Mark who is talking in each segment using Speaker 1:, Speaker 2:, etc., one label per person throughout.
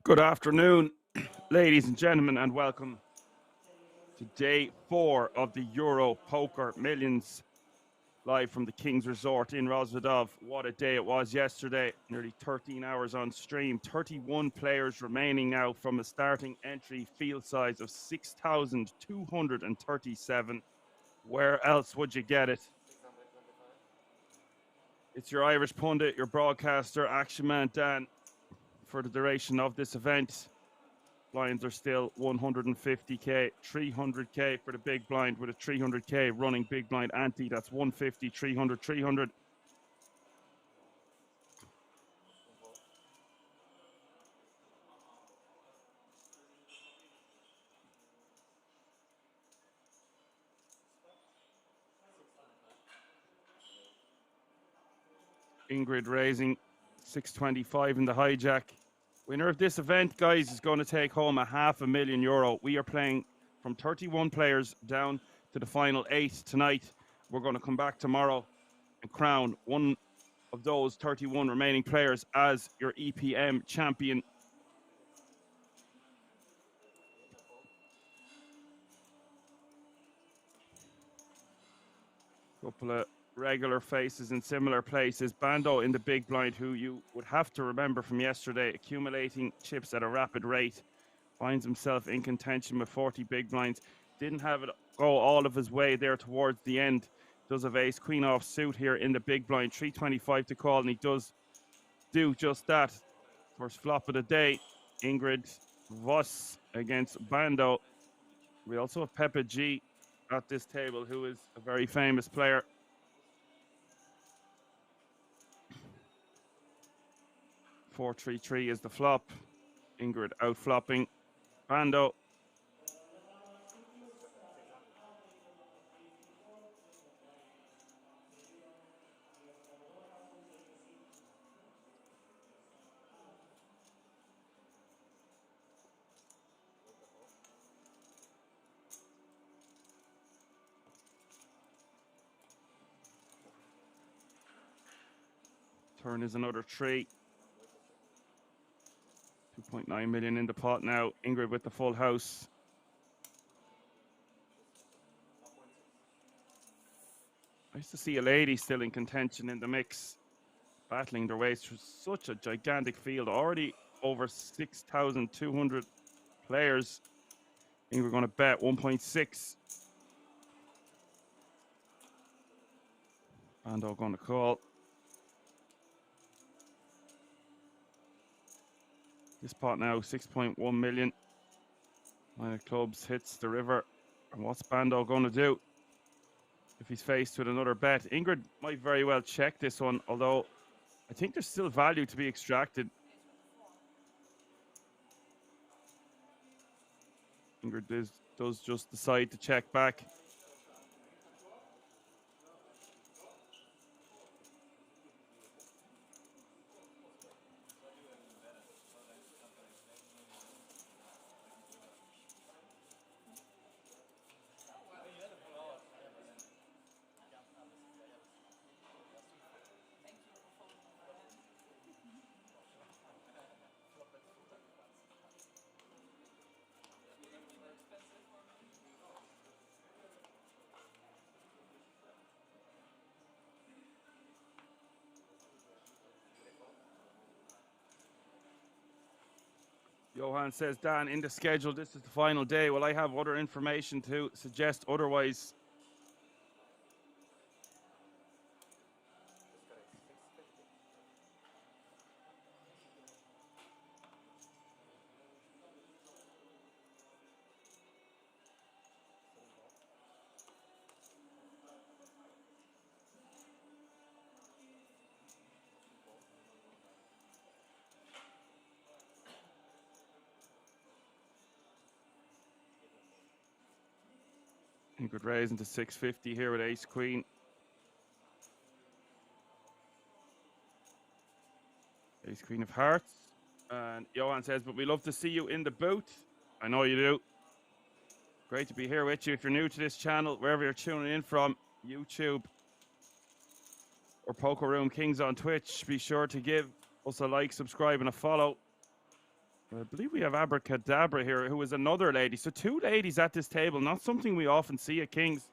Speaker 1: Good afternoon, ladies and gentlemen, and welcome to day 4 of the Euro Poker Millions, live from the King's Resort in Rosvedov. What a day it was yesterday. Nearly 13 hours on stream. 31 players remaining now from a starting entry field size of 6,237. Where else would you get it? It's your Irish pundit, your broadcaster, Action Man Dan, for the duration of this event. Blinds are still 150k, 300k for the big blind with a 300k running big blind ante. That's 150, 300, 300. Ingrid raising 625 in the hijack. Winner of this event, guys, is going to take home €500,000. We are playing from 31 players down to the final 8 tonight. We're going to come back tomorrow and crown one of those 31 remaining players as your EPM champion. Couple of regular faces in similar places. Bando in the big blind, who you would have to remember from yesterday, accumulating chips at a rapid rate, finds himself in contention with 40 big blinds. Didn't have it go all of his way there towards the end. Does have ace queen off suit here in the big blind, 325 to call, and he does do just that. First flop of the day, Ingrid Voss against Bando. We also have Pepa G at this table, who is a very famous player. (4-3-3) is the flop. Ingrid out flopping Bando. Turn is another 3. 2.9 million in the pot now. Ingrid with the full house. Nice to see a lady still in contention in the mix, battling their way through such a gigantic field. Already over 6,200 players. I think we're going to bet 1.6. Bando going to call. This pot now 6.1 million. Nine of clubs hits the river. And what's Bando going to do if he's faced with another bet? Ingrid might very well check this one, although I think there's still value to be extracted. Ingrid does just decide to check back. Johan says, Dan, in the schedule, this is the final day. Well, I have other information to suggest otherwise. Ingrid raising to 650 here with ace queen. Ace queen of hearts. And Johan says, but we love to see you in the booth. I know you do. Great to be here with you. If you're new to this channel, wherever you're tuning in from, YouTube or Poker Room Kings on Twitch, be sure to give us a like, subscribe, and a follow. I believe we have Abracadabra here, who is another lady. So 2 ladies at this table, not something we often see at Kings.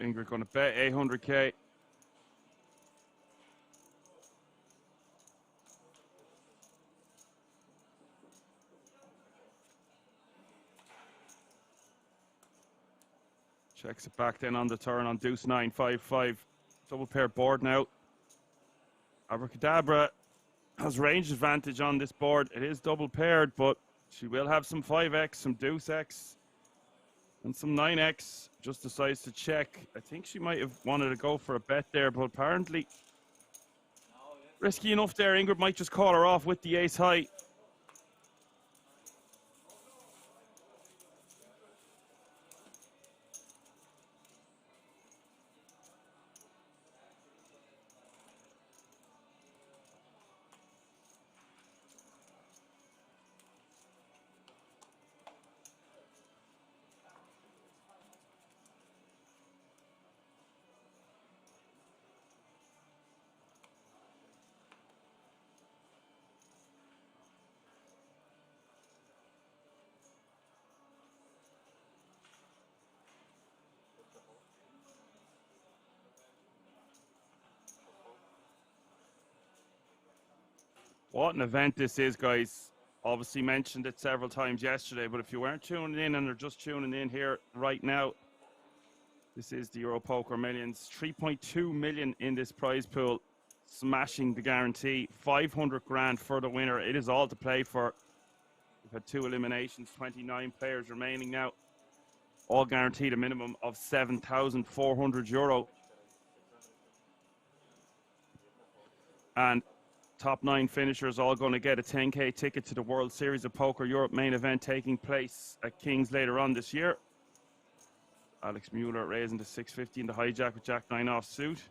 Speaker 1: Ingrid going to bet 800k. Checks it back then on the turn on deuce 9-5-5. Double pair board now. Abracadabra has range advantage on this board. It is double paired, but she will have some 5x, some deuce x, and some 9x. Just decides to check. I think she might have wanted to go for a bet there, but apparently risky enough there. Ingrid might just call her off with the ace high. What an event this is, guys. Obviously mentioned it several times yesterday, but if you weren't tuning in and are just tuning in here right now, this is the Euro Poker Millions. 3.2 million in this prize pool, smashing the guarantee. 500 grand for the winner. It is all to play for. We've had 2 eliminations, 29 players remaining now. All guaranteed a minimum of €7,400. And top 9 finishers all going to get a 10k ticket to the World Series of Poker Europe main event taking place at Kings later on this year. Alex Mueller raising to 650 in the hijack with Jack 9 off suit.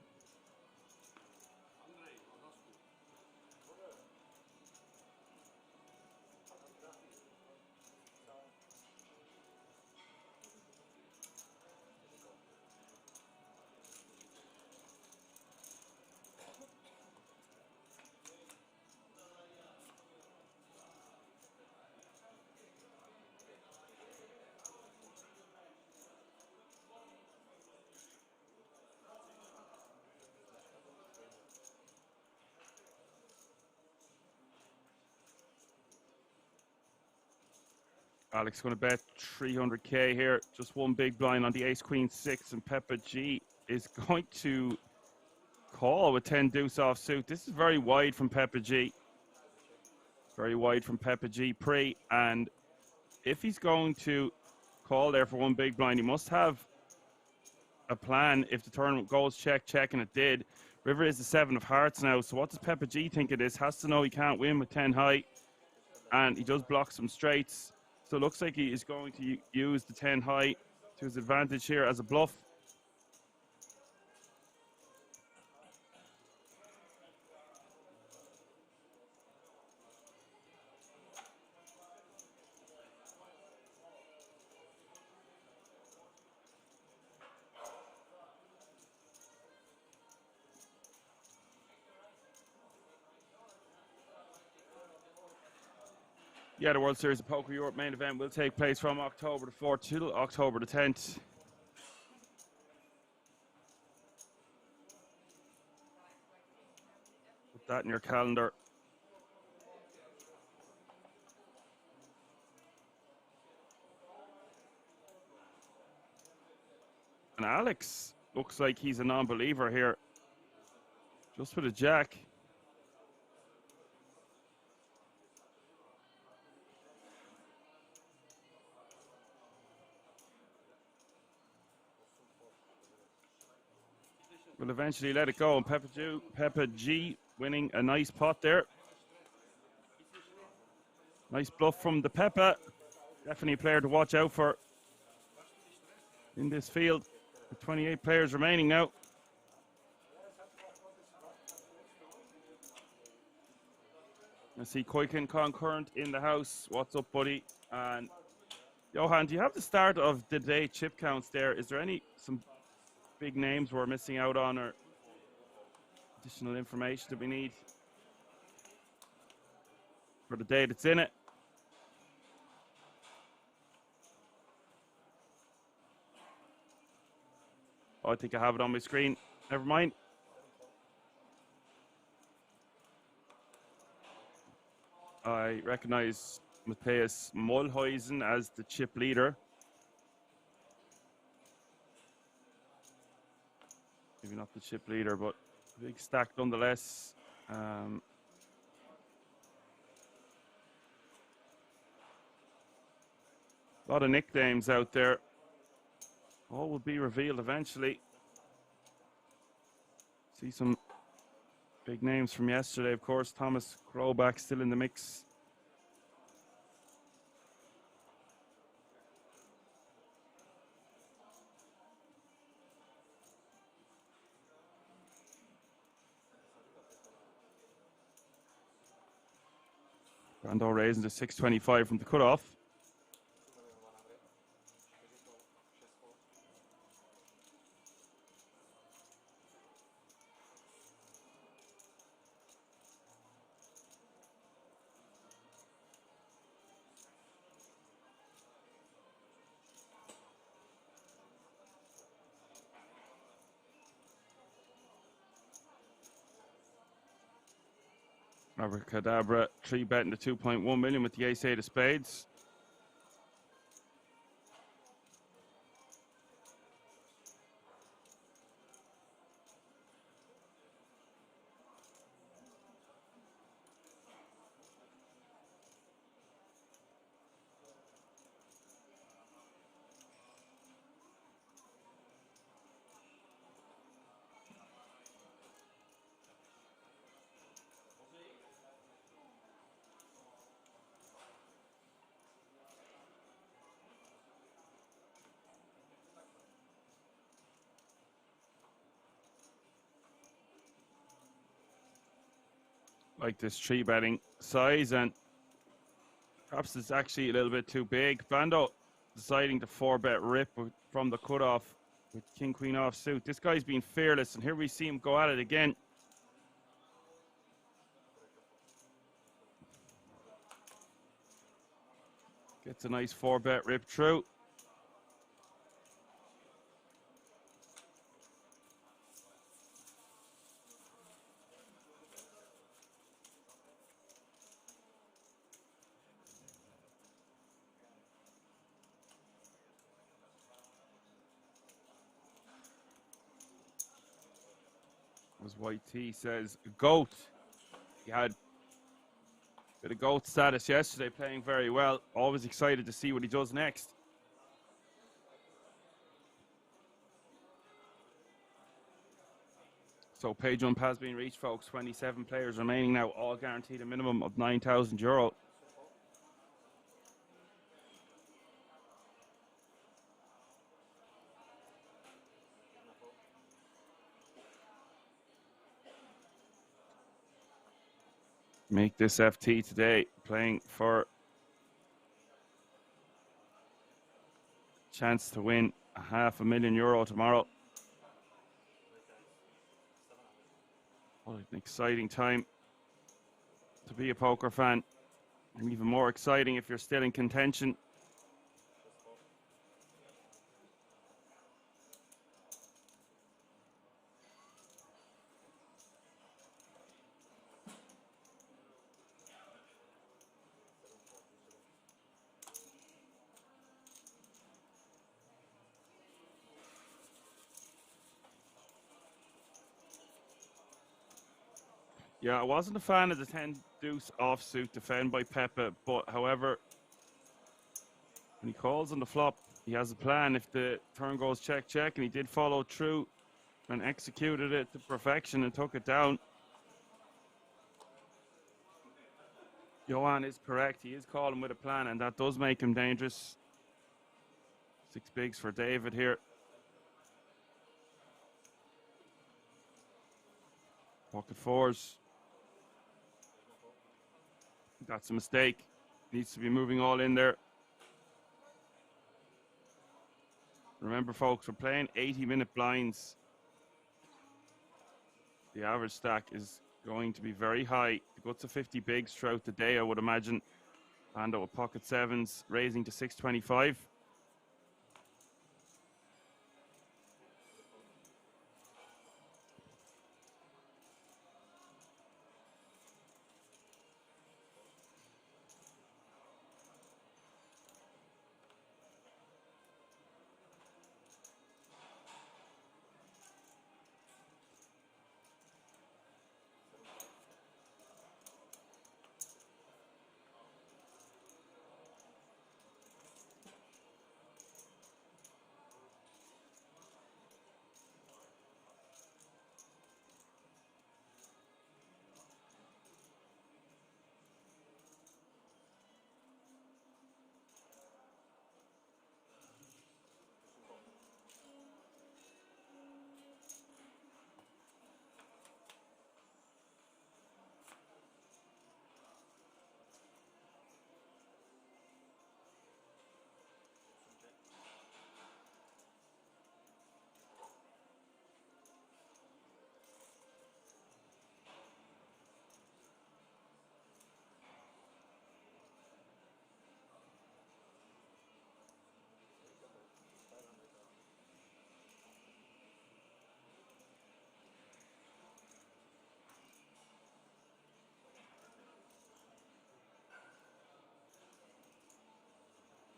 Speaker 1: Alex going to bet 300k here. Just one big blind on the ace queen 6, and Pepa G is going to call with 10 deuce off suit. This is very wide from Pepa G. Very wide from Pepa G pre, and if he's going to call there for one big blind, he must have a plan if the tournament goes check, check, and it did. River is the 7 of hearts now, so what does Pepa G think of this? Has to know he can't win with 10 high, and he does block some straights. So it looks like he is going to use the 10 high to his advantage here as a bluff. Yeah, the World Series of Poker Europe main event will take place from October the 4th to October the 10th. Put that in your calendar. And Alex looks like he's a non-believer here. Just with a jack. Will eventually let it go, and Pepa G winning a nice pot there. Nice bluff from the Pepa. Definitely a player to watch out for in this field. With 28 players remaining now. I see Koiken Concurrent in the house. What's up, buddy? And Johan, do you have the start of the day chip counts there? Is there some big names we're missing out on, or additional information that we need for the day that's in it? Oh, I think I have it on my screen. Never mind. I recognize Matthias Mulhuisen as the chip leader. Maybe not the chip leader, but a big stack nonetheless. A lot of nicknames out there. All will be revealed eventually. See some big names from yesterday, of course. Thomas Krobach still in the mix. Brando raising to 625 from the cutoff. Abracadabra, 3-betting to 2.1 million with the ace-8 of spades. Like this 3-betting size, and perhaps it's actually a little bit too big. Brando deciding to 4-bet rip from the cutoff with king queen offsuit. This guy's been fearless, and here we see him go at it again. Gets a nice 4-bet rip through. As YT says, GOAT. He had a bit of GOAT status yesterday, playing very well. Always excited to see what he does next. So pay jump has been reached, folks. 27 players remaining now, all guaranteed a minimum of €9,000. Make this FT today, playing for chance to win €500,000 tomorrow. What an exciting time to be a poker fan, and even more exciting if you're still in contention. Yeah, I wasn't a fan of the 10-deuce offsuit defend by Pepa, but however, when he calls on the flop, he has a plan. If the turn goes check, check, and he did follow through and executed it to perfection and took it down. Johan is correct. He is calling with a plan, and that does make him dangerous. 6 bigs for David here. Pocket fours. That's a mistake. Needs to be moving all in there. Remember, folks, we're playing 80-minute blinds. The average stack is going to be very high. The guts of 50 bigs throughout the day, I would imagine. Bando with pocket sevens, raising to 625.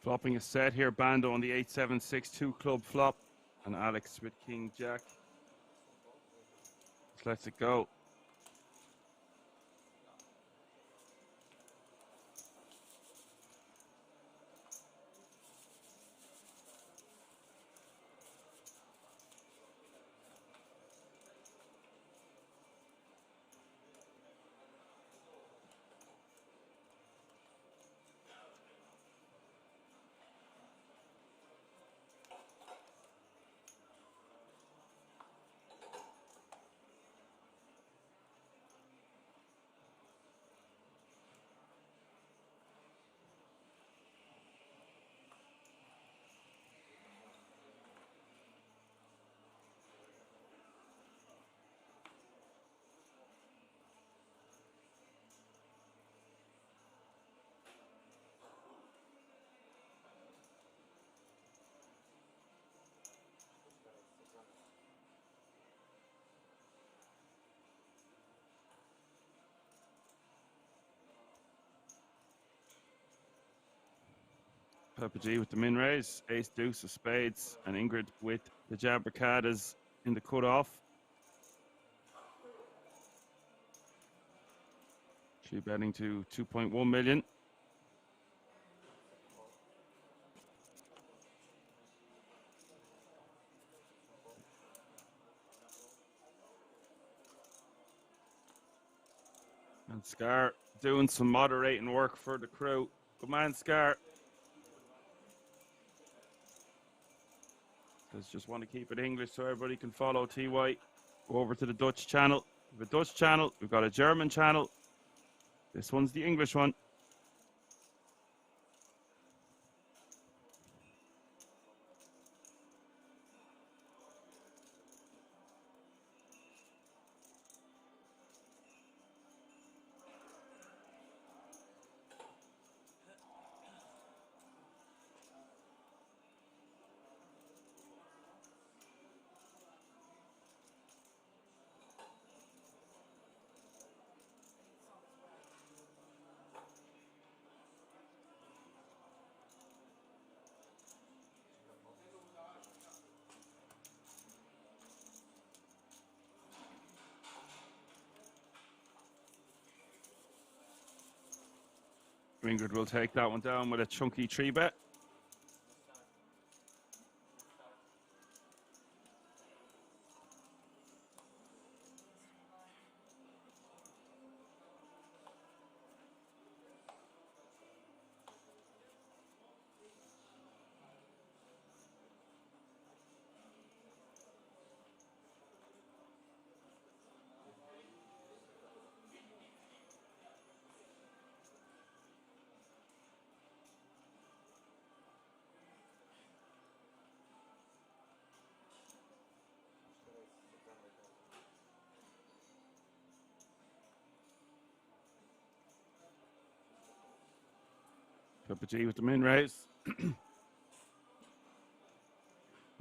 Speaker 1: Flopping a set here, Bando on the 8-7-6-2 club flop, and Alex with King Jack. Let's it go. Pepa G with the min raise, ace deuce of spades, and Ingrid with the jabbercadas in the cutoff. She betting to 2.1 million. And Scar doing some moderating work for the crew. Good man, Scar. Just want to keep it English so everybody can follow TY. Go over to the Dutch channel. We have a Dutch channel. We've got a German channel. This one's the English one. Ingrid will take that one down with a chunky 3-bet. Pepa G with the min raise. And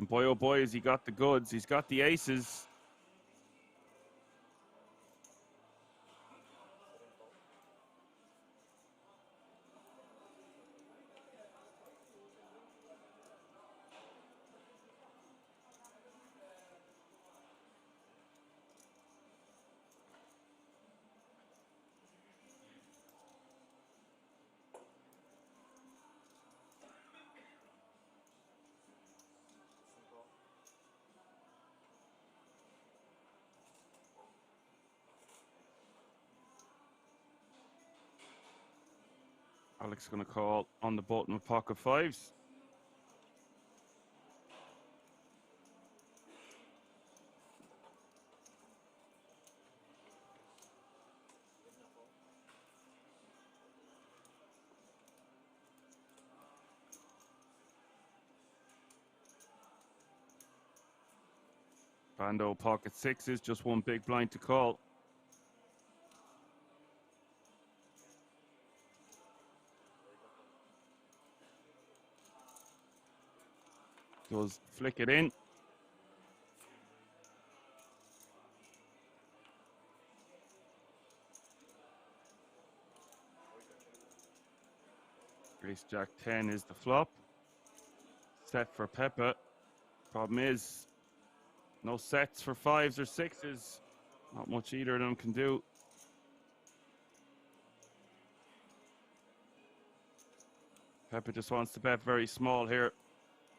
Speaker 1: boy, oh boy, has he got the goods. He's got the aces. Alex going to call on the button with pocket fives. Bando pocket sixes, just one big blind to call. Does flick it in. Ace Jack 10 is the flop. Set for Pepa. Problem is, no sets for fives or sixes. Not much either of them can do. Pepa just wants to bet very small here.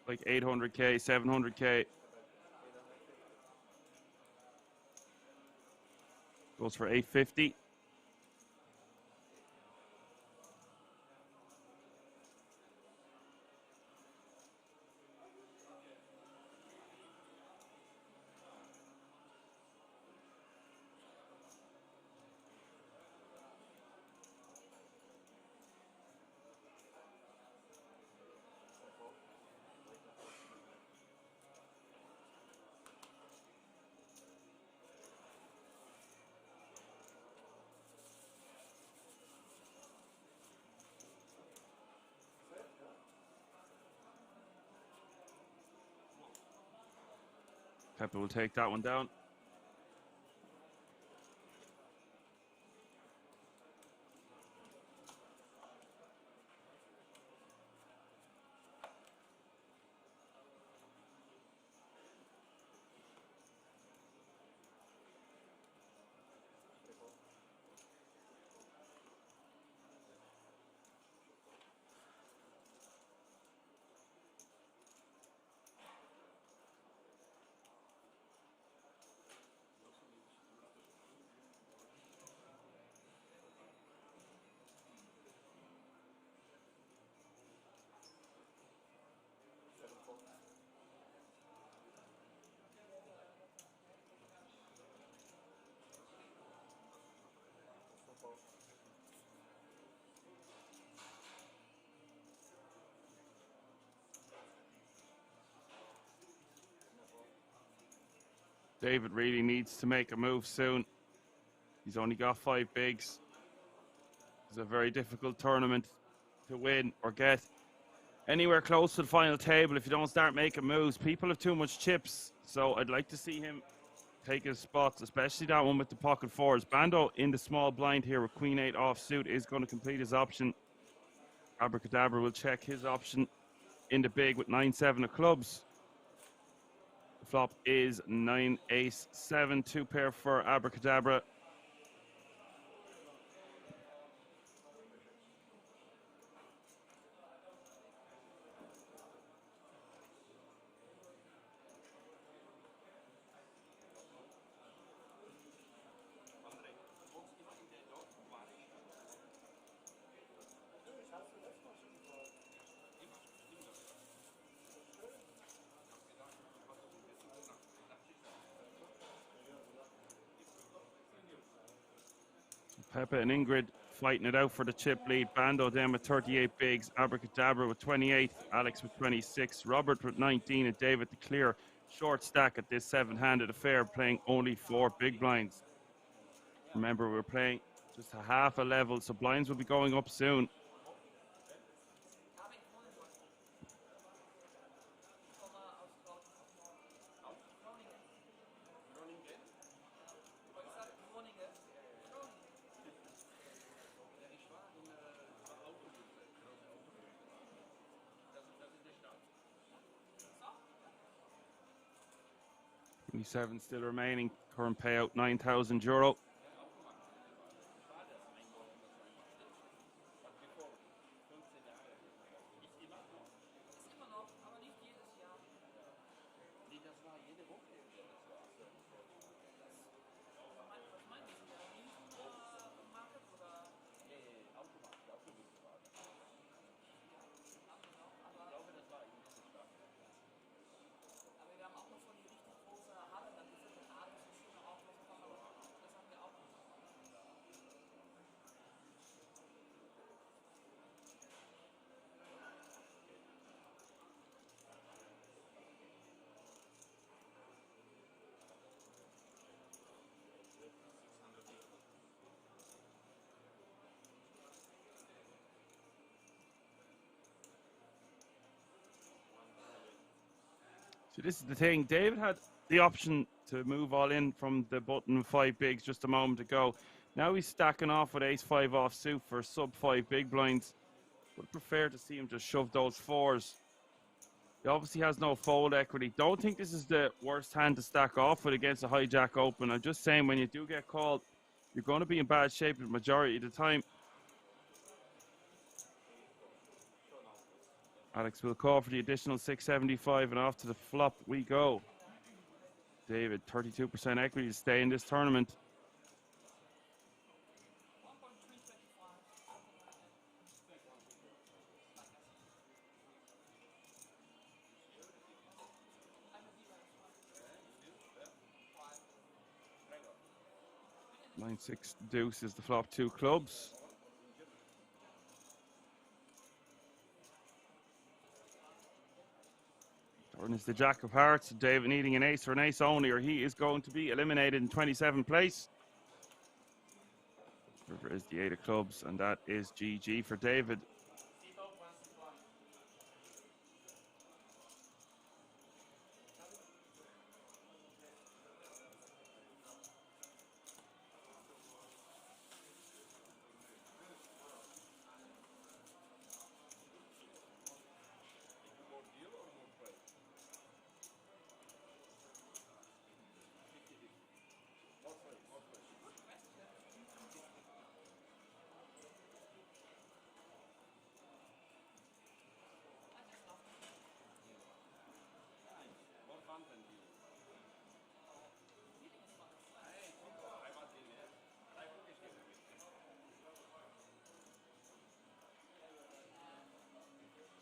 Speaker 1: Like 800k, 700k. Goes for 850. Pepa will take that one down. David really needs to make a move soon. He's only got 5 bigs. It's a very difficult tournament to win or get anywhere close to the final table if you don't start making moves. People have too much chips, so I'd like to see him take his spots, especially that one with the pocket fours. Bando in the small blind here with Queen 8 offsuit is going to complete his option. Abracadabra will check his option in the big with 9-7 of clubs. The flop is 9 ace 7, 2 pair for Abracadabra. Pepa and Ingrid fighting it out for the chip lead. Bando then with 38 bigs. Abracadabra with 28. Alex with 26. Robert with 19. And David the clear short stack at this 7-handed affair, playing only 4 big blinds. Remember, we're playing just a half a level, so blinds will be going up soon. 27 still remaining. Current payout €9,000. So this is the thing. David had the option to move all in from the button of 5 bigs just a moment ago. Now he's stacking off with ace-5 offsuit for sub-5 big blinds. Would prefer to see him just shove those 4s. He obviously has no fold equity. Don't think this is the worst hand to stack off with against a hijack open. I'm just saying, when you do get called, you're going to be in bad shape the majority of the time. Alex will call for the additional 675, and off to the flop we go. David, 32% equity to stay in this tournament. Nine, 6 deuce is the flop, 2 clubs. Turn is the jack of hearts. David needing an ace or an ace only, or he is going to be eliminated in 27th place. River is the 8 of clubs, and that is GG for David.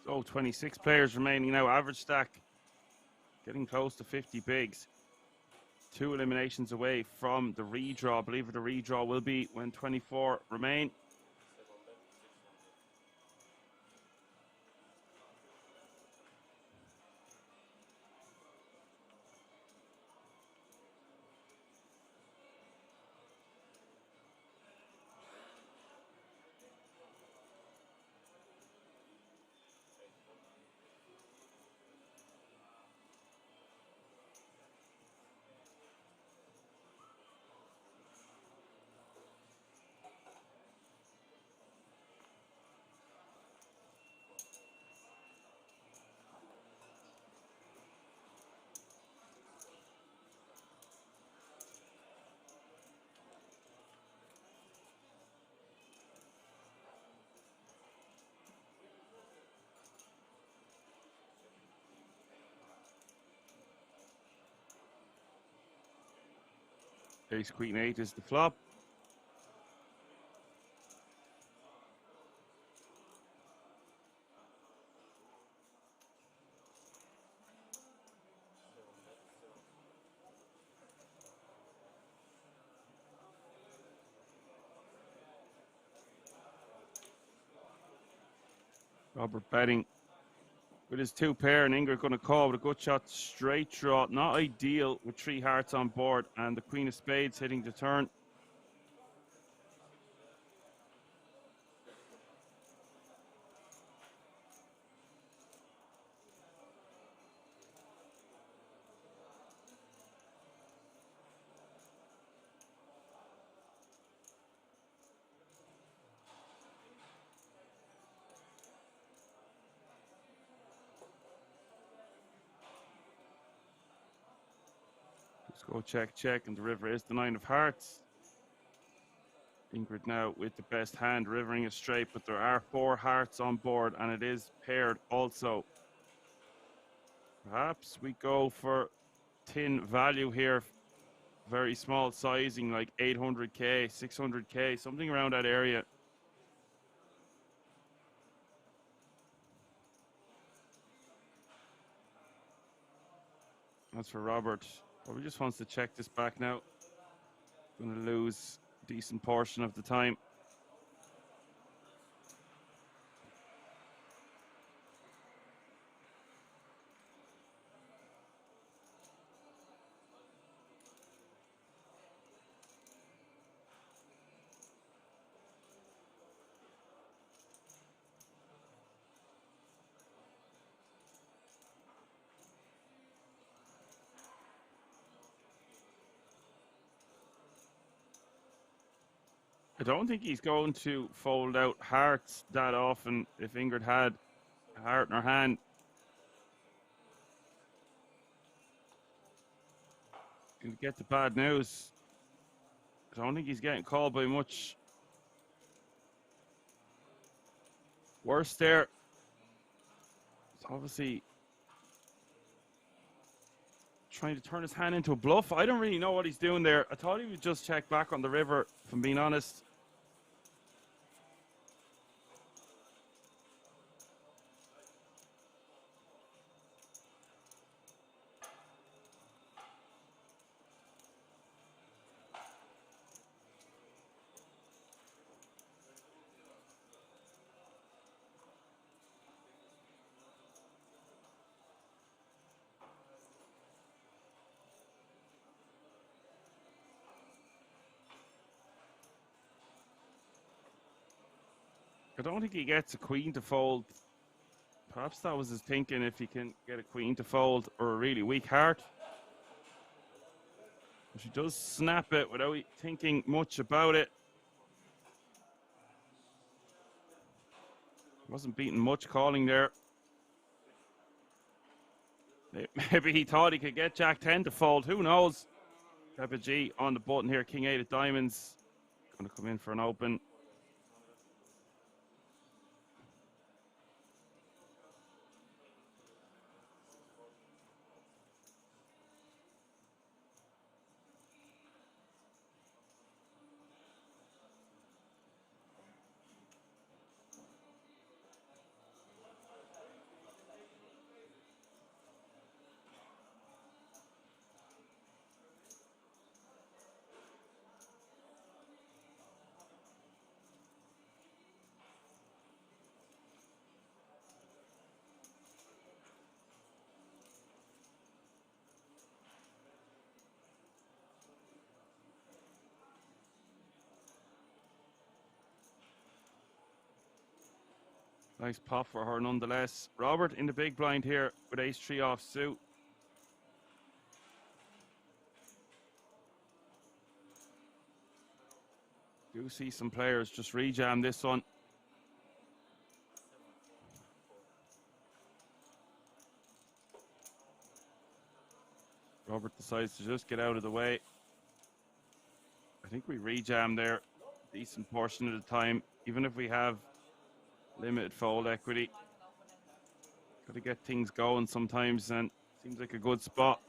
Speaker 1: So 26 players remaining now. Average stack getting close to 50 bigs. 2 eliminations away from the redraw. I believe the redraw will be when 24 remain. Ace Queen 8 is the flop. Robert betting with his 2 pair, and Ingrid going to call with a good shot straight draw. Not ideal with 3 hearts on board and the Queen of Spades hitting the turn. Let's go check, check, and the river is the 9 of hearts. Ingrid now with the best hand, rivering is straight, but there are 4 hearts on board, and it is paired also. Perhaps we go for tin value here. Very small sizing, like 800k, 600k, something around that area. That's for Robert. Probably just wants to check this back now. Going to lose a decent portion of the time. I don't think he's going to fold out hearts that often. If Ingrid had a heart in her hand, going to get the bad news. I don't think he's getting called by much. Worse there. It's obviously trying to turn his hand into a bluff. I don't really know what he's doing there. I thought he would just check back on the river, if I'm being honest. I don't think he gets a queen to fold. Perhaps that was his thinking, if he can get a queen to fold or a really weak heart. But she does snap it without thinking much about it. Wasn't beating much calling there. Maybe he thought he could get Jack 10 to fold. Who knows? Pepa G on the button here. King 8 of diamonds. Going to come in for an open. Nice pop for her nonetheless. Robert in the big blind here with ace-3 off suit. Do see some players just rejam this one. Robert decides to just get out of the way. I think we rejam there a decent portion of the time, even if we have limited fold equity. Got to get things going sometimes, and seems like a good spot.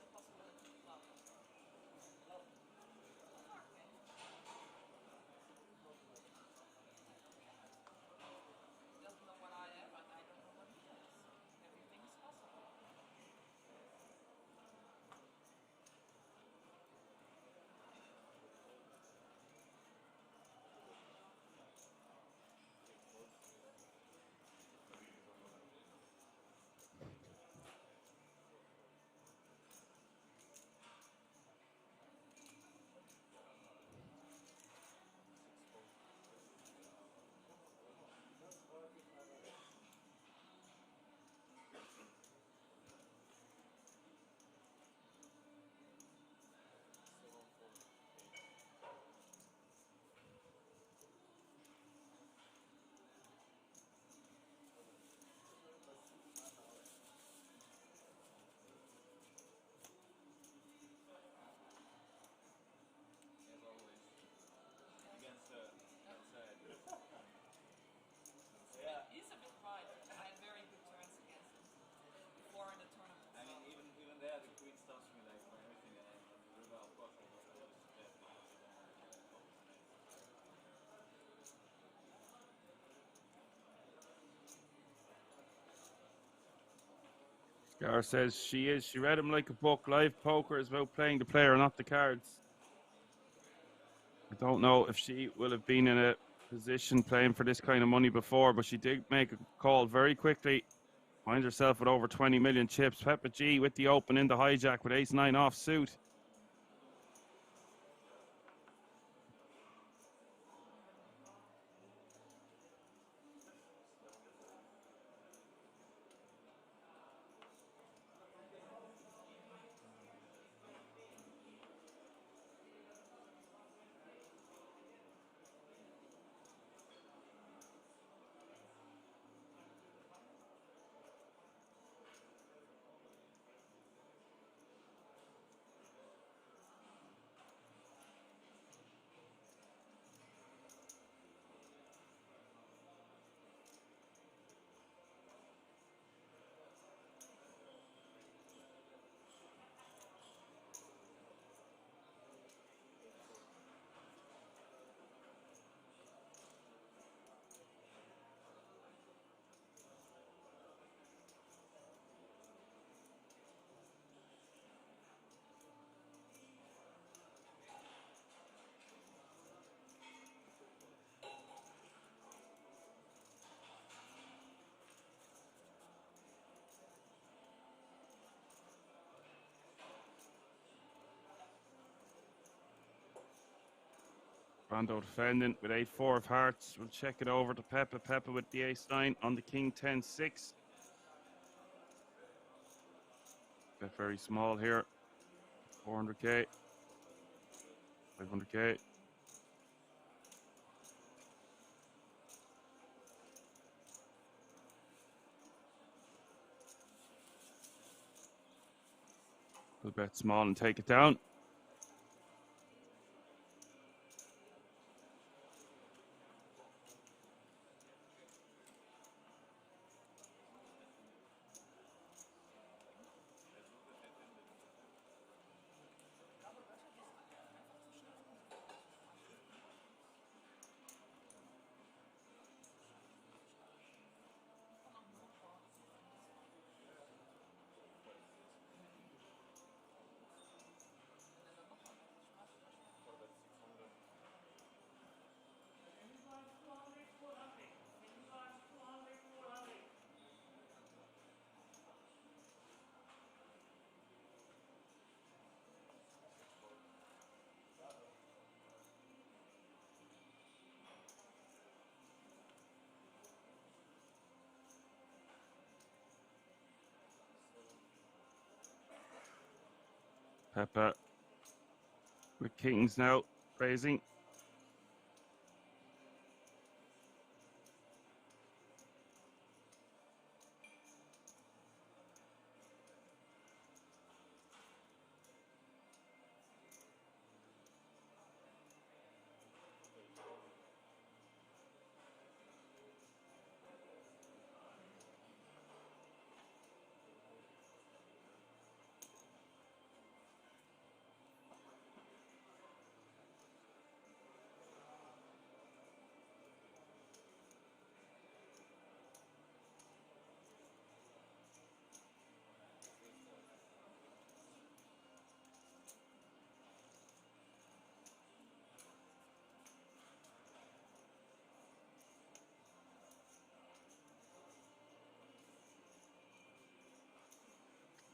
Speaker 1: Gar says she is. She read him like a book. Live poker is about playing the player, not the cards. I don't know if she will have been in a position playing for this kind of money before, but she did make a call very quickly. Finds herself with over 20 million chips. Pepa G with the open in the hijack with ace-9 off suit. Brando defending with 8-4 of hearts. We'll check it over to Pepa. Pepa with the ace-9 on the king 10-6. Bet very small here. 400k. 500k. We'll bet small and take it down. Pepa with kings now, raising.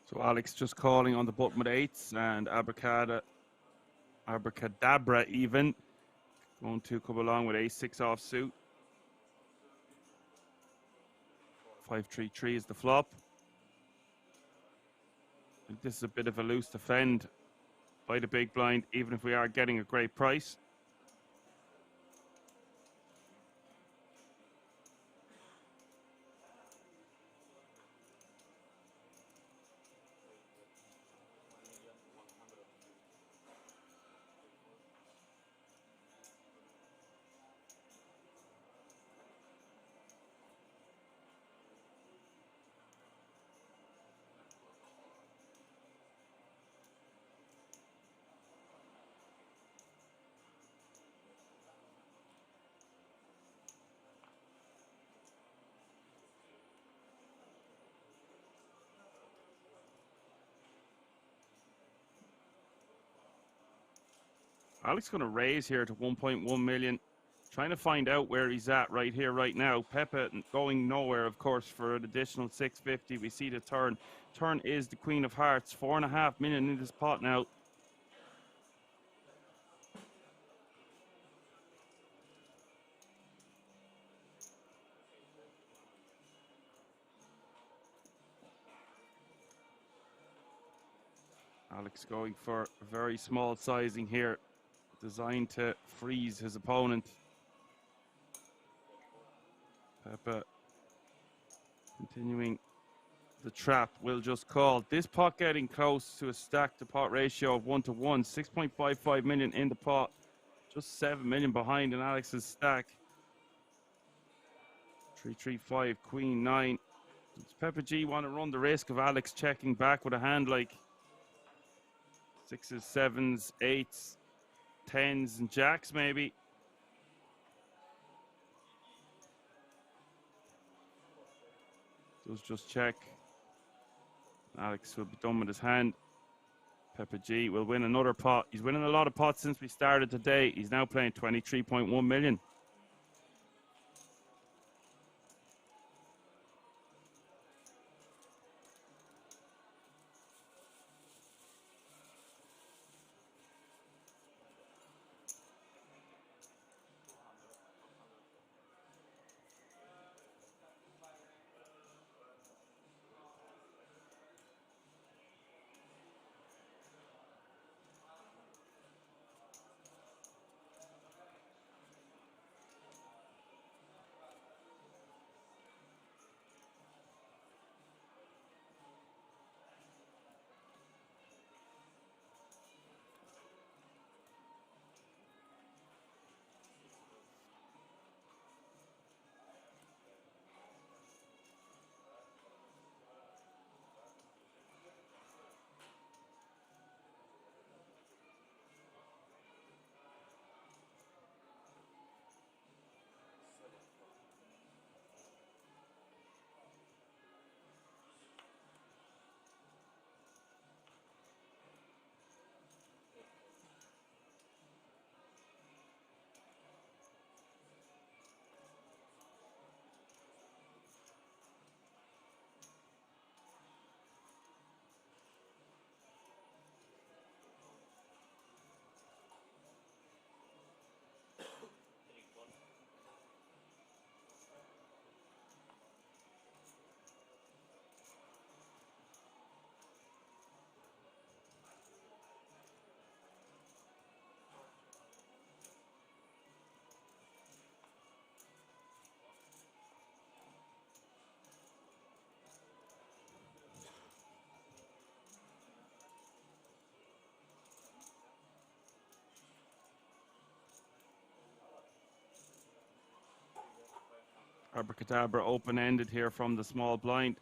Speaker 1: So Alex just calling on the button with 8s and Abracadabra even. Going to come along with ace-6 off suit. 5-3-3 is the flop. I think this is a bit of a loose defend by the big blind, even if we are getting a great price. Alex going to raise here to 1.1 million. Trying to find out where he's at right here, right now. Pepa going nowhere, of course, for an additional 650. We see the turn. Turn is the Queen of Hearts. 4.5 million in this pot now. Alex going for a very small sizing here, designed to freeze his opponent. Pepa continuing the trap, will just call. This pot getting close to a stack to pot ratio of 1-to-1. 6.55 million in the pot, just 7 million behind in Alex's stack. 3-3-5, Queen 9. Does Pepa G want to run the risk of Alex checking back with a hand like 6s, 7s, 8s, 10s, and jacks maybe? Does just check. Alex will be done with his hand. Pepa G will win another pot. He's winning a lot of pots since we started today. He's now playing 23.1 million. Abracadabra open-ended here from the small blind.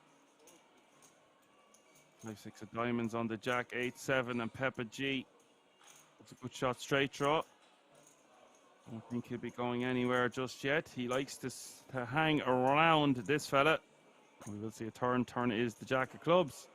Speaker 1: 5-6 of diamonds on the jack. 8-7 and Pepa G. It's a good shot, straight draw. I don't think he'll be going anywhere just yet. He likes to hang around this fella. We will see a turn. Turn is the jack of clubs.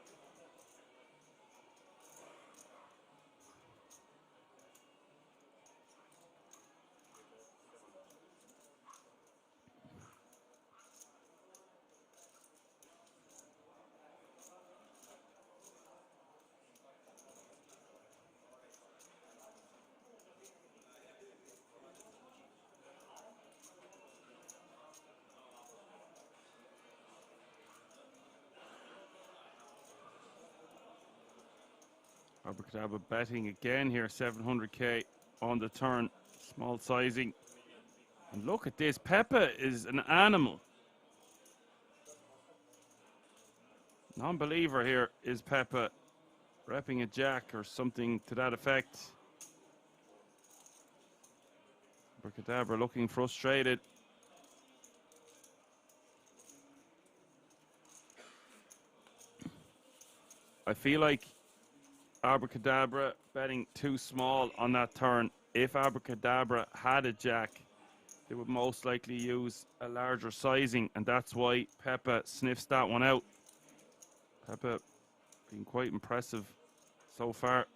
Speaker 1: Abracadabra betting again here, 700k on the turn, small sizing. And look at this, Pepa is an animal. Non-believer here is Pepa, repping a jack or something to that effect. Abracadabra looking frustrated. I feel like Abracadabra betting too small on that turn. If Abracadabra had a jack, they would most likely use a larger sizing, and that's why Pepa sniffs that one out. Pepa being quite impressive so far.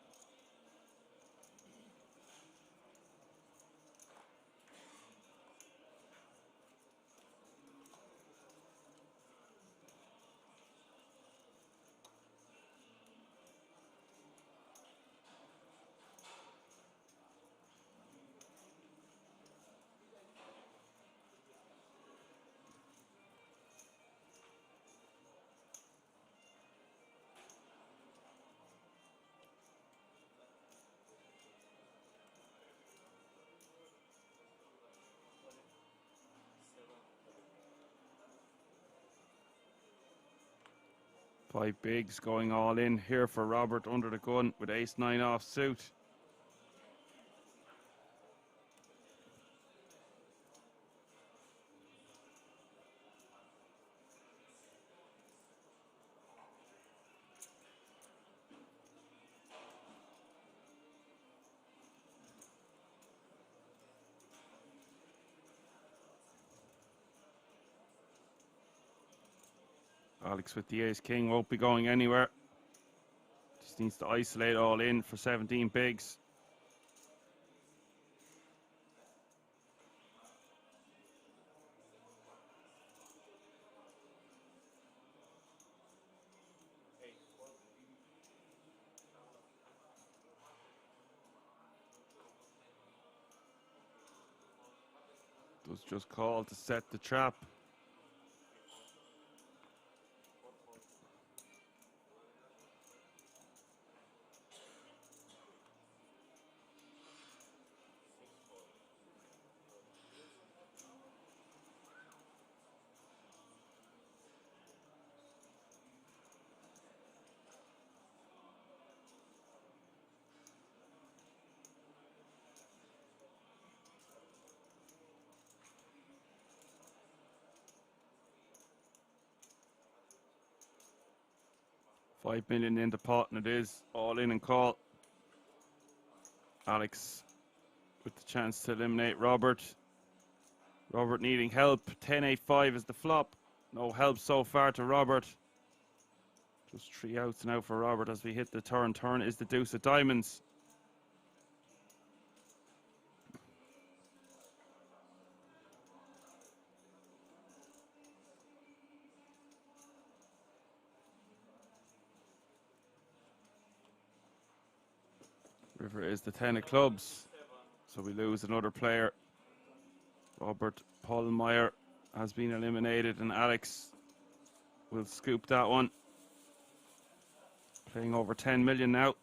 Speaker 1: 5 bigs going all in here for Robert under the gun with ace-9 off suit. Alex with the ace-king won't be going anywhere. Just needs to isolate all in for 17 bigs. Does just call to set the trap. $5 million in the pot, and it is all in and call. Alex with the chance to eliminate Robert. Robert needing help. 10-8-5 is the flop. No help so far to Robert. Just 3 outs now for Robert as we hit the turn. Turn is the deuce of diamonds. River is the 10 of clubs. So we lose another player. Robert Pollmeyer has been eliminated, and Alex will scoop that one. Playing over 10 million now.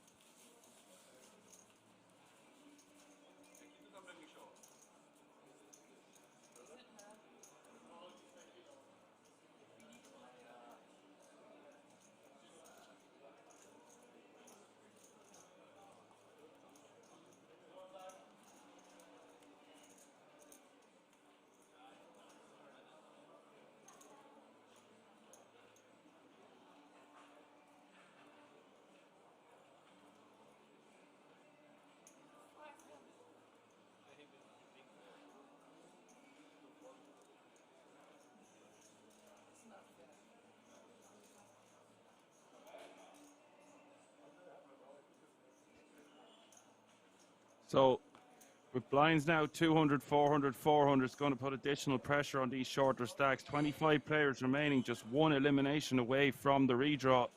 Speaker 1: So with blinds now 200, 400, 400, it's going to put additional pressure on these shorter stacks. 25 players remaining, just one elimination away from the redraw.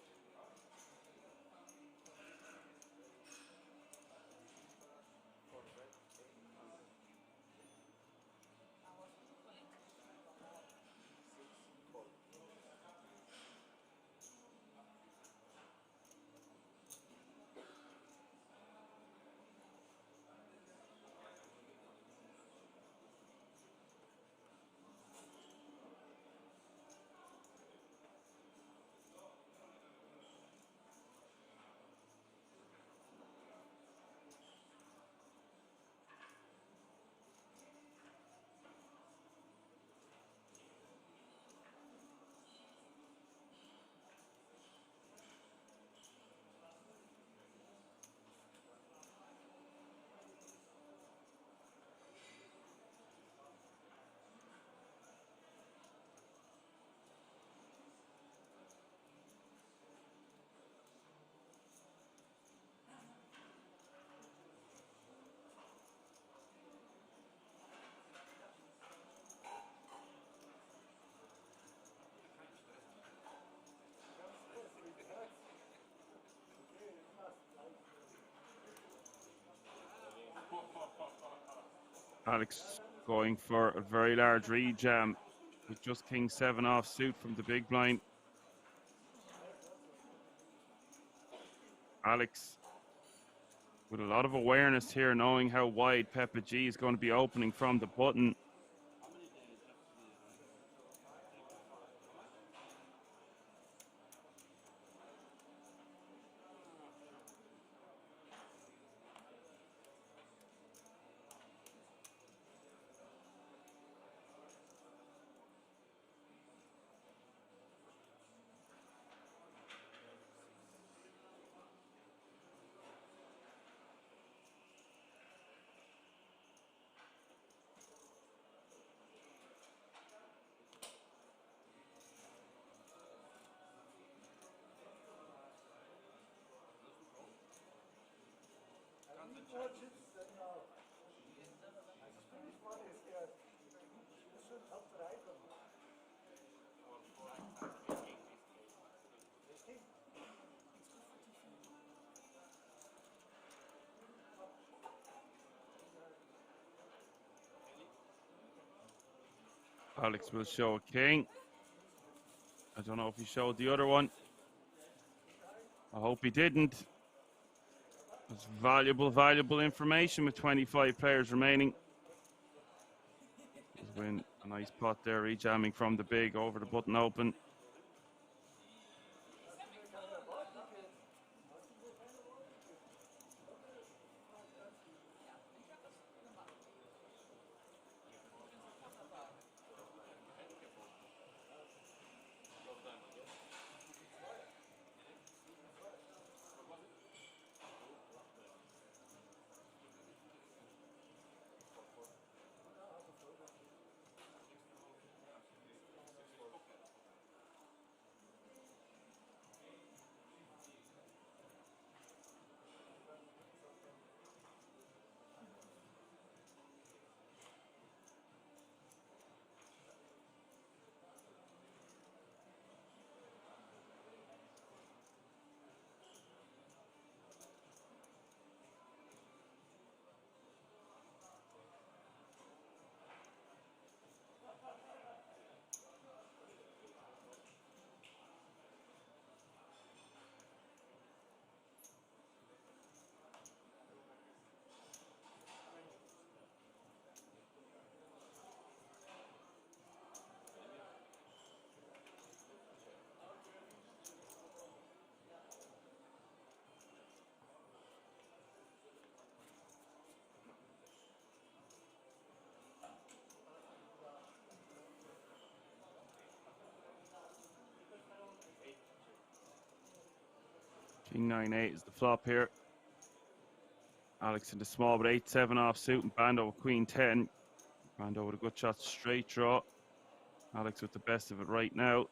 Speaker 1: Alex going for a very large rejam with just king 7 off suit from the big blind. Alex with a lot of awareness here, knowing how wide Pepa G is going to be opening from the button. Alex will show a king. I don't know if he showed the other one. I hope he didn't. It's valuable information with 25 players remaining. He's win a nice pot there, rejamming from the big over the button open. King 9-8 is the flop here. Alex in the small with 8-7 offsuit and Bando with Queen 10. Bando with a good shot straight draw. Alex with the best of it right now.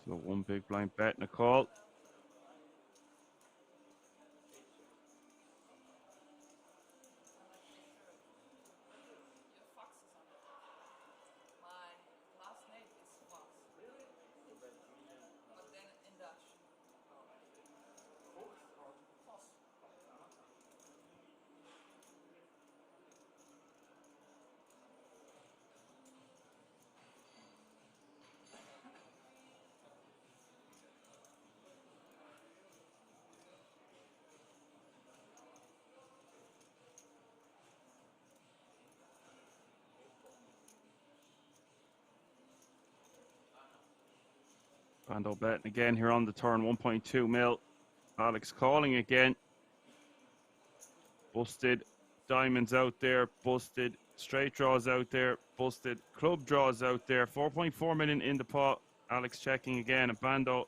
Speaker 1: So one big blind bet and a call. Bando betting again here on the turn, 1.2 mil. Alex calling again. Busted diamonds out there, busted straight draws out there, busted club draws out there. 4.4 million in the pot. Alex checking again, and Bando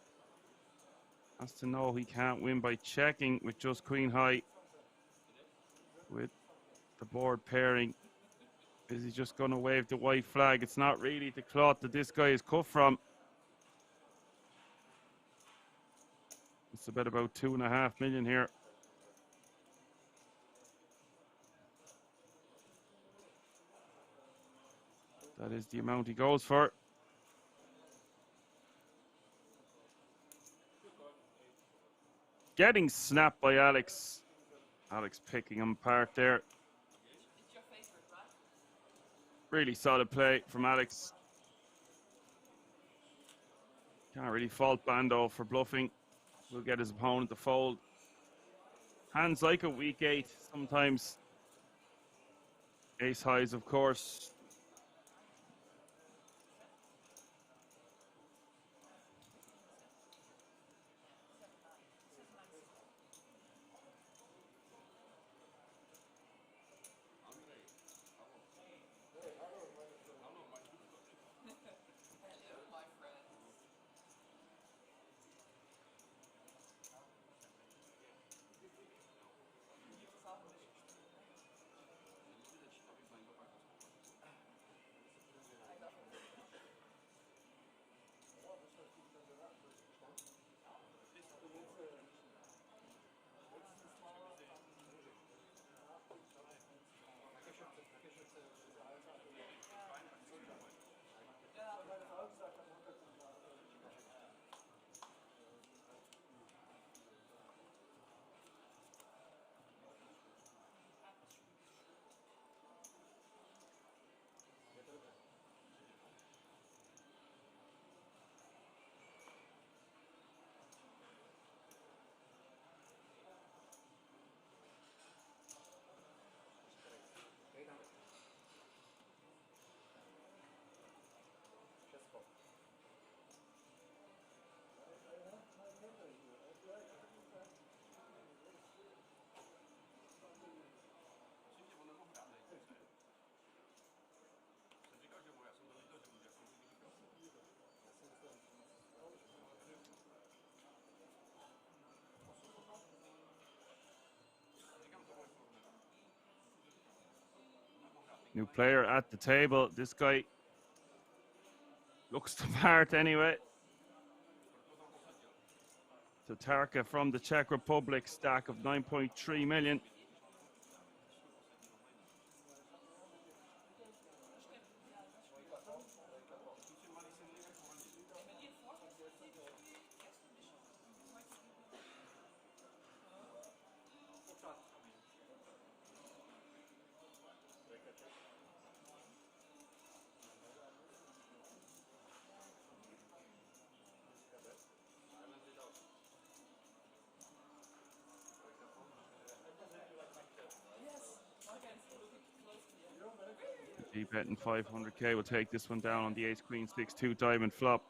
Speaker 1: has to know he can't win by checking with just queen high. With the board pairing, is he just going to wave the white flag? It's not really the cloth that this guy is cut from. It's about 2.5 million here. That is the amount he goes for. Getting snapped by Alex. Alex picking him apart there. Really solid play from Alex. Can't really fault Bando for bluffing. Will get his opponent to fold. Hands like a weak 8 sometimes. Ace highs, of course. New player at the table. This guy looks the part anyway. Tatarka from the Czech Republic, stack of 9.3 million. Deep betting 500k will take this one down on the ace queen 6-2 diamond flop.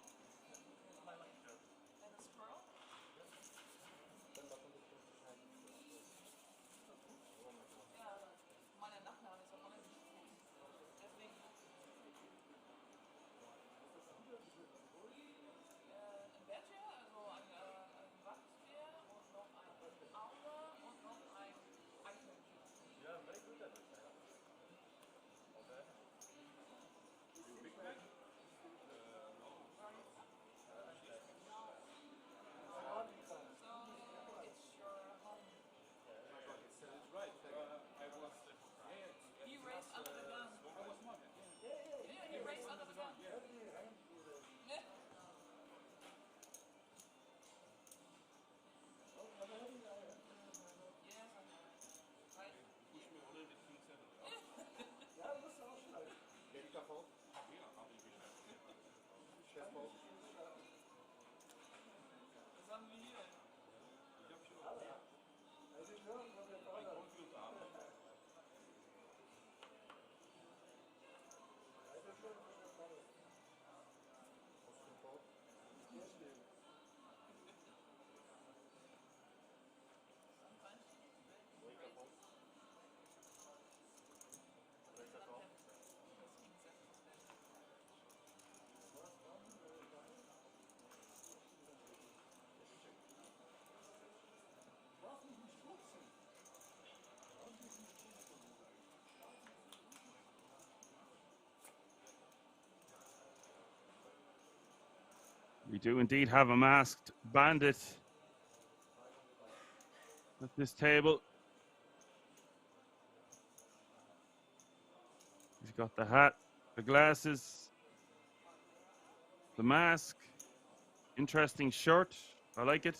Speaker 1: We do indeed have a masked bandit at this table. He's got the hat, the glasses, the mask. Interesting shirt. I like it.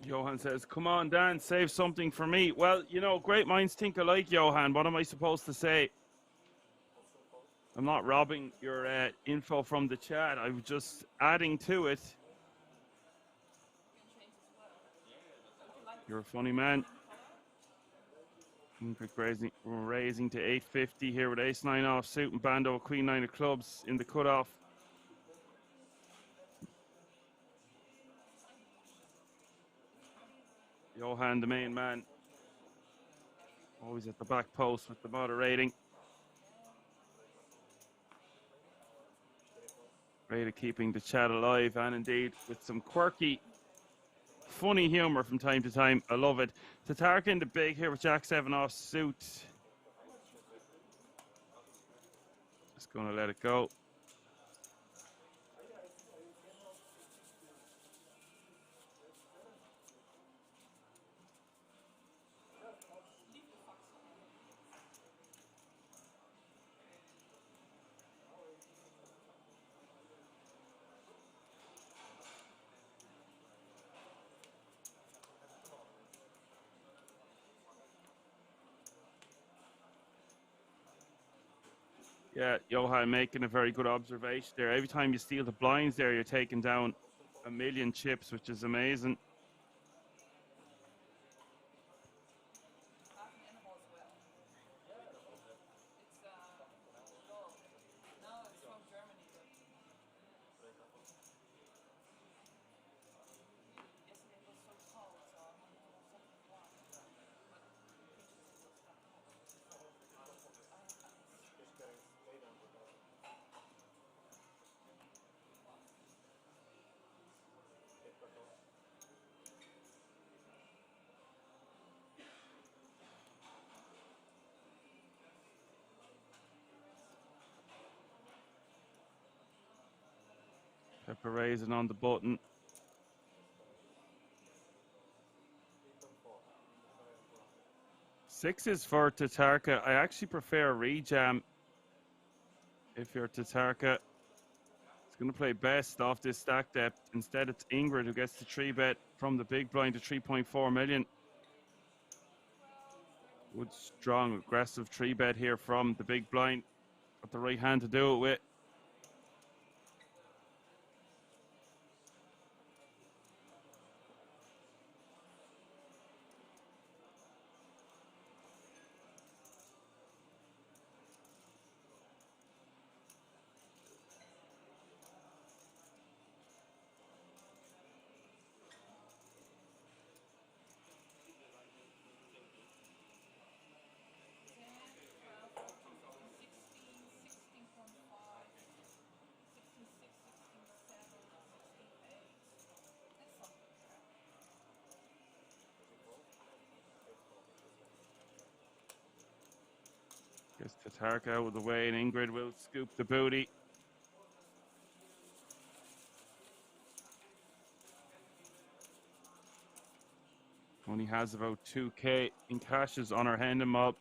Speaker 1: Johan says, come on, Dan, save something for me. Well, you know, great minds think alike, Johan. What am I supposed to say? I'm not robbing your info from the chat. I'm just adding to it. You're a funny man. We're raising to 850 here with ace-9 off suit and bando, queen-9 of clubs in the cutoff. Johan, the main man, always at the back post with the moderating. Great at keeping the chat alive, and indeed with some quirky, funny humor from time to time. I love it. Tatarka in the big here with Jack-7 off suit. Just going to let it go. Yeah, Johan making a very good observation there. Every time you steal the blinds there, you're taking down 1,000,000 chips, which is amazing. Pepa raising on the button. Sixes for Tatarka. I actually prefer rejam if you're Tatarka. It's going to play best off this stack depth. Instead, it's Ingrid who gets the 3-bet from the big blind to 3.4 million. Good, strong, aggressive 3-bet here from the big blind. Got the right hand to do it with. Gets Tatarka out of the way, and Ingrid will scoop the booty. Only has about 2K in cashes on her hand and mob.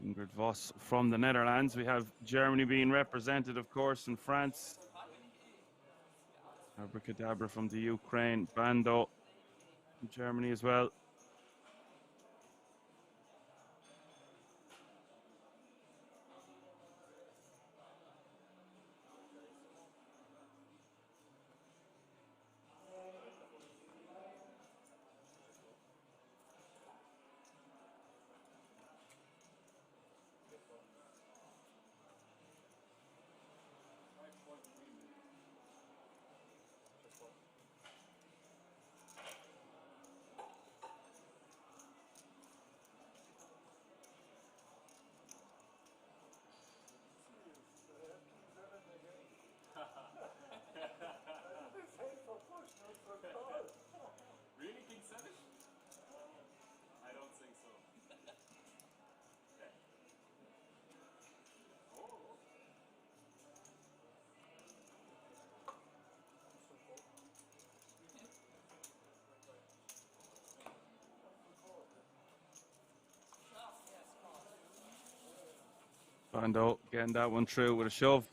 Speaker 1: Ingrid Voss from the Netherlands. We have Germany being represented, of course, in France. Abracadabra from the Ukraine. Bando from Germany as well. Bando getting that one through with a shove.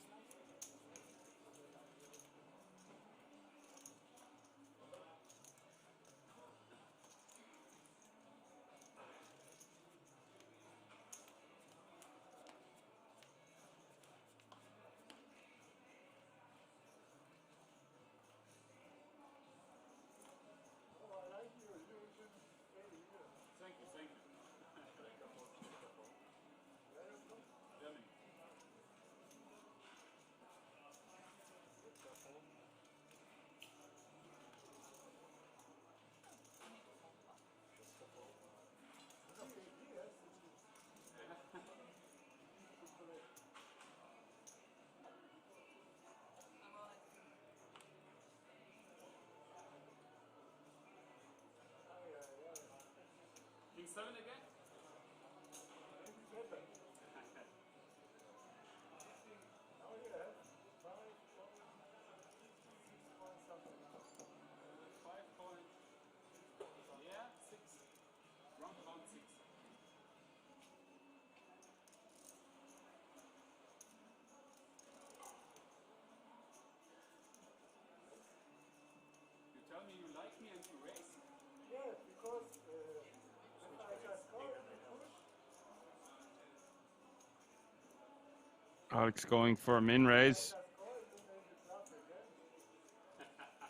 Speaker 1: Alex going for a min raise.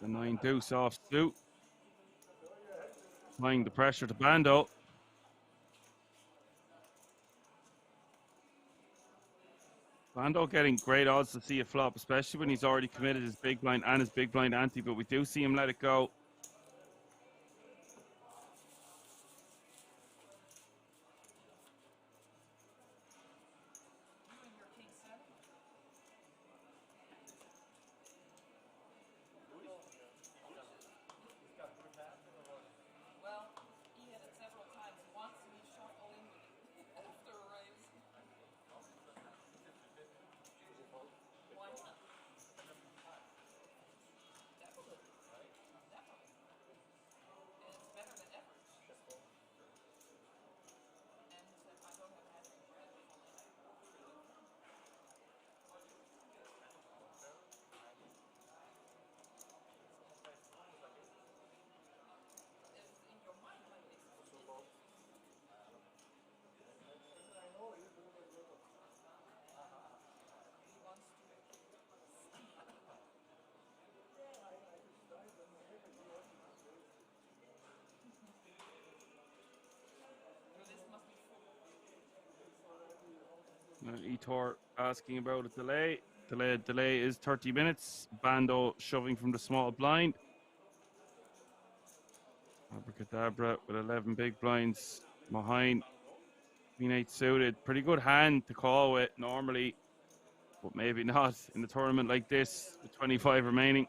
Speaker 1: The 9 deuce off suit. Applying the pressure to Bando. Bando getting great odds to see a flop, especially when he's already committed his big blind and his big blind ante, but we do see him let it go. Etor asking about a delay. Delay is 30 minutes. Bando shoving from the small blind. Abracadabra with 11 big blinds behind. Queen 8 suited. Pretty good hand to call with normally, but maybe not in a tournament like this with 25 remaining.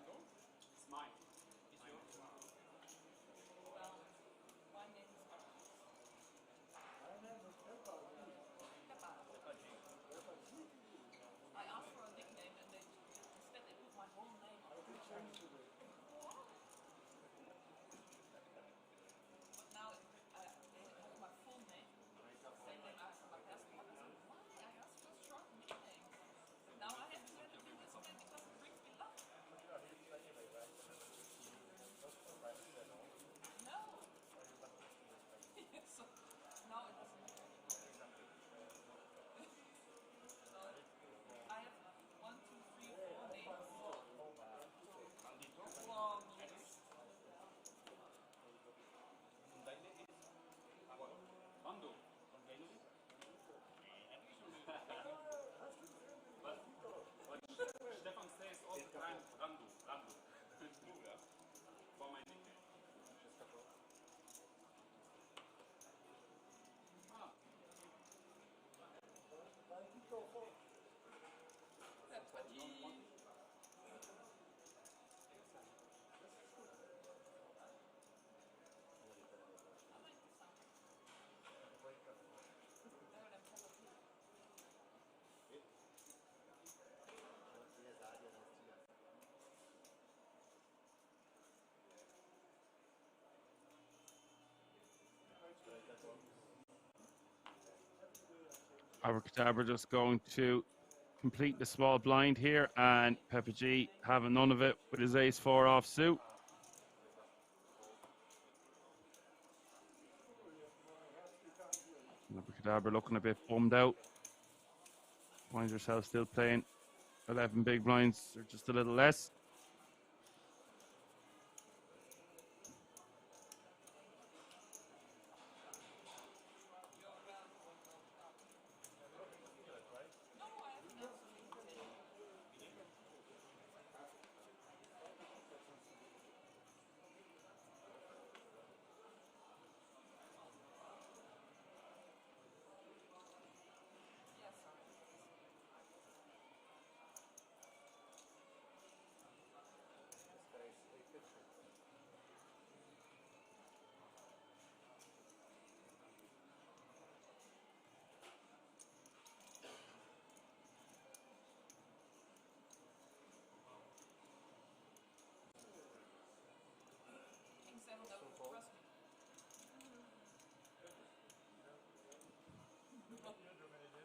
Speaker 1: Abracadabra just going to complete the small blind here, and Pepa G having none of it with his ace-4 off suit. Abracadabra looking a bit bummed out. Finds herself still playing 11 big blinds, or just a little less.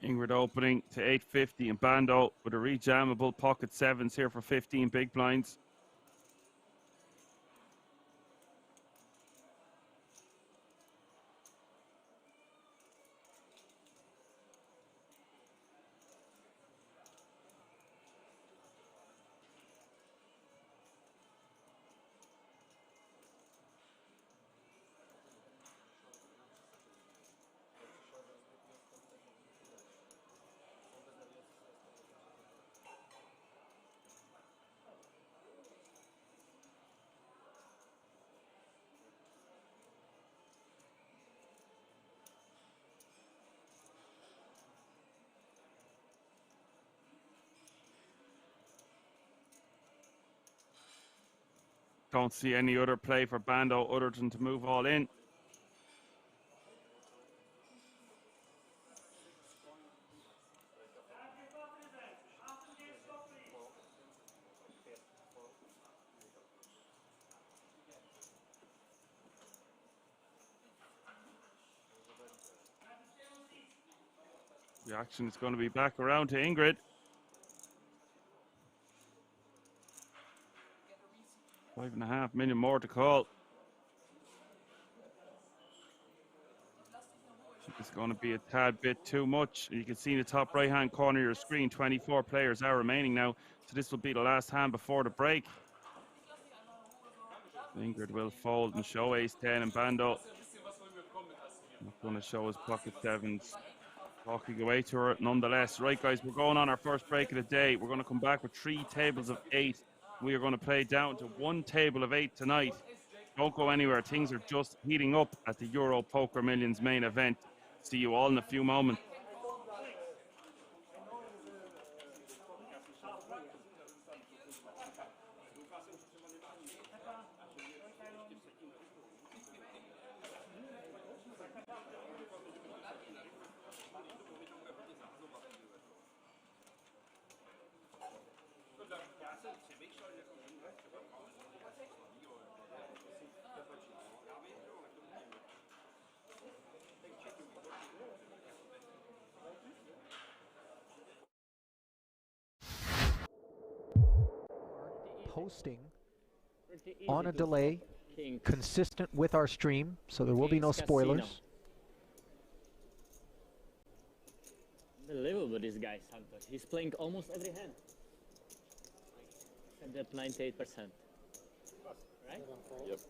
Speaker 1: Ingrid opening to 850 and Bando with a rejammable pocket sevens here for 15 big blinds. Don't see any other play for Bando other than to move all in. The action is going to be back around to Ingrid. 5.5 million more to call. It's going to be a tad bit too much. You can see in the top right hand corner of your screen, 24 players are remaining now. So this will be the last hand before the break. Ingrid will fold and show ace 10, and Bando not going to show his pocket sevens. Talking away to her nonetheless. Right, guys, we're going on our first break of the day. We're going to come back with 3 tables of 8. We are going to play down to 1 table of 8 tonight. Don't go anywhere. Things are just heating up at the Euro Poker Millions main event. See you all in a few moments.
Speaker 2: Posting on a delay, consistent with our stream, so there will be no spoilers.
Speaker 3: Unbelievable, this guy, Santos. He's playing almost every hand. Except that 98%. Right?
Speaker 4: Yep.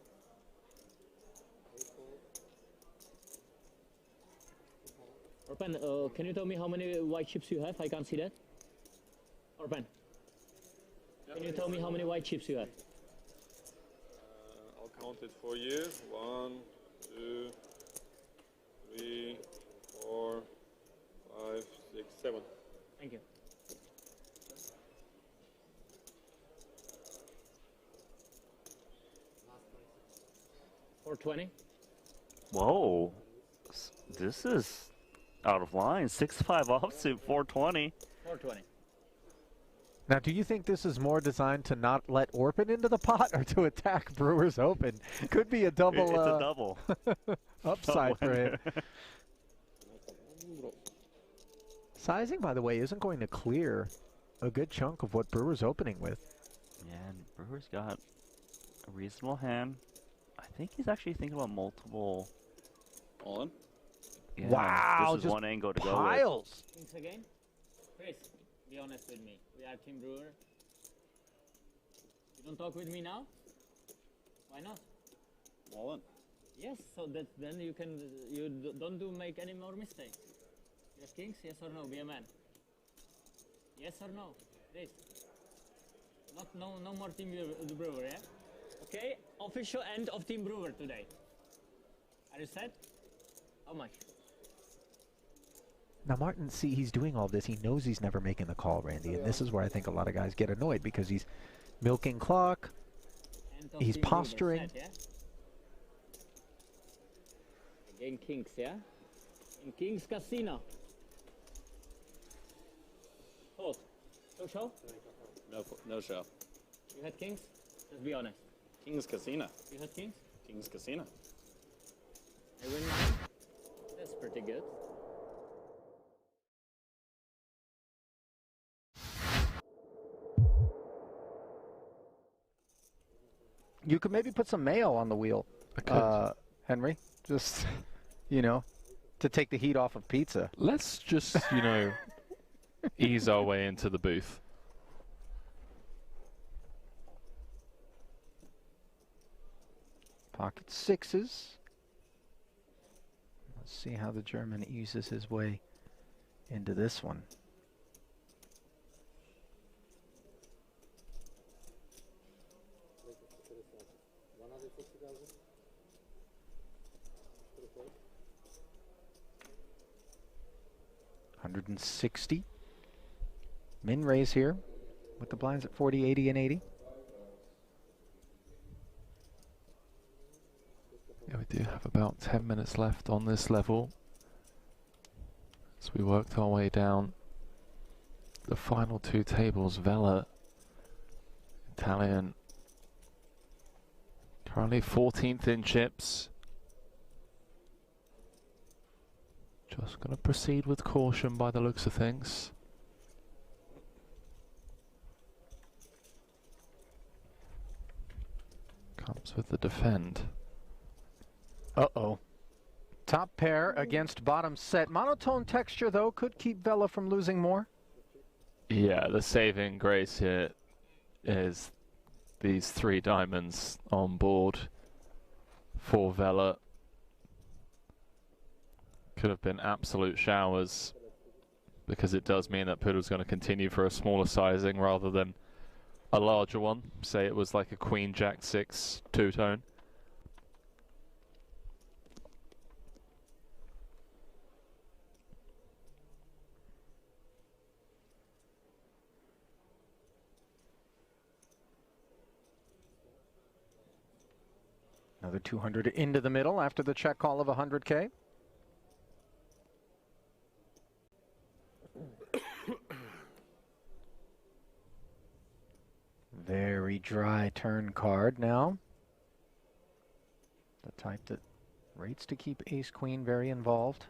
Speaker 3: Orpen, can you tell me how many white chips you have? I can't see that. Orpen, can you tell me how many white chips you have?
Speaker 4: I'll count it for you. 1, 2, 3, 4, 5, 6, 7.
Speaker 3: Thank you. $420.
Speaker 5: Whoa, this is out of line. 6-5 offsuit, 420.
Speaker 3: 420.
Speaker 2: Now, do you think this is more designed to not let Orpen into the pot or to attack Brewers Open? Could be a double.
Speaker 5: It's a double.
Speaker 2: Upside for him. Sizing, by the way, isn't going to clear a good chunk of what Brewers opening with.
Speaker 5: Yeah, and Brewers got a reasonable hand. I think he's actually thinking about multiple.
Speaker 4: All in?
Speaker 5: Yeah,
Speaker 2: Wow,
Speaker 5: this is
Speaker 2: just
Speaker 5: one angle to
Speaker 2: piles.
Speaker 5: go with.
Speaker 3: Thanks again. Chris, be honest with me. We are Team Brewer. You don't talk with me now? Why not?
Speaker 4: All in.
Speaker 3: Yes, so that then you can don't make any more mistakes. Yes, kings, yes or no? Be a man. Yes or no? Please. No more Team Brewer, yeah? Okay, official end of Team Brewer today. Are you set? How much?
Speaker 2: Now, Martin, see, he's doing all this. He knows he's never making the call, Randy, and this is where I think a lot of guys get annoyed because he's milking clock, he's posturing.
Speaker 3: Set, yeah? Again, kings, yeah? In Kings Casino. Hold. No show?
Speaker 4: No show.
Speaker 3: You had kings? Just be honest.
Speaker 4: King's Casino.
Speaker 3: You had kings?
Speaker 4: King's Casino.
Speaker 3: I win mine. That's pretty good.
Speaker 2: You could maybe put some mayo on the wheel, Henry. Just, you know, to take the heat off of pizza.
Speaker 6: Let's just, you know, ease our way into the booth.
Speaker 2: Pocket sixes. Let's see how the German eases his way into this one. $160. Min raise here with the blinds at 40, 80, and 80.
Speaker 6: do have about 10 minutes left on this level. So we worked our way down the final two tables. Vela, Italian, currently 14th in chips. Just going to proceed with caution by the looks of things. Comes with the defend.
Speaker 2: Uh-oh. Top pair against bottom set. Monotone texture, though, could keep Vela from losing more.
Speaker 6: Yeah, the saving grace here is these 3 diamonds on board for Vela. Could have been absolute showers, because it does mean that Poodle's going to continue for a smaller sizing rather than a larger one. Say it was like a Queen Jack 6 two-tone.
Speaker 2: Another 200 into the middle after the check call of 100K. Very dry turn card now. The type that rates to keep ace-queen very involved.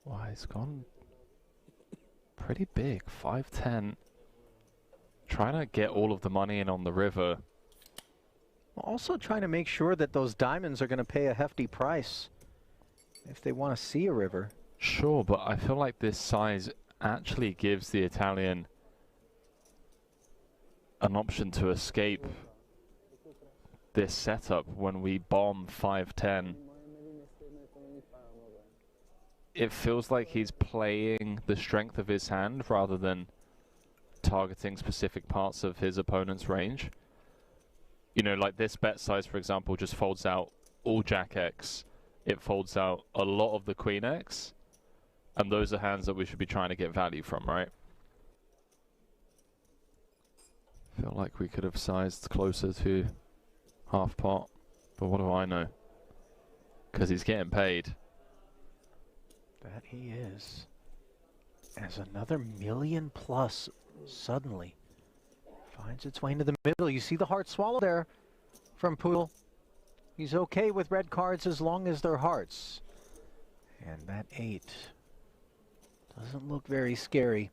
Speaker 6: Wow, he's gone pretty big, 5-10. Trying to get all of the money in on the river.
Speaker 2: Also trying to make sure that those diamonds are going to pay a hefty price if they want to see a river.
Speaker 6: Sure, but I feel like this size actually gives the Italian an option to escape this setup when we bomb 5-10. It feels like he's playing the strength of his hand rather than targeting specific parts of his opponent's range. You know, like this bet size, for example, just folds out all Jack X. It folds out a lot of the Queen X. And those are hands that we should be trying to get value from, right? Feel like we could have sized closer to half pot. But what do I know? Because he's getting paid.
Speaker 2: That he is. As another million plus suddenly finds its way into the middle. You see the heart swallow there from Poodle. He's okay with red cards as long as they're hearts. And that 8 doesn't look very scary.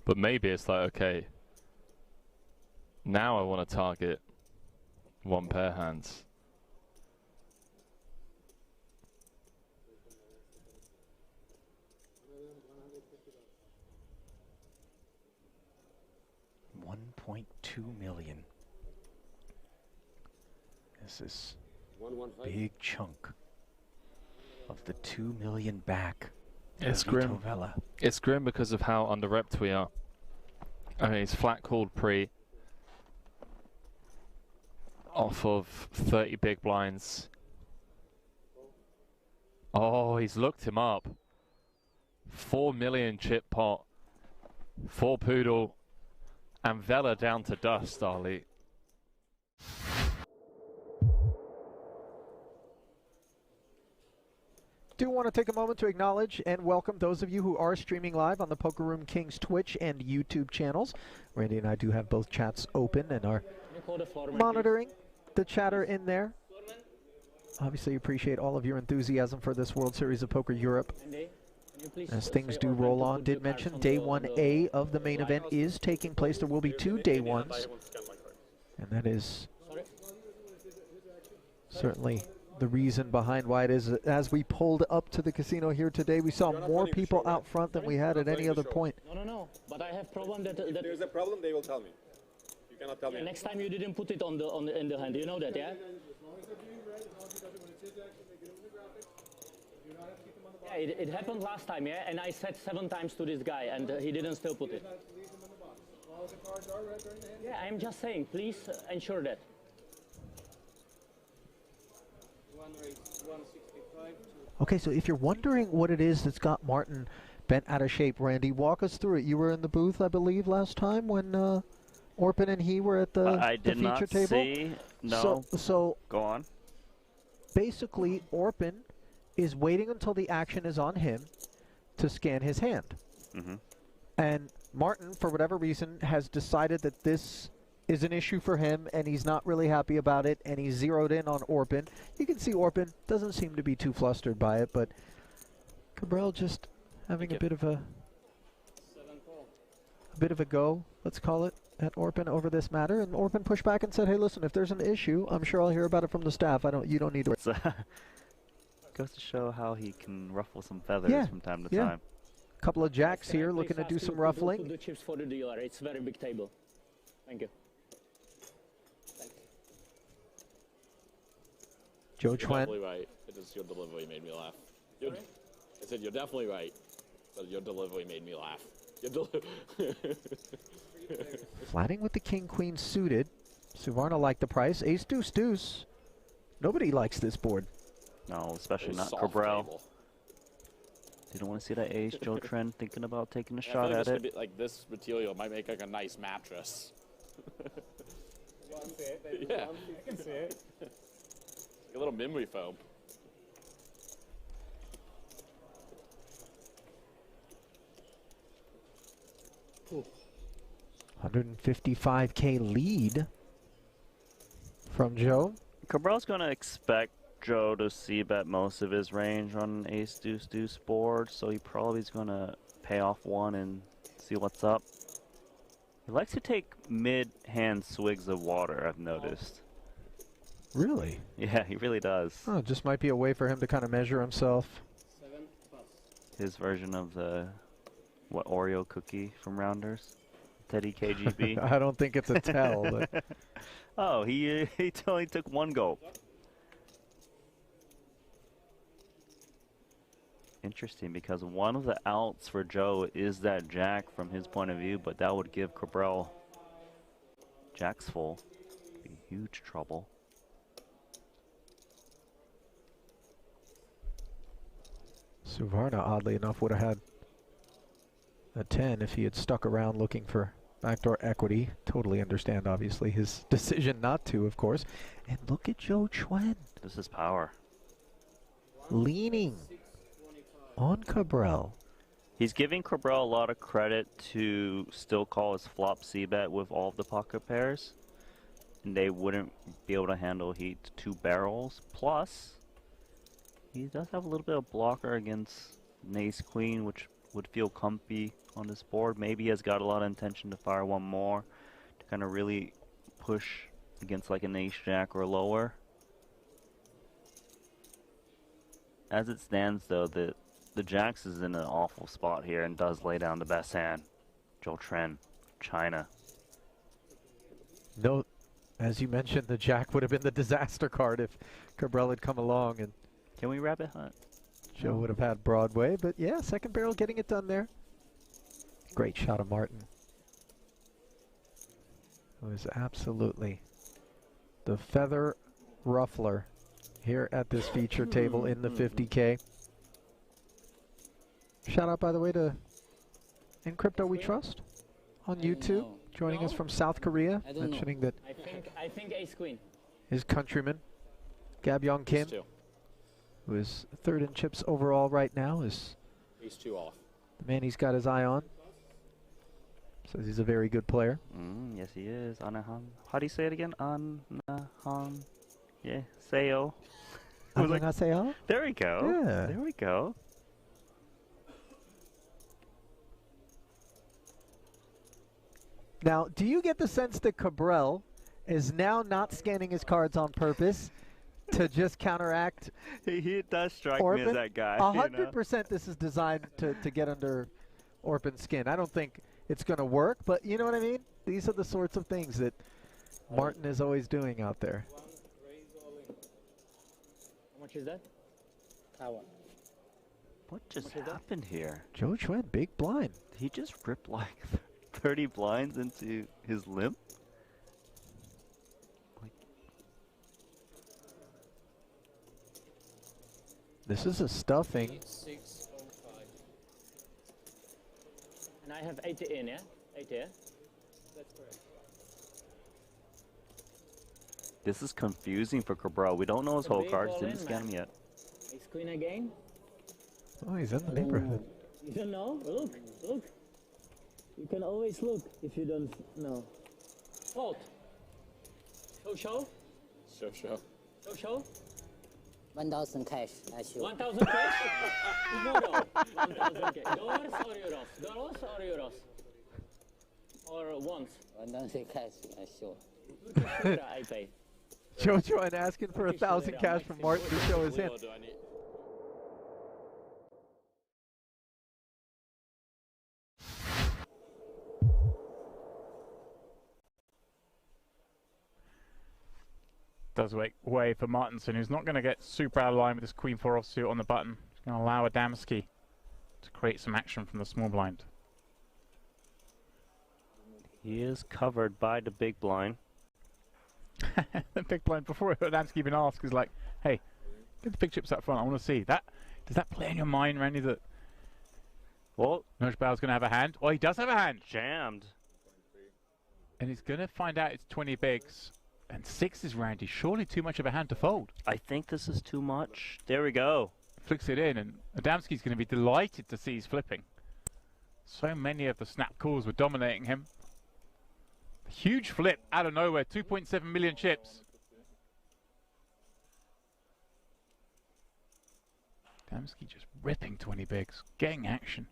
Speaker 6: But maybe it's like, okay, now I want to target one pair hands.
Speaker 2: $1.2 million. This is a big chunk of the 2 million back.
Speaker 6: It's grim.
Speaker 2: Vela.
Speaker 6: It's grim because of how under-repped we are. I mean, he's flat called pre off of 30 big blinds. Oh, he's looked him up. 4 million chip pot for Poodle. And Vela down to dust, Ali.
Speaker 2: Do want to take a moment to acknowledge and welcome those of you who are streaming live on the Poker Room Kings Twitch and YouTube channels. Randy and I do have both chats open and are monitoring the chatter in there. Obviously appreciate all of your enthusiasm for this World Series of Poker Europe. As things do roll on, did mention day 1A of the main event is taking place. There will be 2 day ones. And that is certainly the reason behind why it is. As we pulled up to the casino here today, we saw more people out front than we had at any other point.
Speaker 3: No, but I have problem that
Speaker 4: If there's a problem, they will tell me. You cannot tell me.
Speaker 3: next time you didn't put it in the hand. You know that, yeah? Yeah, it happened last time, yeah, and I said 7 times to this guy, and he didn't still put it. Yeah, I'm just saying, please ensure that.
Speaker 2: Okay, so if you're wondering what it is that's got Martin bent out of shape, Randy, walk us through it. You were in the booth, I believe, last time when Orpin and he were at the,
Speaker 5: I did
Speaker 2: the feature
Speaker 5: not
Speaker 2: table.
Speaker 5: see. No.
Speaker 2: So
Speaker 5: Go on.
Speaker 2: basically, Orpin is waiting until the action is on him to scan his hand.
Speaker 5: Mm-hmm.
Speaker 2: And Martin, for whatever reason, has decided that this is an issue for him, and he's not really happy about it, and he's zeroed in on Orpin. You can see Orpin doesn't seem to be too flustered by it, but Cabral just having a bit of a go, let's call it, at Orpin over this matter. And Orpin pushed back and said, "Hey, listen, if there's an issue, I'm sure I'll hear about it from the staff. You don't need to."
Speaker 5: It's, goes to show how he can ruffle some feathers from time to time.
Speaker 2: Couple of jacks here looking to do some ruffling.
Speaker 3: Put the chips for the dealer. It's a very big table. Thank you. Thanks.
Speaker 2: Joe
Speaker 7: You're
Speaker 2: Chuen.
Speaker 7: definitely right. It is your delivery made me laugh. I said you're definitely right, but your delivery made me laugh.
Speaker 2: Flatting with the king-queen suited. Suvarna liked the price. Ace deuce deuce. Nobody likes this board.
Speaker 5: No, especially not
Speaker 7: Soft
Speaker 5: Cabral.
Speaker 7: table.
Speaker 5: Didn't want to see that ace. Joe Trent thinking about taking a
Speaker 7: I feel
Speaker 5: shot
Speaker 7: like
Speaker 5: at
Speaker 7: this could
Speaker 5: it.
Speaker 7: be, like this material might make like a nice mattress.
Speaker 8: You want to see it?
Speaker 7: Yeah.
Speaker 8: I can see it.
Speaker 7: Like a little memory foam.
Speaker 8: Cool.
Speaker 2: 155K lead from Joe.
Speaker 5: Cabral's going to expect Joe to c-bet most of his range on an ace deuce deuce board, so he probably is going to pay off one and see what's up. He likes to take mid-hand swigs of water, I've noticed.
Speaker 2: Really?
Speaker 5: Yeah, he really does.
Speaker 2: Oh, it just might be a way for him to kind of measure himself.
Speaker 8: 7 plus.
Speaker 5: His version of the, what, Oreo cookie from Rounders? Teddy KGB?
Speaker 2: I don't think it's a tell, but
Speaker 5: Oh, he only took one go. Interesting, because one of the outs for Joe is that jack from his point of view, but that would give Cabral jacks full. Be huge trouble.
Speaker 2: Suvarna, oddly enough, would have had a 10 if he had stuck around looking for backdoor equity. Totally understand, obviously, his decision not to, of course. And look at Joe Chuen
Speaker 5: This is power.
Speaker 2: leaning on Cabral.
Speaker 5: He's giving Cabral a lot of credit to still call his flop c-bet with all of the pocket pairs. And they wouldn't be able to handle heat 2 barrels. Plus, he does have a little bit of blocker against an ace queen, which would feel comfy on this board. Maybe he has got a lot of intention to fire one more to kind of really push against like an ace jack or lower. As it stands though, the jacks is in an awful spot here and does lay down the best hand. Joe Tren, China.
Speaker 2: No, as you mentioned, the jack would have been the disaster card if Cabral had come along, and
Speaker 5: Can we rabbit hunt?
Speaker 2: Joe would have had Broadway. But yeah, second barrel getting it done there. Great shot of Martin. It was absolutely the feather ruffler here at this feature table in the 50K. Shout out, by the way, to In Crypto We Trust on YouTube, joining us from South Korea,
Speaker 3: I don't
Speaker 2: mentioning
Speaker 3: know.
Speaker 2: that
Speaker 3: I think ace queen.
Speaker 2: his countryman, Gab-Yong Kim,
Speaker 7: Ace 2.
Speaker 2: who is third in chips overall right now, is
Speaker 7: Ace 2 off.
Speaker 2: the man he's got his eye on. Says he's a very good player.
Speaker 5: Yes, he is. Anahan. How do you say it again? Anahan. Yeah, Seo. I was like,
Speaker 2: Annyeonghaseyo?
Speaker 5: there we go.
Speaker 2: Yeah.
Speaker 5: There we go.
Speaker 2: Now, do you get the sense that Cabral is now not scanning his cards on purpose to just counteract
Speaker 5: He does strike me
Speaker 2: Orpin?
Speaker 5: as that guy.
Speaker 2: 100% this is designed to get under Orpin's skin. I don't think it's going to work, but you know what I mean? These are the sorts of things that Martin is always doing out there.
Speaker 3: How much is that? Tower.
Speaker 5: What just happened here?
Speaker 2: Joe Chuen, big blind.
Speaker 5: He just ripped like 30 blinds into his limp?
Speaker 2: This is a stuffing.
Speaker 8: 605.
Speaker 3: And I have 80 in, yeah? 80, yeah?
Speaker 8: That's correct.
Speaker 5: This is confusing for Cabral. We don't know his whole
Speaker 3: Big
Speaker 5: cards.
Speaker 3: all
Speaker 5: Didn't
Speaker 3: in,
Speaker 5: scan
Speaker 3: man.
Speaker 5: him yet.
Speaker 3: Ace queen again?
Speaker 2: Oh, he's in the neighborhood.
Speaker 3: You don't know? Look, look. You can always look if you don't know. Fold. Show.
Speaker 7: Show.
Speaker 3: Show.
Speaker 9: 1,000 cash, I show.
Speaker 3: 1,000 cash? Tomorrow. 1,000 cash. Dollars or euros? Dollars or euros? Or once?
Speaker 9: 1,000 cash, I show.
Speaker 3: I pay.
Speaker 2: Joe Chuen asking for 1,000 cash from Martin to show his hand.
Speaker 7: Leo, do I need...
Speaker 10: Does make way for Martinson, who's not going to get super out of line with his Queen 4 offsuit on the button. He's going to allow a Damski to create some action from the small blind.
Speaker 5: He is covered by the big blind.
Speaker 10: The big blind, before Damski even asked, is like, hey, get the big chips up front, I want to see. Does that play in your mind, Randy, that
Speaker 5: Well,
Speaker 10: Nojbal's going to have a hand? Oh, he does have a hand!
Speaker 5: jammed.
Speaker 10: And he's going to find out it's 20 bigs. And 6 is Randy. Surely too much of a hand to fold.
Speaker 5: I think this is too much. There we go.
Speaker 10: Flicks it in, and Adamski's going to be delighted to see he's flipping. So many of the snap calls were dominating him. Huge flip out of nowhere. 2.7 million chips. Damski just ripping 20 bigs. Getting action.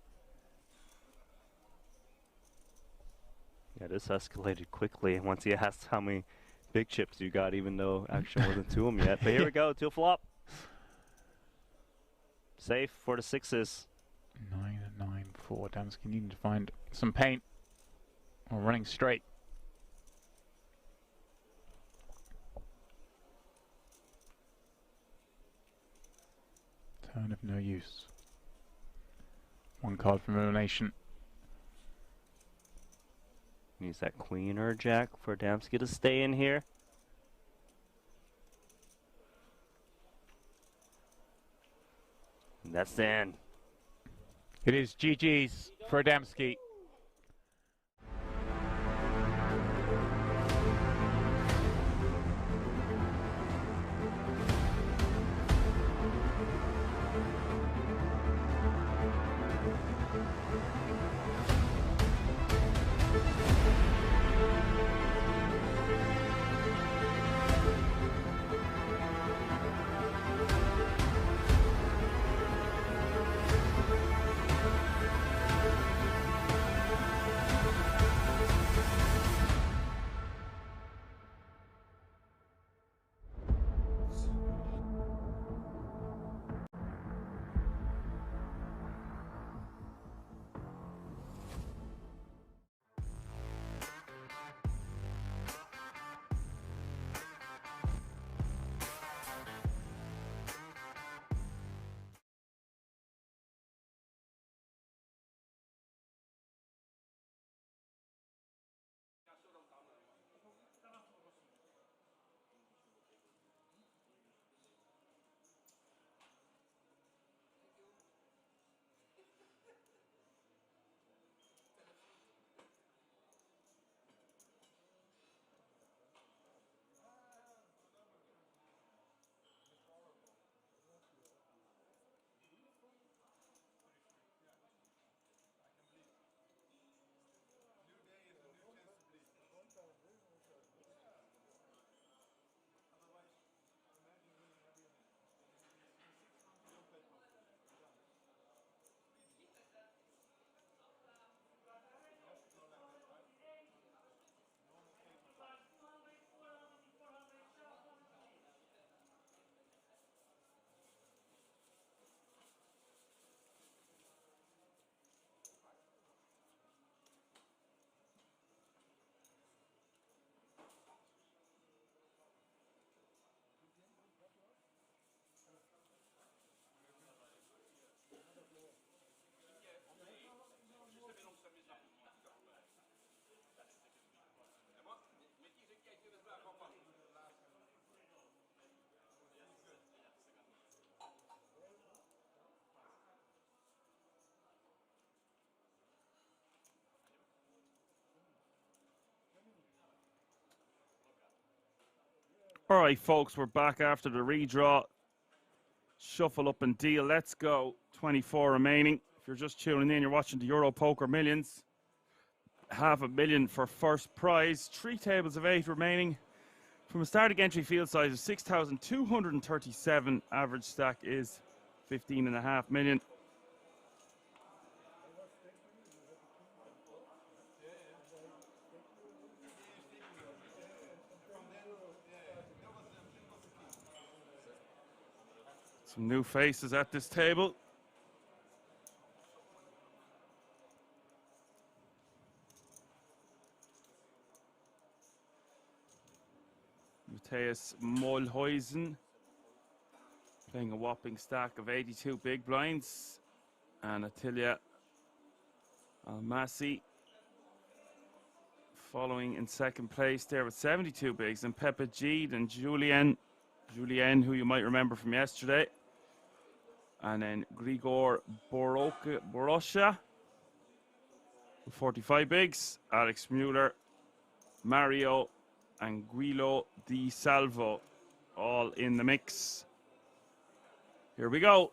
Speaker 5: Yeah, this escalated quickly once he asked how many big chips you got, even though action wasn't to him yet. But here we go, to a flop. Safe for the 6s.
Speaker 10: 9 and 9 for Damski needing to find some paint. Or running straight. Turn of no use. One card from Elimination.
Speaker 5: Needs that queen or jack for Damski to stay in here. And that's the end.
Speaker 10: It is GG's for Damski.
Speaker 1: All right, folks, we're back after the redraw. Shuffle up and deal. Let's go. 24 remaining. If you're just tuning in, you're watching the Euro Poker Millions. $500,000 for first prize. 3 tables of 8 remaining. From a starting entry field size of 6,237, average stack is 15.5 million. Some new faces at this table. Matthias Molhuisen playing a whopping stack of 82 big blinds. And Attila Almasi following in second place there with 72 bigs. And Pepa G and Julien, who you might remember from yesterday. And then Grigor Borosha with 45 bigs. Alex Mueller, Mario, and Guilo Di Salvo all in the mix. Here we go.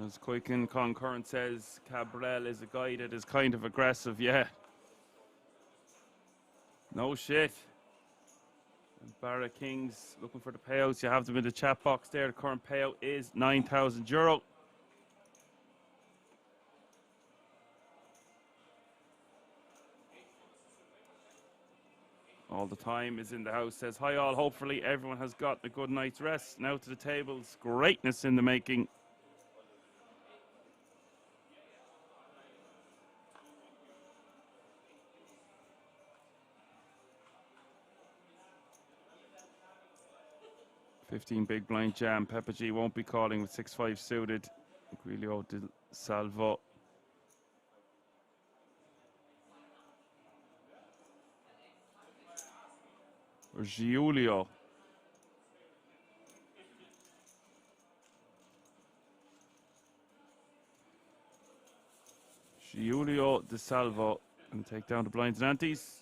Speaker 1: As Quicken Concurrent says, Cabrel is a guy that is kind of aggressive, yeah. No shit. And Barra Kings looking for the payouts. You have them in the chat box there. The current payout is €9,000. All the time is in the house. Says, hi all. Hopefully everyone has got a good night's rest. Now to the tables. Greatness in the making. $15 big blind jam. Pepa G won't be calling with 6-5 suited. Guilio Di Salvo. Or Giulio. Giulio Di Salvo. And take down the blinds and antes.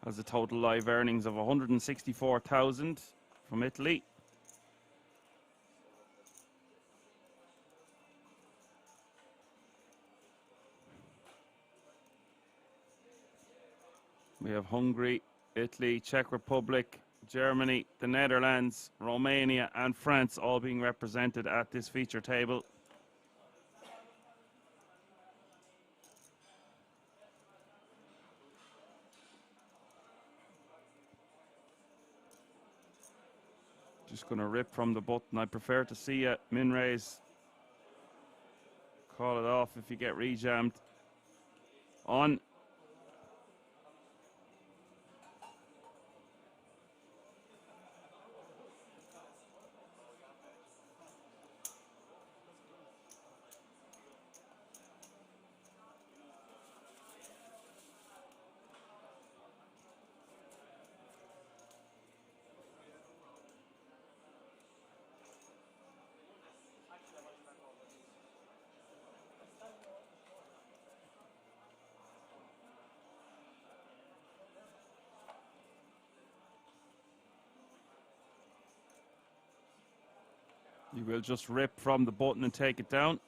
Speaker 1: Has a total live earnings of 164,000 from Italy. We have Hungary, Italy, Czech Republic, Germany, the Netherlands, Romania and France all being represented at this feature table. Just going to rip from the button. I prefer to see a min raise. Call it off if you get rejammed. On. You will just rip from the button and take it down.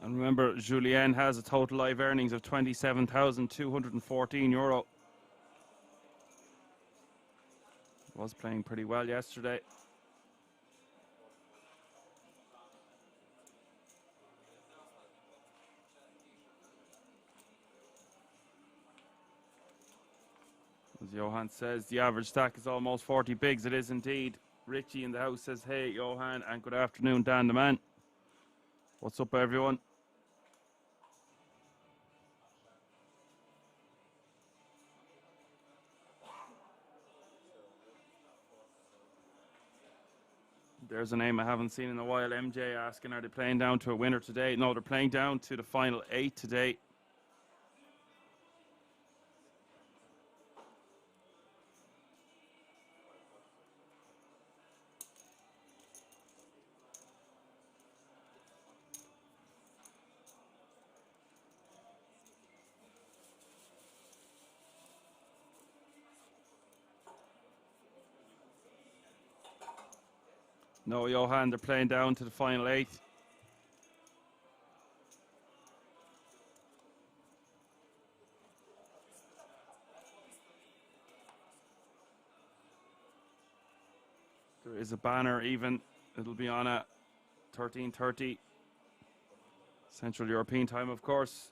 Speaker 1: And remember, Julien has a total live earnings of €27,214. Was playing pretty well yesterday. As Johan says, the average stack is almost 40 bigs. It is indeed. Richie in the house says, hey, Johan, and good afternoon, Dan the man. What's up, everyone? There's a name I haven't seen in a while. MJ asking, are they playing down to a winner today? No, they're playing down to the final 8 today. No, Johan, they're playing down to the final 8. There is a banner even. It'll be on at 13:30 Central European time, of course.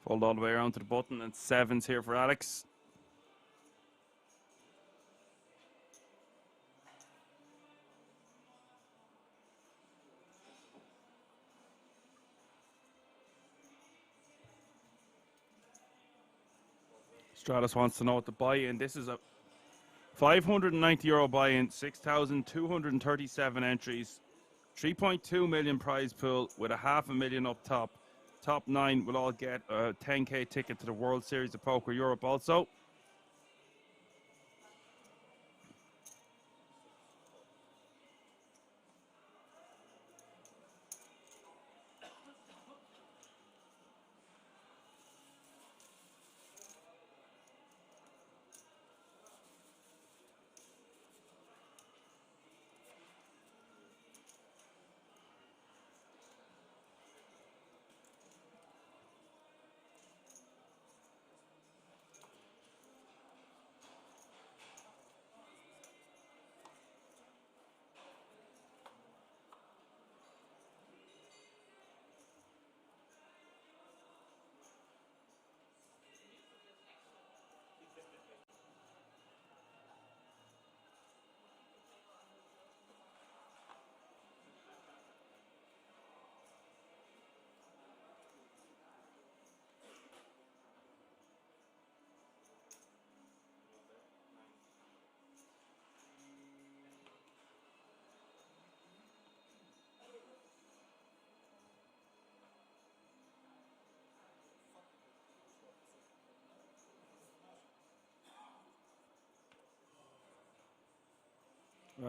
Speaker 1: Fold all the way around to the button, and 7s here for Alex. Stratus wants to know what the buy-in. This is a €590 buy-in, 6,237 entries, 3.2 million prize pool with a $500,000 up top. Top 9 will all get a 10k ticket to the World Series of Poker Europe also.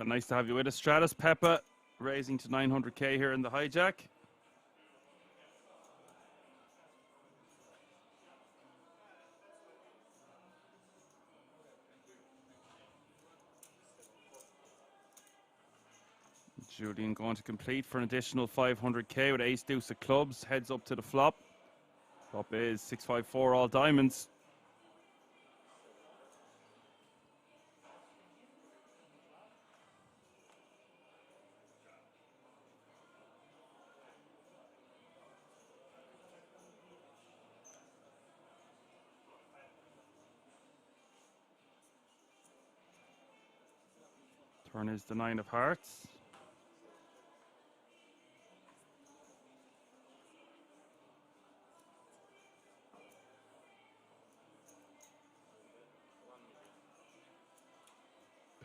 Speaker 1: Nice to have you with us, Stratus. Pepa raising to 900k here in the hijack. Julian going to complete for an additional 500k with ace deuce of clubs. Heads up to the flop. Flop is 654 all diamonds. Turn is the 9 of hearts.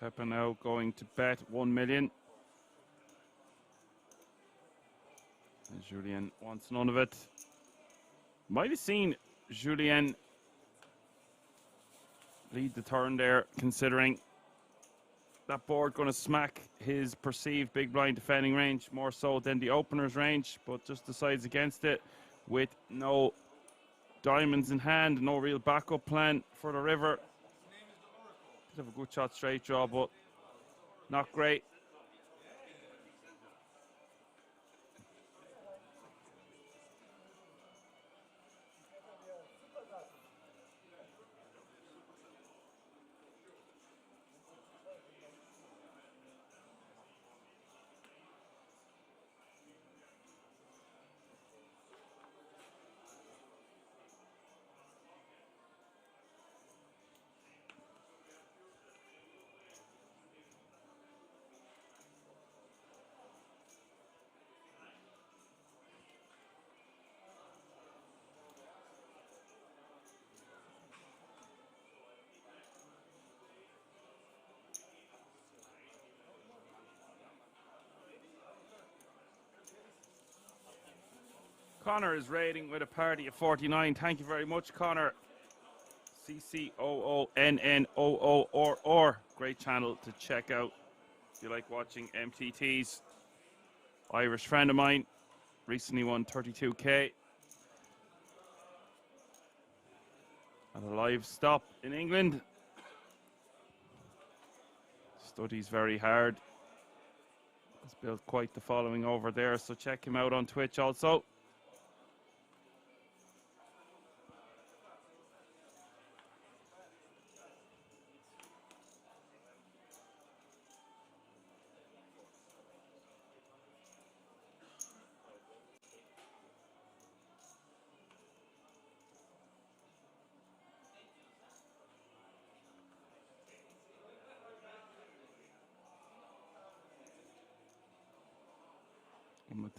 Speaker 1: Pepa now going to bet 1 million. And Julien wants none of it. Might have seen Julien lead the turn there, considering that board going to smack his perceived big blind defending range more so than the opener's range, but just decides against it with no diamonds in hand, no real backup plan for the river. Have a good shot straight draw, but not great. Connor is rating with a party of 49. Thank you very much, Connor. CCOONNOOR. Great channel to check out if you like watching MTTs. Irish friend of mine. Recently won 32k. At a live stop in England. Studies very hard. He's built quite the following over there, so check him out on Twitch also.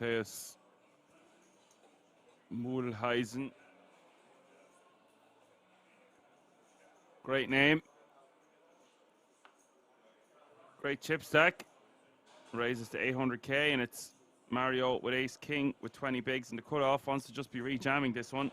Speaker 1: Matthias Mulheisen. Great name. Great chip stack. Raises to 800k, and it's Mario with ace king with 20 bigs in the cutoff. Wants to just be rejamming this one.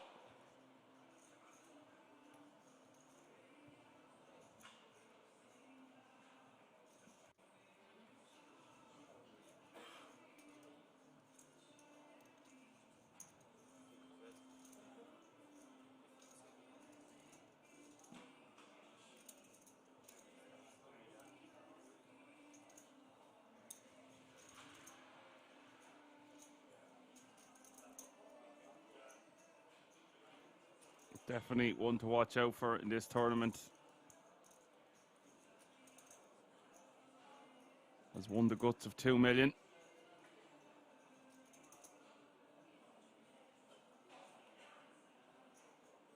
Speaker 1: Definitely one to watch out for in this tournament. Has won the guts of 2 million.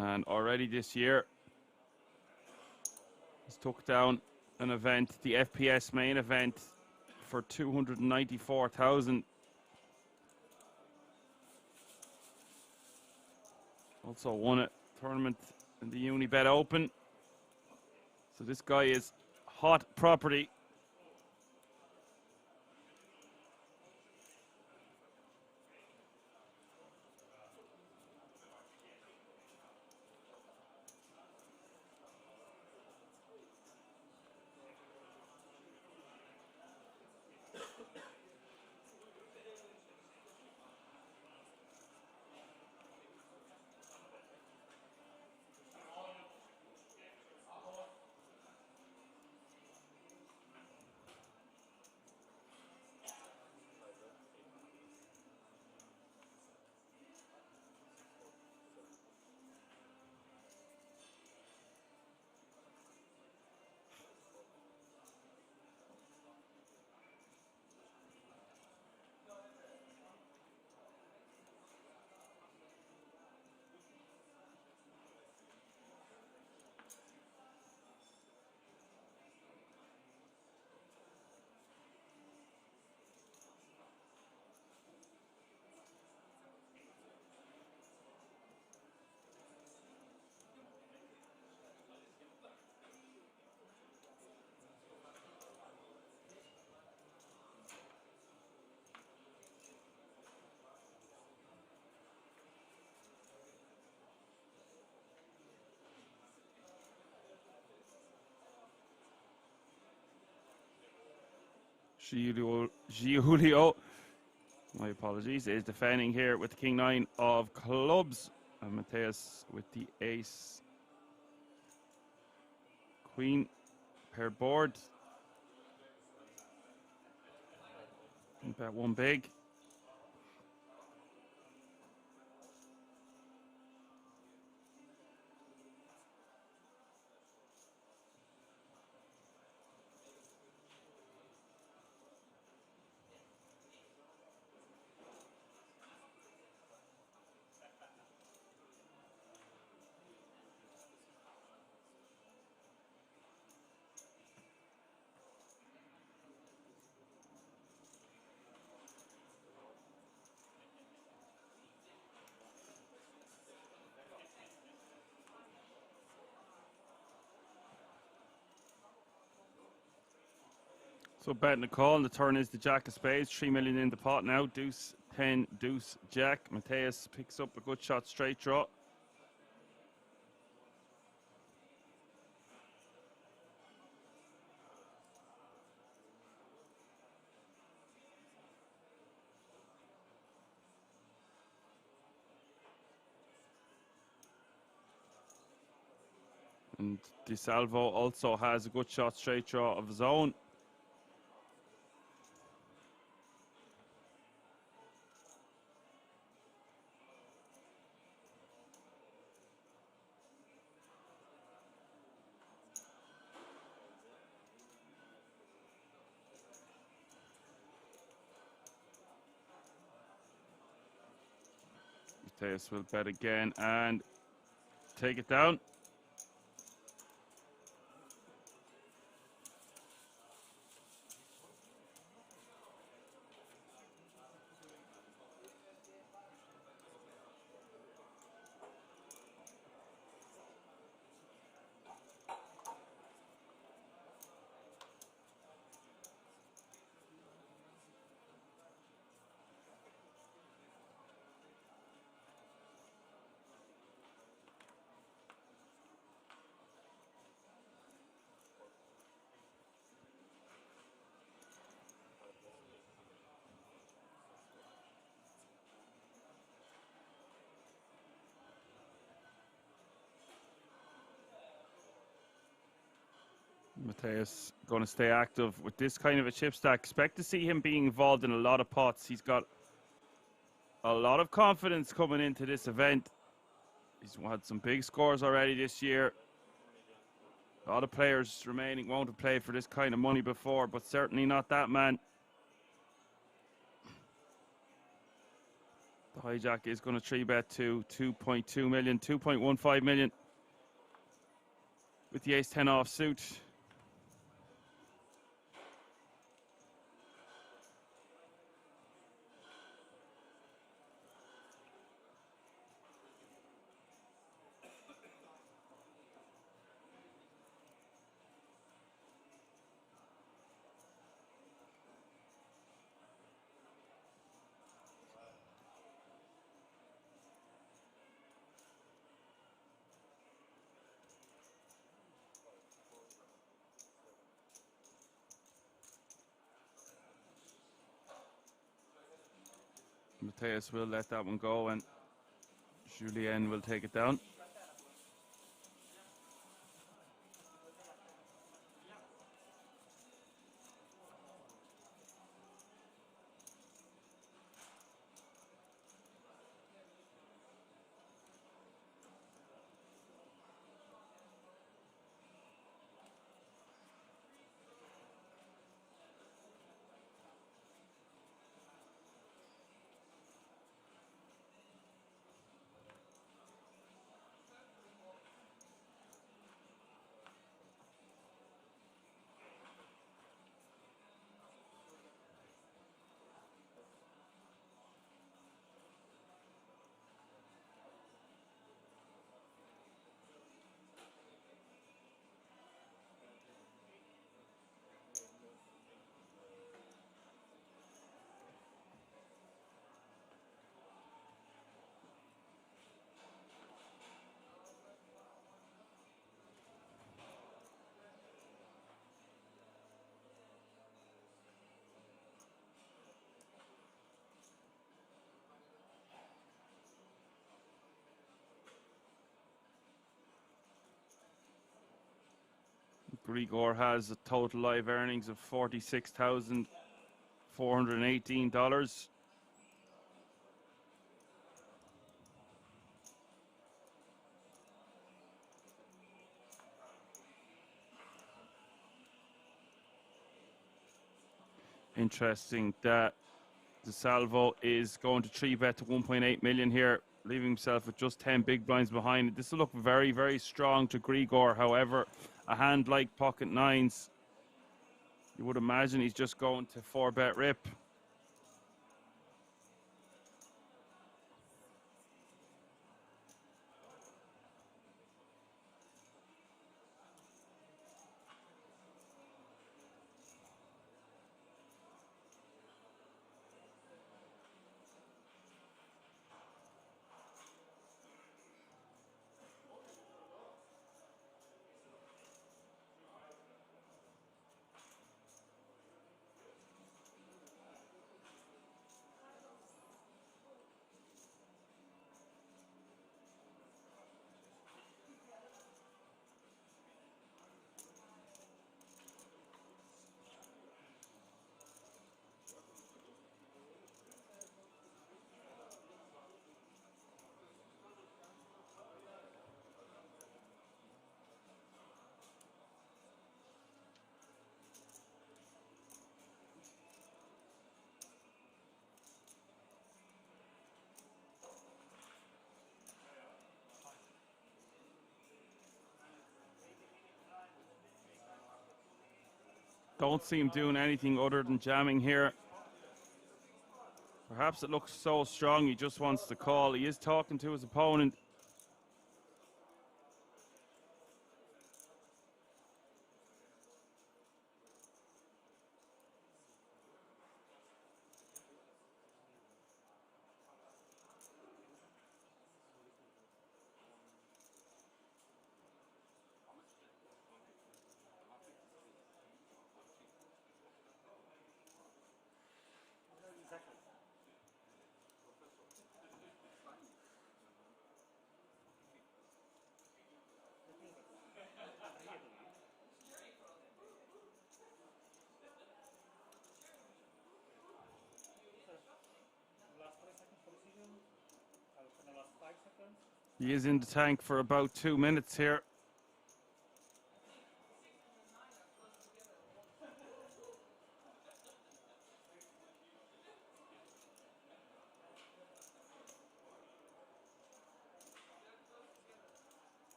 Speaker 1: And already this year has took down an event, the FPS main event, for 294,000. Also won a tournament in the Unibet Open. So this guy is hot property. Giulio, my apologies, is defending here with the King 9 of clubs. And Mateus with the Ace Queen pair board. Bet one big. So betting a call, and the turn is the Jack of Spades. 3 million in the pot now. Deuce, 10, Deuce, Jack. Mateus picks up a good shot, straight draw. And DeSalvo also has a good shot, straight draw of his own. Mateus will bet again and take it down. Mateus going to stay active with this kind of a chip stack. Expect to see him being involved in a lot of pots. He's got a lot of confidence coming into this event. He's had some big scores already this year. A lot of players remaining won't have played for this kind of money before, but certainly not that man. The hijack is going to 3-bet to 2.2 million, 2.15 million with the ace-10 offsuit. Mateus will let that one go, and Julien will take it down. Grigor has a total live earnings of $46,418. Interesting that DeSalvo is going to 3-bet to 1.8 million here, leaving himself with just 10 big blinds behind. This will look very, very strong to Grigor. However, a hand like pocket nines, you would imagine he's just going to 4-bet rip. Don't see him doing anything other than jamming here. Perhaps it looks so strong he just wants to call. He is talking to his opponent. He is in the tank for about 2 minutes here.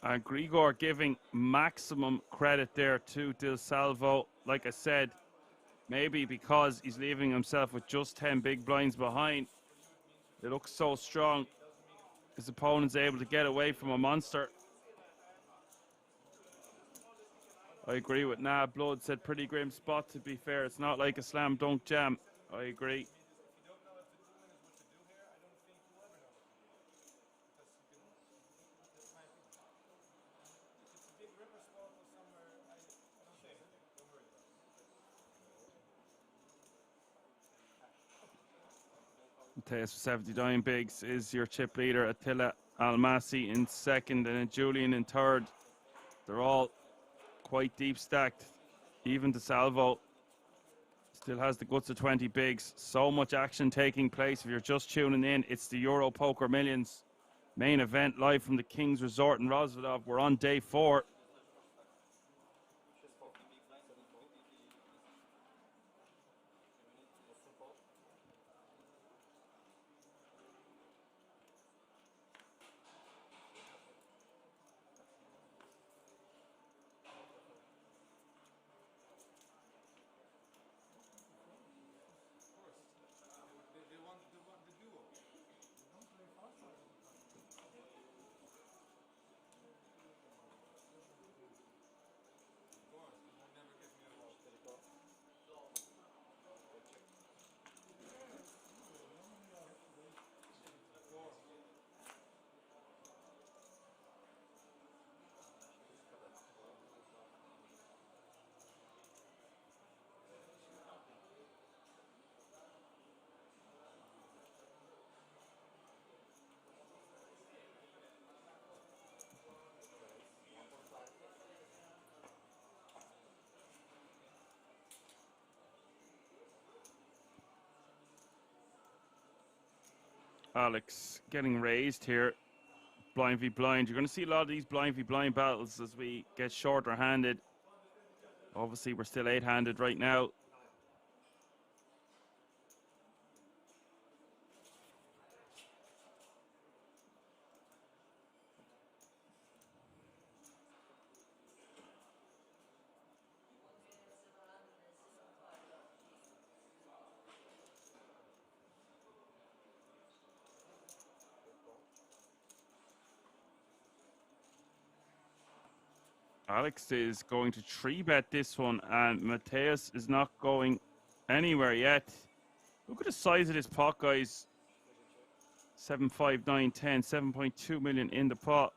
Speaker 1: And Grigor giving maximum credit there to DeSalvo. Like I said, maybe because he's leaving himself with just 10 big blinds behind. It looks so strong. His opponent's able to get away from a monster. I agree with Blood said pretty grim spot, to be fair. It's not like a slam dunk jam. I agree. Mateus for 79 bigs is your chip leader. Attila Almasi in second, and then Julian in third. They're all quite deep stacked. Even DeSalvo still has the guts of 20 bigs. So much action taking place. If you're just tuning in, it's the Euro Poker Millions main event live from the King's Resort in Rosvedov. We're on day 4. Alex getting raised here. Blind v blind. You're going to see a lot of these blind v blind battles as we get shorter handed. Obviously, we're still 8-handed right now. Alex is going to 3-bet this one, and Mateus is not going anywhere yet. Look at the size of this pot, guys. 7, 5, 9, 10, 7.2 million in the pot.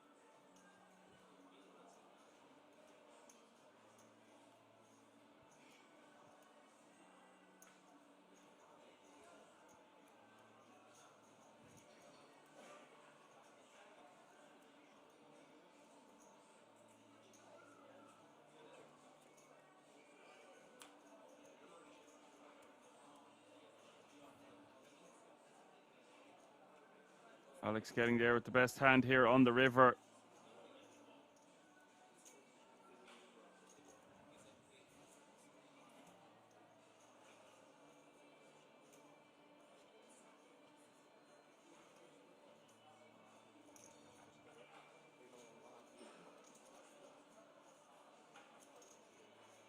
Speaker 1: Alex getting there with the best hand here on the river.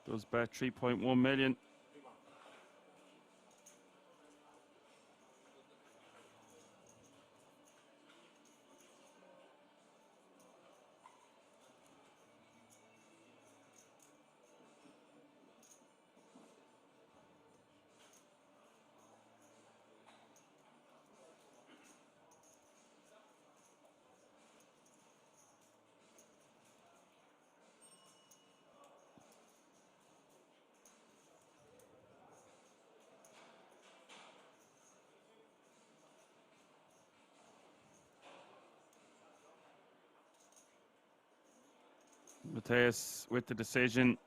Speaker 1: Does bet 3.1 million. Mateus with the decision.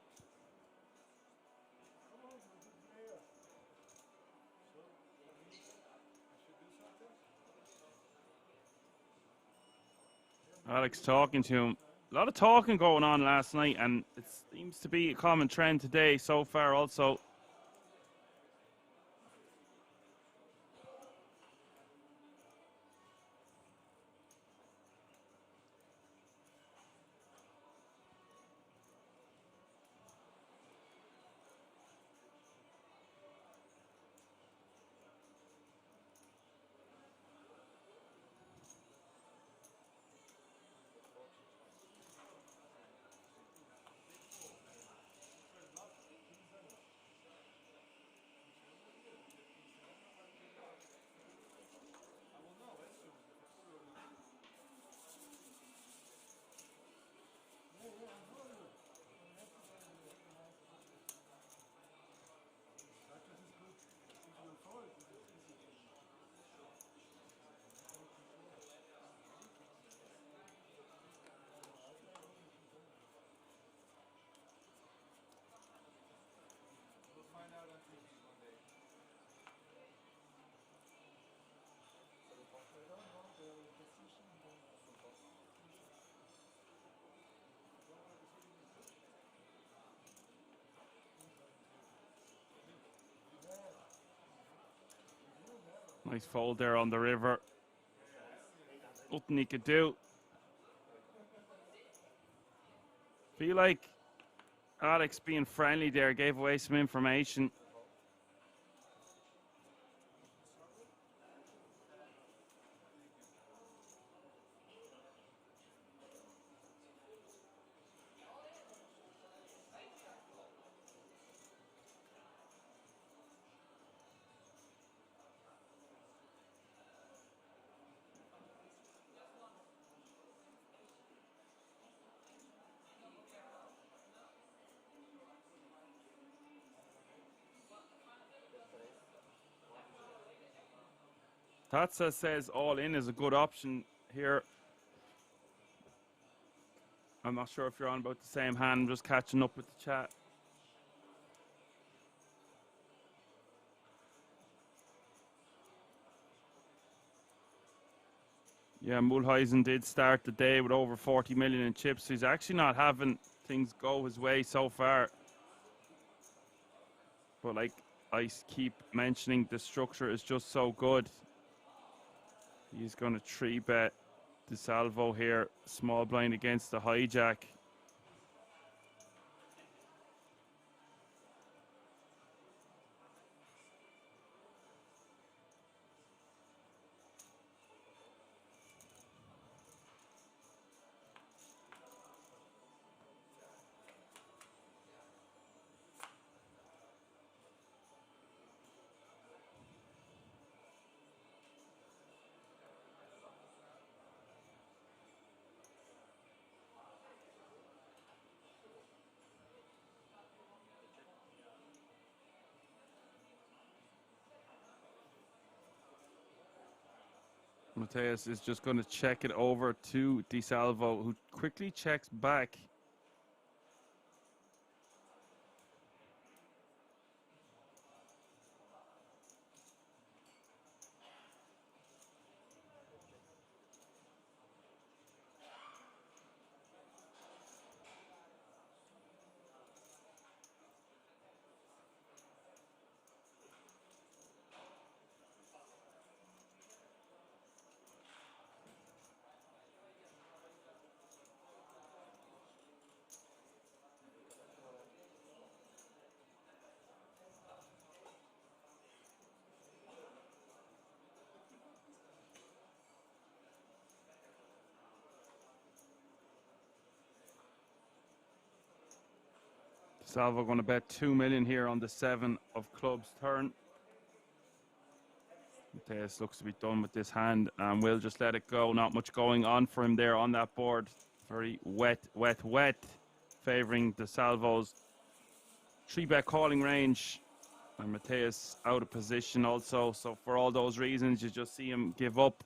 Speaker 1: Alex talking to him. A lot of talking going on last night, and it seems to be a common trend today so far also. Nice fold there on the river. Nothing he could do. Feel like Alex being friendly there gave away some information. Tatsa says all in is a good option here. I'm not sure if you're on about the same hand. I'm just catching up with the chat. Yeah, Mulhuizen did start the day with over 40 million in chips. So he's actually not having things go his way so far. But like I keep mentioning, the structure is just so good. He's going to 3-bet the salvo here. Small blind against the hijack. Mateus is just going to check it over to DeSalvo, who quickly checks back. Salvo going to bet 2 million here on the 7 of clubs turn. Mateus looks to be done with this hand and will just let it go. Not much going on for him there on that board. Very wet, wet, wet. Favouring the Salvo's 3-bet calling range. And Mateus out of position also. So for all those reasons, you just see him give up.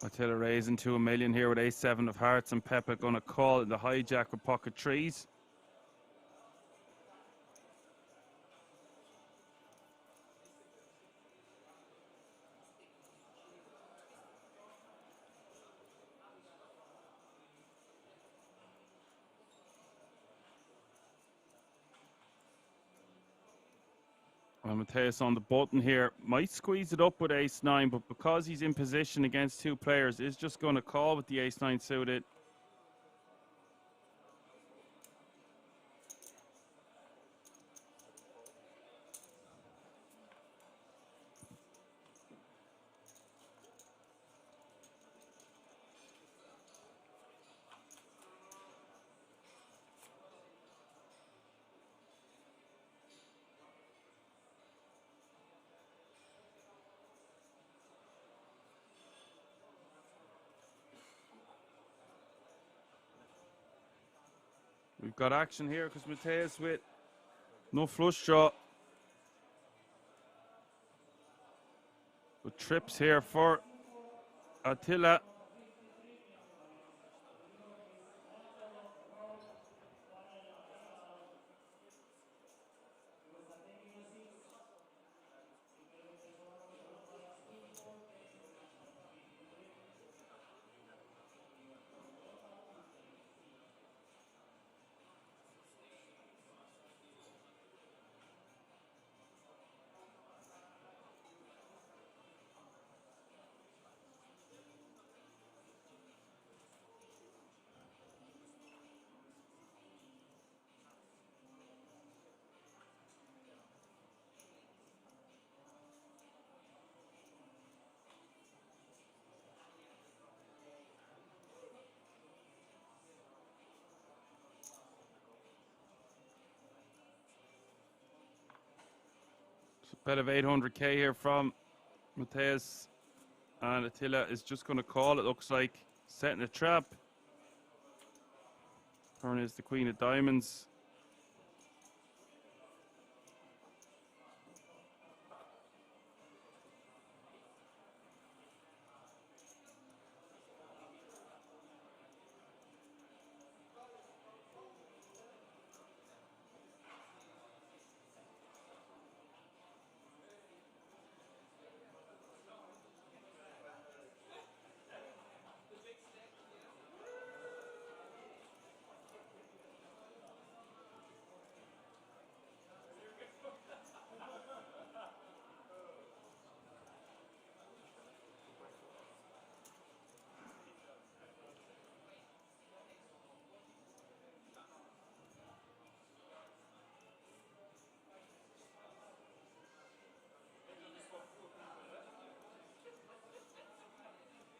Speaker 1: Attila raising to 1 million here with ace-7 of hearts, and Pepa going to call the hijack with pocket trees. Mateus on the button here, might squeeze it up with ace-9, but because he's in position against 2 players, is just going to call with the ace-9 suited. We've got action here because Mateus with no flush draw. With trips here for Attila. Bet of 800k here from Mateus. And Attila is just going to call, it looks like. Setting a trap. Turn is the queen of diamonds.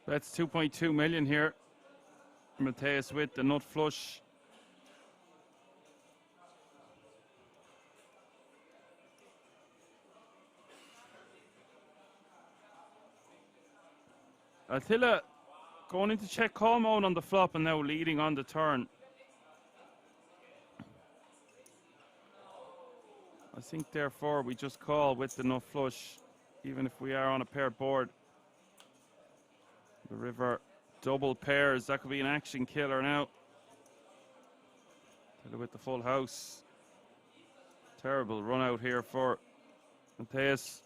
Speaker 1: That's 2.2 million here. Mateus with the nut flush. Attila going into check call mode on the flop and now leading on the turn. I think therefore we just call with the nut flush, even if we are on a paired board. The river double pairs, that could be an action killer now. Attila with the full house. Terrible run out here for Mateus.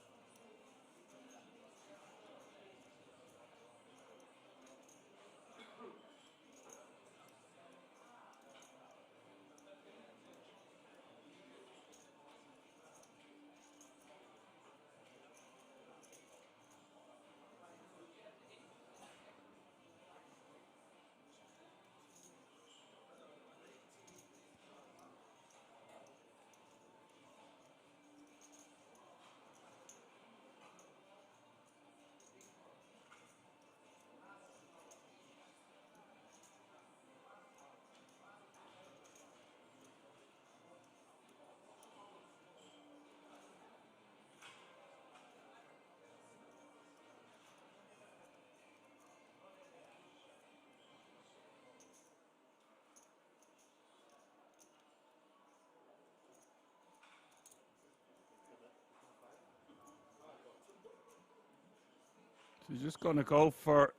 Speaker 1: So he's just going to go for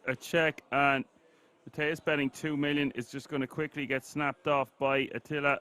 Speaker 1: a check, and Mateus betting 2 million is just going to quickly get snapped off by Attila.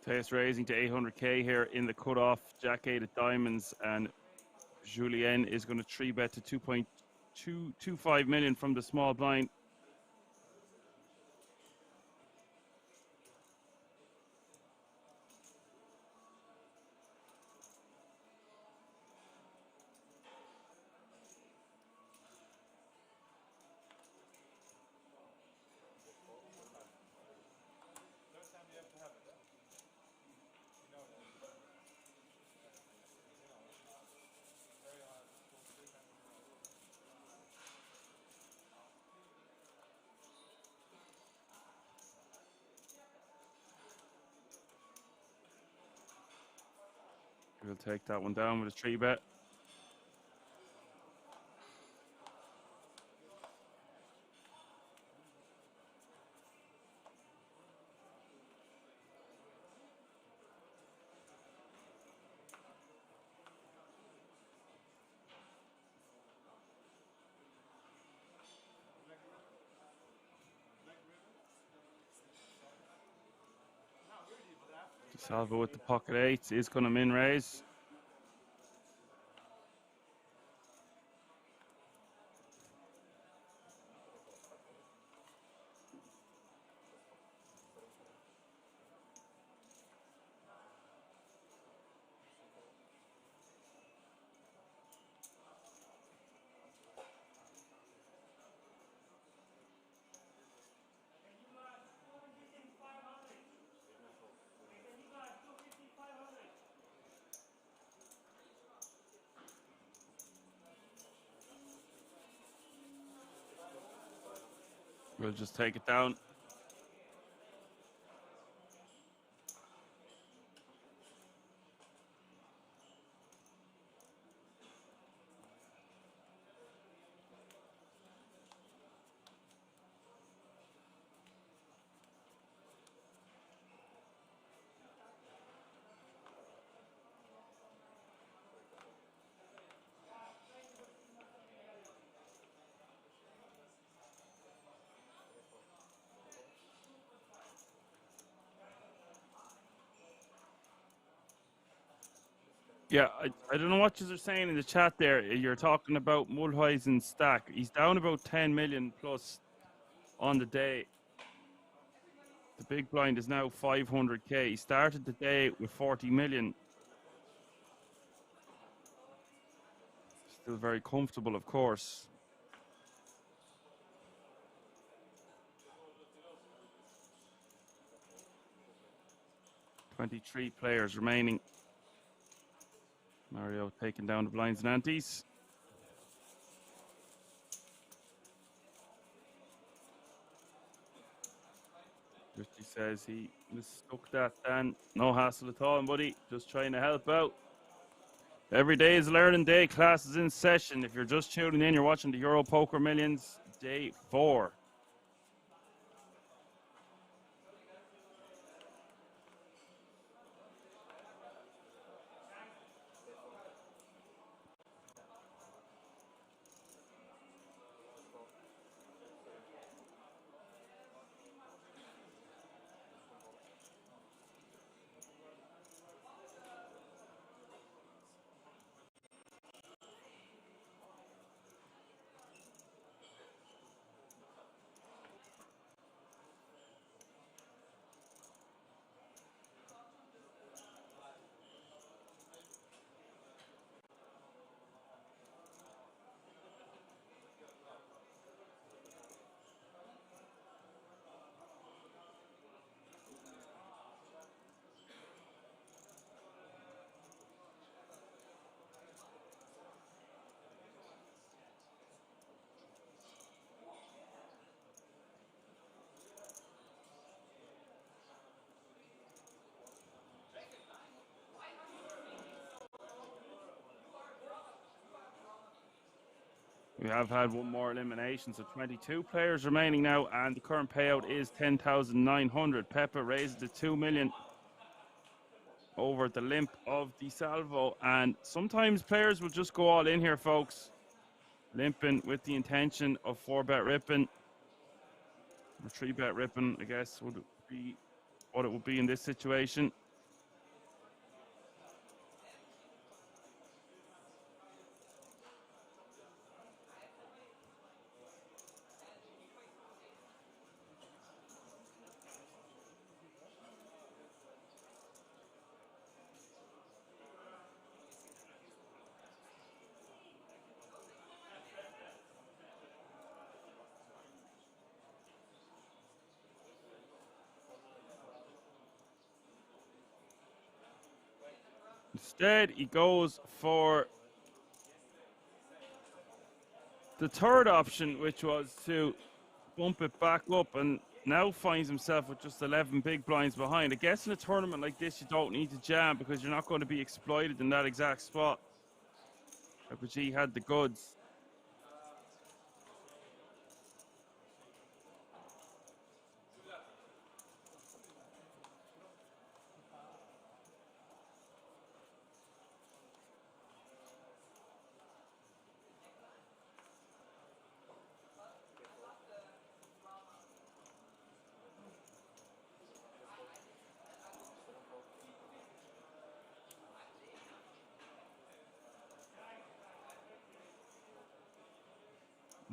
Speaker 1: Mateus raising to 800k here in the cutoff. Jack 8 of diamonds, and Julien is going to 3-bet to 2.225 million from the small blind. We'll take that one down with a 3-bet. Salvo with the pocket 8s is going to min raise. We'll just take it down. Yeah, I don't know what you're saying in the chat there. You're talking about Mulhuysen's stack. He's down about 10 million plus on the day. The big blind is now 500k. He started the day with 40 million. Still very comfortable, of course. "23 players remaining. Mario taking down the blinds and antes. He says he mistook that, Dan. No hassle at all, buddy. Just trying to help out. Every day is learning day. Class is in session. If you're just tuning in, you're watching the Euro Poker Millions Day 4. We have had one more elimination, so 22 players remaining now, and the current payout is 10,900. Pepa raised to 2 million over the limp of the salvo, and sometimes players will just go all in here, folks. Limping with the intention of 4-bet ripping, or 3-bet ripping, I guess, would be what it would be in this situation. Instead, he goes for the third option, which was to bump it back up, and now finds himself with just 11 big blinds behind. I guess in a tournament like this, you don't need to jam because you're not going to be exploited in that exact spot. Pepa G had the goods.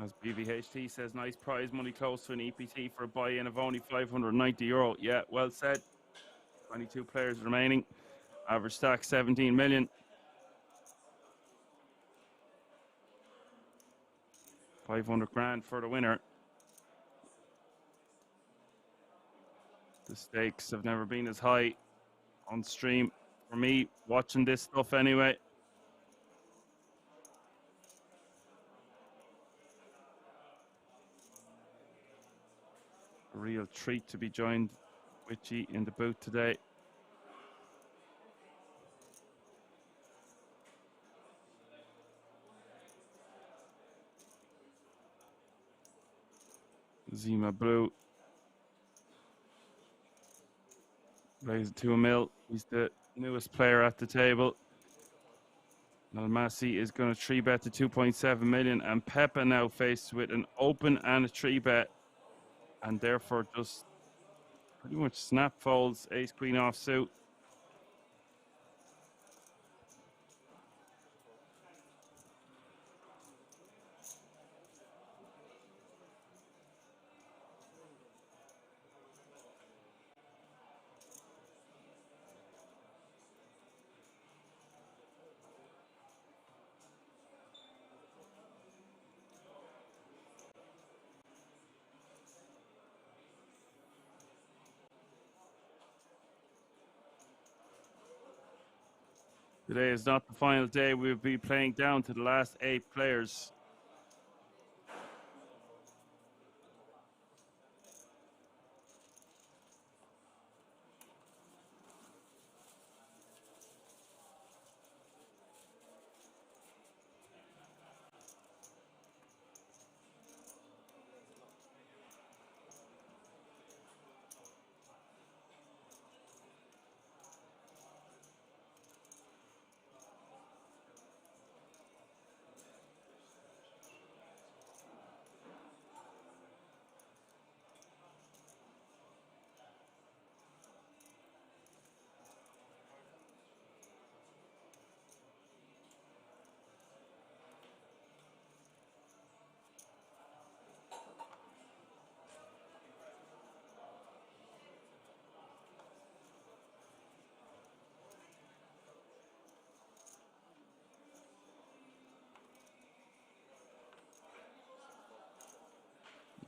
Speaker 1: As BVHT says, nice prize money close to an EPT for a buy-in of only €590. Yeah, well said. 22 players remaining. Average stack 17 million. 500 grand for the winner. The stakes have never been as high on stream for me watching this stuff anyway. A real treat to be joined with you in the booth today. Zema Blue plays it to a mil. He's the newest player at the table. Nalmasi is going to 3-bet to 2.7 million, and Pepa now faced with an open and a 3-bet, and therefore just pretty much snap folds ace queen off suit. Today is not the final day. We'll be playing down to the last 8 players.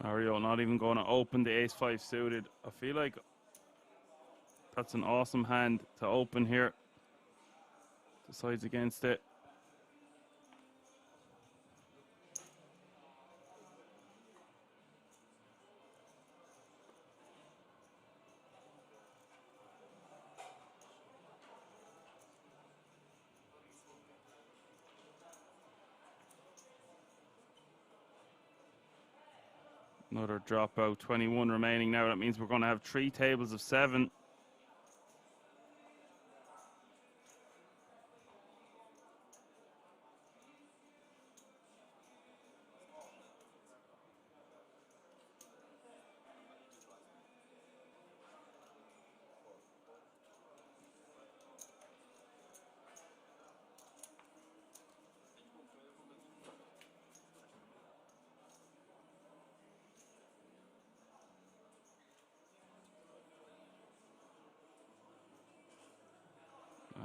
Speaker 1: Mario not even going to open the ace-5 suited. I feel like that's an awesome hand to open here. Decides against it. Another dropout, 21 remaining now. That means we're going to have 3 tables of 7.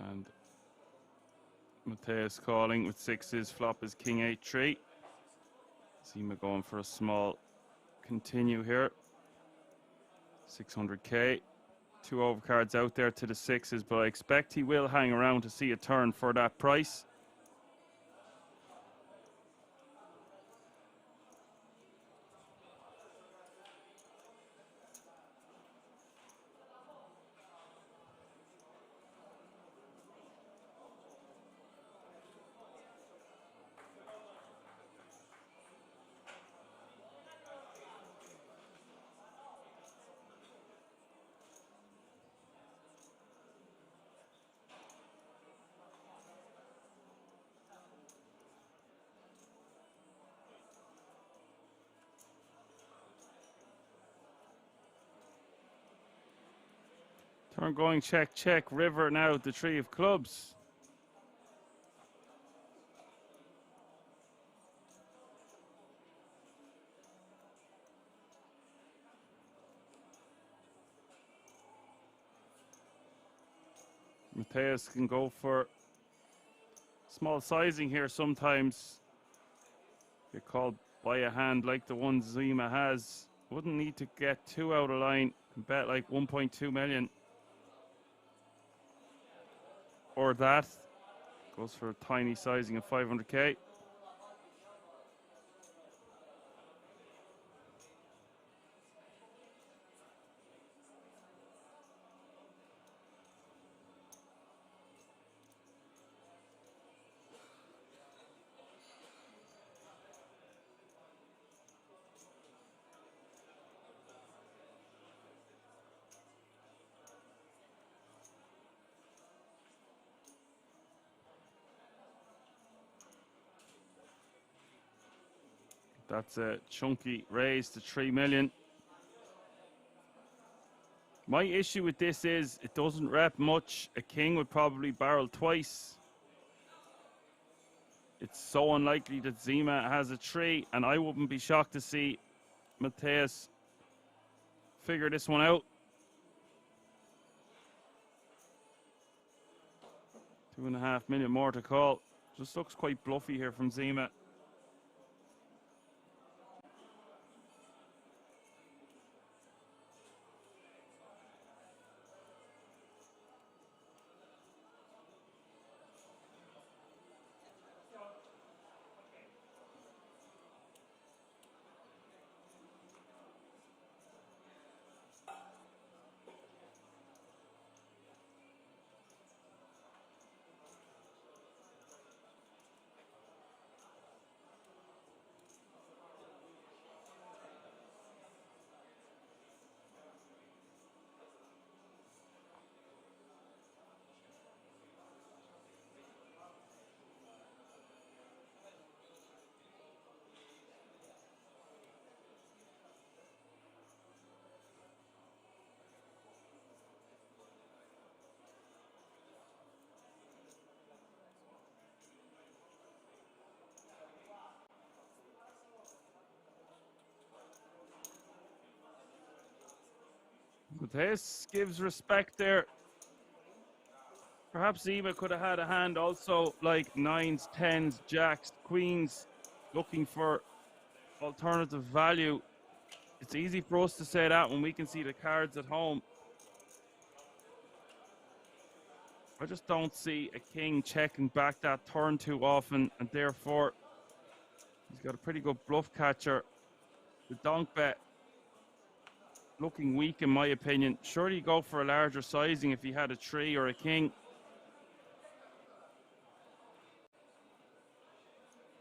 Speaker 1: And Mateus calling with 6s. Flop is king 8-3. Zema going for a small continue here. 600k. 2 overcards out there to the 6s, but I expect he will hang around to see a turn for that price. Turn going, check, check. River now, the three of clubs. Mateus can go for small sizing here sometimes. Get called by a hand like the one Zema has. Wouldn't need to get too out of line. Can bet like 1.2 million. Or that. Goes for a tiny sizing of 500k. That's a chunky raise to 3 million. My issue with this is it doesn't rep much. A king would probably barrel twice. It's so unlikely that Zema has a 3, and I wouldn't be shocked to see Mateus figure this one out. 2.5 million more to call. Just looks quite bluffy here from Zema. Mateus gives respect there. Perhaps Zema could have had a hand also like 9s, 10s, jacks, queens, looking for alternative value. It's easy for us to say that when we can see the cards at home. I just don't see a king checking back that turn too often, and therefore he's got a pretty good bluff catcher. The donk bet looking weak in my opinion. Surely you go for a larger sizing if he had a 3 or a king.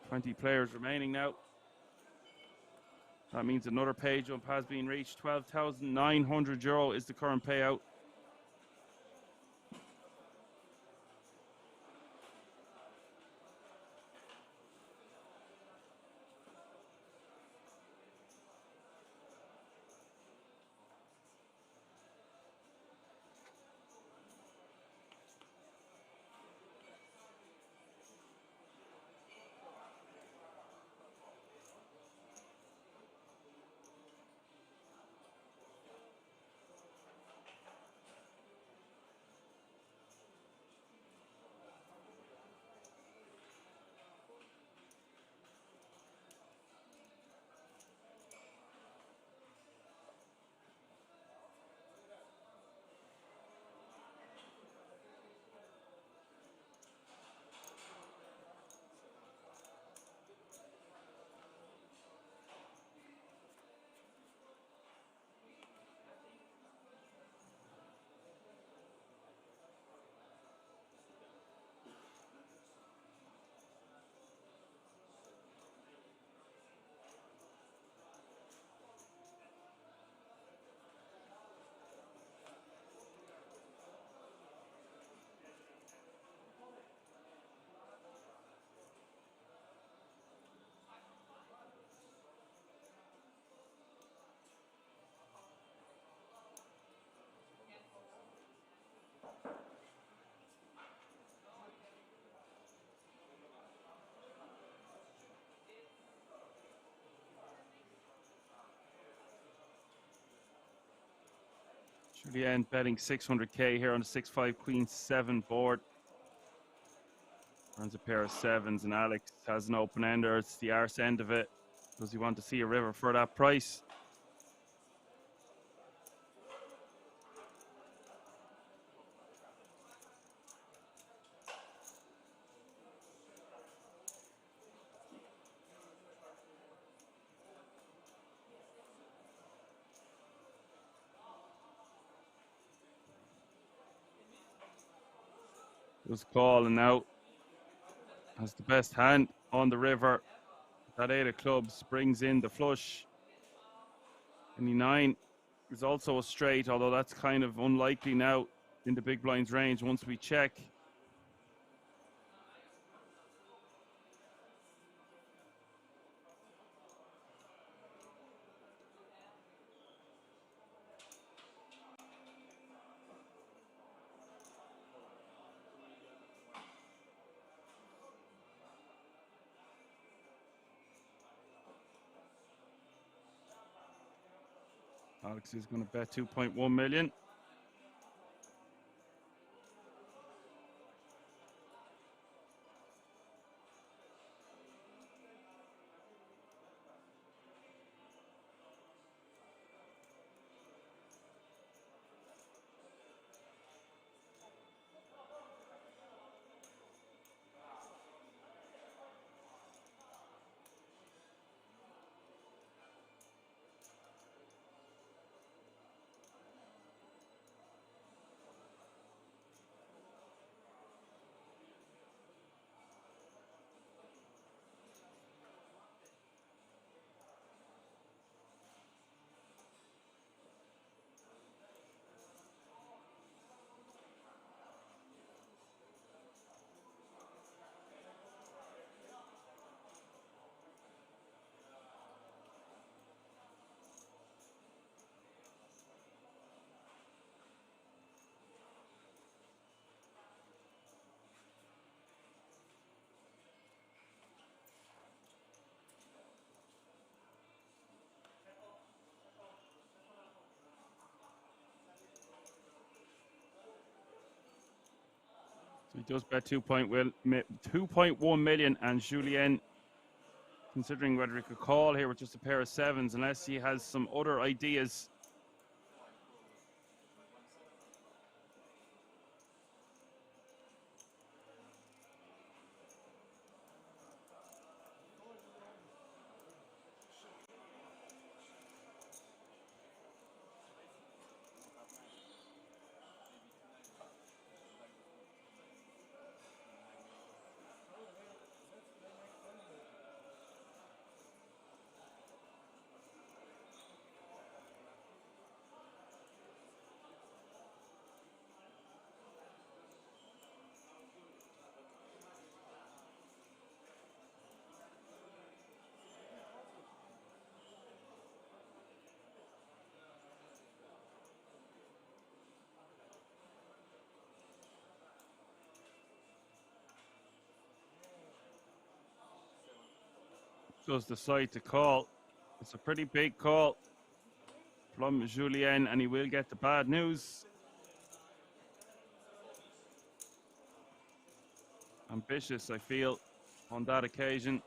Speaker 1: 20 players remaining now. That means another pay jump has been reached. €12,900 is the current payout. Julian betting 600k here on the 6-5 Queen 7 board. Runs a pair of 7s, and Alex has an open ender. It's the arse end of it. Does he want to see a river for that price? Was calling now. Has the best hand on the river. That 8 of clubs brings in the flush. And the 9 is also a straight, although that's kind of unlikely now in the big blinds range once we check. Alex is going to bet 2.1 million. So he does bet 2.1 million, and Julien, considering whether he could call here with just a pair of 7s, unless he has some other ideas. Does decide to call. It's a pretty big call from Julien, and he will get the bad news. Ambitious, I feel, on that occasion.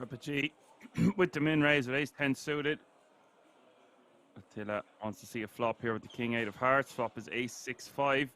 Speaker 1: Pepa G with the min raise with ace 10 suited. Attila wants to see a flop here with the king 8 of hearts. Flop is ace 6-5.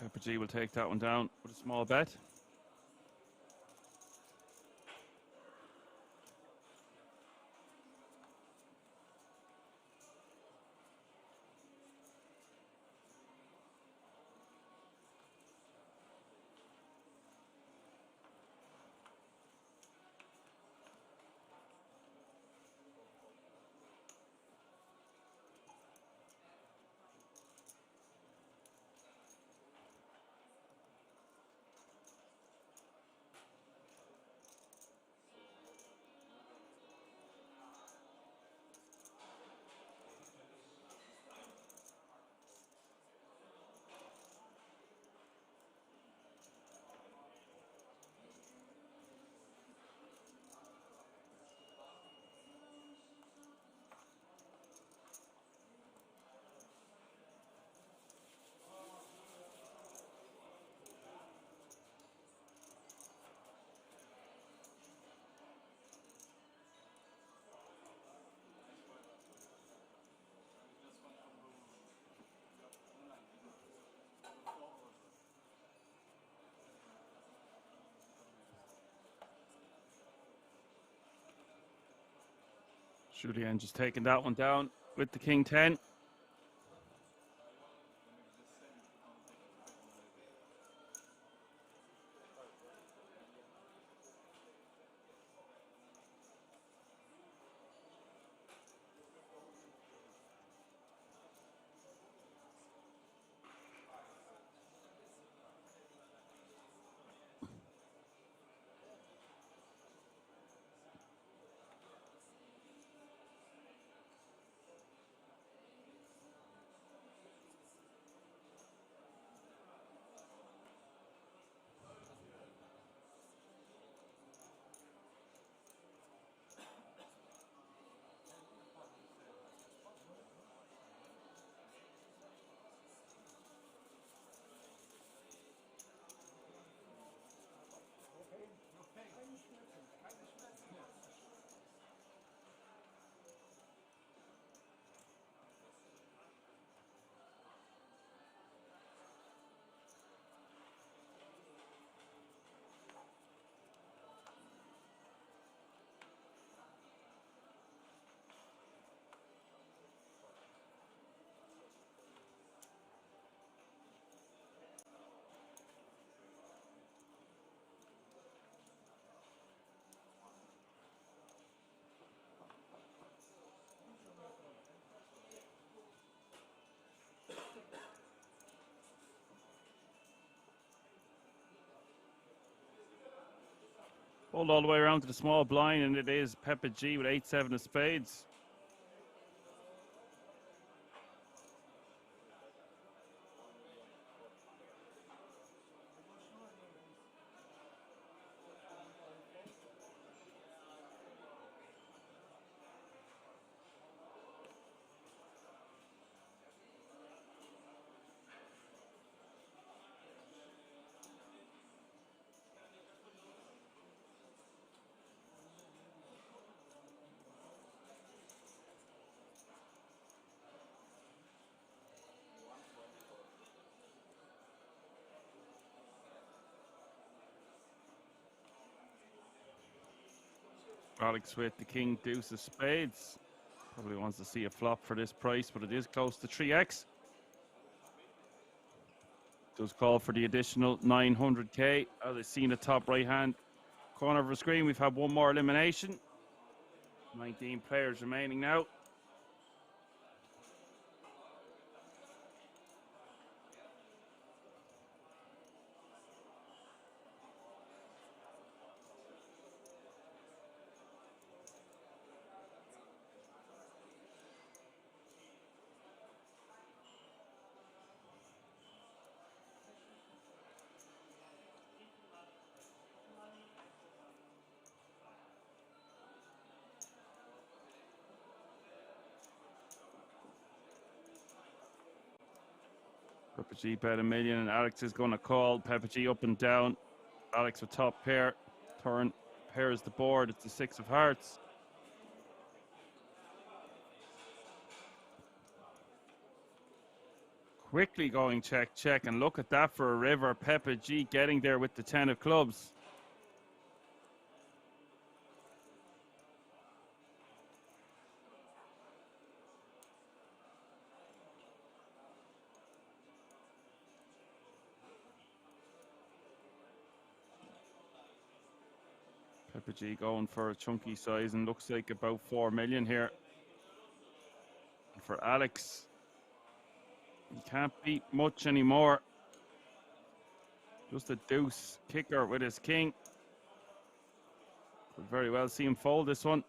Speaker 1: Pepa G will take that one down with a small bet. Julien just taking that one down with the king 10. Pulled all the way around to the small blind, and it is Pepa G with 8-7 of spades. Alex with the king deuce of spades. Probably wants to see a flop for this price, but it is close to 3x. Does call for the additional 900k. As I see in the top right hand corner of the screen, we've had one more elimination. 19 players remaining now. Pepa G bet $1 million, and Alex is going to call. Pepa G up and down. Alex with top pair. Turn pairs the board. It's the 6 of hearts. Quickly going check, check, and look at that for a river. Pepa G getting there with the 10 of clubs. Pepa G going for a chunky size and looks like about 4 million here. And for Alex, he can't beat much anymore. Just a deuce kicker with his king. Could very well see him fold this one.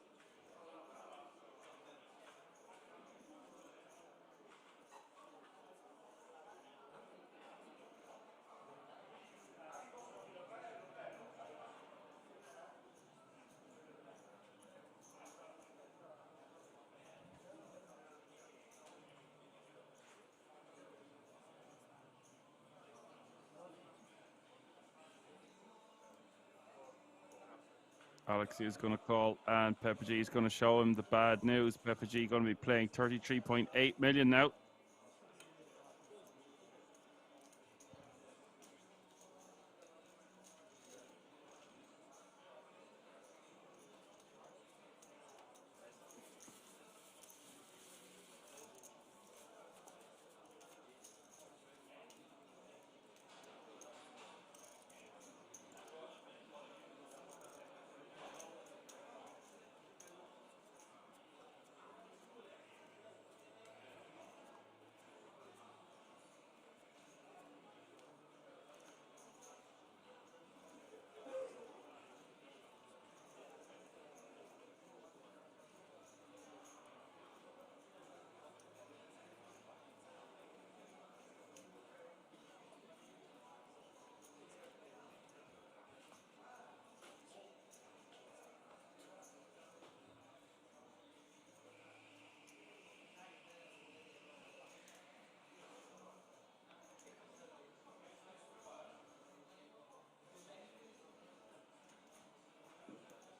Speaker 1: Alex is going to call, and Pepa G is going to show him the bad news. Pepa G going to be playing 33.8 million now.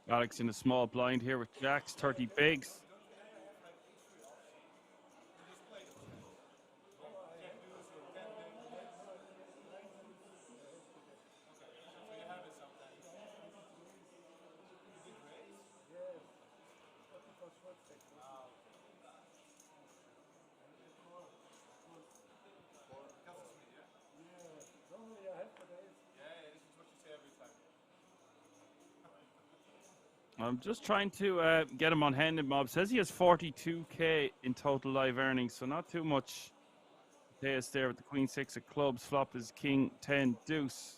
Speaker 1: Alex in a small blind here with jacks, 30 bigs. I'm just trying to get him on hand and mob. Says he has 42k in total live earnings, so not too much. Theus there with the queen 6 of clubs. Flop is king 10 deuce.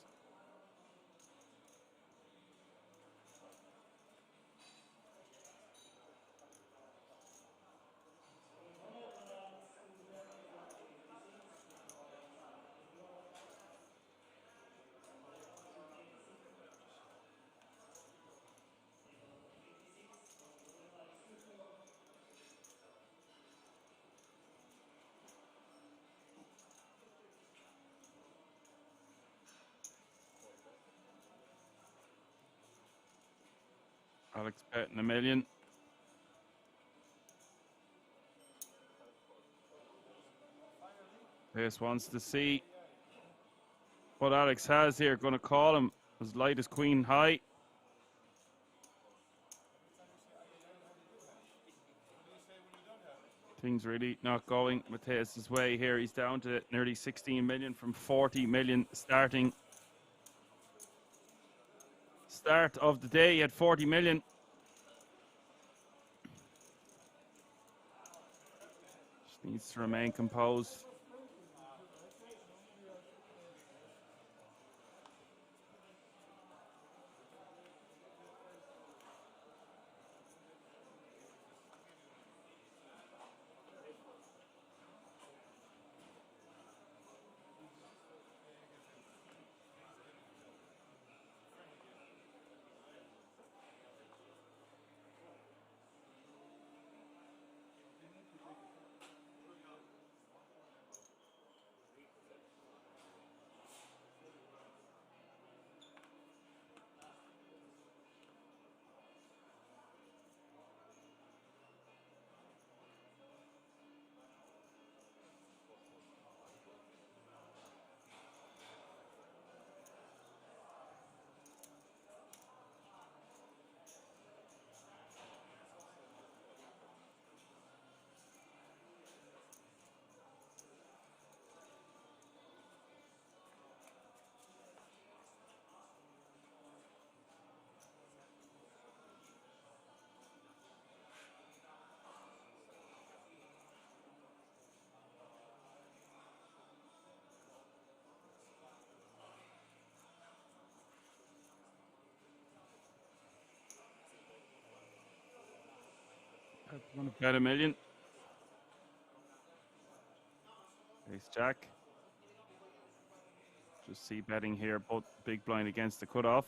Speaker 1: Alex betting $1 million. Theus wants to see what Alex has here. Going to call him as light as queen high. Things really not going Mateus's way here. He's down to nearly 16 million from 40 million starting. Start of the day, he had 40 million. Just needs to remain composed. Want to bet $1 million? Ace Jack. Just see betting here, both big blind against the cutoff.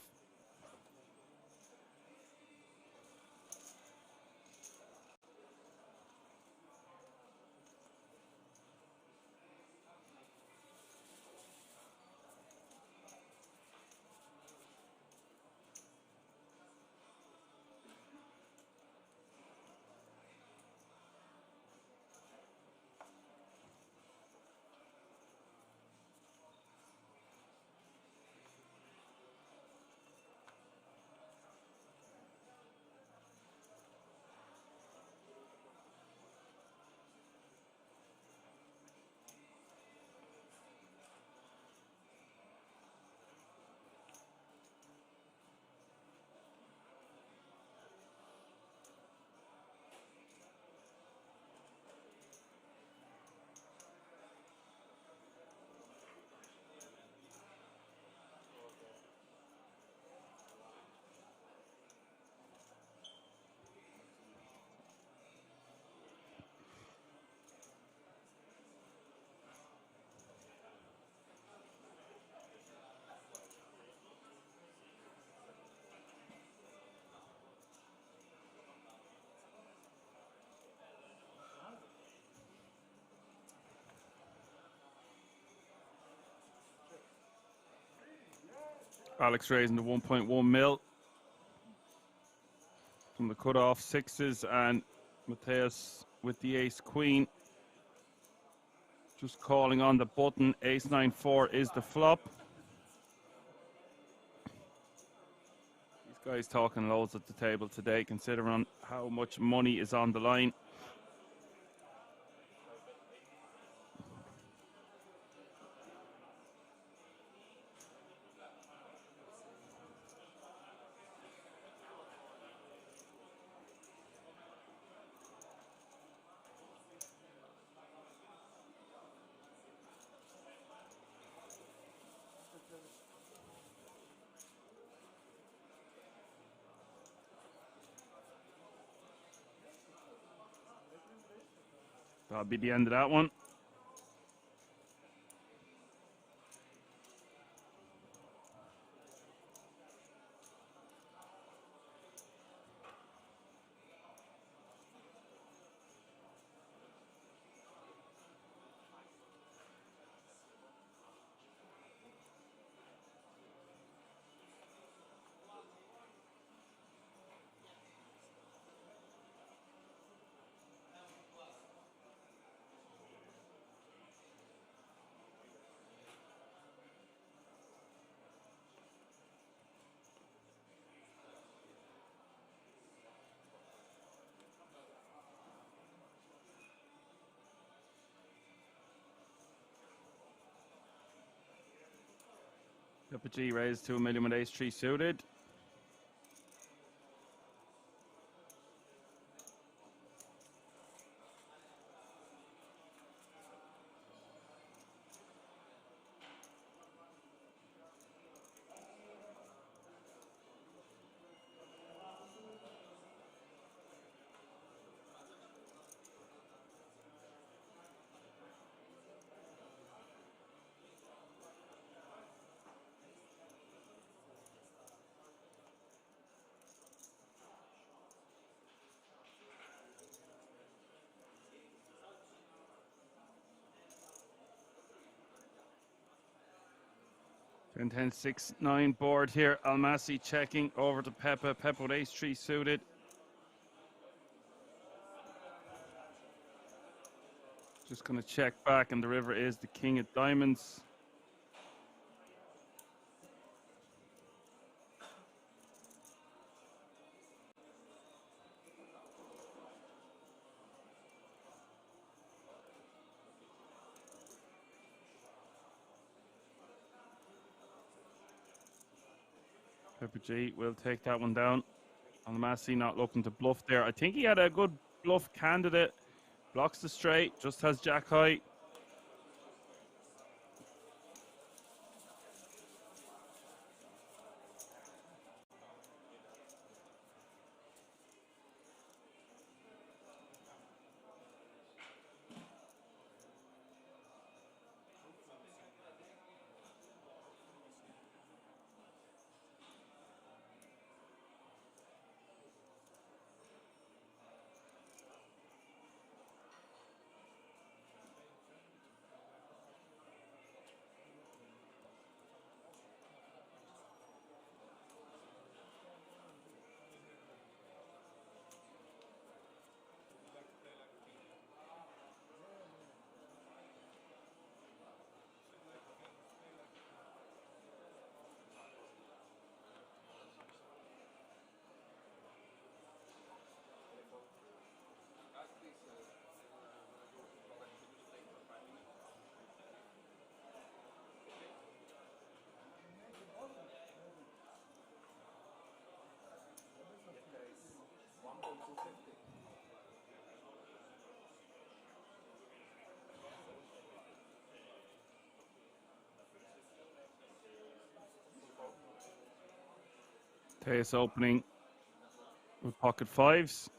Speaker 1: Alex raising the 1.1 mil from the cutoff, sixes, and Mateus with the ace queen. Just calling on the button. Ace 9-4 is the flop. These guys talking loads at the table today, considering how much money is on the line. That'll be the end of that one. Pepa G raised to $1 million with ace 3 suited. And 10, 6, 9 board here. Almasi checking over to Pepa. Pepa with ace 3 suited. Just going to check back, and the river is the king of diamonds. Pepa G will take that one down. Almasi not looking to bluff there. I think he had a good bluff candidate. Blocks the straight, just has jack high. Case opening with pocket fives.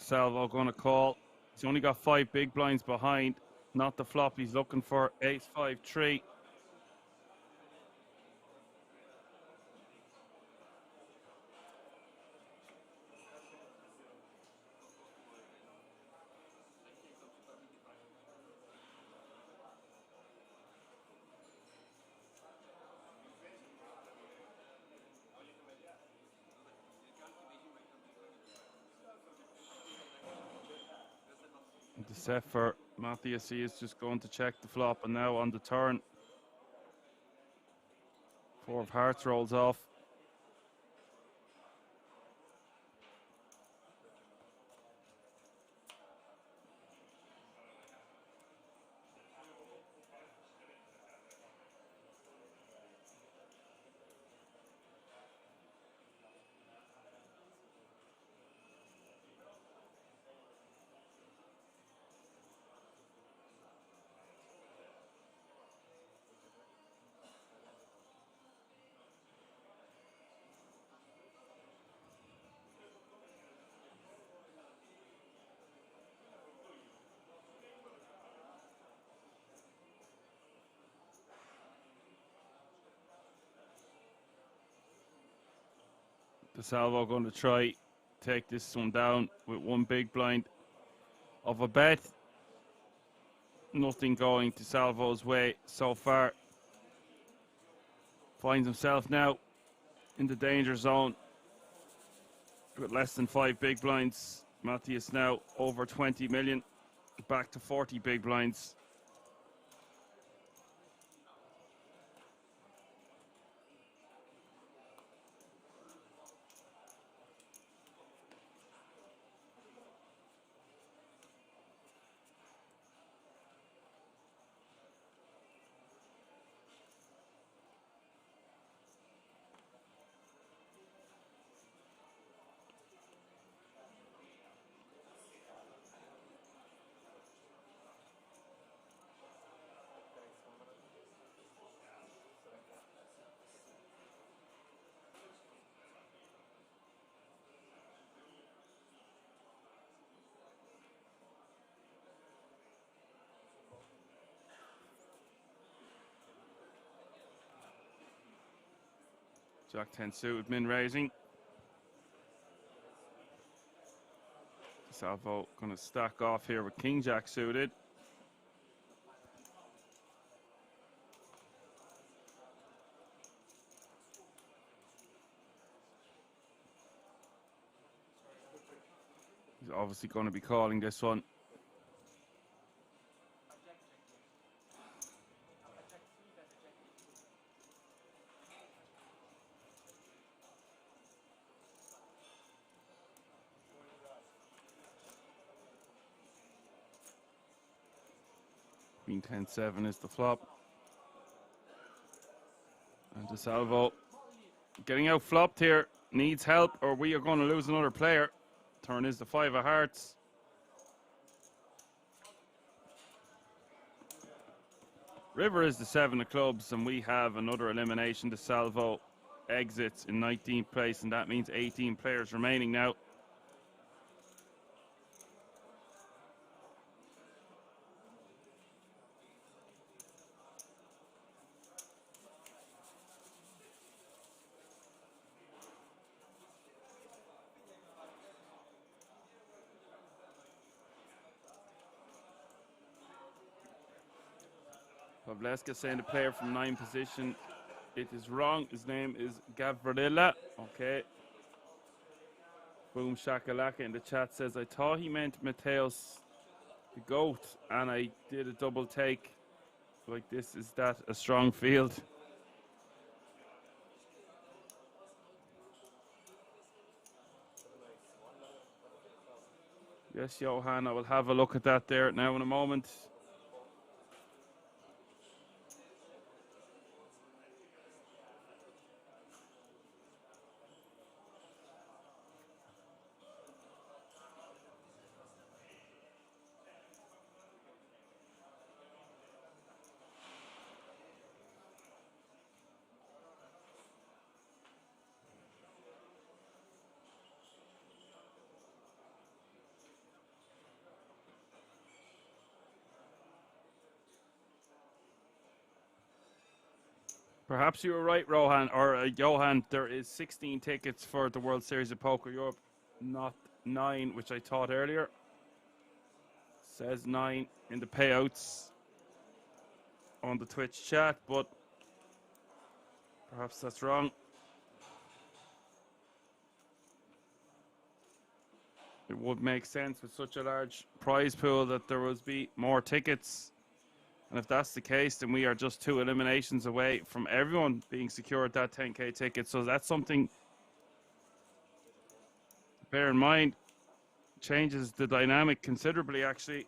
Speaker 1: Salvo going to call. He's only got 5 big blinds behind. Not the flop he's looking for. Ace 5-3. The set for Matthias, he is just going to check the flop, and now on the turn, 4 of hearts rolls off. The Salvo going to try take this one down with 1 big blind of a bet. Nothing going to Salvo's way so far. Finds himself now in the danger zone with less than 5 big blinds. Matthias now over 20 million, back to 40 big blinds. Jack 10 suited, min raising. Salvo going to stack off here with King Jack suited. He's obviously going to be calling this one. Queen 10-7 is the flop. And the Salvo getting out flopped here. Needs help or we are going to lose another player. Turn is the 5 of hearts. River is the 7 of clubs, and we have another elimination. The Salvo exits in 19th place, and that means 18 players remaining now. Pavleska saying the player from 9 position. It is wrong. His name is Gavrila. Okay. Boom shakalaka in the chat says, I thought he meant Mateos the goat, and I did a double take. Like this, is that a strong field? Yes, Johan, I will have a look at that there now in a moment. Perhaps you were right, Rohan, or Johan. There is 16 tickets for the World Series of Poker Europe, not 9, which I thought earlier. Says 9 in the payouts on the Twitch chat, but perhaps that's wrong. It would make sense with such a large prize pool that there would be more tickets. And if that's the case, then we are just 2 eliminations away from everyone being secured that 10k ticket. So that's something to bear in mind. Changes the dynamic considerably, actually.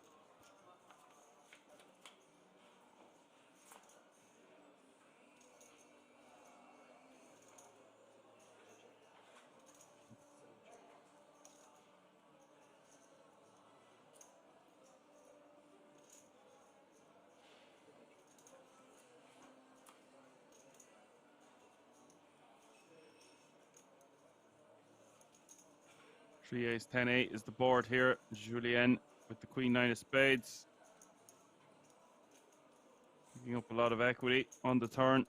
Speaker 1: Three ace, 10-8 is the board here. Julien with the queen 9 of spades. Picking up a lot of equity on the turn.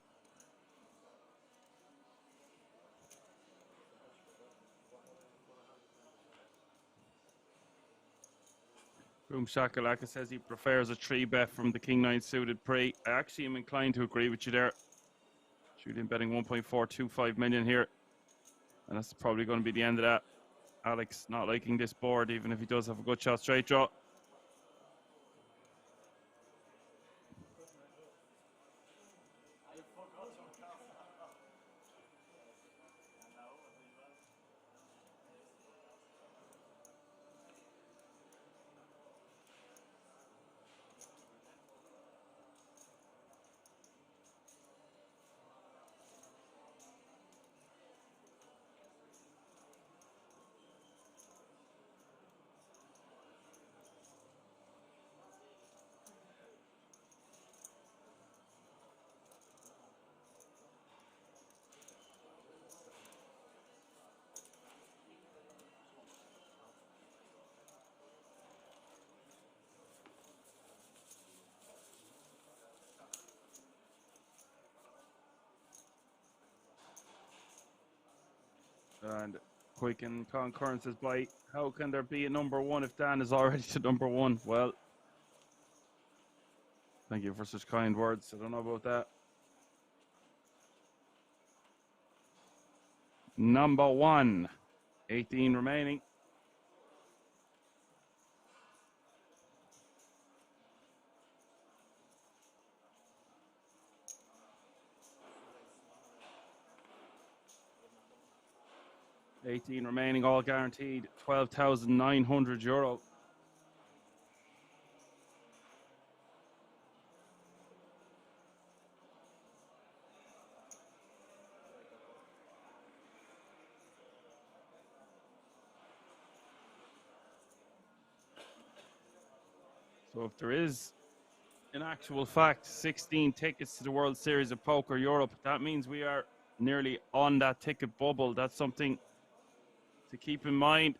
Speaker 1: Boom Shakalaka says he prefers a 3-bet from the king 9 suited pre. I actually am inclined to agree with you there. Julien betting 1.425 million here. And that's probably going to be the end of that. Alex not liking this board, even if he does have a good shot straight draw. And Quicken Concurrence says, by how can there be a number 1 if Dan is already to number 1? Well, thank you for such kind words. I don't know about that. Number 1, 18 remaining. $18 remaining, all guaranteed, €12,900. So if there is, in actual fact, 16 tickets to the World Series of Poker Europe, that means we are nearly on that ticket bubble. That's something to keep in mind.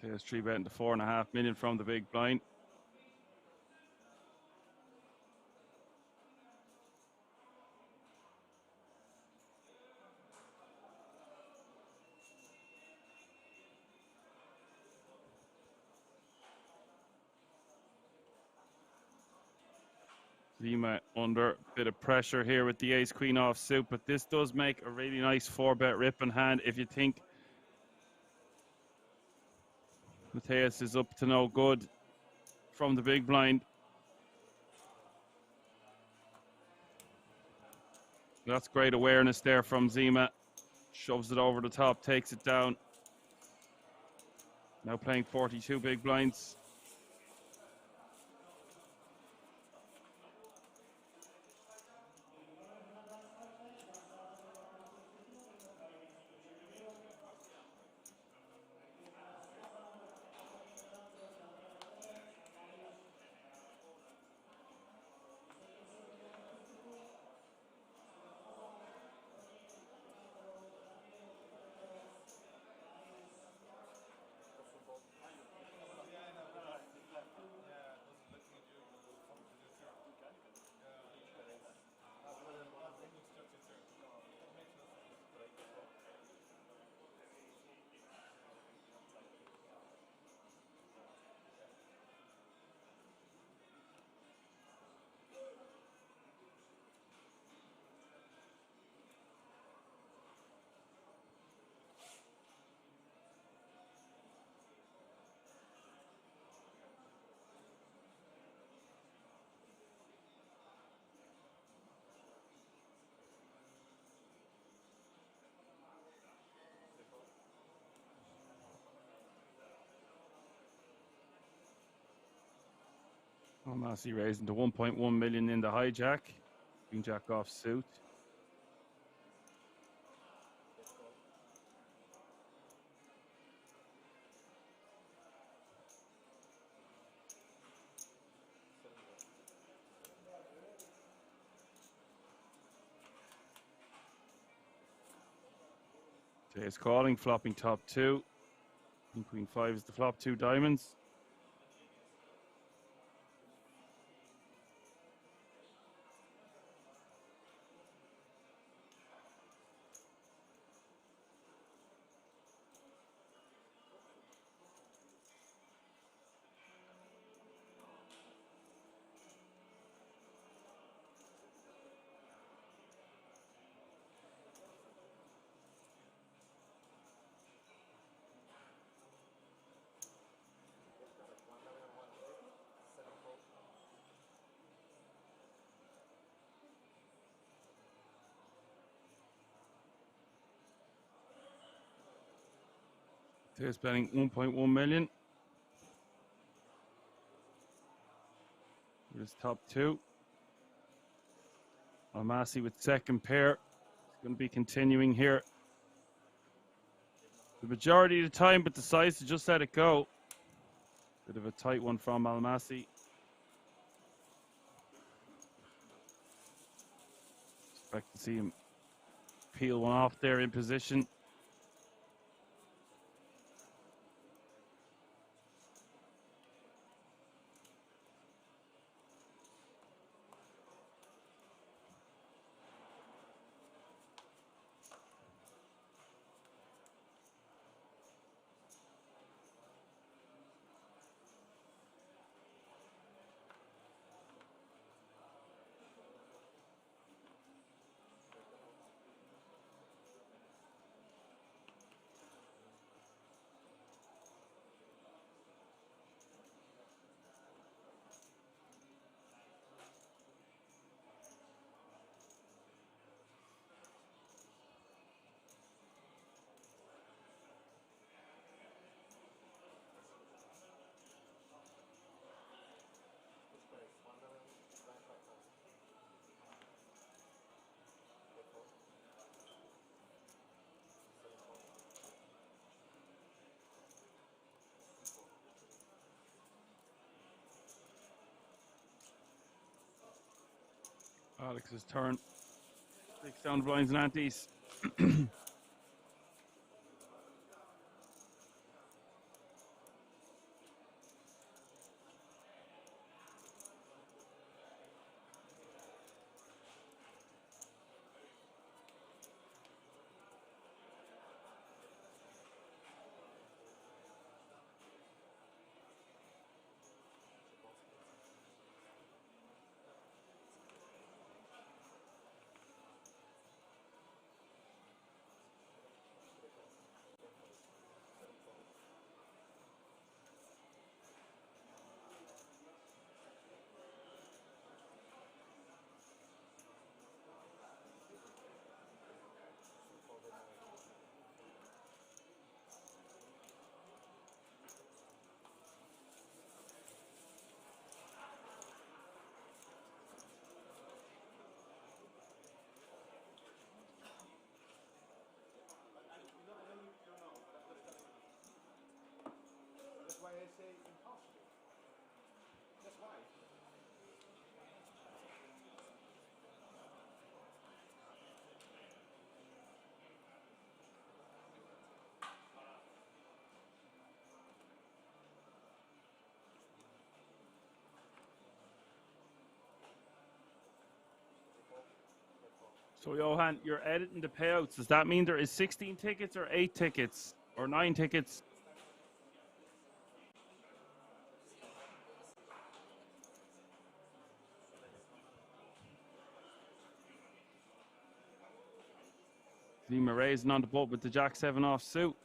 Speaker 1: There's 3-betting to 4.5 million from the big blind. Zema under a bit of pressure here with the ace-queen offsuit, but this does make a really nice 4-bet ripping hand if you think Mateus is up to no good from the big blind. That's great awareness there from Zema. Shoves it over the top, takes it down. Now playing 42 big blinds. Massey raising to 1.1 million in the hijack. Queen jack off suit. Jay is calling, flopping top 2. Queen 5 is the flop, 2 diamonds. They're spending 1.1 million. Here's top 2. Massey with second pair. It's going to be continuing here the majority of the time, but decides to just let it go. Bit of a tight one from Almasi. Expect to see him peel one off there in position. Alex's turn. Takes down blinds and antes. So Johan, you're editing the payouts. Does that mean there is 16 tickets or 8 tickets or 9 tickets? Zema raising on the boat with the Jack 7 off suit.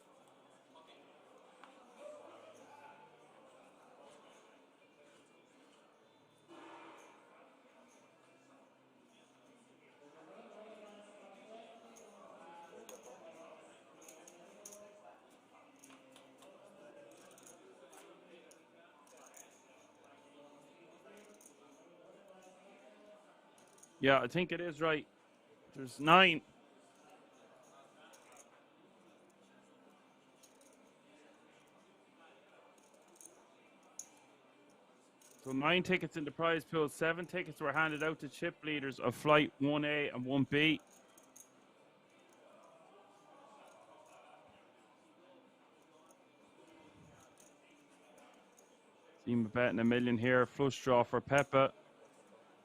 Speaker 1: Yeah, I think it is right. There's 9. So 9 tickets in the prize pool. 7 tickets were handed out to chip leaders of flight 1A and 1B. Zema betting $1 million here. Flush draw for Pepa.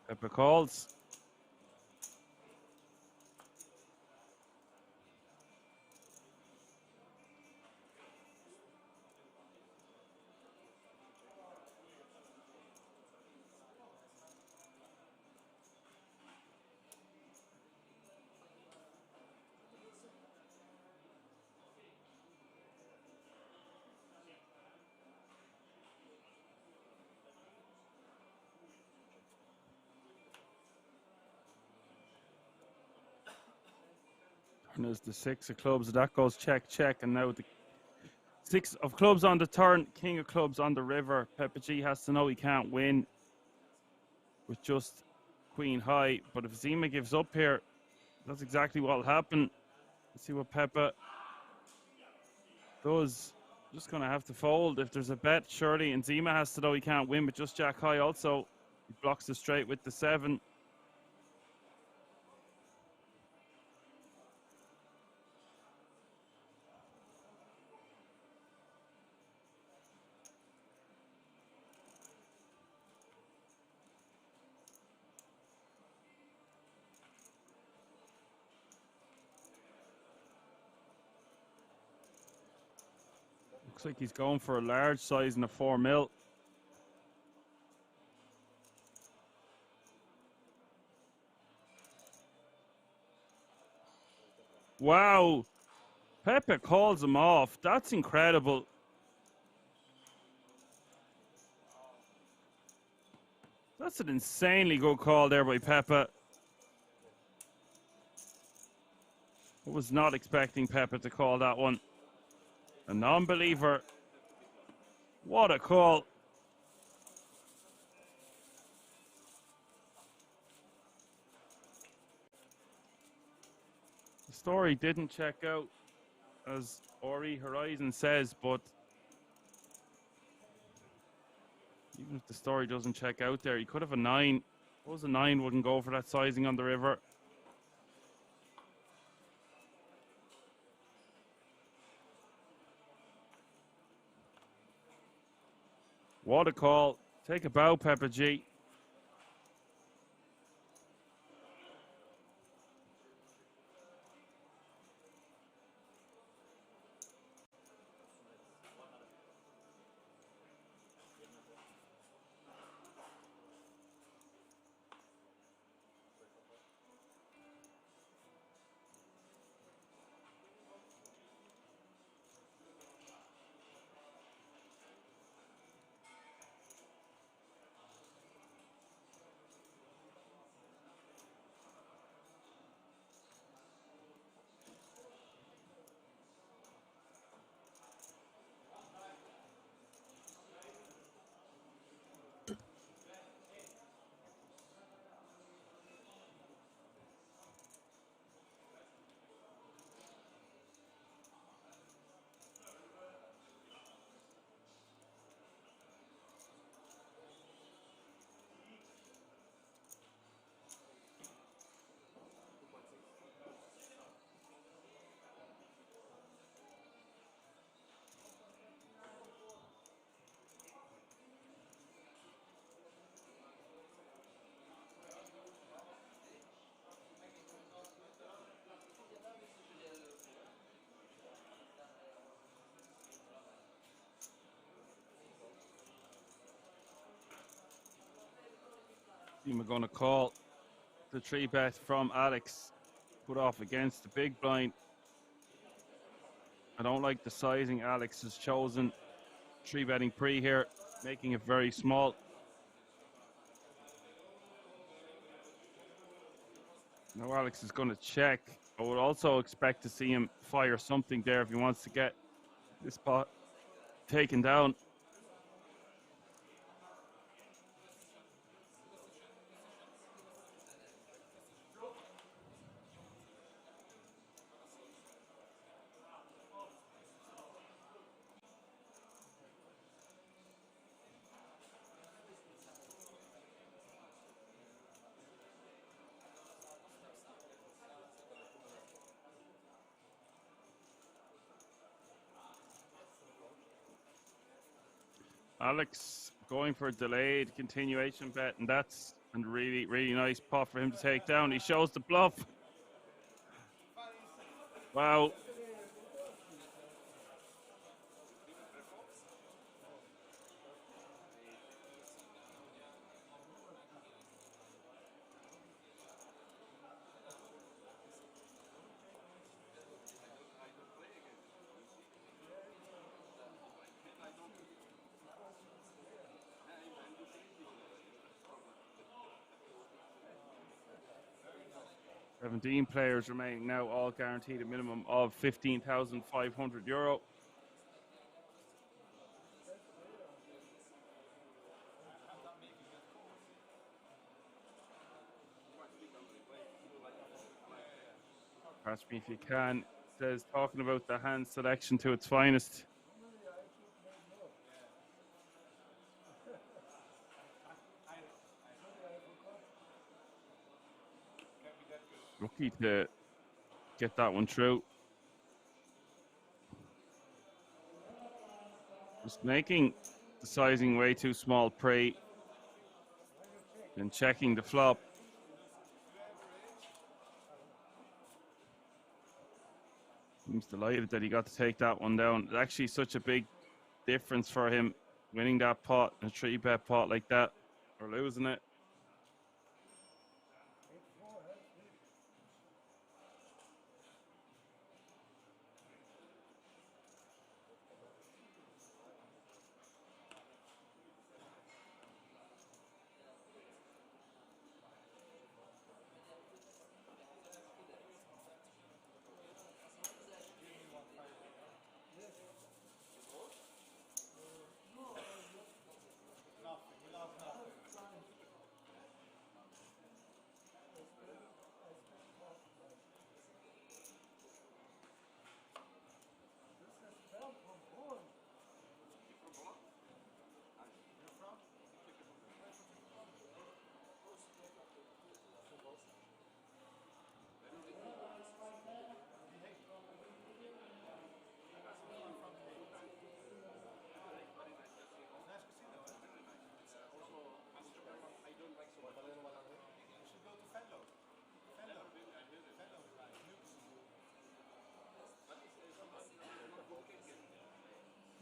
Speaker 1: Pepa calls. And there's the 6 of clubs. That goes check, check. And now the 6 of clubs on the turn. King of clubs on the river. Pepa G has to know he can't win with just queen high. But if Zema gives up here, that's exactly what will happen. Let's see what Pepa does. Just going to have to fold. If there's a bet, surely. And Zema has to know he can't win with just jack high also. He blocks the straight with the 7. Looks like he's going for a large size and a 4 mil. Wow. Pepa calls him off. That's incredible. That's an insanely good call there by Pepa. I was not expecting Pepa to call that one. A non-believer. What a call. The story didn't check out, as Ori Horizon says, but even if the story doesn't check out there, he could have a 9. Suppose a 9 wouldn't go for that sizing on the river. What a call. Take a bow, Pepa G. Zema going to call the 3-bet from Alex. Put off against the big blind. I don't like the sizing Alex has chosen. 3-betting pre here, making it very small. Now Alex is going to check. I would also expect to see him fire something there if he wants to get this pot taken down. Alex going for a delayed continuation bet, and that's a really, really nice pot for him to take down. He shows the bluff. Wow. €17 players remaining now, all guaranteed a minimum of €15,500. Catch me if you can. Says talking about the hand selection to its finest. Lucky to get that one through. Just making the sizing way too small pre. Then checking the flop. Seems delighted that he got to take that one down. It's actually such a big difference for him winning that pot, a 3-bet pot like that, or losing it.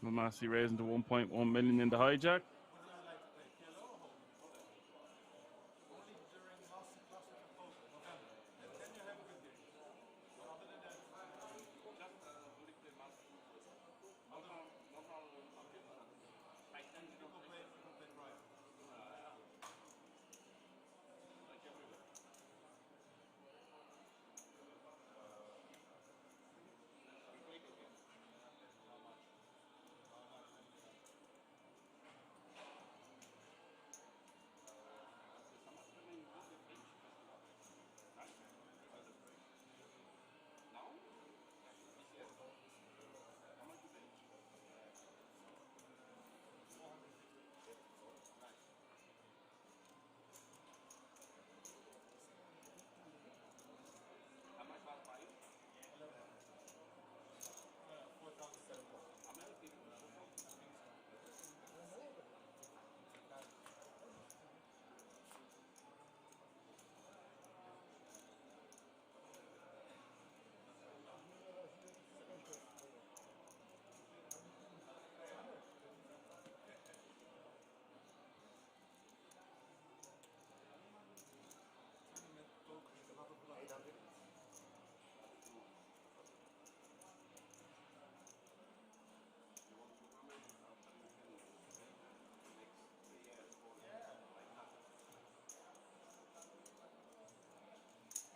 Speaker 1: Massey raising to 1.1 million in the hijack.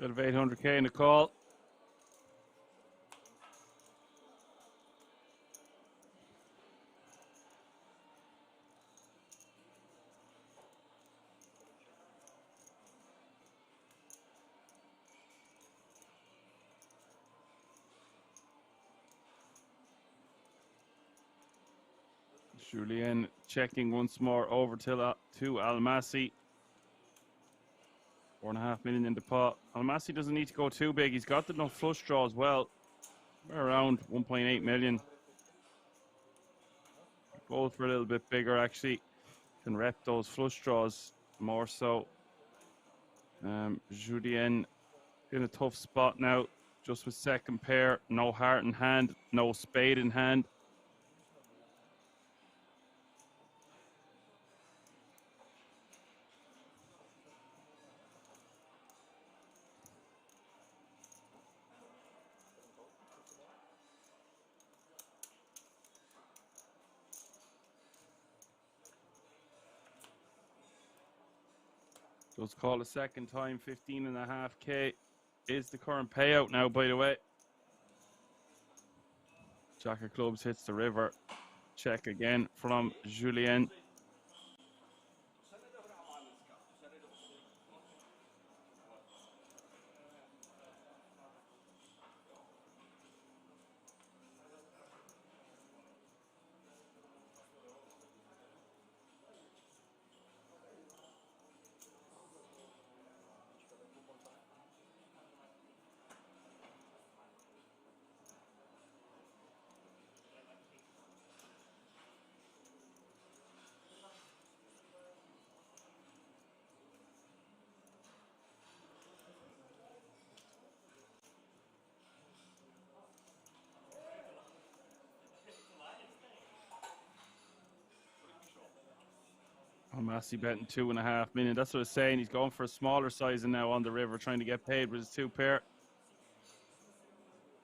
Speaker 1: Bit of 800k in the call. Julien checking once more over to Almasi. 4.5 million in the pot. Almasi doesn't need to go too big. He's got enough flush draw as well. Around 1.8 million. Go for a little bit bigger actually. Can rep those flush draws more so. Julien in a tough spot now. Just with second pair. No heart in hand. No spade in hand. Just call a second time. 15.5k is the current payout now, by the way. Jack of clubs hits the river. Check again from Julien. Massey betting 2.5 million. That's what I was saying. He's going for a smaller sizing now on the river, trying to get paid with his two pair.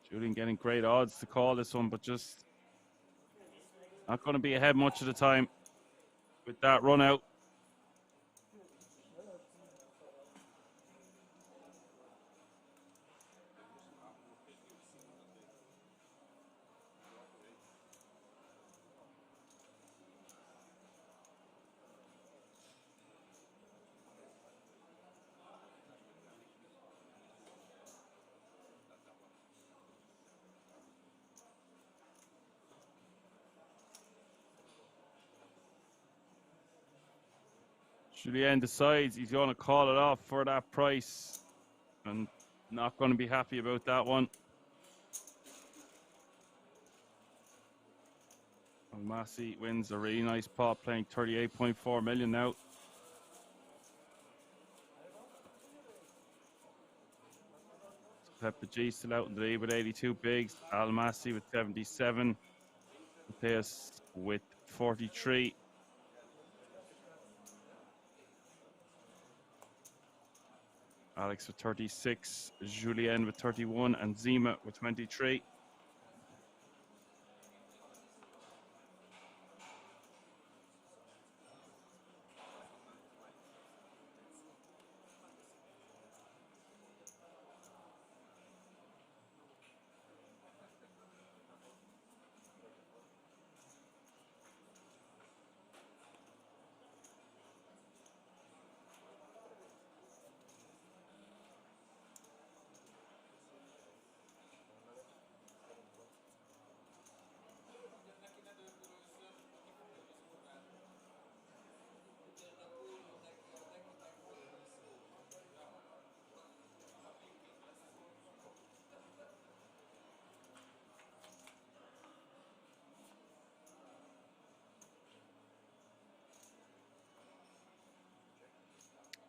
Speaker 1: Julien getting great odds to call this one, but just not going to be ahead much of the time with that run out. Julien decides he's going to call it off for that price and not going to be happy about that one. Massey wins a really nice pot, playing 38.4 million now. Pepa G still out in the lead with 82 bigs. Al Massey with 77. Matthias with 43. Alex with 36, Julien with 31, and Zema with 23.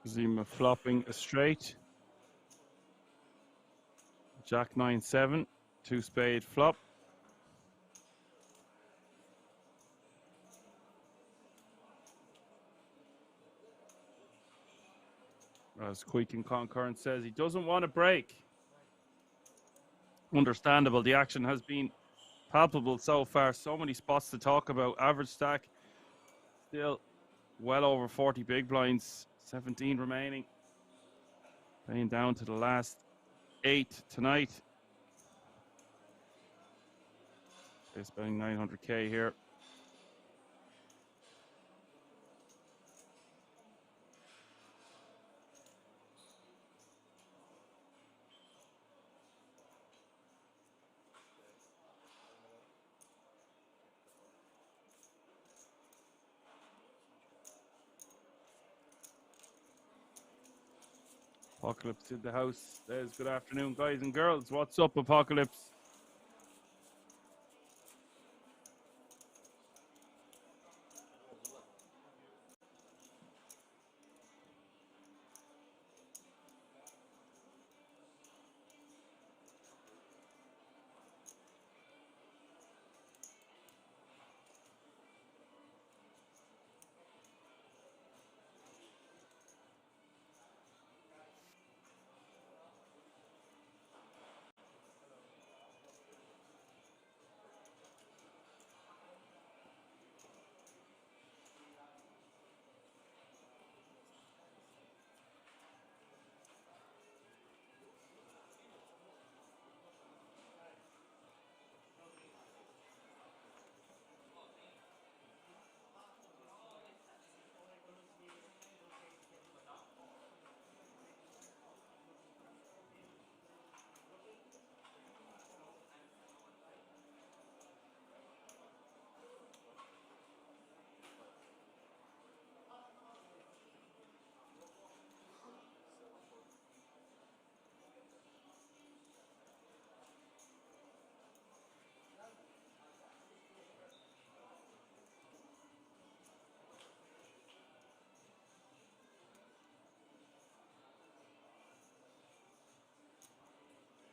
Speaker 1: Zema flopping a straight. Jack 9-7, two spade flop. As Quick and Concurrent says, he doesn't want to break. Understandable. The action has been palpable so far. So many spots to talk about. Average stack still well over 40 big blinds. 17 remaining. Playing down to the last 8 tonight. They're spending 900k here. Apocalypse in the house. There's good afternoon, guys and girls. What's up, Apocalypse?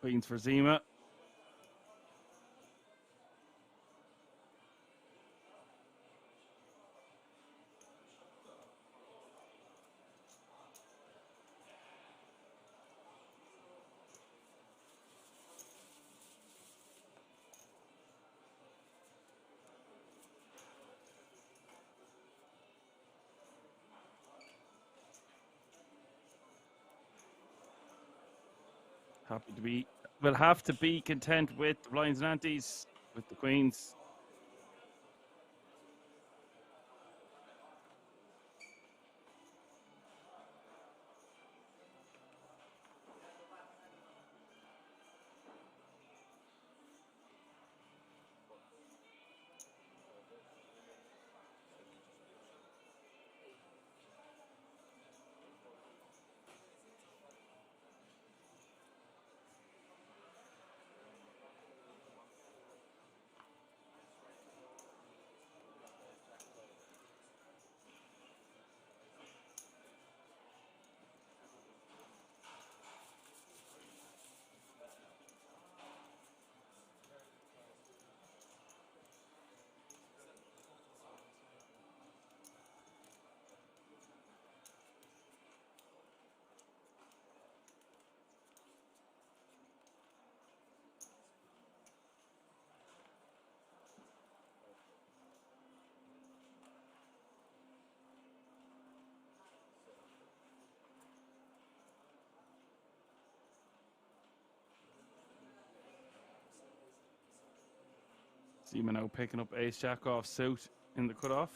Speaker 1: Queens for Zema. Happy to be, will have to be content with the blinds and antes, with the queens. Zema now picking up ace jack off suit in the cutoff.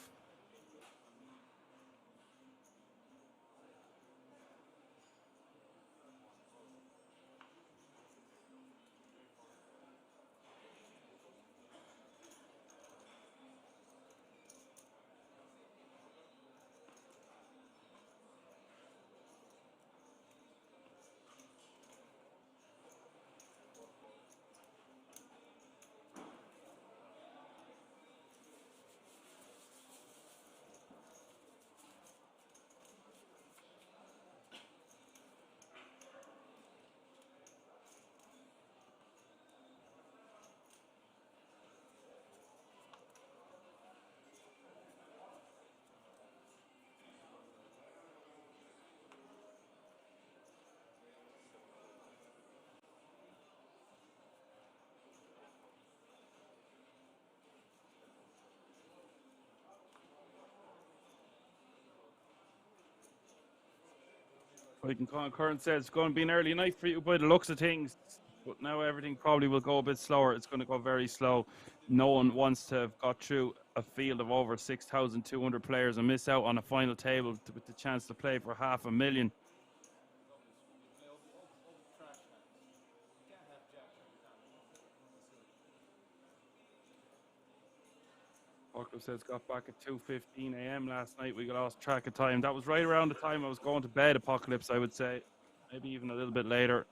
Speaker 1: Like Current says, it's going to be an early night for you by the looks of things. But now everything probably will go a bit slower. It's going to go very slow. No one wants to have got through a field of over 6,200 players and miss out on a final table with the chance to play for $500,000. Marco says got back at 2:15 a.m. last night. We lost track of time. That was right around the time I was going to bed, Apocalypse, I would say. Maybe even a little bit later.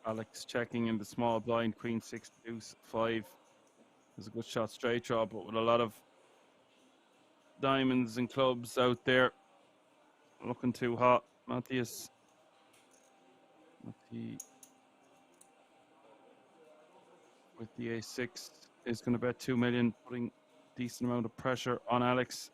Speaker 1: Alex checking in the small blind, queen 6, deuce 5. There's a good shot straight draw, but with a lot of diamonds and clubs out there. Looking too hot. Matthias with the A6 is going to bet 2 million, putting a decent amount of pressure on Alex.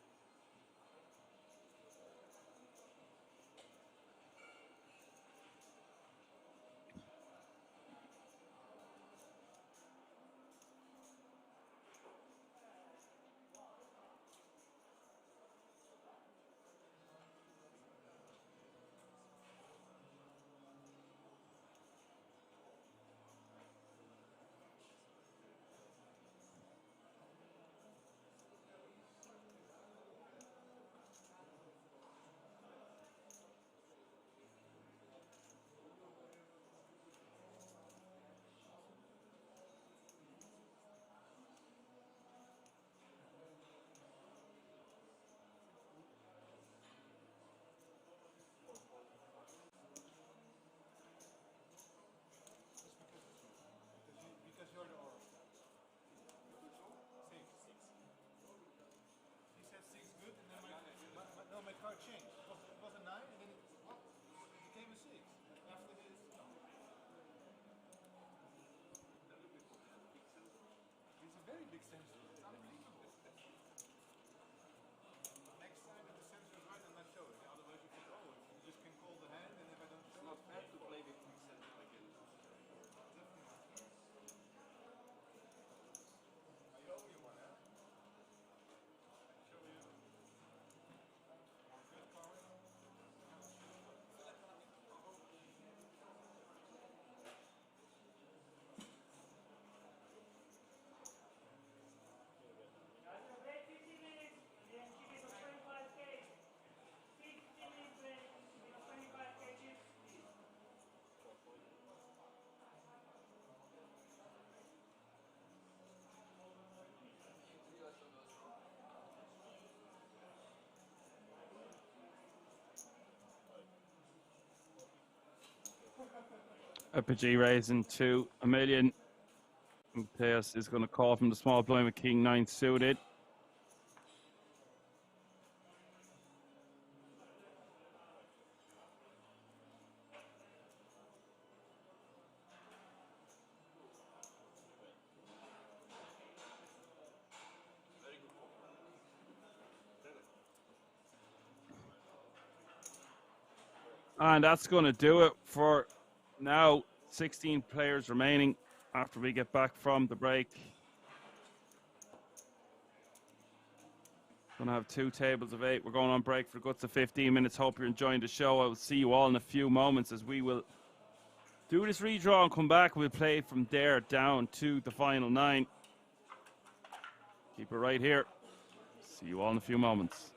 Speaker 1: Pepa G raising to $1 million. Matthias is going to call from the small blind with king 9 suited. And that's going to do it for now. 16 players remaining after we get back from the break. Going to have 2 tables of 8. We're going on break for guts of 15 minutes. Hope you're enjoying the show. I will see you all in a few moments as we will do this redraw and come back. We'll play from there down to the final 9. Keep it right here. See you all in a few moments.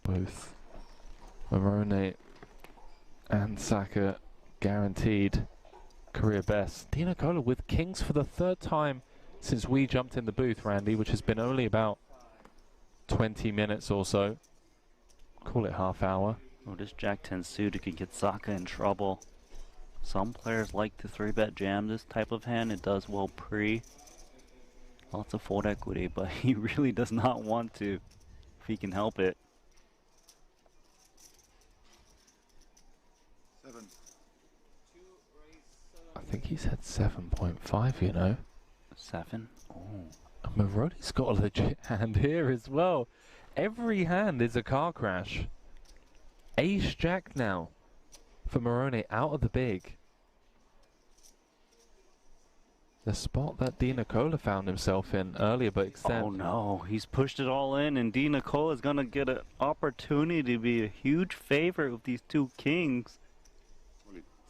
Speaker 6: Both Morone and Saka guaranteed career best. Di Nicola with kings for the 3rd time since we jumped in the booth, Randy, which has been only about 20 minutes or so. Call it half hour.
Speaker 5: Oh, this Jack 10 suited could get Saka in trouble. Some players like to 3-bet jam this type of hand. It does well pre. Lots of fold equity, but he really does not want to if he can help it.
Speaker 11: 7.
Speaker 6: I think he said 7.5, you know.
Speaker 5: 7? Oh.
Speaker 6: And Marone's got a legit hand here as well. Every hand is a car crash. Ace Jack now for Morone out of the big. The spot that Di Nicola found himself in earlier, but extend.
Speaker 5: Oh no, he's pushed it all in, and Di Nicola is going to get an opportunity to be a huge favorite with these 2 kings.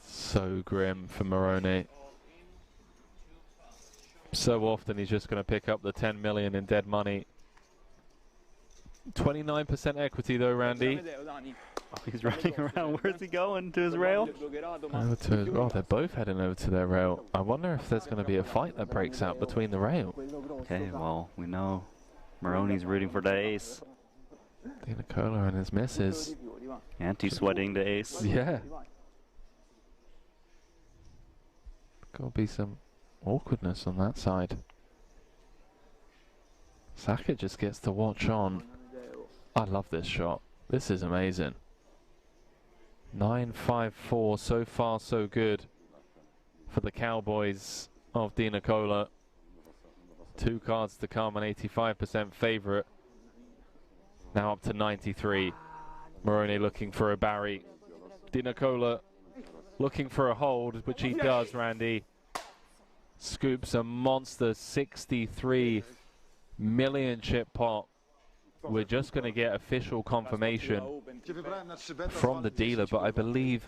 Speaker 6: So grim for Morone. So often he's just going to pick up the 10 million in dead money. 29% equity though, Randy.
Speaker 5: Oh, he's running around. Where's he going? To his rail?
Speaker 6: Over to his, oh, they're both heading over to their rail. I wonder if there's going to be a fight that breaks out between the rail.
Speaker 5: Okay, well, we know Marone's rooting for the ace.
Speaker 6: Di Nicola and his missus.
Speaker 5: Anti-sweating the ace.
Speaker 6: Yeah. Gotta be some awkwardness on that side. Saka just gets to watch on. I love this shot. This is amazing. 9-5-4, so far so good for the Cowboys of Di Nicola. 2 cards to come, an 85% favorite. Now up to 93. Morone looking for a Barry. Di Nicola looking for a hold, which he does, Randy. Scoops a monster 63 million chip pot. We're just going to get official confirmation from the dealer, but I believe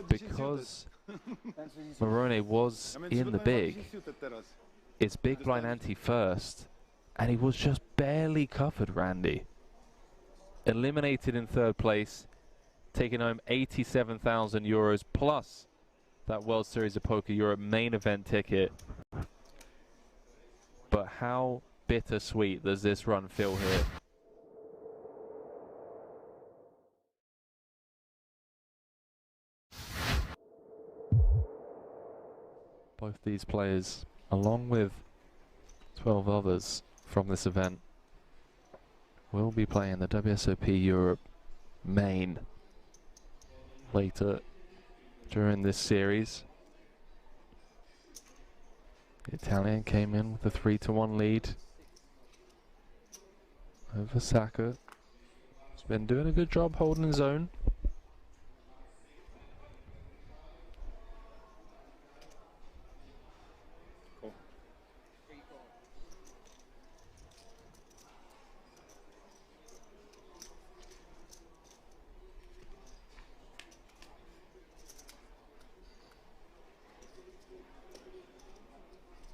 Speaker 6: because Morone was in the big, it's big blind ante first, and he was just barely covered, Randy. Eliminated in 3rd place, taking home 87,000 euros plus that World Series of Poker Europe main event ticket. But how bittersweet does this run feel here? Both these players, along with 12 others from this event, will be playing the WSOP Europe main later during this series. The Italian came in with a 3-1 lead over Saka. He's been doing a good job holding his own.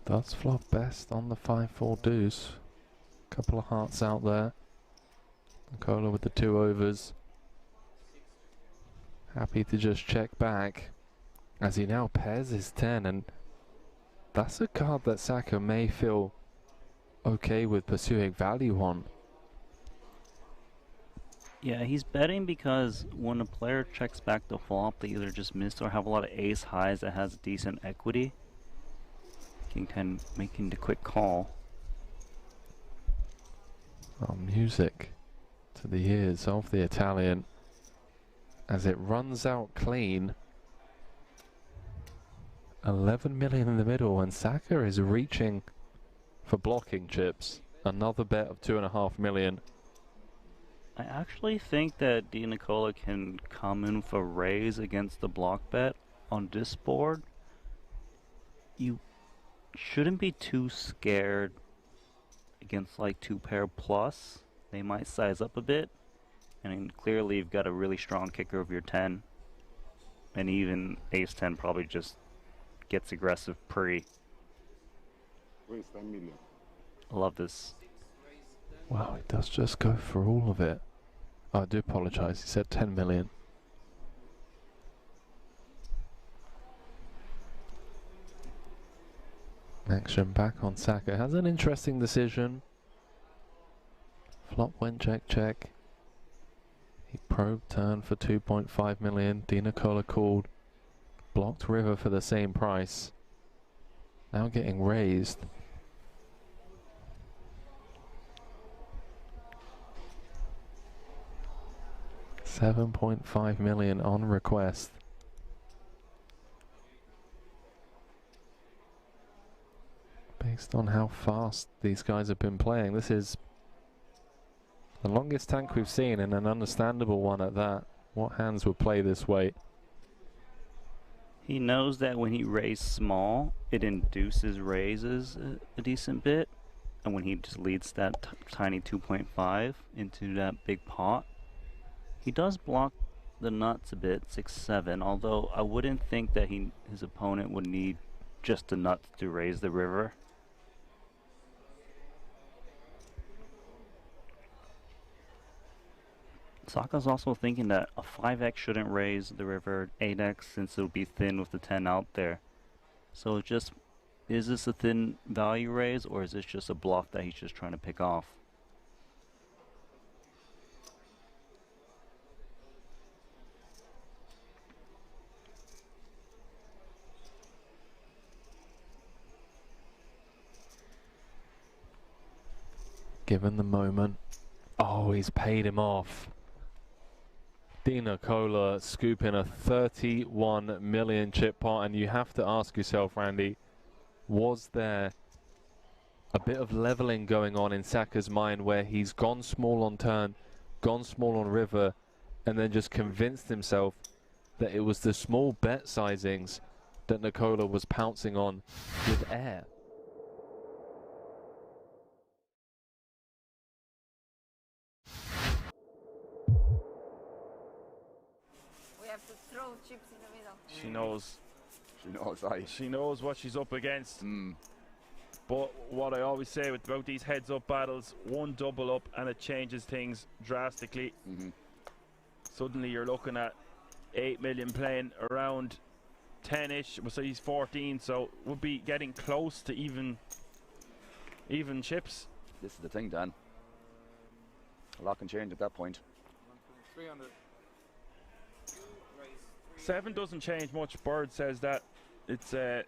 Speaker 6: Does flop best on the 5-4 deuce. Couple of hearts out there. Nicola with the 2 overs. Happy to just check back as he now pairs his 10, and that's a card that Saka may feel okay with pursuing value on.
Speaker 5: Yeah, he's betting because when a player checks back the flop, they either just miss or have a lot of ace highs that has decent equity. King 10 making the quick call.
Speaker 6: Oh, music to the ears of the Italian as it runs out clean. 11 million in the middle, and Saka is reaching for blocking chips. Another bet of 2.5 million.
Speaker 5: I actually think that Di Nicola can come in for raise against the block bet on this board. You shouldn't be too scared against like 2-pair plus. They might size up a bit, and clearly you've got a really strong kicker of your 10, and even ace 10 probably just gets aggressive pre. I love this.
Speaker 6: Wow, he does just go for all of it. I do apologise, he said 10 million. Action back on Saka. Has an interesting decision. Flop went check check. He probed turn for 2.5 million. Di Nicola called. Blocked river for the same price. Now getting raised. $7.5 million on request. Based on how fast these guys have been playing, this is the longest tank we've seen, and an understandable one at that. What hands would play this way?
Speaker 5: He knows that when he raised small, it induces raises a decent bit, and when he just leads that tiny 2.5 into that big pot, he does block the nuts a bit, 6-7, although I wouldn't think that his opponent would need just the nuts to raise the river. Saka's also thinking that a 5x shouldn't raise the river 8x since it'll be thin with the 10 out there. So it's just, is this a thin value raise, or is this just a bluff that he's just trying to pick off?
Speaker 6: Given the moment. Oh, he's paid him off. Di Nicola scooping a 31 million chip pot, and you have to ask yourself, Randy, was there a bit of leveling going on in Saka's mind where he's gone small on turn, gone small on river, and then just convinced himself that it was the small bet sizings that Nicola was pouncing on with air?
Speaker 11: Throw chips in the middle.
Speaker 1: She knows.
Speaker 4: She knows, aye.
Speaker 1: She knows what she's up against. But what I always say about these heads-up battles, one double up and it changes things drastically. Suddenly you're looking at 8 million playing around 10-ish. So he's 14, so we'll be getting close to even chips.
Speaker 12: This is the thing, Dan. A lot can change at that point.
Speaker 8: 300.
Speaker 1: 7 doesn't change much. Bird says that it's that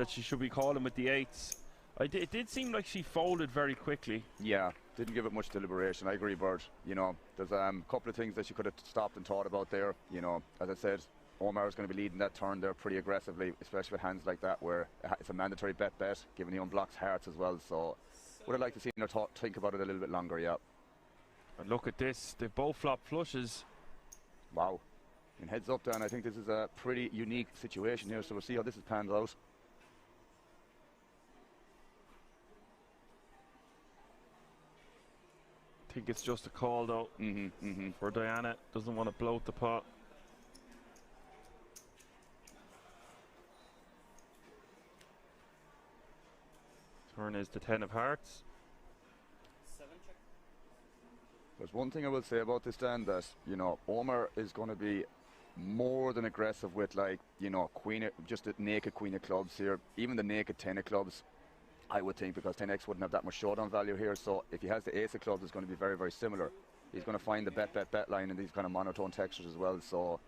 Speaker 1: she should be calling with the 8s. It did seem like she folded very quickly.
Speaker 12: Yeah, didn't give it much deliberation. I agree, Bird. You know, there's a couple of things that she could have stopped and thought about there. You know, as I said, Omar is going to be leading that turn there pretty aggressively, especially with hands like that where it's a mandatory bet, given he unblocks hearts as well. So would have liked to see her think about it a little bit longer, yeah.
Speaker 1: And look at this, they both flop flushes.
Speaker 12: Wow. And heads up, Dan, I think this is a pretty unique situation here, so we'll see how this pans out.
Speaker 1: I think it's just a call though for Diana. Doesn't want to bloat the pot. Turn is the 10 of hearts.
Speaker 12: There's one thing I will say about this, Dan, that, you know, Omar is going to be more than aggressive with, like, you know, just a naked queen of clubs here. Even the naked 10 of clubs, I would think, because 10x wouldn't have that much showdown value here. So if he has the ace of clubs, it's going to be very, very similar. He's going to find the bet line in these kind of monotone textures as well. So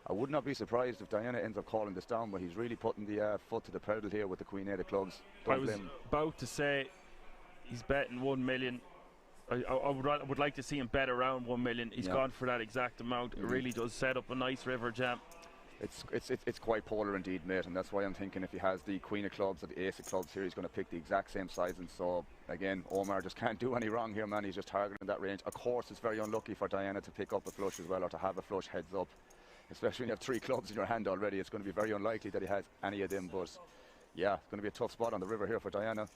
Speaker 12: I would not be surprised if Diana ends up calling this down, but he's really putting the foot to the pedal here with the queen 8 of clubs.
Speaker 1: I was about to say he's betting 1 million. I would like to see him bet around 1 million. He's gone for that exact amount. It really does set up a nice river jam.
Speaker 12: It's quite polar indeed, mate, and that's why I'm thinking if he has the queen of clubs or the ace of clubs here, he's going to pick the exact same size. And so again, Omar just can't do any wrong here, man. He's just targeting that range. Of course, it's very unlucky for Diana to pick up a flush as well, or to have a flush heads up, especially when you have 3 clubs in your hand already. It's going to be very unlikely that he has any of them. But yeah, it's going to be a tough spot on the river here for Diana.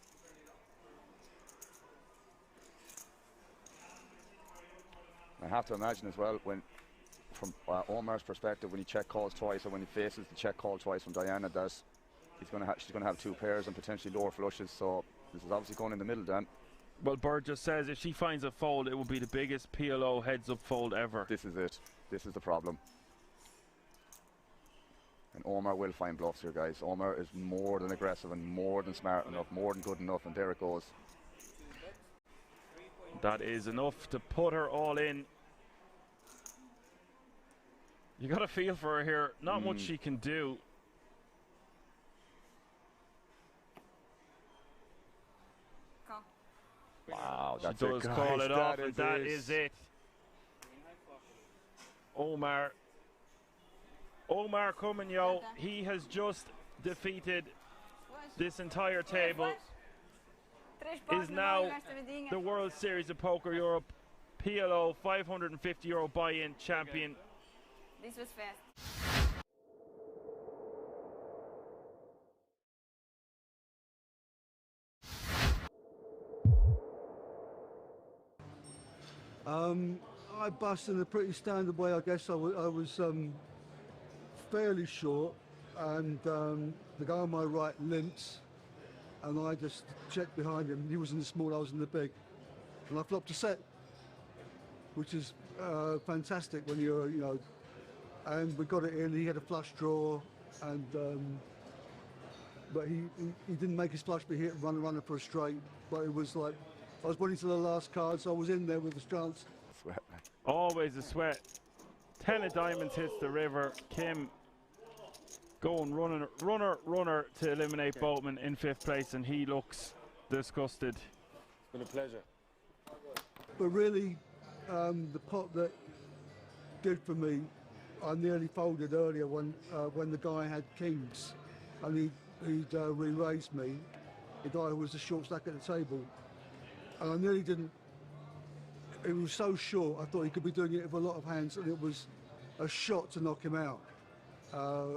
Speaker 12: I have to imagine as well, when from Omar's perspective, when he check calls twice, or when he faces the check call twice from Diana, that she's going to have 2 pairs and potentially lower flushes. So this is obviously going in the middle, Dan.
Speaker 1: Well, Bird just says if she finds a fold, it will be the biggest PLO heads-up fold ever.
Speaker 12: This is it. This is the problem. And Omar will find bluffs here, guys. Omar is more than aggressive and more than smart enough, more than good enough, and there it goes.
Speaker 1: That is enough to put her all in. You got a feel for her here. Not much she can do.
Speaker 12: Wow, that's
Speaker 1: she does
Speaker 12: it, guys.
Speaker 1: call it off, and that
Speaker 12: it.
Speaker 1: is it. Omar coming, yo. He has just defeated this entire table. Is now the World Series of Poker Europe PLO €550 buy-in champion.
Speaker 11: This was fast.
Speaker 13: I bust in a pretty standard way. I guess I was fairly short, and the guy on my right limped, and I just checked behind him. He was in the small, I was in the big, and I flopped a set, which is fantastic when you're, you know, and we got it in. He had a flush draw, and but he didn't make his flush, but he hit runner for a straight. But it was like I was waiting to the last card, so I was in there with a chance.
Speaker 12: Sweat.
Speaker 1: Always a sweat. 10 of diamonds hits the river. Kim going runner to eliminate Boatman in 5th place, and he looks disgusted.
Speaker 4: It's been a pleasure.
Speaker 13: But really, the pot that did for me, I nearly folded earlier when the guy had kings, and he'd re-raised me. The guy who was the short stack at the table, and I nearly didn't. It was so short, I thought he could be doing it with a lot of hands, and it was a shot to knock him out.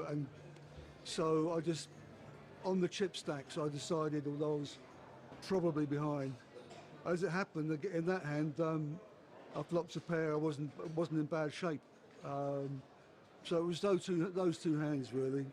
Speaker 13: And so I just, on the chip stacks, I decided, although I was probably behind, as it happened, in that hand, I flopped a pair. I wasn't in bad shape. So it was those two hands really.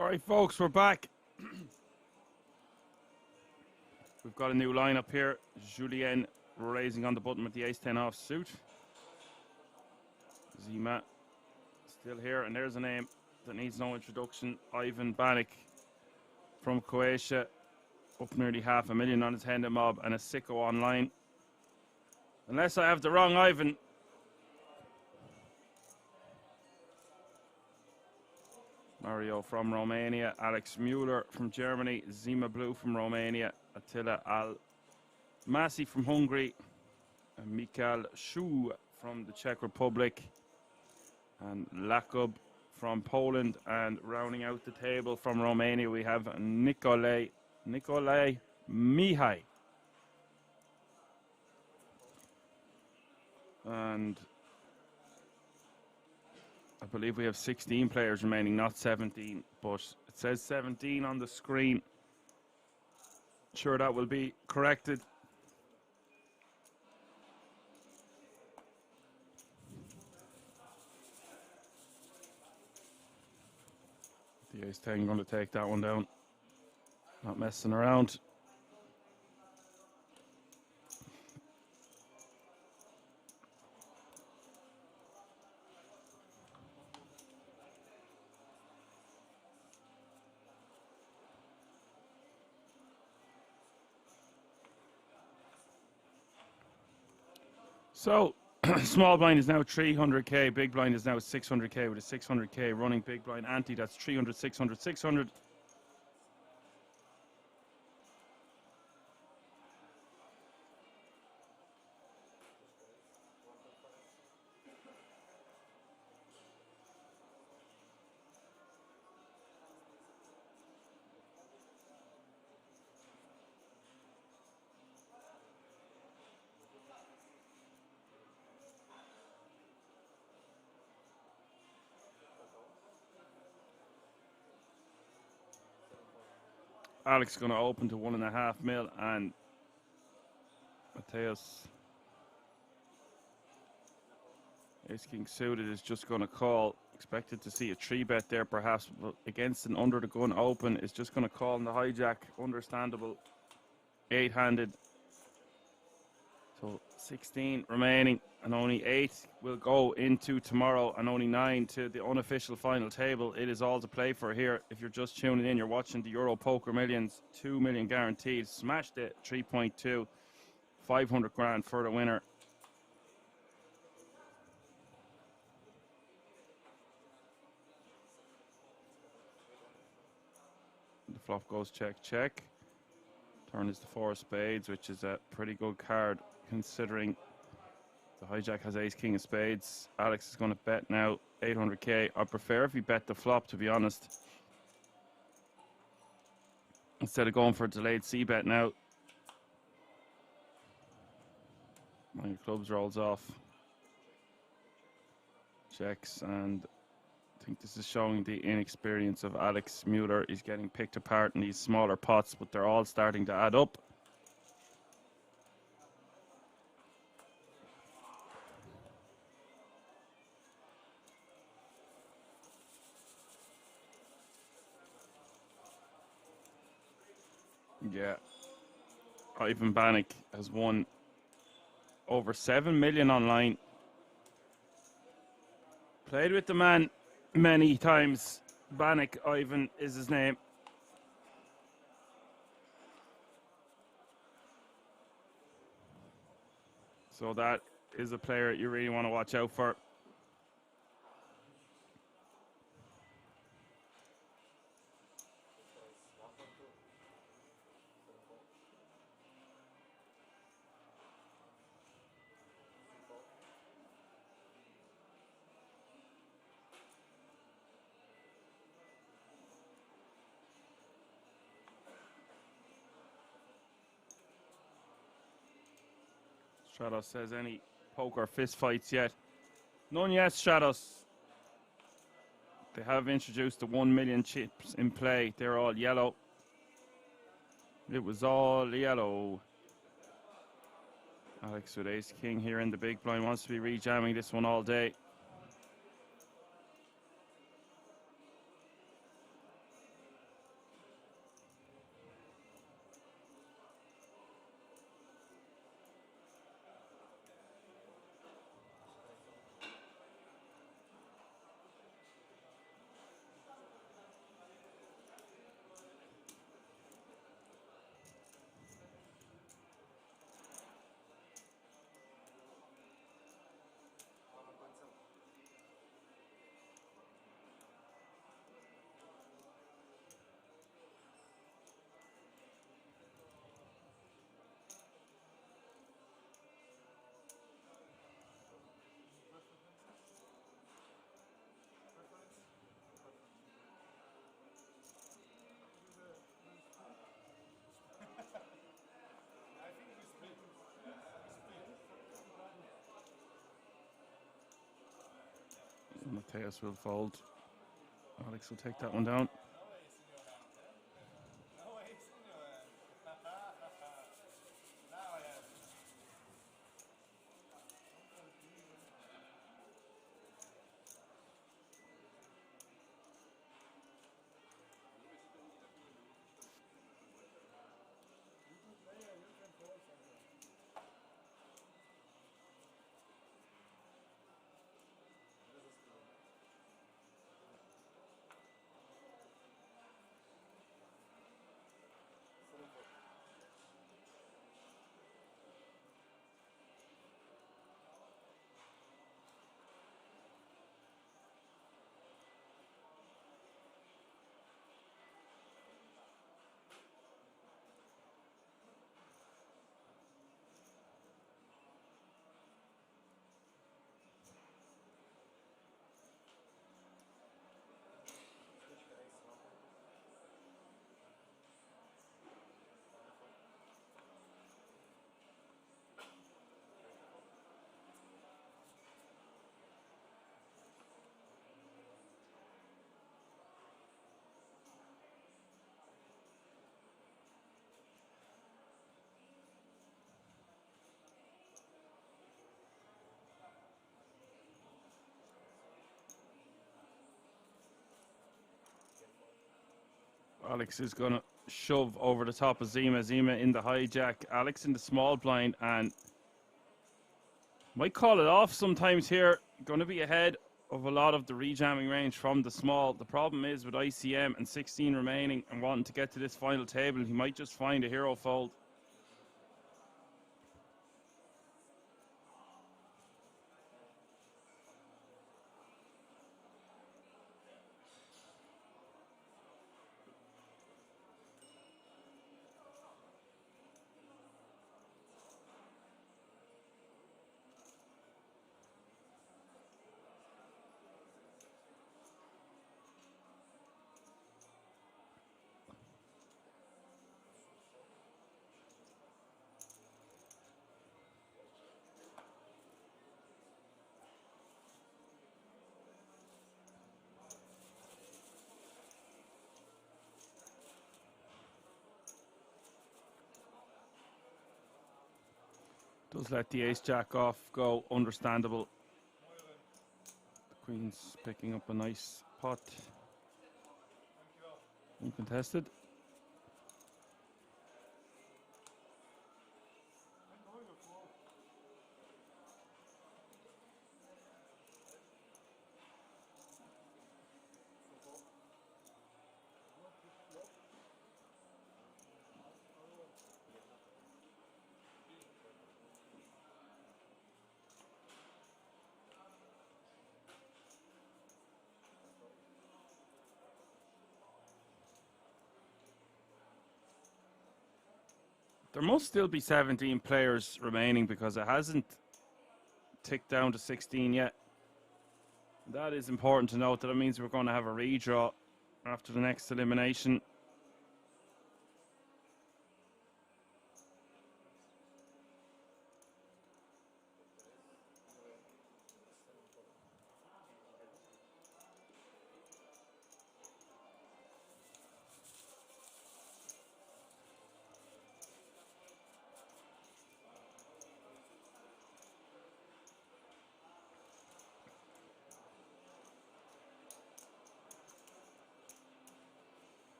Speaker 1: All right, folks, we're back. We've got a new lineup here. Julien raising on the button with the ace-10 offsuit. Zema still here, and there's a name that needs no introduction. Ivan Bandit from Croatia, up nearly $500,000 on his Henda mob, and a sicko online. Unless I have the wrong Ivan. Mario from Romania, Alex Mueller from Germany, Zema Blue from Romania, Attila Al-Masi from Hungary, and Mikhail Shu from the Czech Republic, and Lakub from Poland. And rounding out the table from Romania, we have Nikolai Mihai. And I believe we have 16 players remaining, not 17, but it says 17 on the screen. Sure, that will be corrected. The ace-10 going to take that one down. Not messing around. So, small blind is now 300k, big blind is now 600k with a 600k running big blind ante. That's 300, 600, 600. Alex is going to open to 1.5 mil, and Mateus ace king suited is just going to call. Expected to see a 3-bet there perhaps, but against an under the gun open is just going to call in the hijack. Understandable. 8-handed. So 16 remaining, and only 8 will go into tomorrow, and only 9 to the unofficial final table. It is all to play for here. If you're just tuning in, you're watching the Euro Poker Millions. 2 million guaranteed. Smashed it. 3.2. 500 grand for the winner. The flop goes check, check. Turn is the 4 of spades, which is a pretty good card considering the hijack has ace king of spades. Alex is going to bet now 800k. I prefer if he bet the flop, to be honest, instead of going for a delayed c bet now. My clubs rolls off, checks, and I think this is showing the inexperience of Alex Mueller. He's getting picked apart in these smaller pots, but they're all starting to add up. Yeah, Ivan Bandit has won over 7 million online. Played with the man many times. Bandit Ivan is his name. So that is a player you really want to watch out for. Stratos says, any poker fist fights yet? None yet, Stratos. They have introduced the 1 million chips in play. They're all yellow. It was all yellow. Alex with ace king here in the big blind wants to be rejamming this one all day. Teos will fold. Alex will take that one down. Alex is going to shove over the top of Zema. Zema in the hijack. Alex in the small blind and might call it off sometimes here. Going to be ahead of a lot of the rejamming range from the small. The problem is with ICM and 16 remaining and wanting to get to this final table, he might just find a hero fold. Does let the ace jack off go, understandable. The queen's picking up a nice pot. Uncontested. There must still be 17 players remaining because it hasn't ticked down to 16 yet. That is important to note. That means we're going to have a redraw after the next elimination.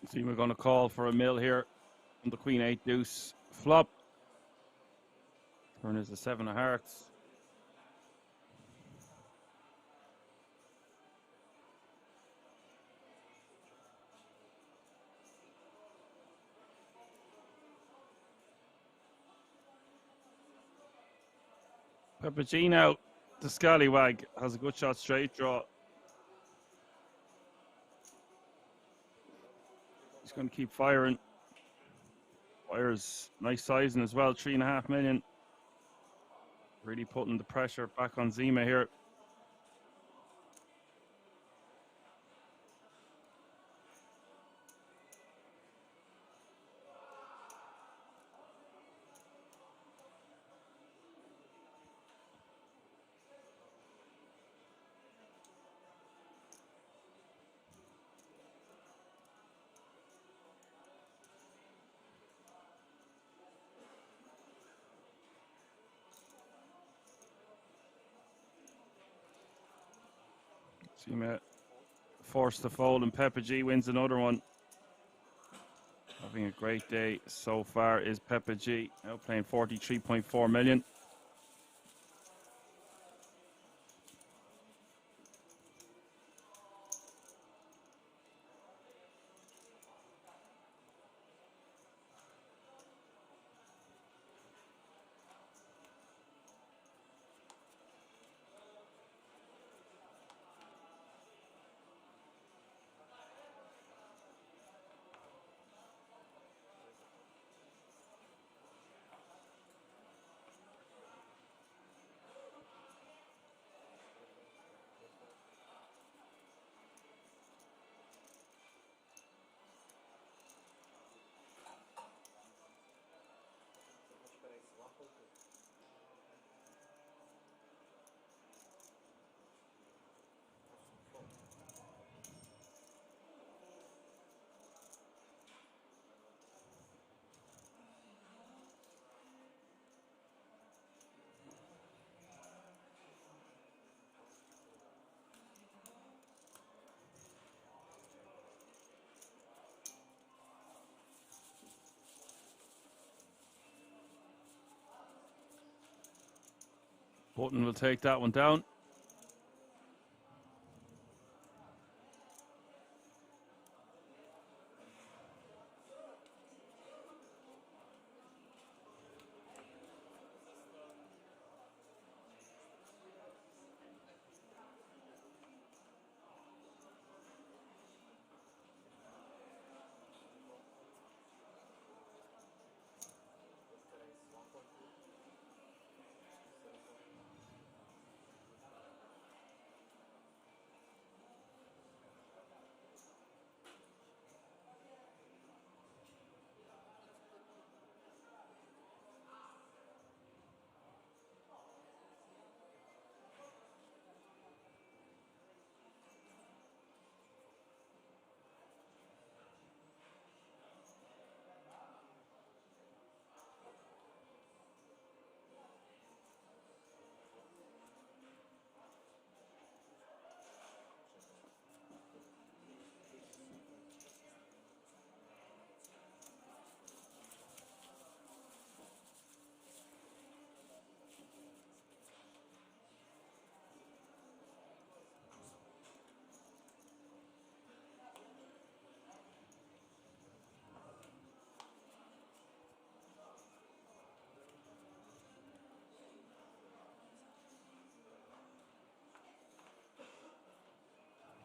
Speaker 1: See, we're going to call for a mill here on the Queen 8 deuce flop. Turn is the 7 of hearts. Pepa G now, the scallywag, has a good shot straight draw. He's going to keep firing. Fires nice sizing as well, 3.5 million. Really putting the pressure back on Zema here. Zema forced to fold and Pepa G wins another one. Having a great day so far is Pepa G, now playing 43.4 million. Button will take that one down.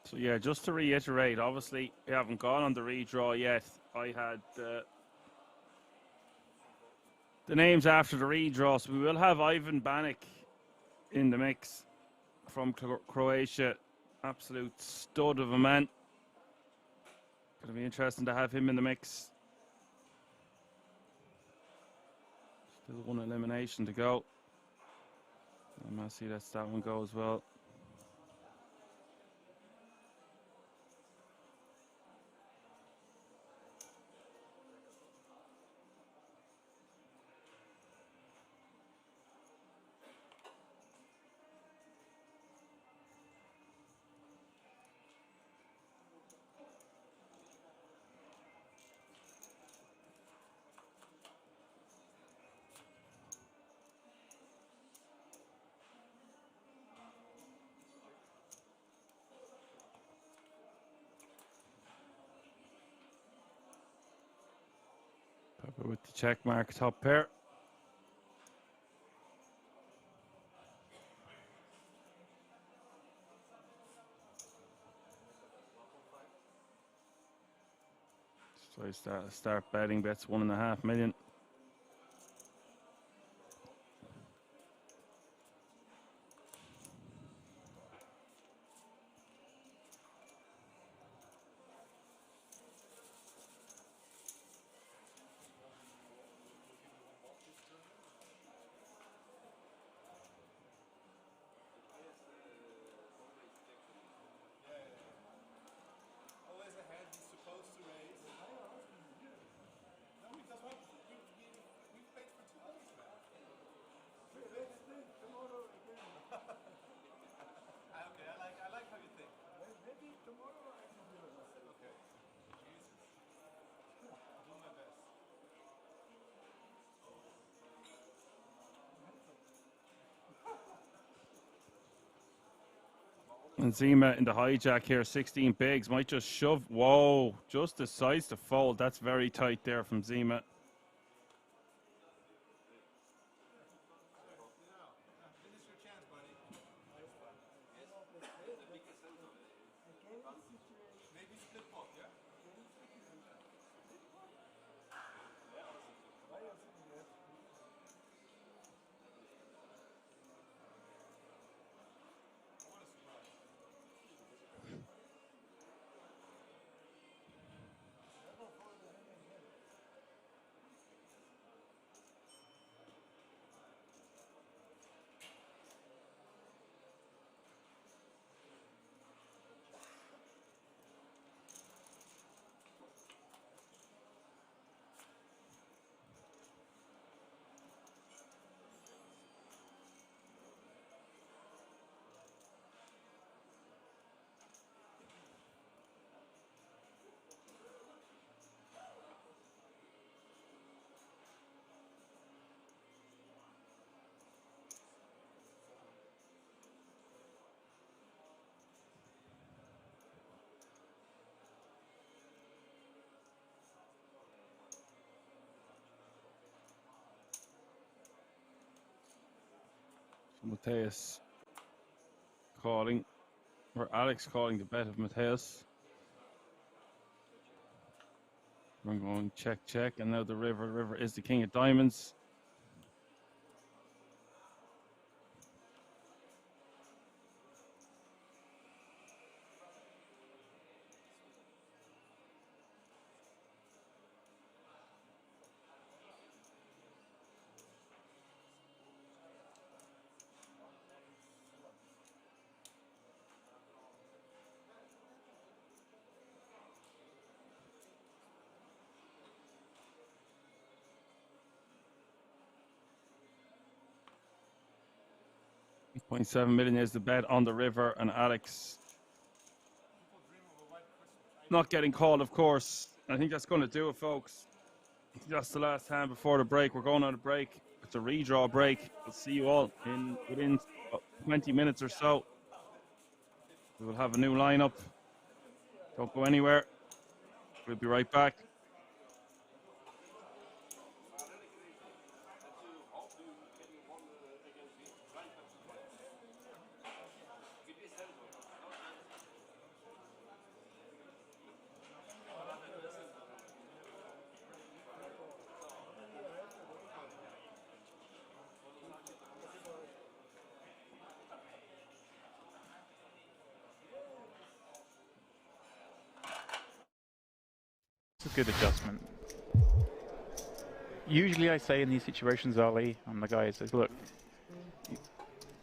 Speaker 1: So yeah, just to reiterate, obviously we haven't gone on the redraw yet. I had the names after the redraw, so we will have Ivan Banic in the mix from Croatia. Absolute stud of a man. Gonna be interesting to have him in the mix. Still one elimination to go. And Massey lets that one go as well. With the check mark, top pair. So I start betting, bets 1.5 million. And Zema in the hijack here, 16 bigs, might just shove. Whoa, just decides to fold. That's very tight there from Zema. Mateus calling, or Alex calling the bet of Mateus. We're going check, check, and now the river. The river is the king of diamonds. $0.7 million is the bet on the river, and Alex not getting called, of course. I think that's going to do it, folks. That's the last hand before the break. We're going on a break. It's a redraw break. We'll see you all within 20 minutes or so. We will have a new lineup. Don't go anywhere. We'll be right back.
Speaker 10: It's a good adjustment. Usually I say in these situations, Ali, I'm the guy who says, look,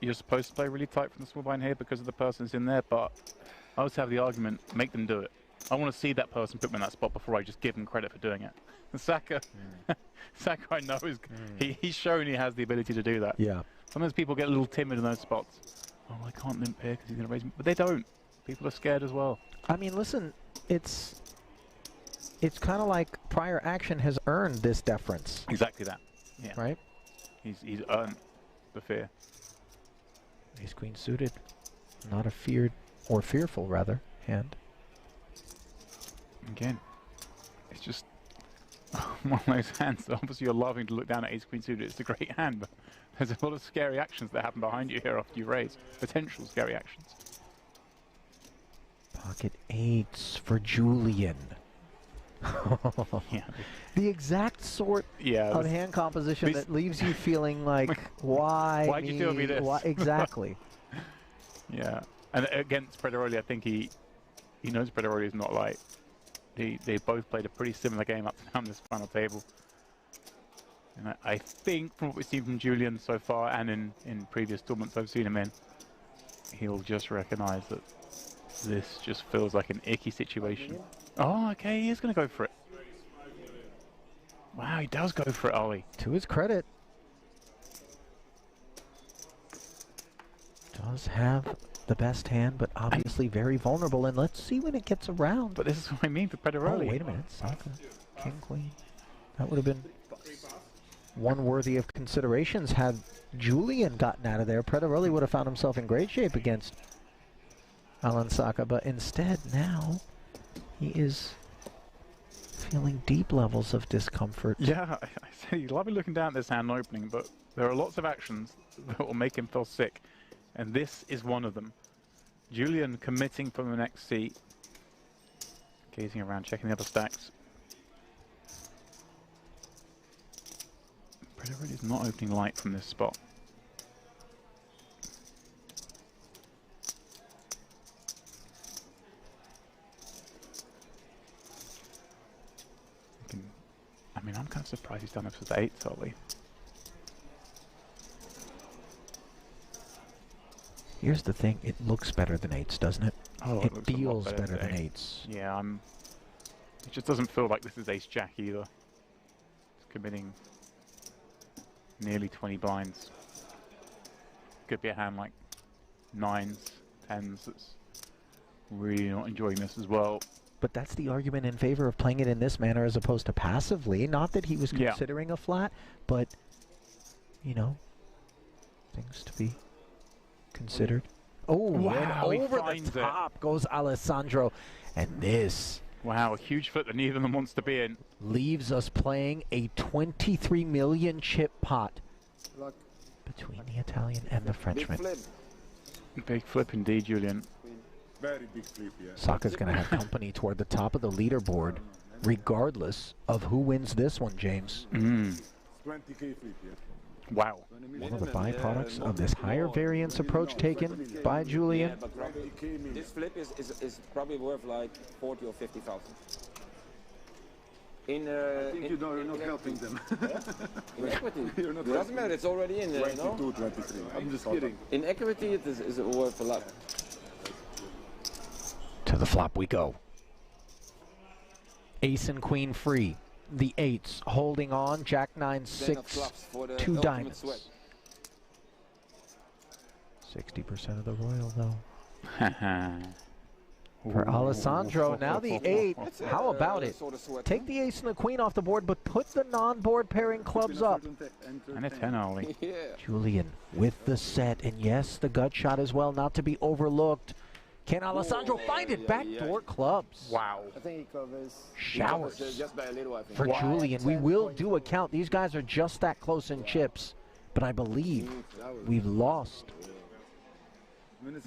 Speaker 10: you're supposed to play really tight from the small blind here because of the person's in there, but I always have the argument, make them do it. I want to see that person put me in that spot before I just give them credit for doing it. Saka, Saka I know, he's shown he has the ability to do that.
Speaker 2: Yeah.
Speaker 10: Sometimes people get a little timid in those spots. Oh, I can't limp here because he's going to raise me. But they don't. People are scared as well.
Speaker 2: I mean, listen, it's kind of like prior action has earned this deference.
Speaker 10: Exactly that. Yeah.
Speaker 2: Right?
Speaker 10: He's earned the fear.
Speaker 2: Ace queen suited. Not a feared, or fearful rather, hand.
Speaker 10: Again, it's just, oh one of those hands that obviously you're loving to look down at ace queen suited. It's a great hand, but there's a lot of scary actions that happen behind you here after you raise. Potential scary actions.
Speaker 2: Pocket eights for Julian.
Speaker 10: Yeah.
Speaker 2: The exact sort of hand composition that leaves you feeling like, why
Speaker 10: Why'd you do me this?
Speaker 2: Why? Exactly.
Speaker 10: Yeah. And against Prederoli, I think he knows Prederoli is not light. They both played a pretty similar game up to down this final table. And I think from what we've seen from Julian so far and in previous tournaments I've seen him in, he'll just recognize that this just feels like an icky situation. Oh, okay, he is going to go for it. Wow, he does go for it, Ollie.
Speaker 2: To his credit. Does have the best hand, but obviously very vulnerable. And let's see when it gets around.
Speaker 10: But this is what I mean for Prederoli.
Speaker 2: Oh, wait a minute. Saka, king, queen. That would have been one worthy of considerations had Julian gotten out of there. Prederoli would have found himself in great shape against Alan Saka, but instead now he is feeling deep levels of discomfort.
Speaker 10: Yeah, I say you love me looking down at this hand opening, but there are lots of actions that will make him feel sick, and this is one of them. Julian committing from the next seat, gazing around, checking the other stacks. Prederoli is not opening light from this spot. I mean, I'm kind of surprised he's done this with 8, Ollie.
Speaker 2: Here's the thing, it looks better than 8s, doesn't it?
Speaker 10: Oh,
Speaker 2: it feels better than 8s.
Speaker 10: Yeah, it just doesn't feel like this is ace-jack either. It's committing nearly 20 blinds. Could be a hand like 9s, 10s that's really not enjoying this as well.
Speaker 2: But that's the argument in favor of playing it in this manner as opposed to passively. Not that he was considering a flat, but, you know, things to be considered. Oh,
Speaker 10: wow,
Speaker 2: and over the top goes Alessandro. And this...
Speaker 10: Wow, a huge flip that neither of them wants to be in.
Speaker 2: Leaves us playing a 23 million chip pot between the Italian and the Frenchman.
Speaker 10: Big flip indeed, Julian.
Speaker 11: Very big flip, yeah.
Speaker 2: Saka's going to have company toward the top of the leaderboard, regardless of who wins this one, James.
Speaker 11: 20k flip, yeah.
Speaker 10: Wow.
Speaker 2: One of the byproducts of this higher variance approach taken by Julian.
Speaker 14: Yeah, but this flip is probably worth like 40 or 50,000.
Speaker 11: I think you're not helping them.
Speaker 14: In equity. It doesn't matter, it's already in there,
Speaker 11: 22, 23. I'm just kidding.
Speaker 14: In equity, it is worth a lot.
Speaker 2: To the flop we go. Ace and queen free. The 8s holding on. Jack 9, 6, 2 diamonds. 60% of the royal though. For Alessandro, now the 8. How about it? Take the ace and the queen off the board, but put the non-board pairing clubs up.
Speaker 10: And a 10, Ollie.
Speaker 2: Julian with the set, and yes, the gut shot as well, not to be overlooked. Can Alessandro find it? Backdoor clubs.
Speaker 10: Wow.
Speaker 14: I think he covers.
Speaker 2: Showers.
Speaker 14: Just by a little, I think.
Speaker 2: For Julian, we will do a count. These guys are just that close in chips, but I believe we've lost.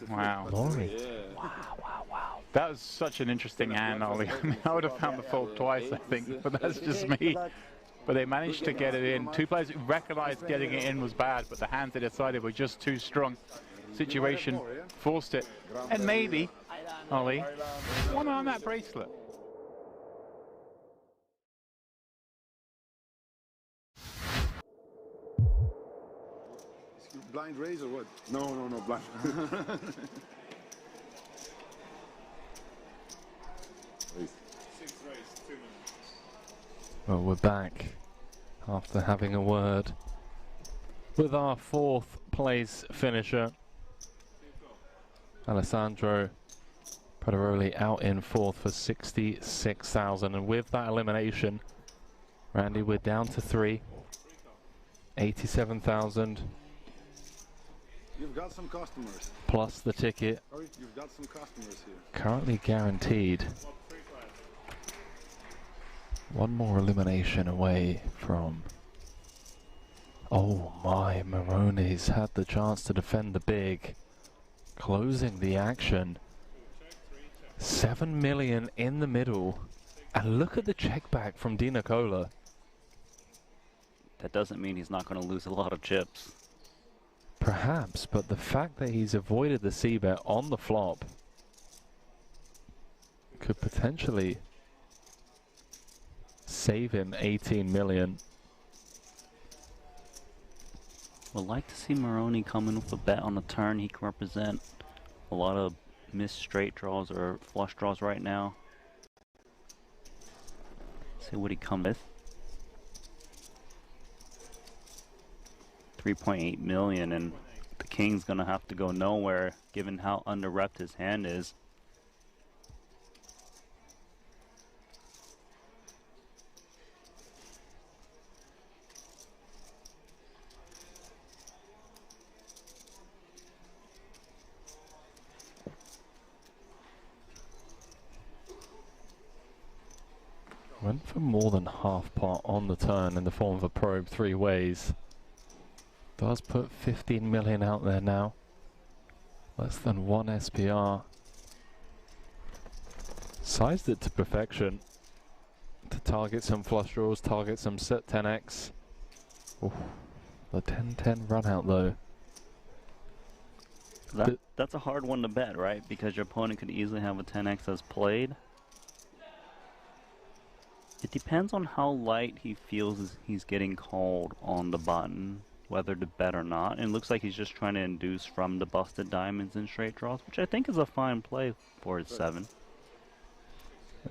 Speaker 10: Wow.
Speaker 2: Glory.
Speaker 14: Wow,
Speaker 2: wow, wow.
Speaker 10: That was such an interesting hand, Ollie. I mean, I would have found the fold twice, I think, but that's just me. But they managed to get it in. Two players who recognized getting it in was bad, but the hands they decided were just too strong. Situation forced it. And maybe, Ollie, one on that bracelet.
Speaker 11: Blind raise or what? No, blind.
Speaker 6: Well, we're back after having a word with our 4th place finisher, Alessandro Prederoli, out in 4th for 66,000. And with that elimination, Randy, we're down to 3, 87,000.
Speaker 11: You've got some customers.
Speaker 6: Plus the ticket.
Speaker 11: You've got some customers here.
Speaker 6: Currently guaranteed. One more elimination away from... Oh my, Maroney's had the chance to defend the big. Closing the action. 7 million in the middle. And look at the check back from Di Nicola.
Speaker 5: That doesn't mean he's not going to lose a lot of chips.
Speaker 6: Perhaps, but the fact that he's avoided the c-bet on the flop could potentially save him 18 million.
Speaker 5: Would like to see Maroney come in with a bet on the turn. He can represent a lot of missed straight draws or flush draws right now. See what he comes with. 3.8 million, and the king's gonna have to go nowhere given how under-repped his hand is.
Speaker 6: Went for more than half pot on the turn in the form of a probe 3 ways. Does put 15 million out there now. Less than 1 SPR. Sized it to perfection. To target some flush draws, target some set 10x. Ooh, the 10-10 run out though.
Speaker 5: That's a hard one to bet, right? Because your opponent could easily have a 10x as played. It depends on how light he feels he's getting called on the button, whether to bet or not. And it looks like he's just trying to induce from the busted diamonds and straight draws, which I think is a fine play for his 7.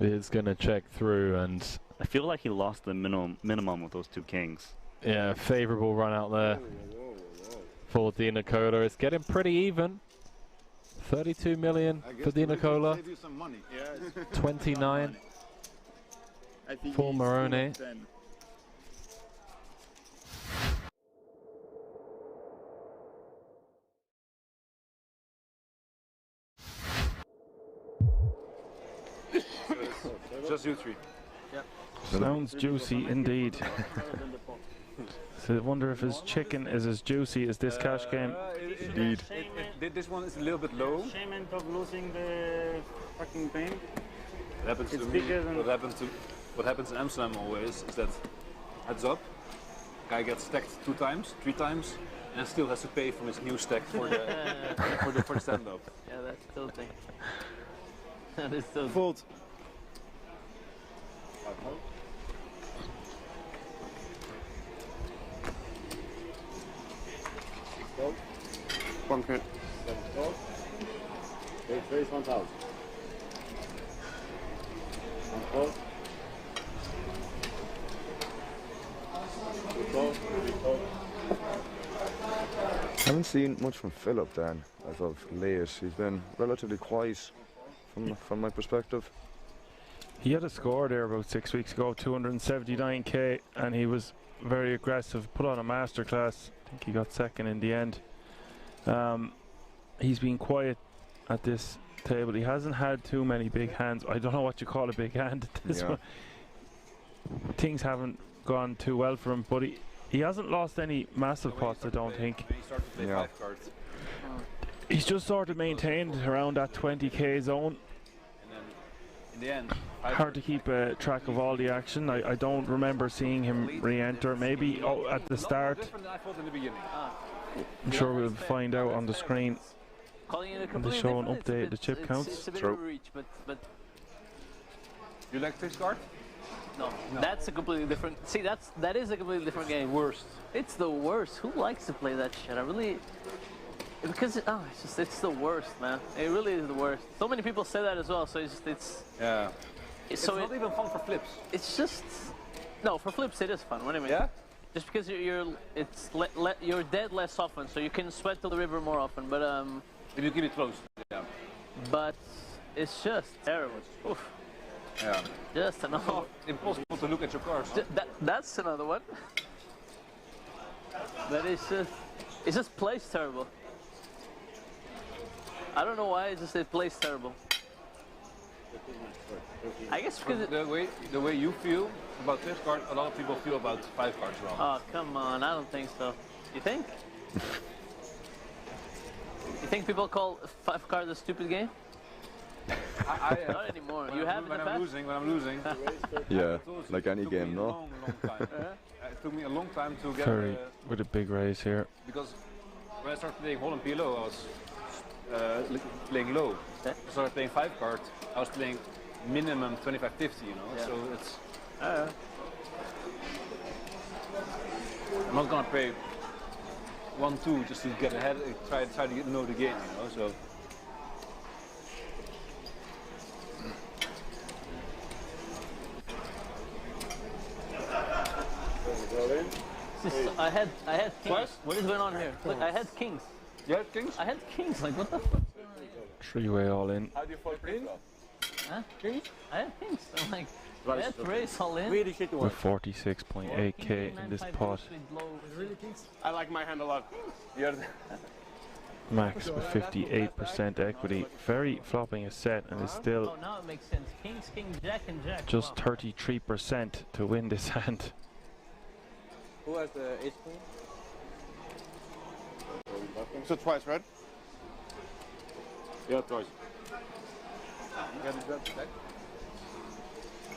Speaker 6: It's gonna check through, and
Speaker 5: I feel like he lost the minimum with those 2 kings.
Speaker 6: yeah, favorable run out there for Di Nicola. It's getting pretty even. 32 million for Di Nicola. 29 for Maroney.
Speaker 11: Just you 3.
Speaker 1: Yep. Sounds juicy indeed. So I wonder if his chicken is as juicy as this cash game.
Speaker 11: Indeed. This one is a little bit low.
Speaker 3: Shame of losing the fucking pain.
Speaker 11: What happens
Speaker 3: It's
Speaker 11: to me?
Speaker 3: bigger than
Speaker 11: What happens in Amsterdam always is that heads up, guy gets stacked 2 times, 3 times, and still has to pay from his new stack for the for the stand-up.
Speaker 3: Yeah, that's tilting. That is tilting.
Speaker 1: Fold.
Speaker 11: Bunker.
Speaker 15: 7 call. Big face 1000. 1 call. 2 call. 3 call.
Speaker 12: Haven't seen much from Philip then, as of late. He's been relatively quiet from my perspective.
Speaker 1: He had a score there about 6 weeks ago, 279k, and he was very aggressive, put on a masterclass. I think he got 2nd in the end. He's been quiet at this table. He hasn't had too many big hands. I don't know what you call a big hand at this one. Things haven't gone too well for him, but he hasn't lost any massive pots, I don't think.
Speaker 11: When you start to play 5 cards.
Speaker 1: He's just sort of maintained around that 20k zone.
Speaker 11: And then in the end,
Speaker 1: hard to keep track of all the action. I don't remember seeing him re-enter. Maybe at the start.
Speaker 11: Different than I thought in the beginning.
Speaker 1: I'm sure we'll find out on the screen when they show and update the chip counts.
Speaker 3: It's a bit of a reach, but
Speaker 11: you like this card?
Speaker 3: no, that's a completely different. See, that is a completely different game.
Speaker 11: Worst.
Speaker 3: It's the worst. Who likes to play that shit? I really. Because it's the worst, man. It really is the worst. So many people say that as well. So
Speaker 11: yeah.
Speaker 3: It's
Speaker 11: not even fun for flips.
Speaker 3: It's just no, for flips it is fun. What do you mean?
Speaker 11: Yeah.
Speaker 3: Just because you're dead less often, so you can sweat to the river more often. But
Speaker 11: if you keep it close. Yeah.
Speaker 3: But it's just terrible. Oof.
Speaker 11: Yeah.
Speaker 3: Just another.
Speaker 11: Impossible to look at your cards.
Speaker 3: That's another one. That is just. It just plays terrible. I don't know why. It plays terrible. I guess because
Speaker 11: the way you feel about this card, a lot of people feel about 5 cards wrong.
Speaker 3: Oh, come on, I don't think so. You think? You think people call 5 cards a stupid game? Not anymore. You have
Speaker 11: when I'm losing.
Speaker 12: Yeah, like any game, no?
Speaker 11: Long time. It took me a long time to get
Speaker 6: Very with a big raise here.
Speaker 11: because when I started playing Holland Pilo, I was playing low. I started playing 5 cards. I was playing minimum 25-50, you know.
Speaker 3: Yeah.
Speaker 11: So it's I'm not gonna pay 1-2 just to get ahead. Try to know the game, you know. So.
Speaker 3: I had kings.
Speaker 11: Twice?
Speaker 3: What is going on here? Look, I had kings.
Speaker 11: You had kings?
Speaker 3: I had kings. Like, what the fuck?
Speaker 6: 3-way all in.
Speaker 11: How do you fall in?
Speaker 3: Huh? Kings? I had kings. I'm like, I had race all in.
Speaker 6: With 46.8k in this pot.
Speaker 15: Really kings? I like my hand a lot.
Speaker 6: Max with 58% equity. Very flopping a set and is still
Speaker 3: Oh, now it makes sense. Kings, king, jack, and jack.
Speaker 6: just
Speaker 3: Wow.
Speaker 6: 33% to win this hand.
Speaker 15: Who has the ace queen? So twice, right?
Speaker 11: Yeah, twice.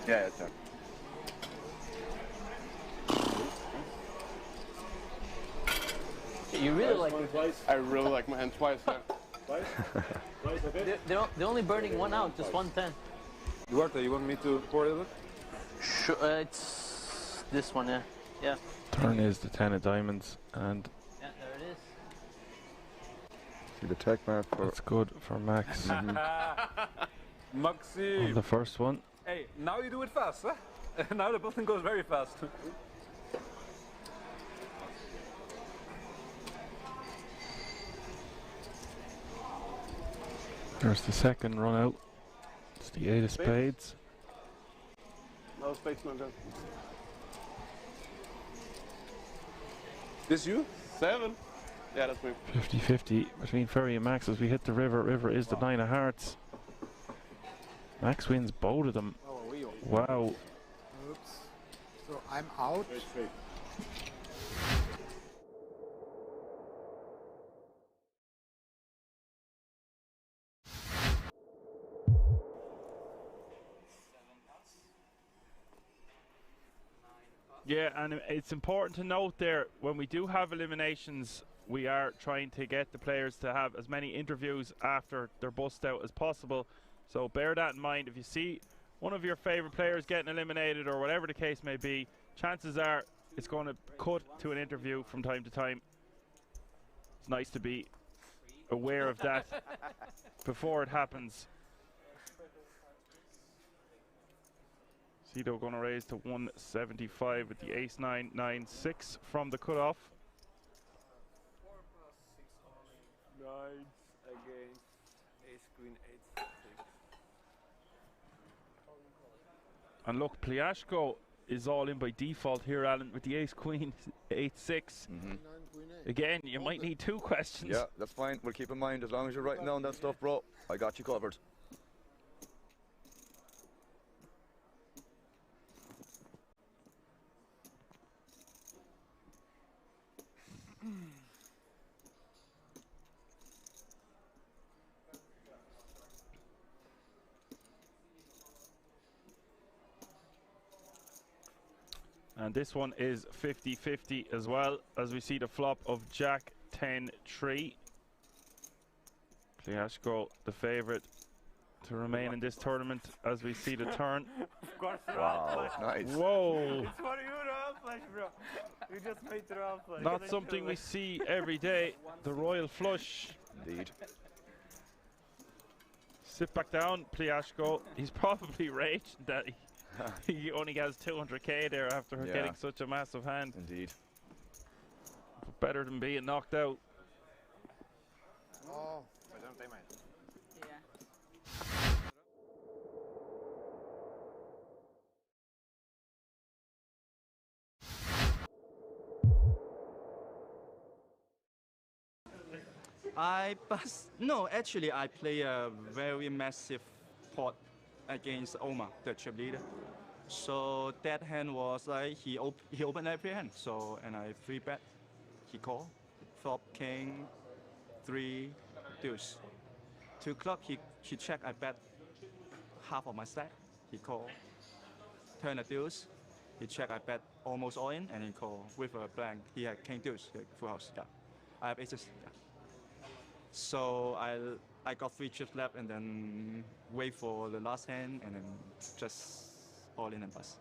Speaker 12: Yeah, it's done.
Speaker 3: You really like your
Speaker 15: Twice. I really like my hand twice. Yeah.
Speaker 11: Twice? Twice, okay?
Speaker 3: They're only burning one out, just 110.
Speaker 11: Duarte, you want me to pour it?
Speaker 3: Sure, it's this one, yeah. Yeah.
Speaker 6: Turn is the 10 of diamonds and
Speaker 3: Yeah, there it is.
Speaker 12: See the tech map for...
Speaker 6: that's good for Max
Speaker 11: Maxi!
Speaker 6: on the first one.
Speaker 11: Hey, now you do it fast, huh? Now the button goes very fast.
Speaker 6: There's the second run out. It's the 8 of spades.
Speaker 15: No spades, not done.
Speaker 11: This you?
Speaker 15: 7. Yeah, that's me.
Speaker 6: 50-50 between Ferry and Max as we hit the river. River is the 9 of hearts. Max wins both of them. Wow.
Speaker 16: Oops. So I'm out.
Speaker 1: Yeah, and it's important to note there, when we do have eliminations, we are trying to get the players to have as many interviews after they're bust out as possible. So bear that in mind. If you see one of your favorite players getting eliminated or whatever the case may be, chances are it's going to cut to an interview from time to time. It's nice to be aware of that before it happens. Cito going to raise to 175 with the ace 9, 9, 6 from the cutoff.
Speaker 4: 9 against ace queen 8, 6.
Speaker 1: And look, Pliashko is all in by default here, Alan, with the ace queen 8, 6. Again, you might need 2 questions.
Speaker 12: Yeah, that's fine. We'll keep in mind as long as you're writing down that stuff, bro. I got you covered.
Speaker 1: And this one is 50-50 as well, as we see the flop of Jack 10-3. Pliashko, the favourite to remain in this tournament, as we see the turn.
Speaker 4: Of course,
Speaker 12: wow, nice.
Speaker 1: Whoa!
Speaker 4: It's for you, Royal Flush, bro. You just made the Royal Flush.
Speaker 1: Not something we see every day. The Royal Flush.
Speaker 12: Indeed.
Speaker 1: Sit back down, Pliashko. He's probably raged that he only has 200k there after getting such a massive hand.
Speaker 12: Indeed.
Speaker 1: But better than being knocked out.
Speaker 16: Oh.
Speaker 17: I pass. No, actually, I play a very massive pot against Omar, the chip leader. So that hand was like he opened every hand. So and I 3-bet. He called. Flop king, 3 deuce. 2 o'clock he checked. I bet half of my stack. He called. Turn a deuce. He checked. I bet almost all in, and he called with a blank. He had king deuce, full house. Yeah, I have aces. Yeah. So I got 3 chips left, and then wait for the last hand, and then just all in and bust.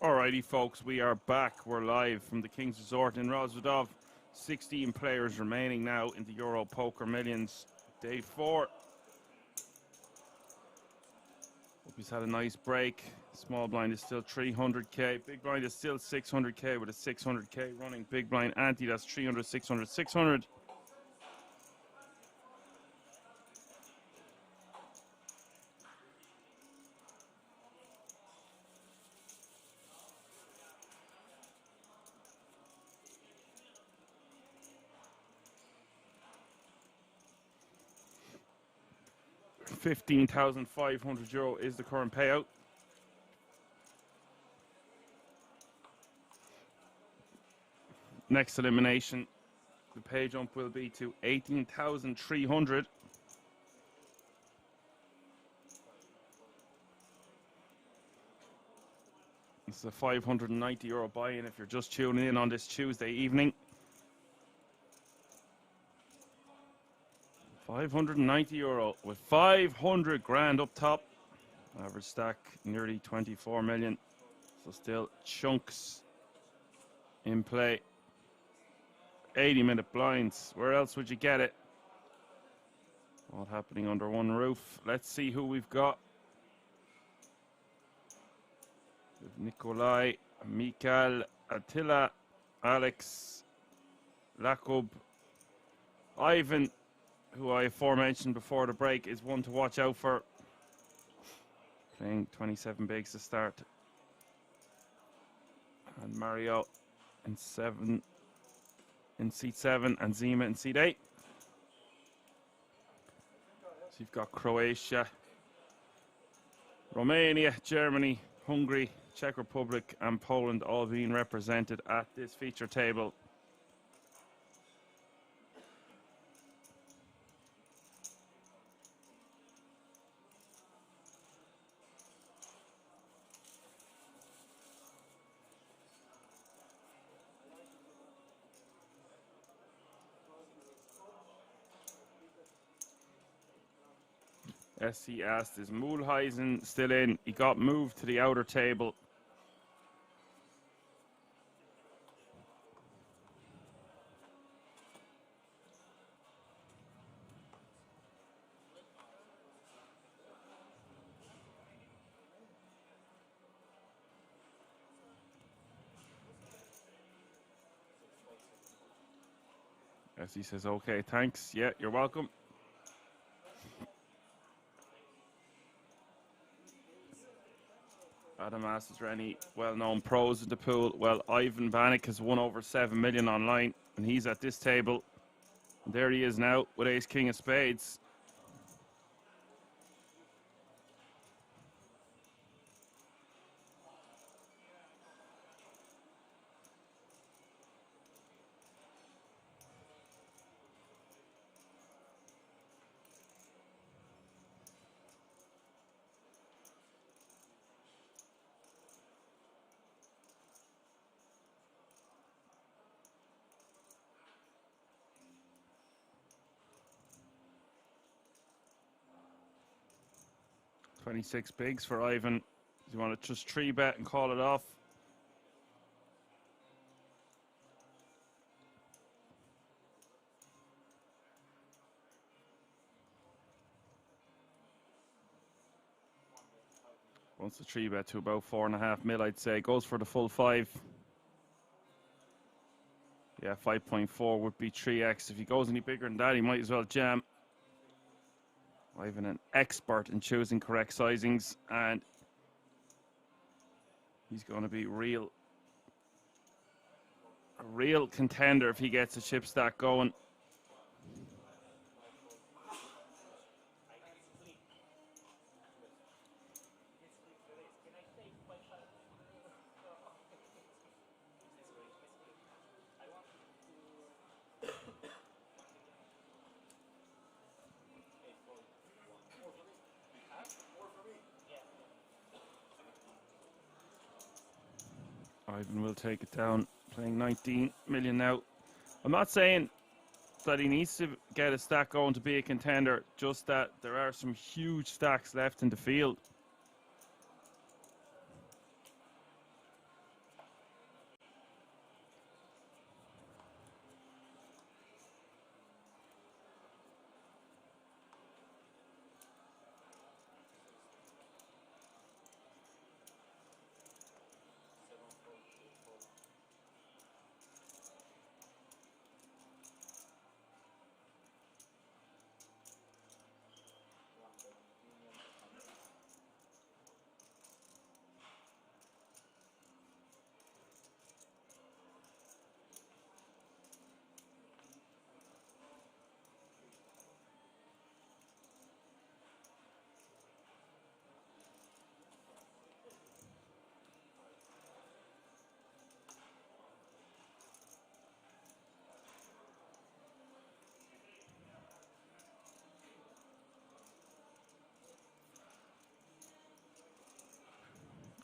Speaker 1: Alrighty, folks, we are back. We're live from the King's Resort in Rozvadov. 16 players remaining now in the Euro Poker Millions. Day 4. Hope he's had a nice break. Small blind is still 300k. Big blind is still 600k with a 600k running. Big blind ante, that's 300, 600, 600. €15,500 is the current payout. Next elimination, the pay jump will be to 18,300. It's a €590 buy-in if you're just tuning in on this Tuesday evening. 590 euro with 500 grand up top. Average stack nearly 24 million. So still chunks in play. 80-minute blinds. Where else would you get it? All happening under one roof. Let's see who we've got. With Nikolai, Mikael, Attila, Alex, Lakub, Ivan, who I aforementioned before the break, is one to watch out for. Playing 27 bigs to start. And Mario in seat 7, and Zema in seat 8. So you've got Croatia, Romania, Germany, Hungary, Czech Republic, and Poland all being represented at this feature table. SC asked, is Mulheisen still in? He got moved to the outer table. SC says, okay, thanks. Yeah, you're welcome. Adam asks, is there any well-known pros in the pool? Well, Ivan Banik has won over 7 million online, and he's at this table. And there he is now with Ace King of Spades. $26 bigs for Ivan. Do you want to just 3-bet and call it off? Wants to 3-bet to about 4.5 mil, I'd say. Goes for the full 5. Yeah, 5.4 would be 3x. If he goes any bigger than that, he might as well jam. Ivan, an expert in choosing correct sizings, and he's going to be a real contender if he gets a chip stack going. Ivan will take it down, playing 19 million now. I'm not saying that he needs to get a stack going to be a contender, just that there are some huge stacks left in the field.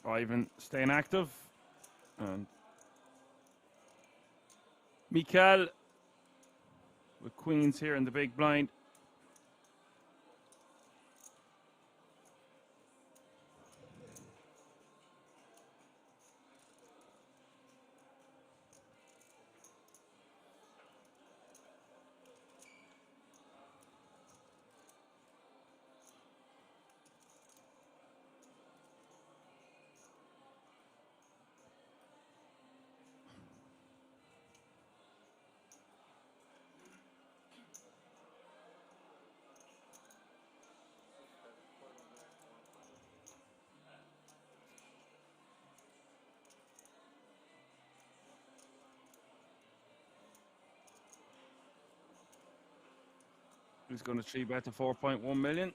Speaker 1: Ivan staying active. And Mikael with queens here in the big blind. Who's going to 3-bet to 4.1 million?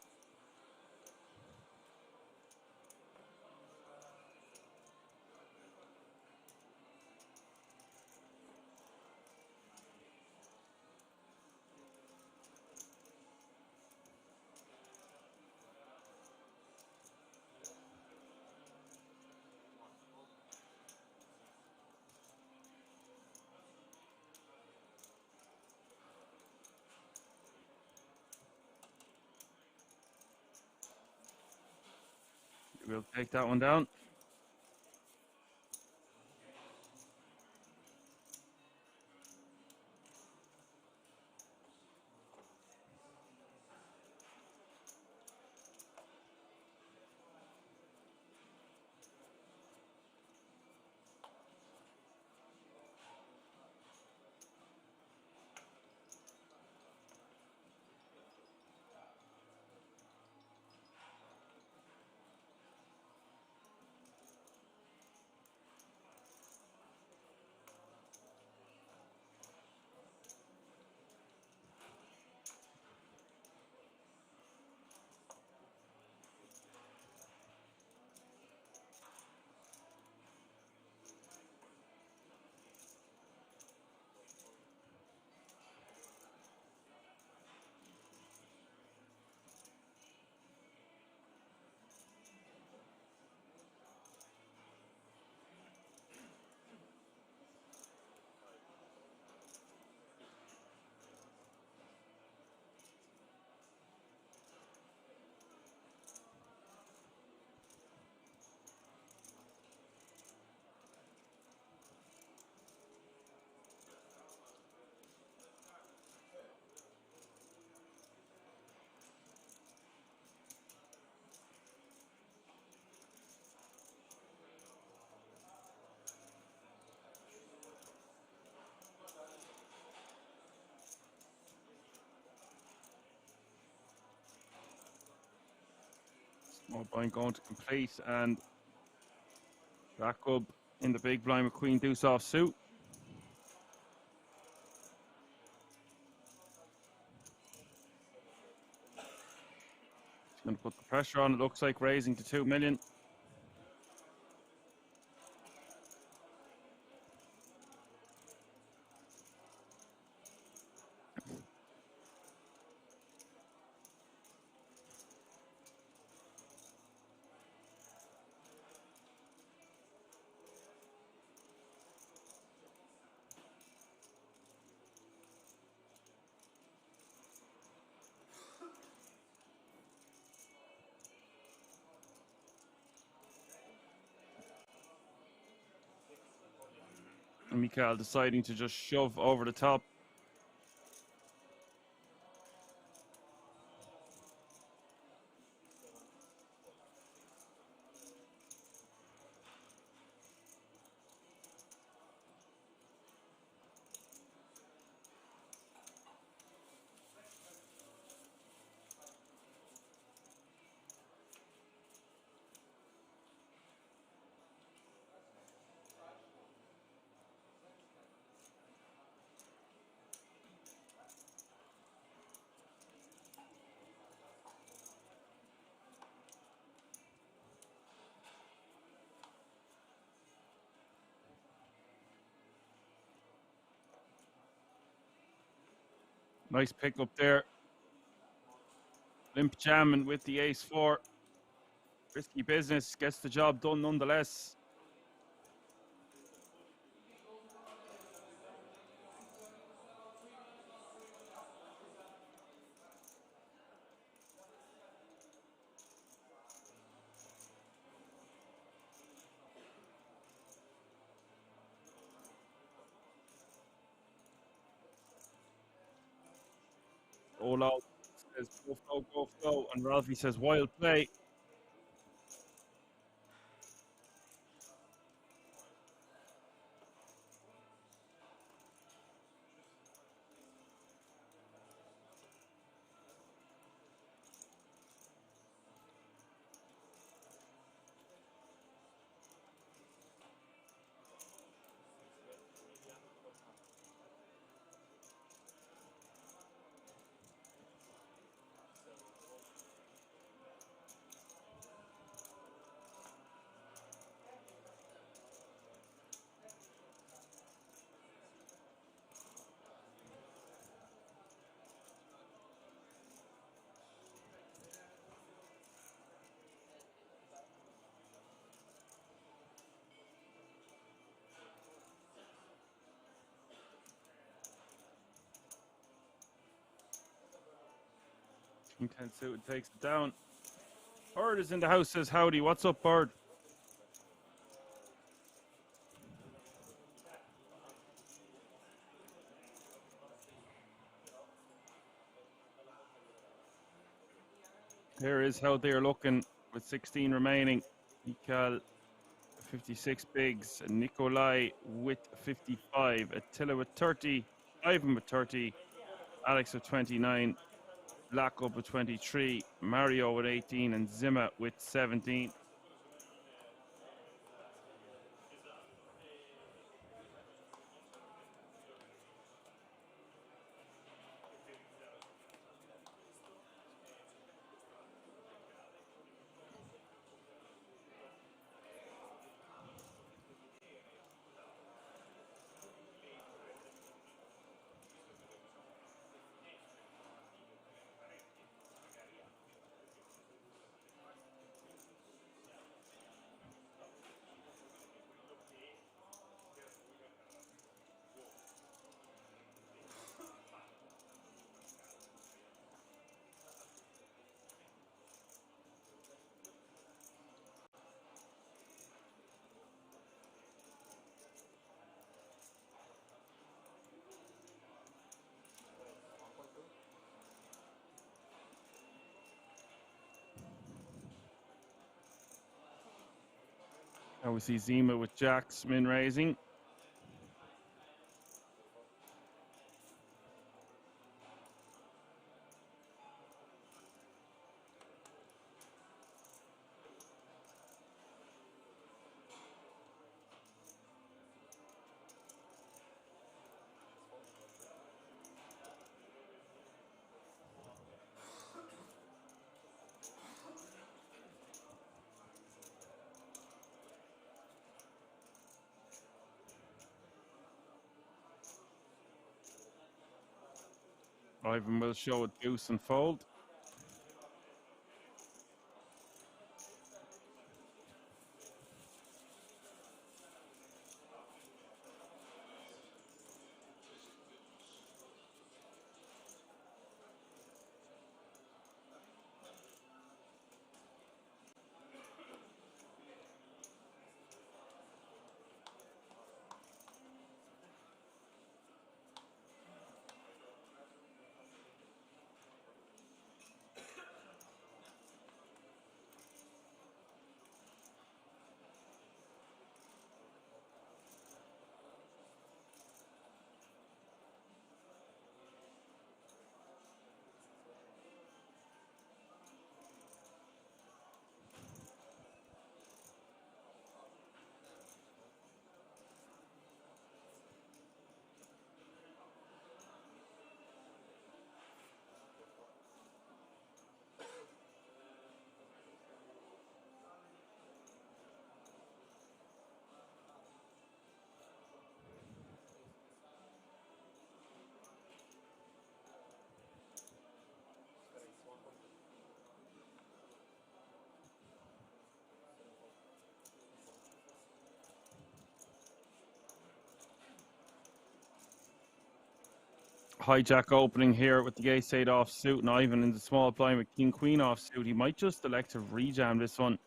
Speaker 1: We'll take that one down. Small blind going to complete, and Jacob in the big blind with queen deuce off suit. He's going to put the pressure on. It looks like raising to 2 million. And Mikael deciding to just shove over the top. Nice pick up there. Limp jamming with the ace-4. Risky business, gets the job done nonetheless. Olo says go, go, and Ralphie says wild play. King 10 suited takes it down. Bird is in the house, says howdy. What's up, Bird? Here is how they're looking with 16 remaining. Mikal 56 bigs, Nikolai with 55, Attila with 30, Ivan with 30, Alex with 29, Black with 23, Mario with 18, and Zema with 17. Now we see Zema with jacks, min raising. Ivan will show it deuce and fold. hijack opening here with the ace-8 offsuit, and Ivan in the small blind with king-queen offsuit. He might just elect to rejam this one.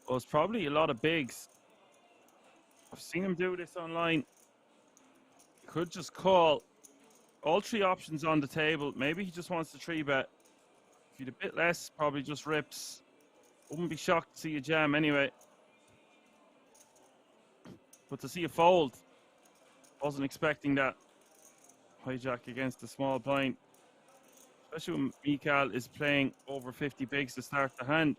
Speaker 1: Well, it's probably a lot of bigs. I've seen him do this online. Could just call. All three options on the table. Maybe he just wants to 3-bet. If he'd a bit less, probably just rips. Wouldn't be shocked to see a jam anyway. But to see a fold, wasn't expecting that. Hijack against the small blind. Especially when Mikael is playing over 50 bigs to start the hand.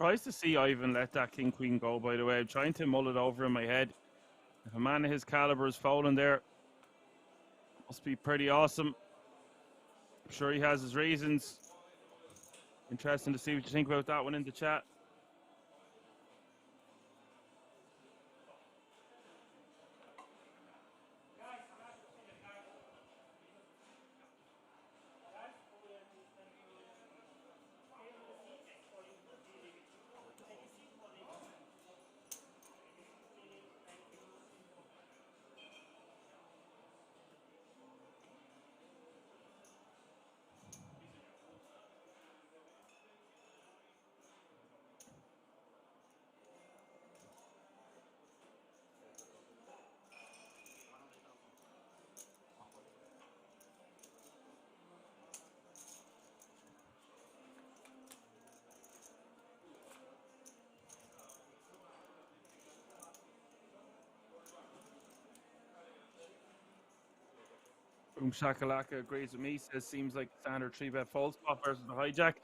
Speaker 1: Surprised to see Ivan let that king-queen go, by the way. I'm trying to mull it over in my head. If a man of his caliber is folding there, must be pretty awesome. I'm sure he has his reasons. Interesting to see what you think about that one in the chat. Boom Shakalaka agrees with me, says seems like standard 3-bet fold spot versus the hijack.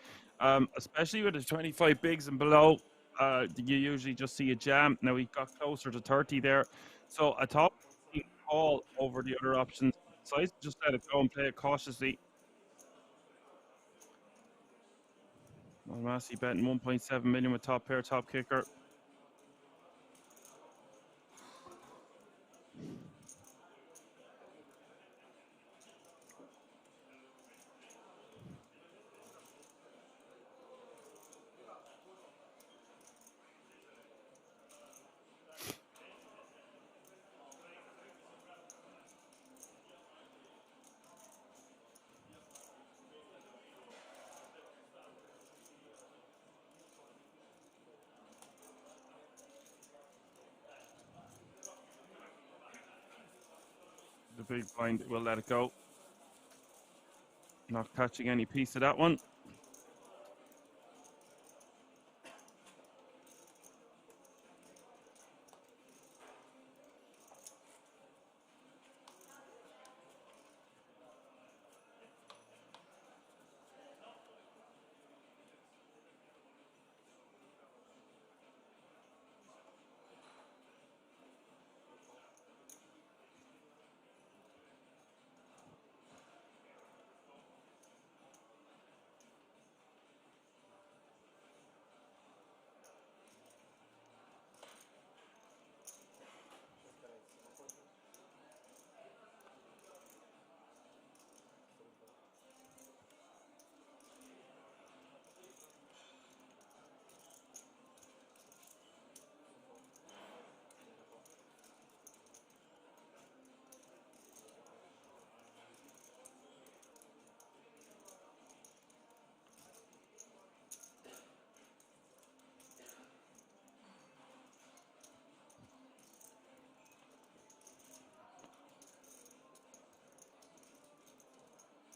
Speaker 1: Especially with the 25 bigs and below, you usually just see a jam. Now he got closer to 30 there. So I thought he call over the other options. So I just let it go and play it cautiously. Massey betting 1.7 million with top pair, top kicker. The big blind will let it go. Not catching any piece of that one.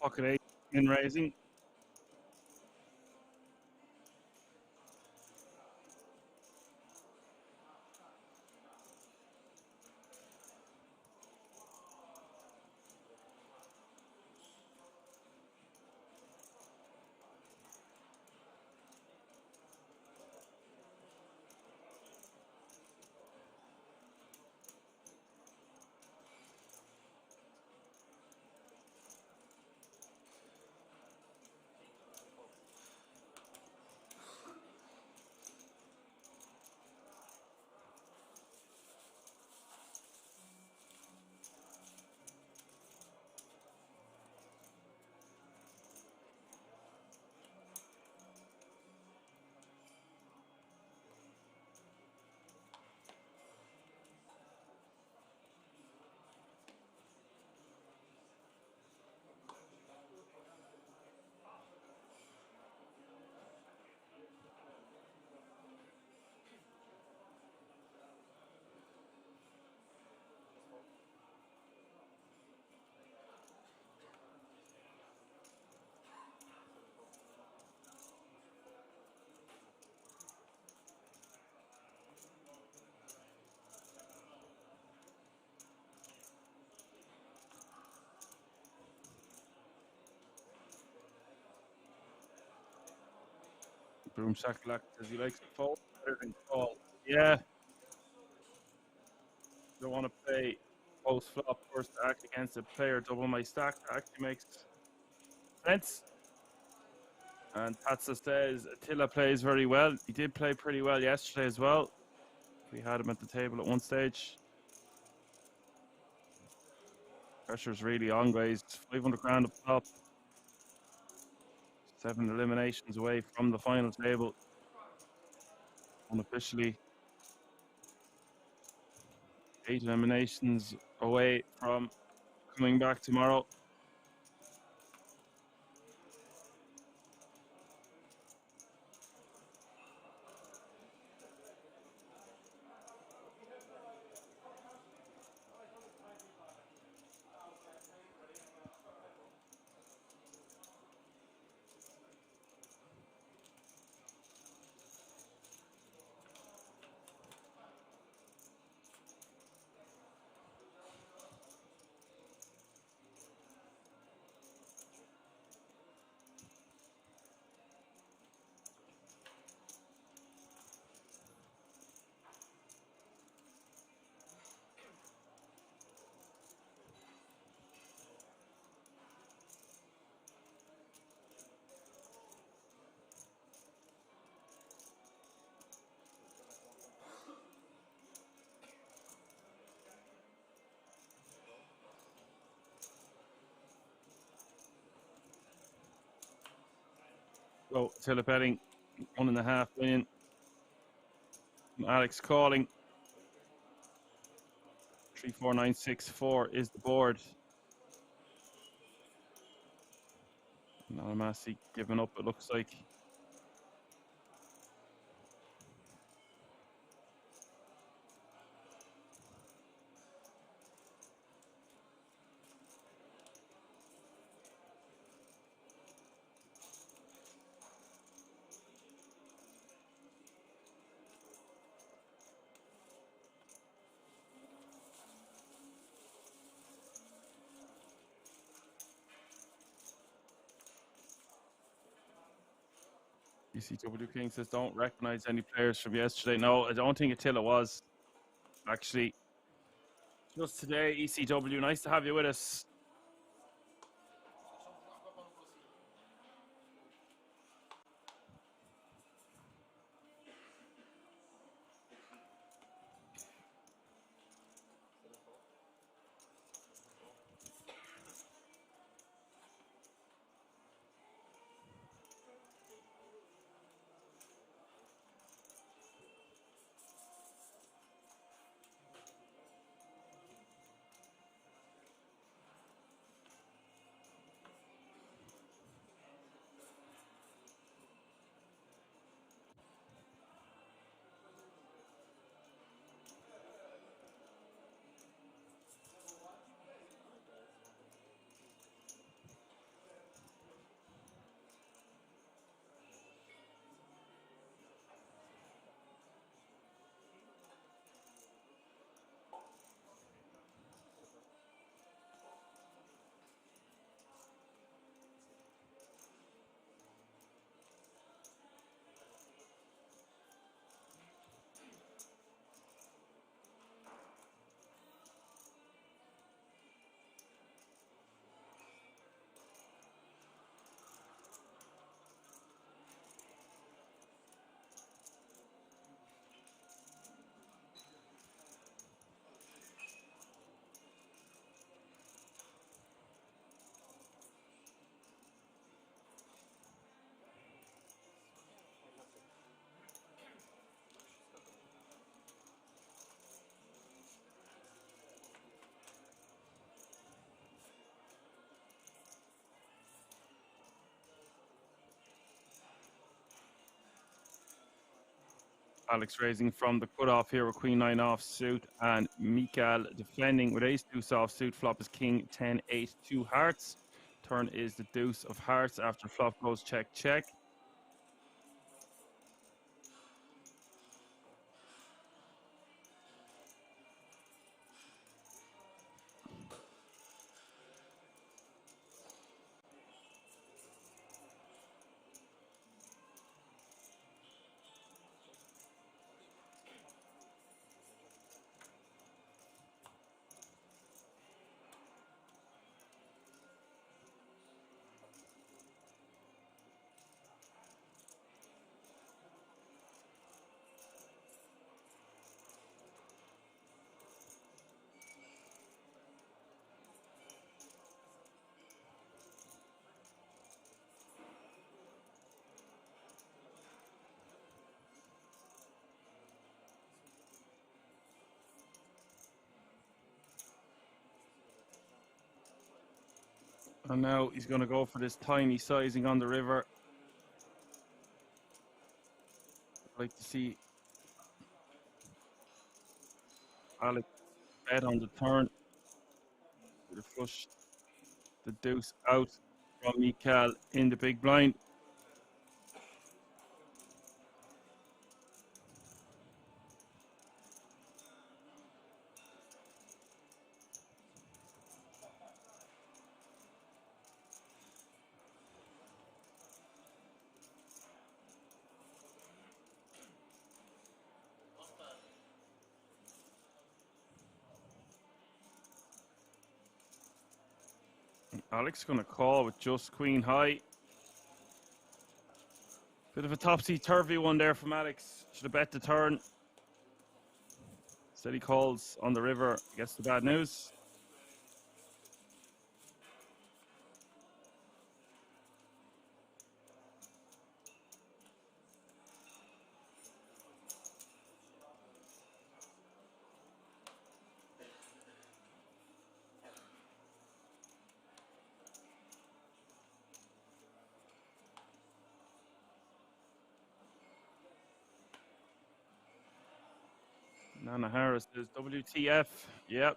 Speaker 1: Pocket 8 in raising. Boom shakalak says he likes to fold better than call. Yeah. Don't want to play post flop first act against a player double my stack. That actually makes sense. And Patsa says Attila plays very well. He did play pretty well yesterday as well. We had him at the table at one stage. Pressure's really on, guys. 500 grand up top. 7 eliminations away from the final table. Unofficially. 8 eliminations away from coming back tomorrow. So, Attila betting 1.5 million. Alex calling. 34964 is the board. Nalamasi giving up, it looks like. ECW King says don't recognize any players from yesterday. No, I don't think Attila was. Actually, just today, ECW, nice to have you with us. Alex raising from the cutoff here with Queen 9 offsuit, and Mikael defending with Ace Deuce offsuit. Flop is King 10 8 2 hearts. Turn is the Deuce of hearts after flop goes check check. And now he's going to go for this tiny sizing on the river. I'd like to see Alex bet on the turn. The flush, the Deuce out from Mikael in the big blind. Alex going to call with just Queen high. Bit of a topsy-turvy one there from Alex. Should have bet the turn. Instead he calls on the river. Gets the bad news. Nana Harris says WTF. Yep.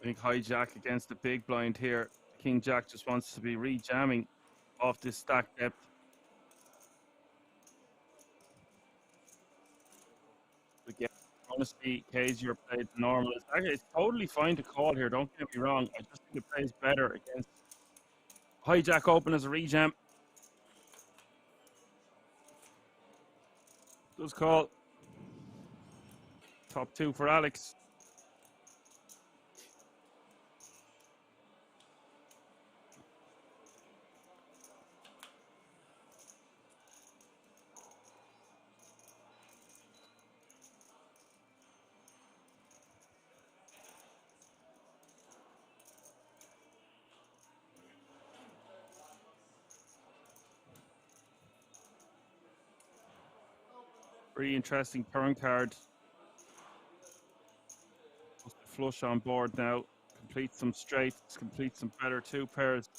Speaker 1: Big hijack against the big blind here. King Jack just wants to be re-jamming off this stack depth. Again, honestly, KZ played normal. It's totally fine to call here, don't get me wrong. I just think it plays better against hijack open as a re-jam. Does call. Top two for Alex. Pretty interesting turn card. Just a flush on board now. Complete some straights, complete some better two pairs.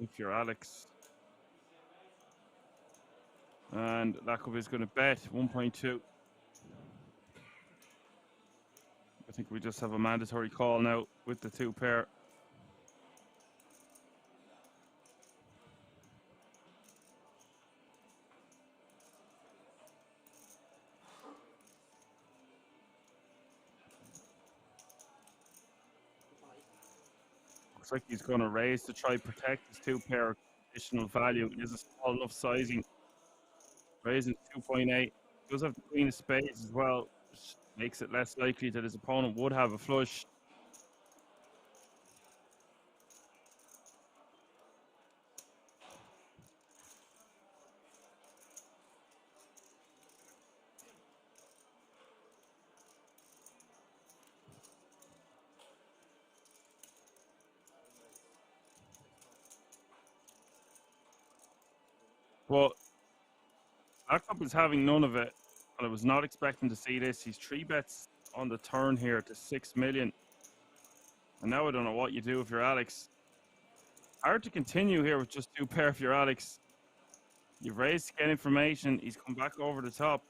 Speaker 1: If you're Alex. And Lakov is going to bet 1.2. I think we just have a mandatory call now with the 2 pair. Looks like he's going to raise to try protect his 2 pair additional value. It is a small enough sizing. Raising 2.8. Does have the queen of spades as well, which makes it less likely that his opponent would have a flush. But Lakov is having none of it, and I was not expecting to see this. He's 3 bets on the turn here to 6 million. And now I don't know what you do if you're Alex. Hard to continue here with just 2 pair if you're Alex. You've raised to get information. He's come back over the top.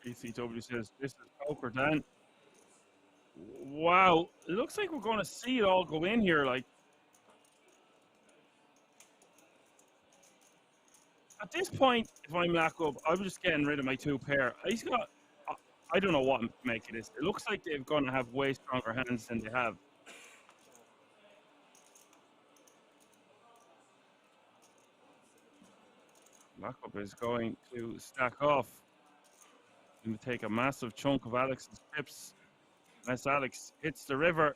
Speaker 1: ECW says, this is poker, Dan. Wow, it looks like we're going to see it all go in here. Like, at this point, if I'm Lakov, I'm just getting rid of my 2 pair. He's got, I don't know what to make of this. It looks like they're going to have way stronger hands than they have. Lakov is going to stack off. Going to take a massive chunk of Alex's chips. As Alex hits the river.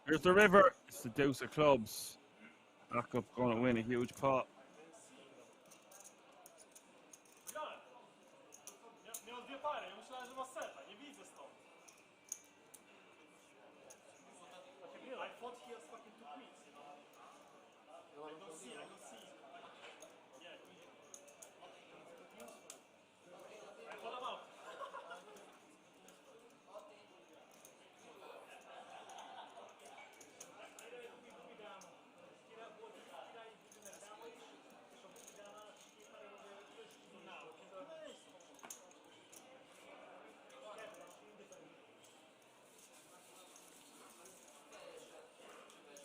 Speaker 1: Here's the river. It's the deuce of clubs. Lakov going to win a huge pot.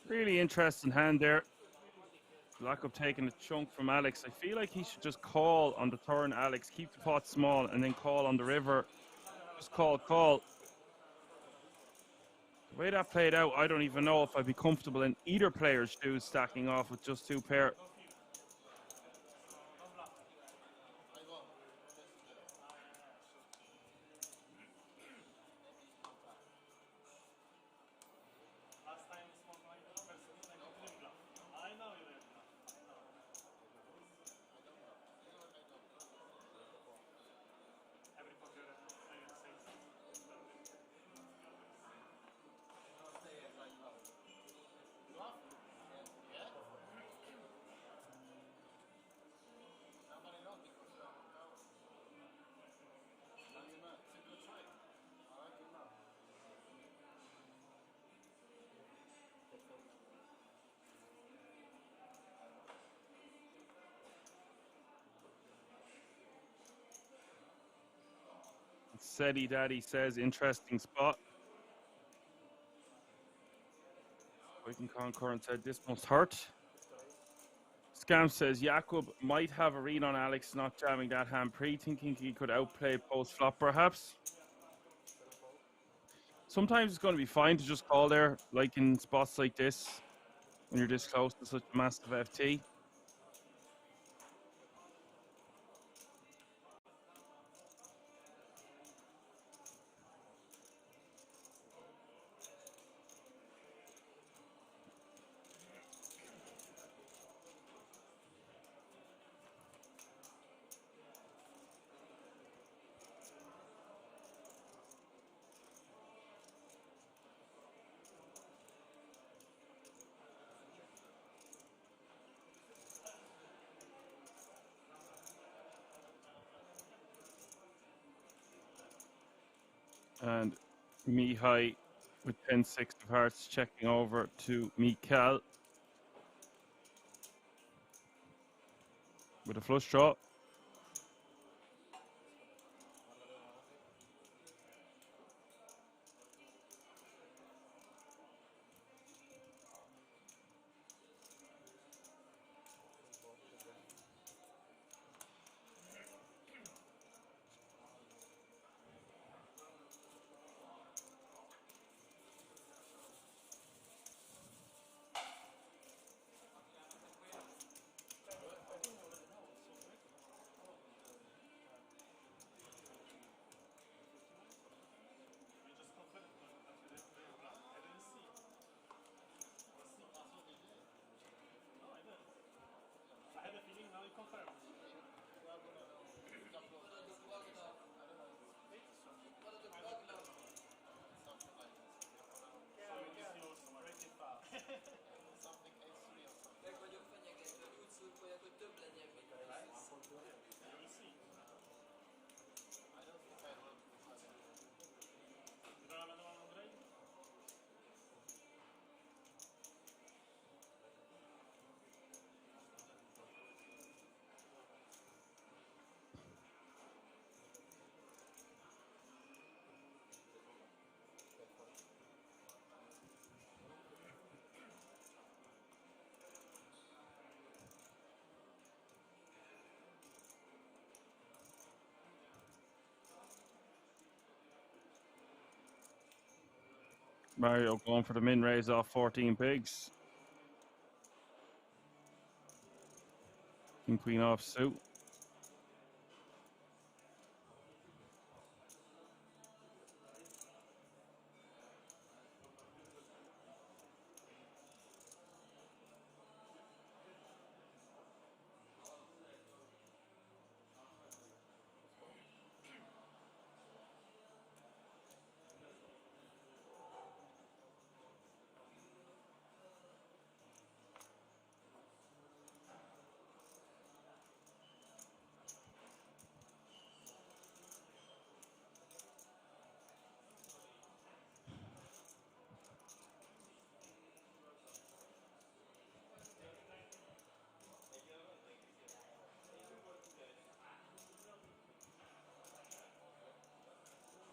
Speaker 1: Really interesting hand there. Lakov taking a chunk from Alex. I feel like he should just call on the turn, Alex. Keep the pot small and then call on the river. Just call. The way that played out, I don't even know if I'd be comfortable in either player's shoes stacking off with just 2 pair. Seti Daddy says, interesting spot. Viking Concurrent said, this must hurt. Scam says, Jakub might have a read on Alex not jamming that hand pre, thinking he could outplay post-flop perhaps. Sometimes it's going to be fine to just call there, like in spots like this, when you're this close to such a massive FT. And Mihai with 10-6 of hearts checking over to Mikal with a flush draw. Mario going for the min raise off 14 bigs. King Queen off suit.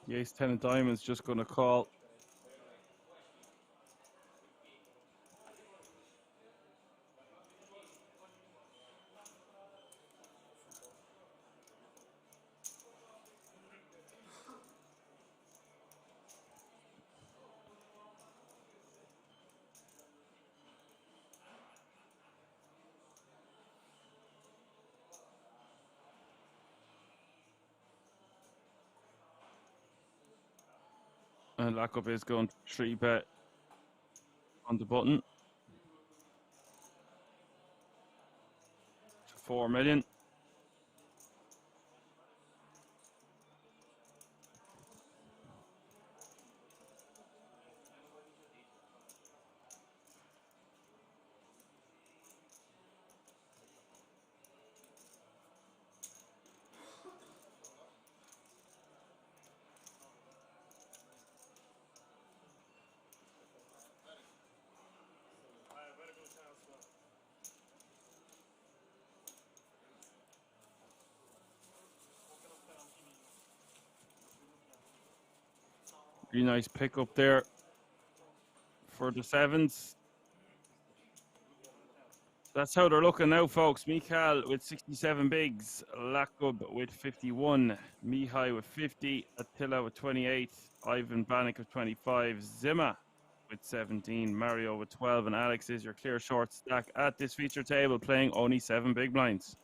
Speaker 1: The ace 10 of diamonds just going to call. And Lockup is going to 3-bet on the button to 4 million. Really nice pick up there for the sevens. That's how they're looking now, folks. Mikhail with 67 bigs, Lakub with 51, Mihai with 50, Attila with 28, Ivan Banik with 25, Zema with 17, Mario with 12, and Alex is your clear short stack at this feature table, playing only 7 big blinds.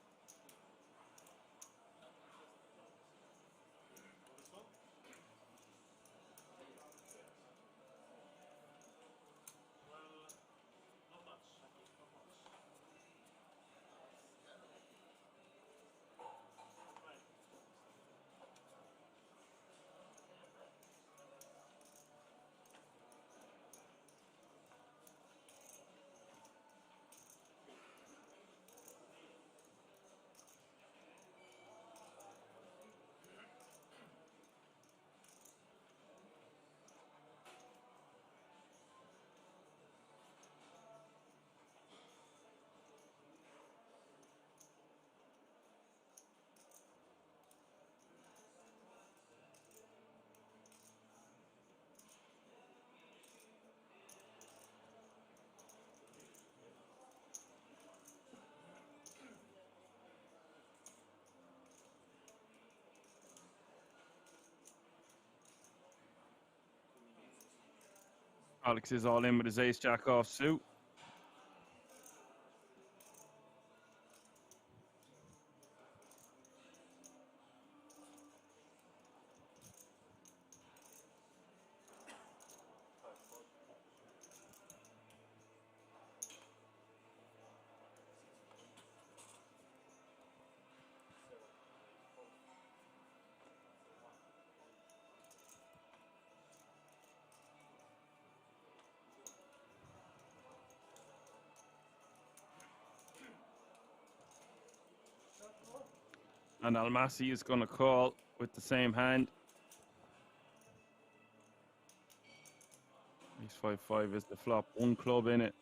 Speaker 1: Alex is all in with his ace-jack off suit. And Almasi is going to call with the same hand. Ace 5-5 is the flop. 1 club in it.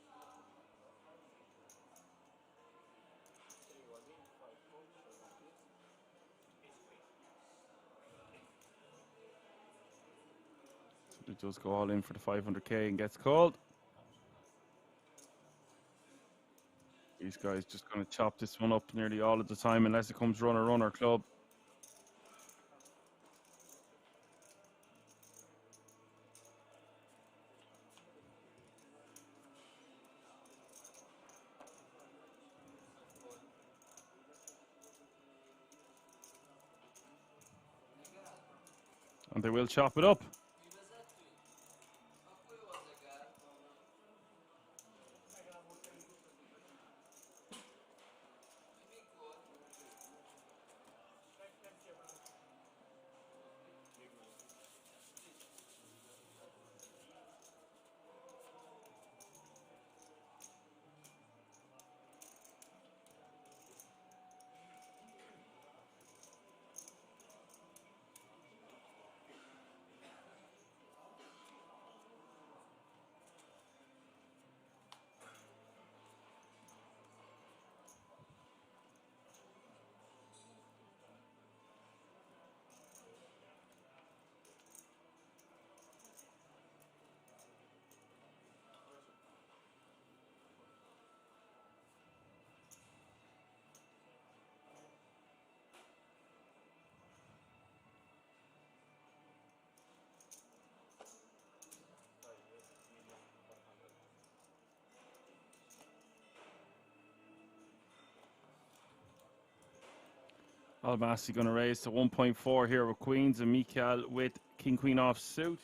Speaker 1: So he does go all in for the 500k and gets called. These guys just going to chop this one up nearly all of the time unless it comes runner club. And they will chop it up. Almasi going to raise to 1.4 here with queens, and Mikael with king queen off suit.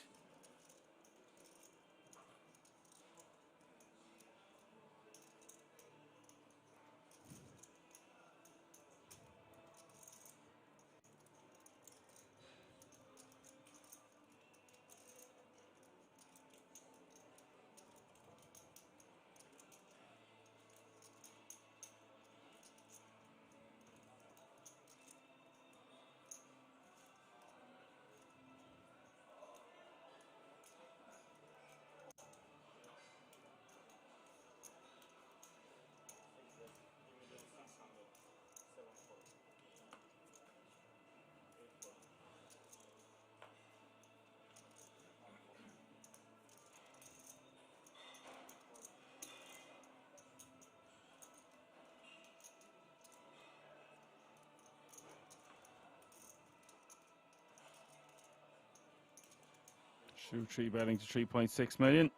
Speaker 1: Shoe 3 betting to 3.6 million.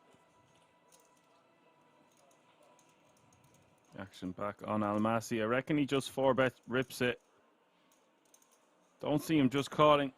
Speaker 1: Action back on Almasi. I reckon he just 4-bet rips it. Don't see him just calling.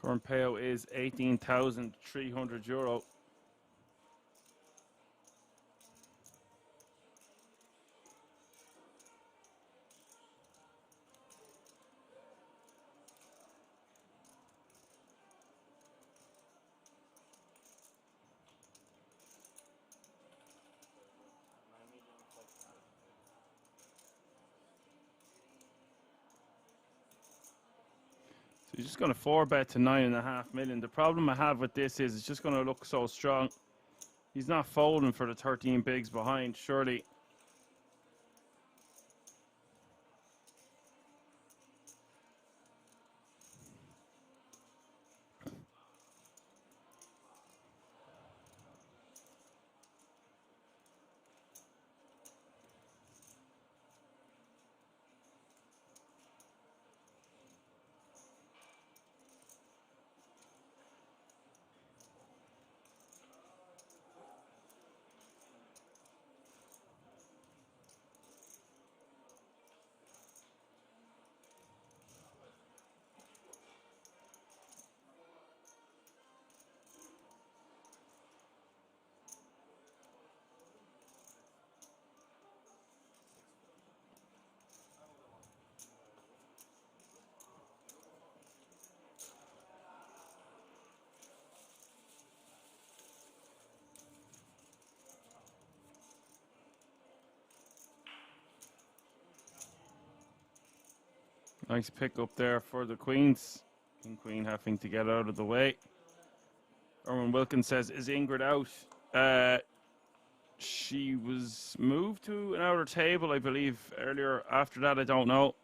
Speaker 1: Current payout is €18,300. So he's just going to 4-bet to 9.5 million. The problem I have with this is it's just going to look so strong. He's not folding for the 13 bigs behind, surely. Nice pick up there for the Queens. King Queen having to get out of the way. Erwin Wilkins says, is Ingrid out? She was moved to an outer table, I believe, earlier. After that, I don't know.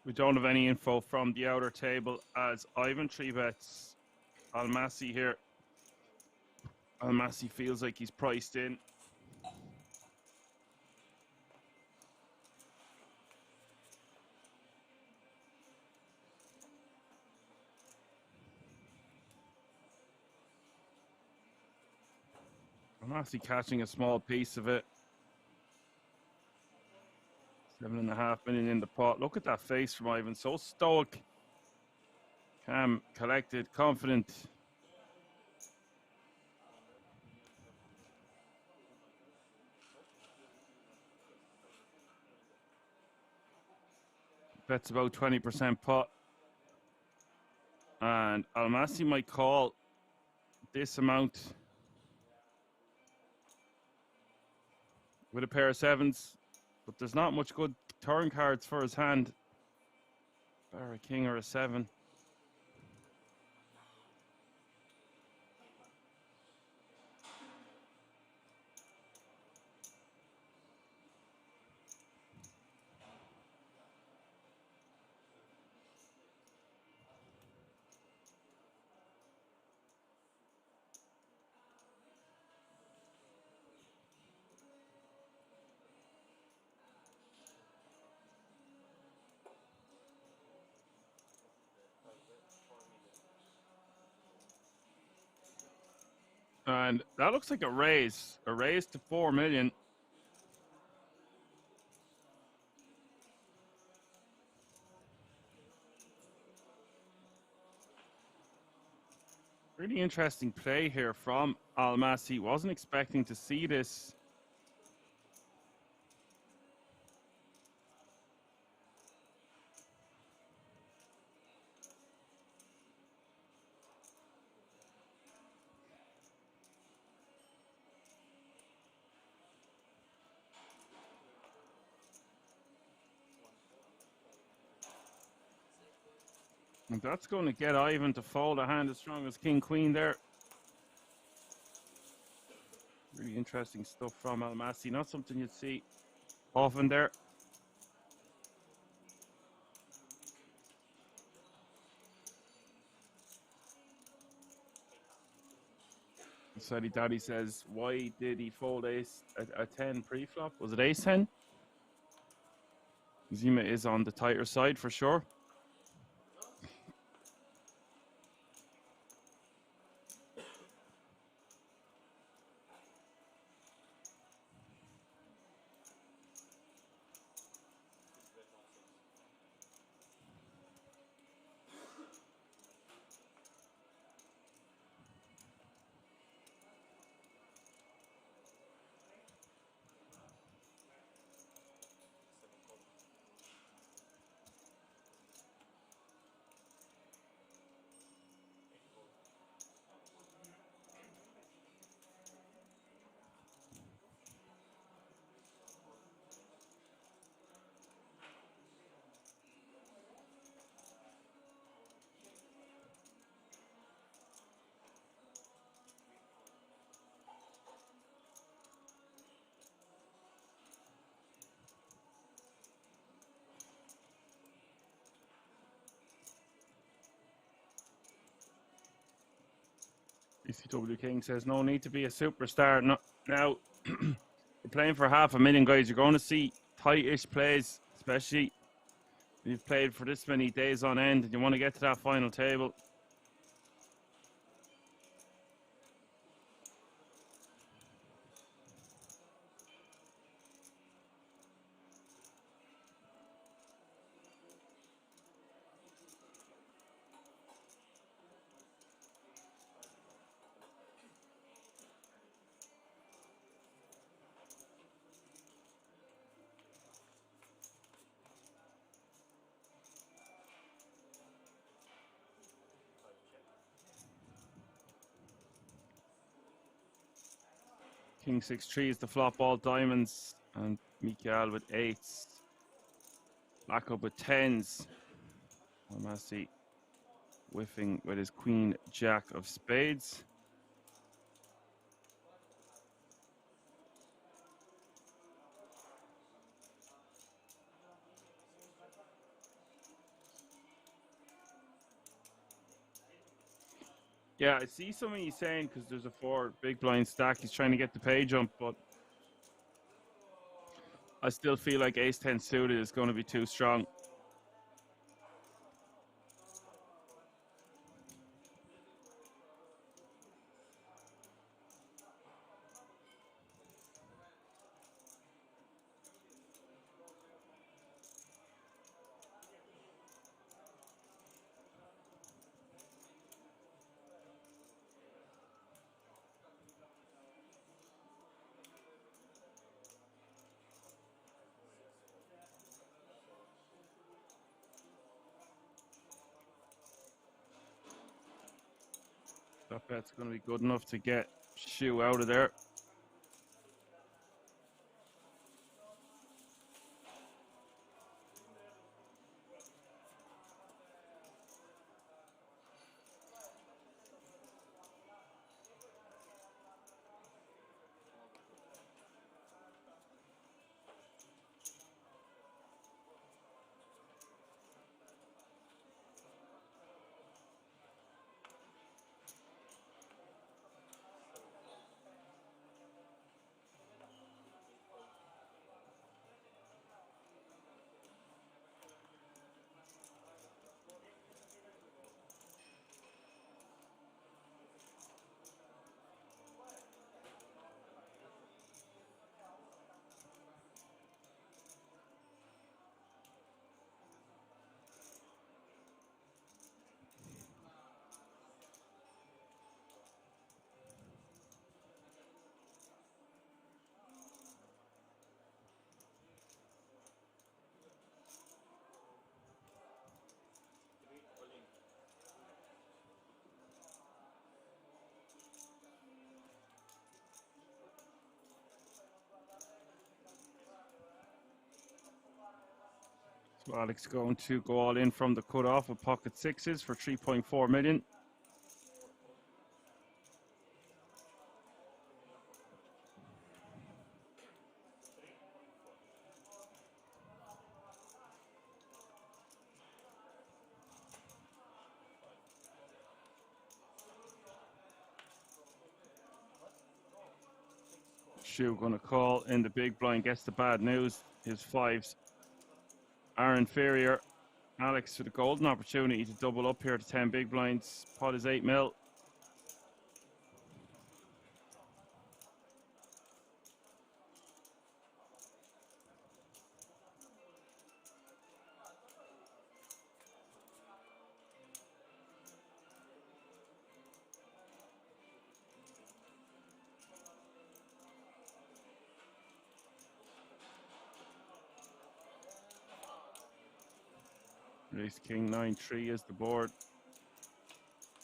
Speaker 1: We don't have any info from the outer table as Ivan 3-bets Almasi here. Almasi feels like he's priced in. I'm actually catching a small piece of it. 7.5 million in the pot. Look at that face from Ivan. So stoic. Calm, collected, confident. Bets about 20% pot. And Almasi might call this amount with a pair of sevens, but there's not much good turn cards for his hand. Bar a king or a seven. And that looks like a raise to 4 million. Really interesting play here from Almasi. Wasn't expecting to see this. And that's going to get Ivan to fold a hand as strong as King Queen there. Really interesting stuff from Almasi. Not something you'd see often there. Sadie Daddy says, why did he fold ace a 10 pre-flop? Was it ace 10? Zema is on the tighter side for sure. ECW King says, no need to be a superstar. No, now, we're playing for 500,000, guys. You're going to see tight-ish plays, especially if you've played for this many days on end and you want to get to that final table. King 6-3 is the flop, all diamonds, and Mikael with 8s. Back up with 10s. Almasi whiffing with his Queen Jack of spades. Yeah, I see something he's saying because there's a 4 big blind stack. He's trying to get the pay jump, but I still feel like ace 10 suited is going to be too strong. That bet's going to be good enough to get Shoe out of there. So Alex going to go all in from the cutoff with pocket sixes for 3.4 million. Shoe going to call in the big blind, gets the bad news. His fives are inferior. Alex with a golden opportunity to double up here to 10 big blinds. Pot is 8 mil. Race King 9-3 is the board.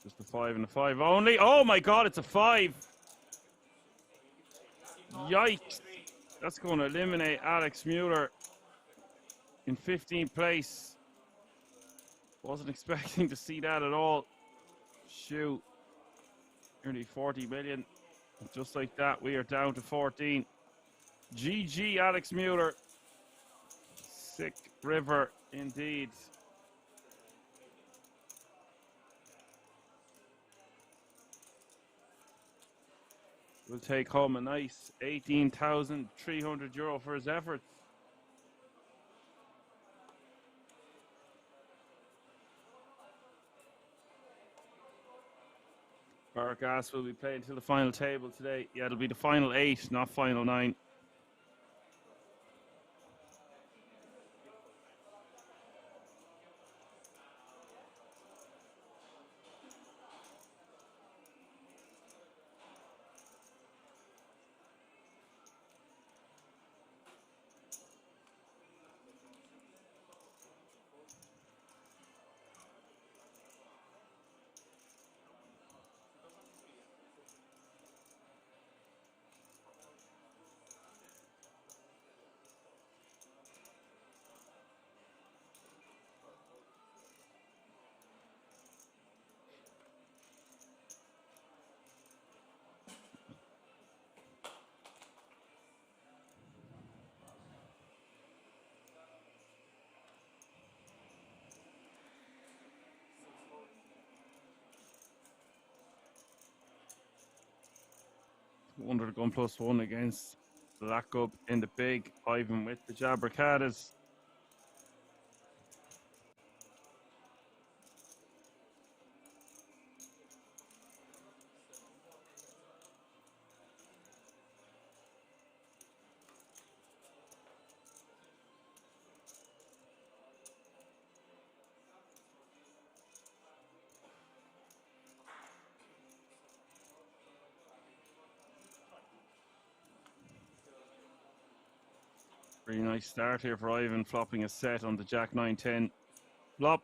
Speaker 1: Just a 5 and a 5 only. Oh my god, it's a 5. Yikes. That's going to eliminate Alex Mueller in 15th place. Wasn't expecting to see that at all. Shoot. Nearly 40 million. Just like that, we are down to 14. GG, Alex Mueller. Sick river indeed. Will take home a nice 18,300 euro for his efforts. Bargas will be playing till the final table today. Yeah, it'll be the final 8, not final 9. Under the gun +1 against Black up in the big. Ivan with the Jabbercadas. Pretty nice start here for Ivan, flopping a set on the Jack 9-10 flop.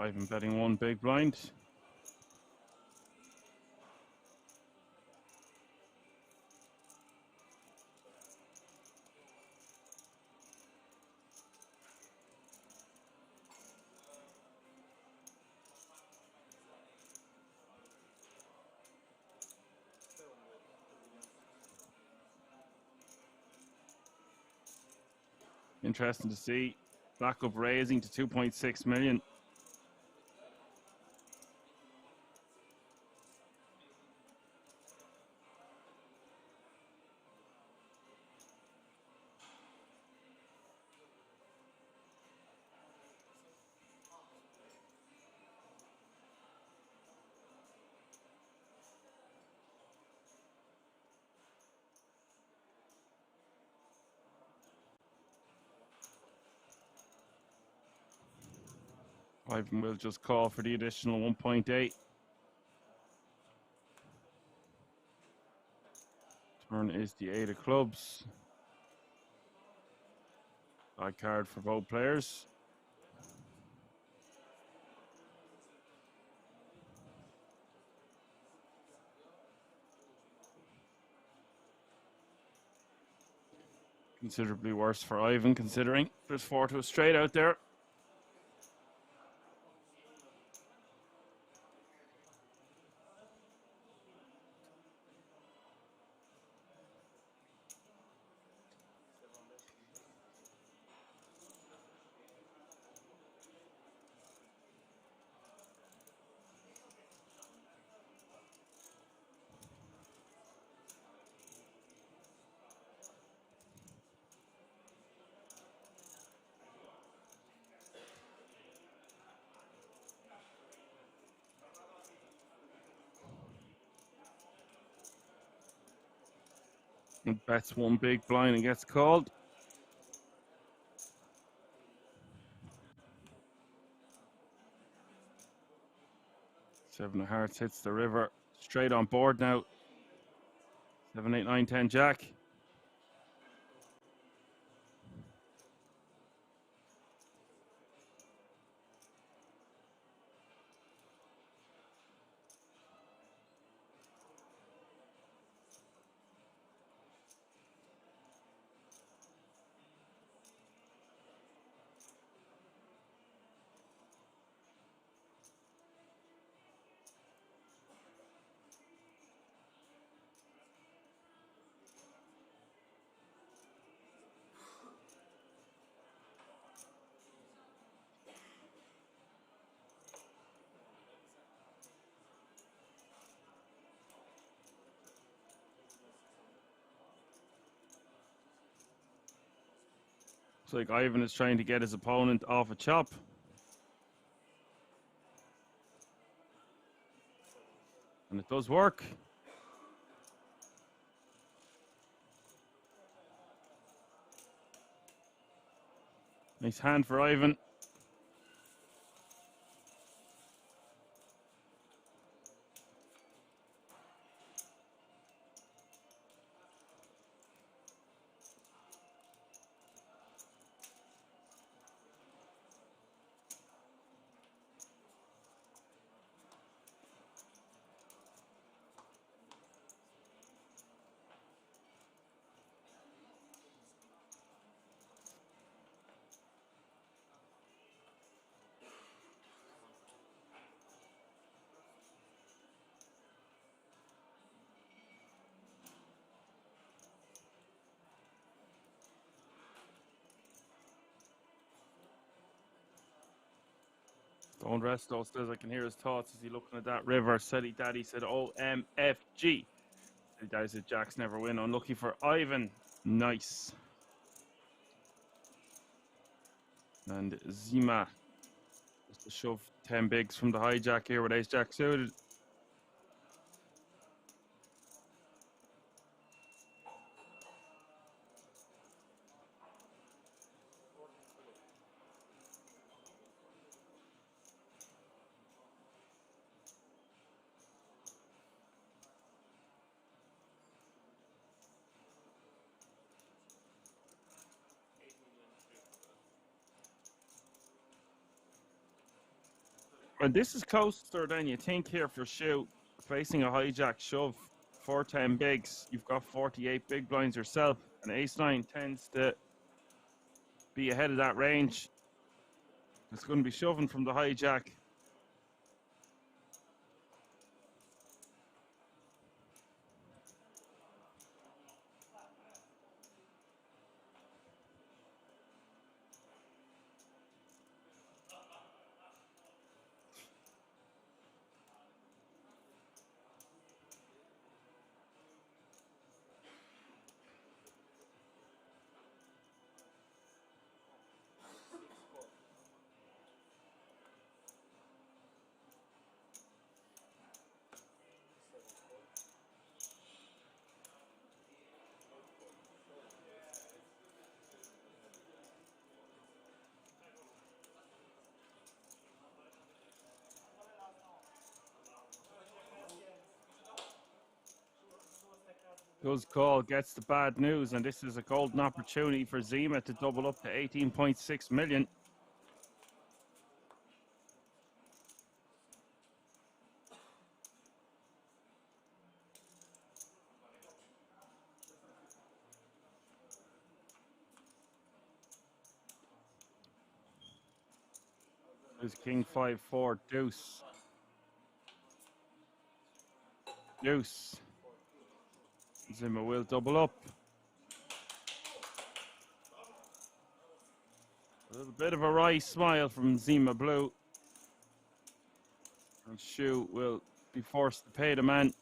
Speaker 1: Ivan betting one big blind. Interesting to see. Backup raising to 2.6 million. Ivan will just call for the additional 1.8. Turn is the 8 of clubs. Bad card for both players. Considerably worse for Ivan, considering there's 4 to a straight out there. And bets one big blind and gets called. 7 of hearts hits the river. Straight on board now. 7, 8, 9, 10 jack. Looks like Ivan is trying to get his opponent off a chop. And it does work. Nice hand for Ivan. Don't rest those says I can hear his thoughts as he looking at that river. Silly Daddy said OMFG. Silly Daddy said Jacks never win. Unlucky for Ivan. Nice. And Zema just to shove 10 bigs from the hijack here with Ace Jack suited. And this is closer than you think here for Shoe. Facing a hijack shove, 410 bigs. You've got 48 big blinds yourself. And ace-9 tends to be ahead of that range. It's going to be shoving from the hijack. Goes call, gets the bad news, and this is a golden opportunity for Zema to double up to 18.6 million. There's king 5-4 deuce. Deuce. Zema will double up. A little bit of a wry smile from Zema Blue. And Shoe will be forced to pay the man.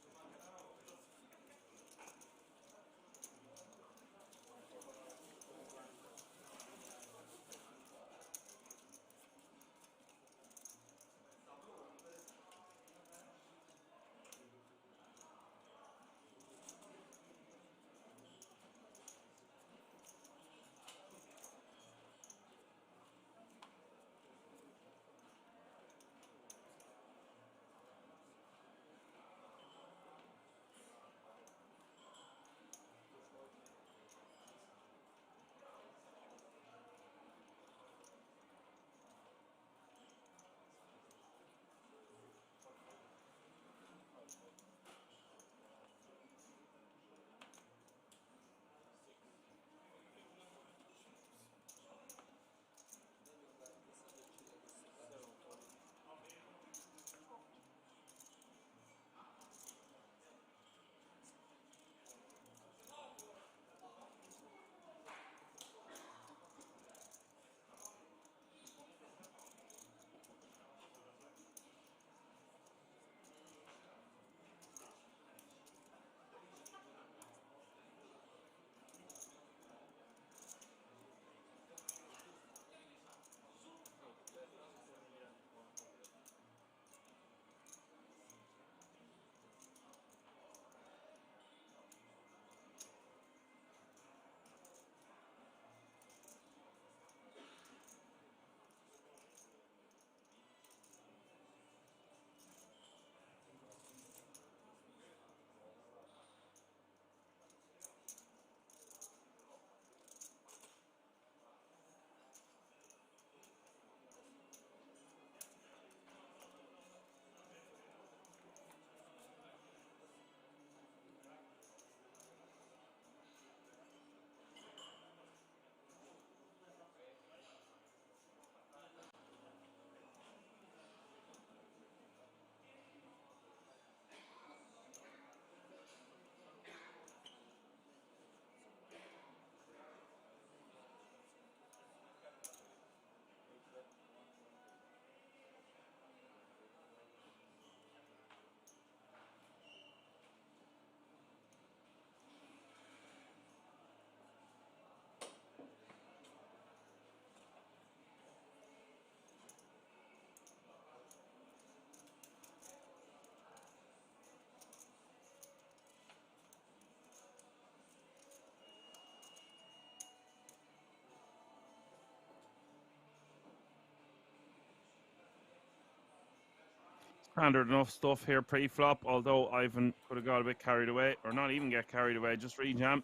Speaker 1: Standard enough stuff here pre-flop, although Ivan could have got a bit carried away, or not even get carried away, just rejam.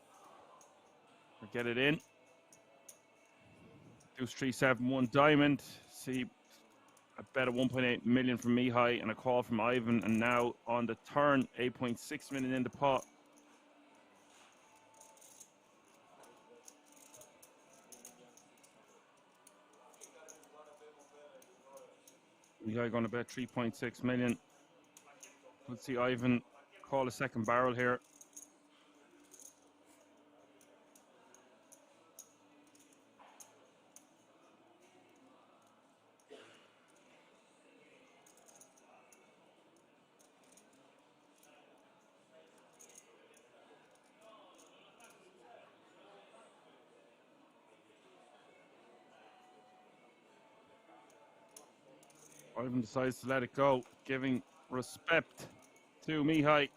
Speaker 1: Or get it in. Deuce 3-7-1 diamond. See a bet of 1.8 million from Mihai and a call from Ivan, and now on the turn, 8.6 million in the pot. Mihai going to bet 3.6 million. Let's see Ivan call a second barrel here. Ivan decides to let it go, giving respect to Mihai.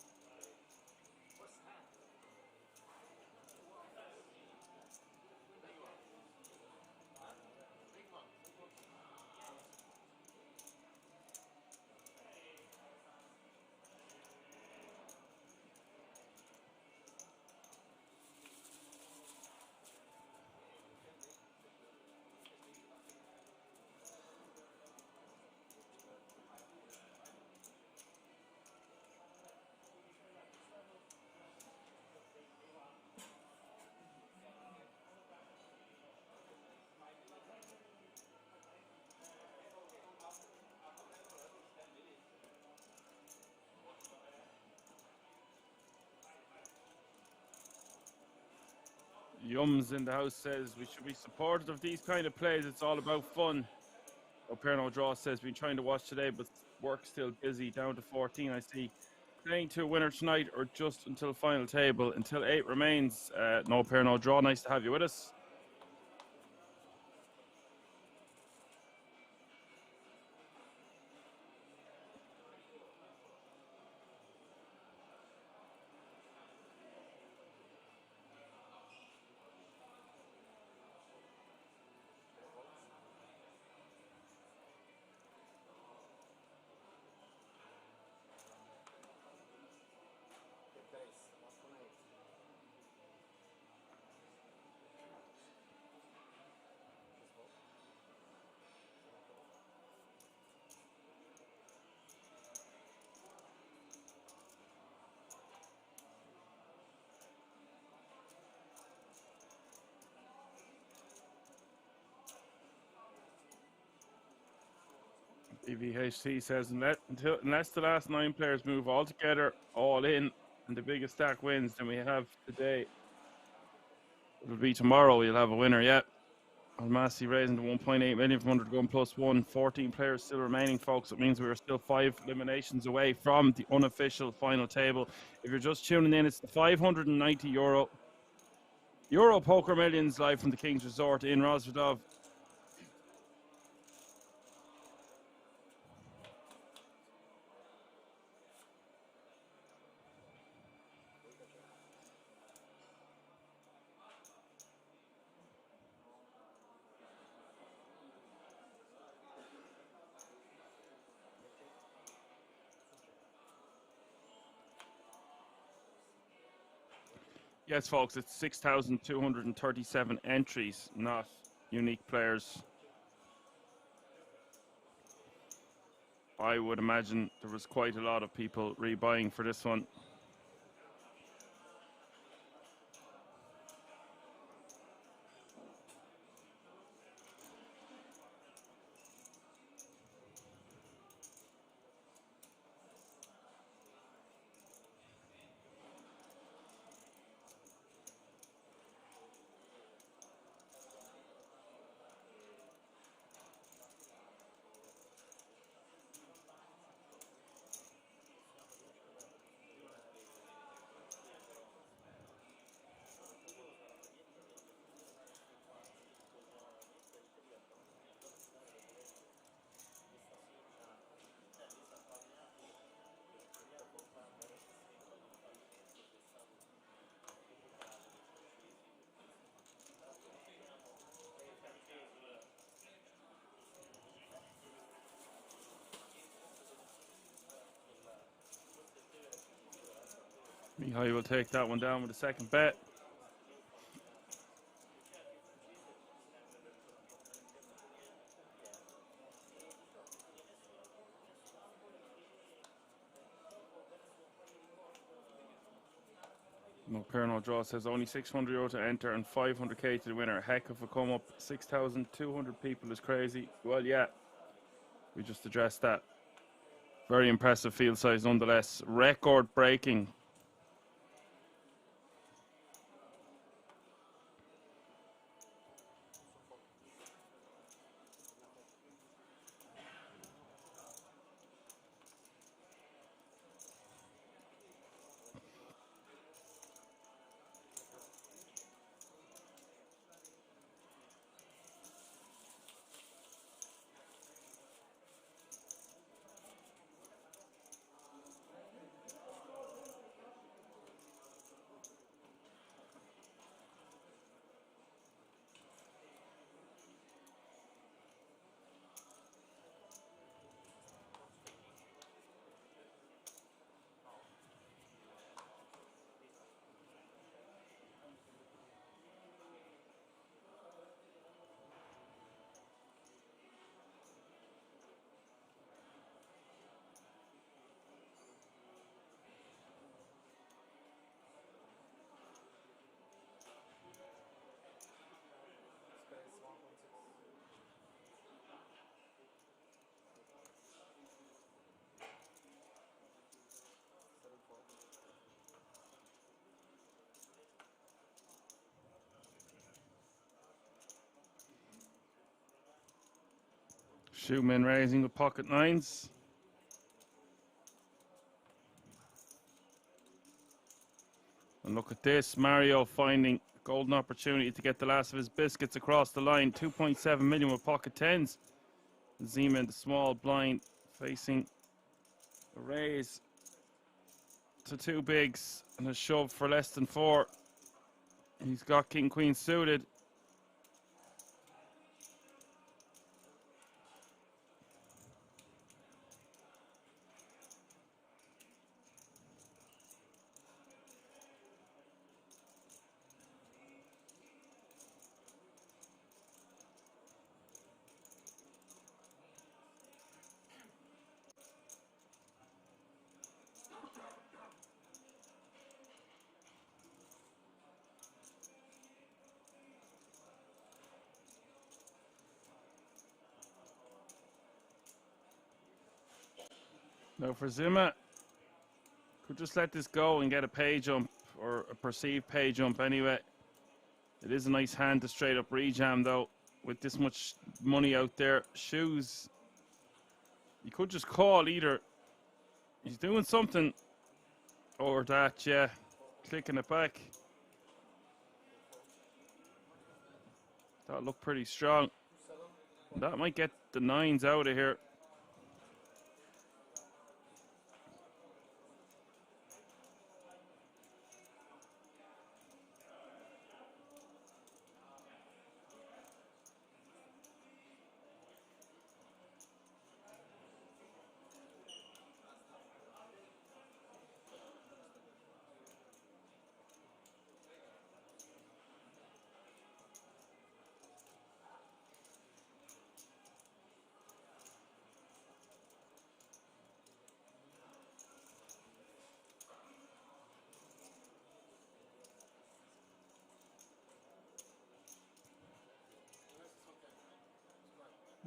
Speaker 1: Yums in the house says we should be supportive of these kind of plays. It's all about fun. No Draw says been trying to watch today, but work's still busy. Down to 14, I see. Playing to a winner tonight or just until final table. Until 8 remains. No Draw. Nice to have you with us. BVHC says unless the last 9 players move all together, all in, and the biggest stack wins, then we have today. It'll be tomorrow. You'll have a winner yet. Almasi raising to 1.8 million from 100 gun plus 1. 14 players still remaining, folks. It means we are still 5 eliminations away from the unofficial final table. If you're just tuning in, it's the 590 Euro Poker Millions live from the King's Resort in Rosvadov. Yes, folks, it's 6,237 entries, not unique players. I would imagine there was quite a lot of people rebuying for this one. Mihai will take that one down with a second bet. No pair, no draw says only €600 to enter and 500k to the winner. Heck of a come up. 6,200 people is crazy. Well, yeah, we just addressed that. Very impressive field size nonetheless. Record breaking. Shootman raising with pocket nines. And look at this, Mario finding a golden opportunity to get the last of his biscuits across the line. 2.7 million with pocket tens. Zema in the small blind facing a raise to two bigs and a shove for less than 4. He's got king queen suited. Now for Zema, could just let this go and get a pay jump, or a perceived pay jump anyway. It is a nice hand to straight up rejam though, with this much money out there. Shoes, you could just call either. He's doing something, or that, yeah, clicking it back. That looked pretty strong. That might get the nines out of here.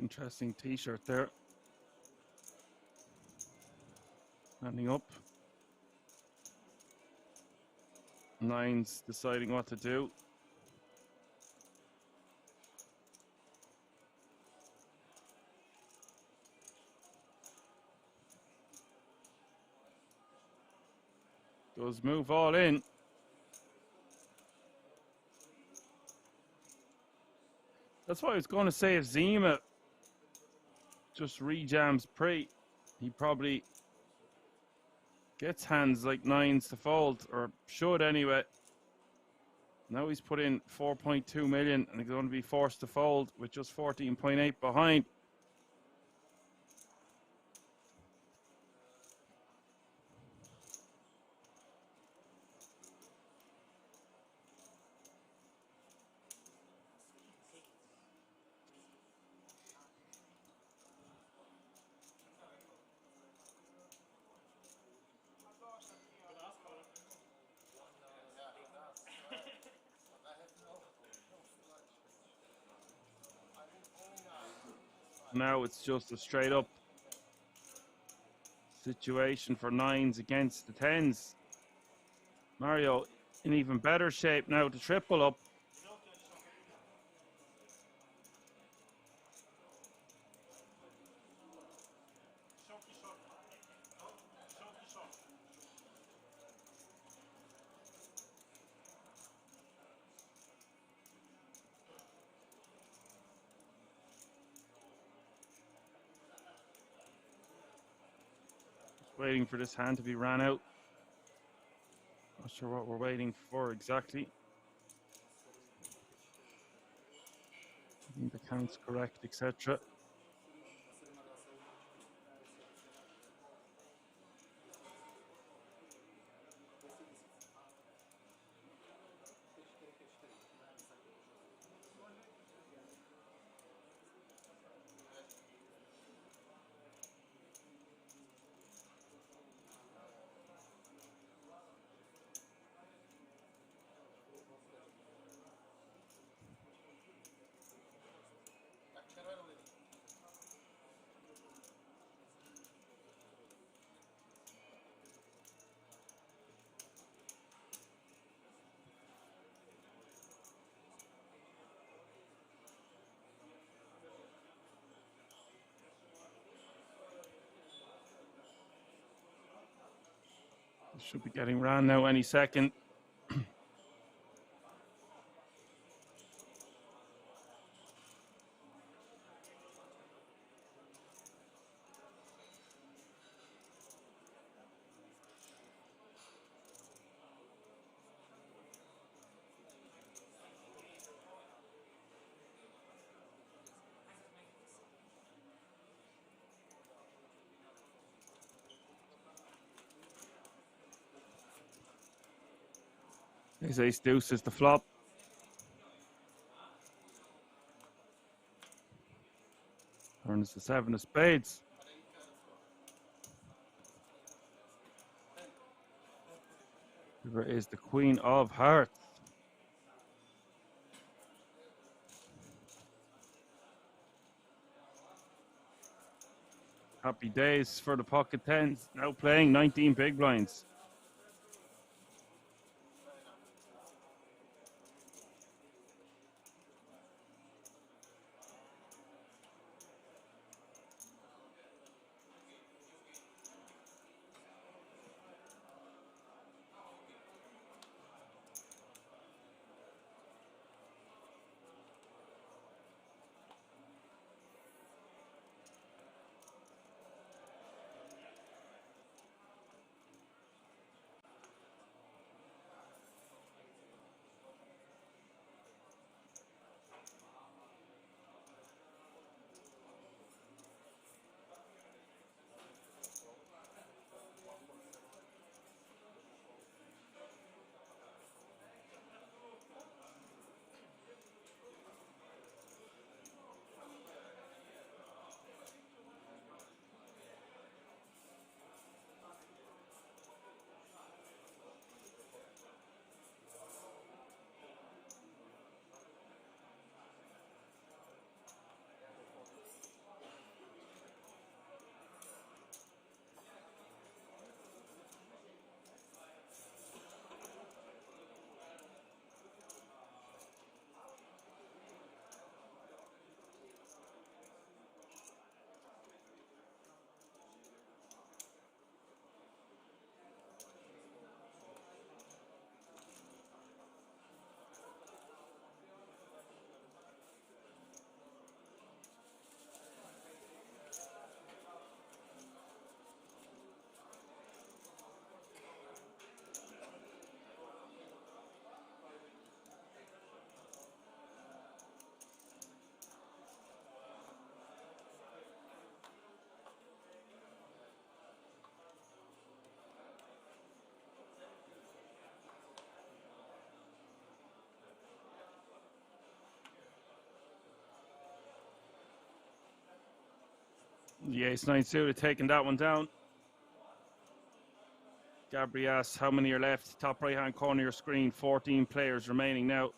Speaker 1: Interesting t-shirt there. Standing up. Nines deciding what to do. Does move all in. That's what I was going to say. If Zema just rejams pre, he probably gets hands like nines to fold, or should anyway. Now he's put in 4.2 million and he's going to be forced to fold with just 14.8 behind. Now it's just a straight up situation for 9s against the 10s. Mario in even better shape now to triple up. Waiting for this hand to be ran out. Not sure what we're waiting for exactly. I think the count's correct, etc. Should be getting ran now any second. His ace deuce is the flop. Turn is the 7 of spades. River is the queen of hearts. Happy days for the pocket 10s. Now playing 19 big blinds. The ace-9 suited taking that one down. Gabri asks how many are left. Top right-hand corner of your screen. 14 players remaining now.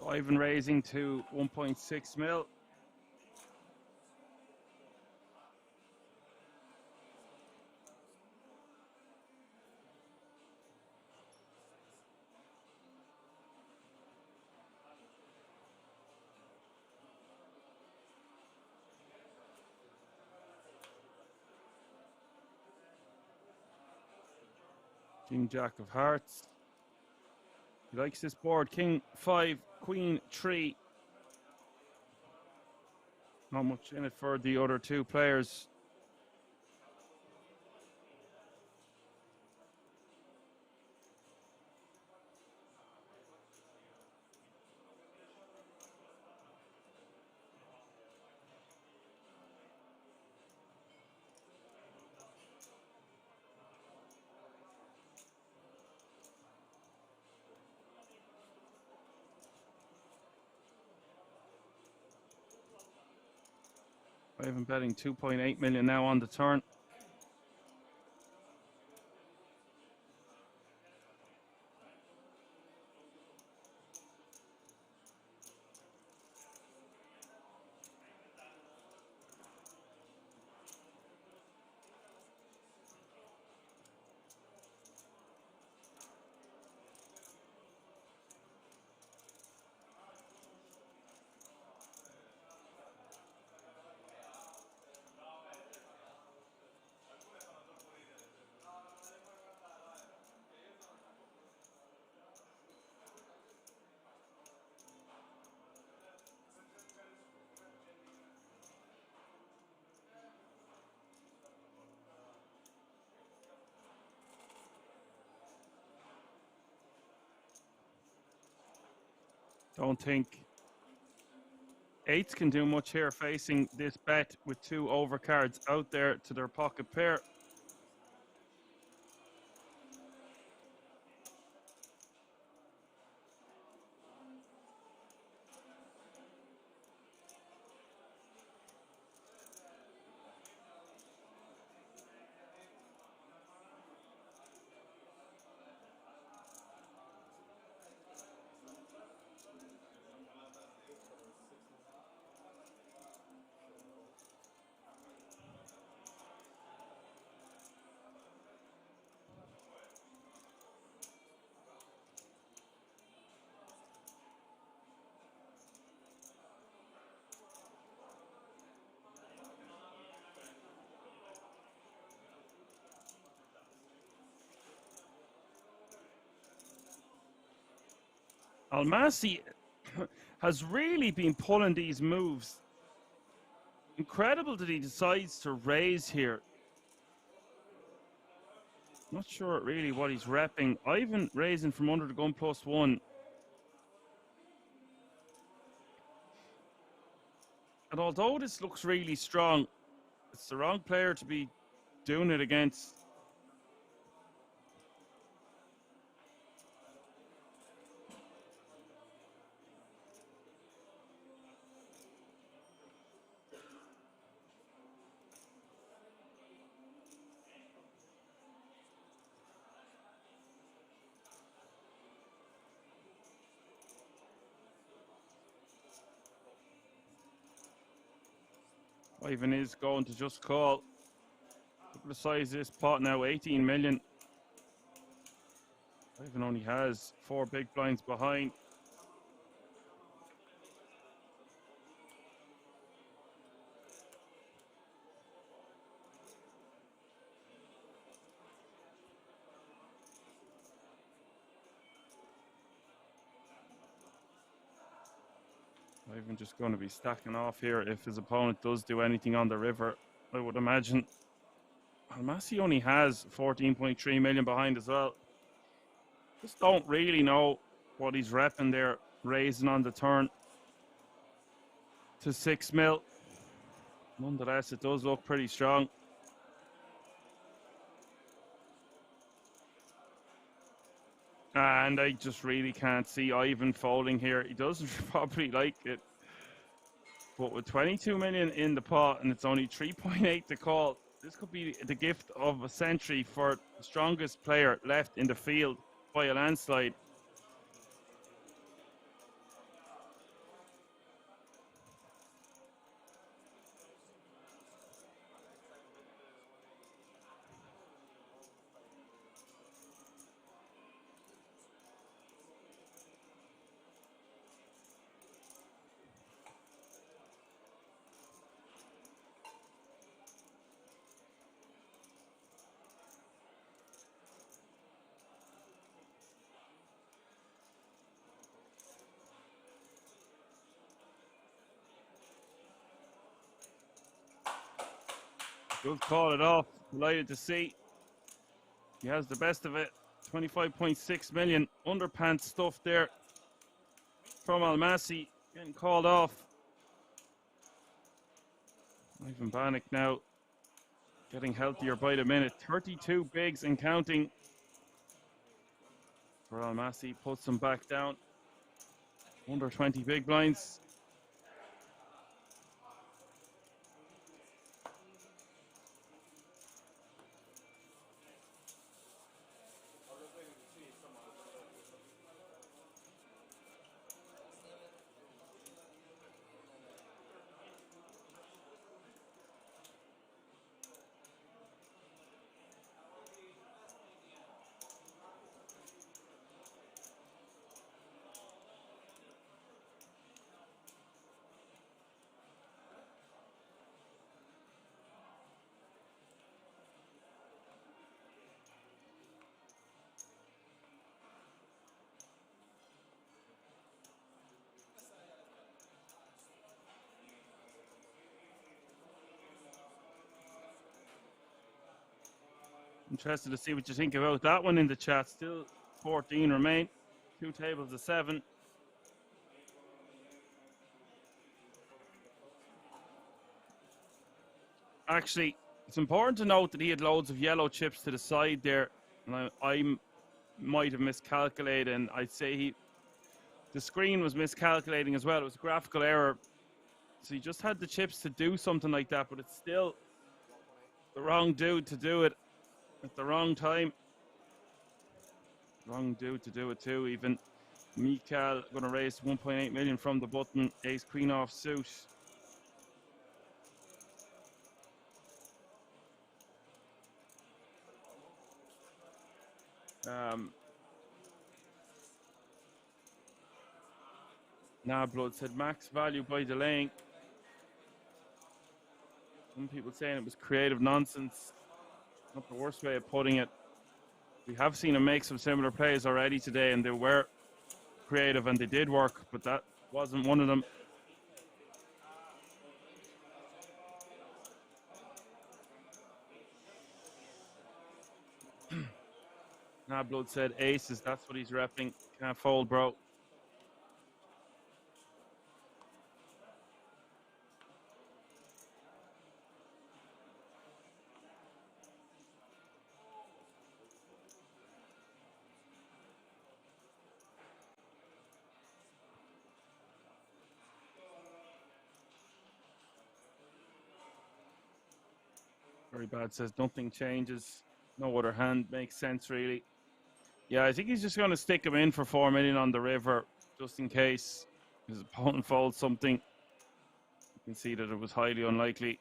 Speaker 1: Ivan raising to 1.6 mil. King Jack of Hearts. He likes this board. King 5, Queen 3. Not much in it for the other two players. Ivan betting 2.8 million now on the turn. Don't think eights can do much here facing this bet with two overcards out there to their pocket pair. Almasi has really been pulling these moves. Incredible that he decides to raise here. Not sure really what he's repping. Ivan raising from under the gun +1. And although this looks really strong, it's the wrong player to be doing it against. Ivan is going to just call. Look at the size of this pot now, 18 million. Ivan only has 4 big blinds behind. Ivan just going to be stacking off here if his opponent does do anything on the river, I would imagine. Almasi only has 14.3 million behind as well. Just don't really know what he's repping there, raising on the turn to 6 mil. Nonetheless, it does look pretty strong. And I just really can't see Ivan folding here. He doesn't probably like it. But with 22 million in the pot and it's only 3.8 to call, this could be the gift of a century for the strongest player left in the field by a landslide. Good call it off. Delighted to see. He has the best of it. 25.6 million underpants stuff there from Almasi. Getting called off. Ivan Banik now getting healthier by the minute. 32 bigs and counting for Almasi. Puts them back down. Under 20 big blinds. Interested to see what you think about that one in the chat. Still 14 remain. 2 tables of 7. Actually, it's important to note that he had loads of yellow chips to the side there. And I might have miscalculated, and I'd say the screen was miscalculating as well. It was a graphical error. So he just had the chips to do something like that, but it's still the wrong dude to do it at the wrong time. Wrong dude to do it too, even. Mikal going to raise 1.8 million from the button. Ace queen off suit. Blood said max value by delaying. Some people saying it was creative nonsense. Not the worst way of putting it. We have seen him make some similar plays already today, and they were creative and they did work, but that wasn't one of them. Blood said aces, that's what he's repping. Can't fold, bro. Very bad says nothing changes. No other hand makes sense really. Yeah, I think he's just going to stick him in for 4 million on the river, just in case his opponent folds something. You can see that it was highly unlikely.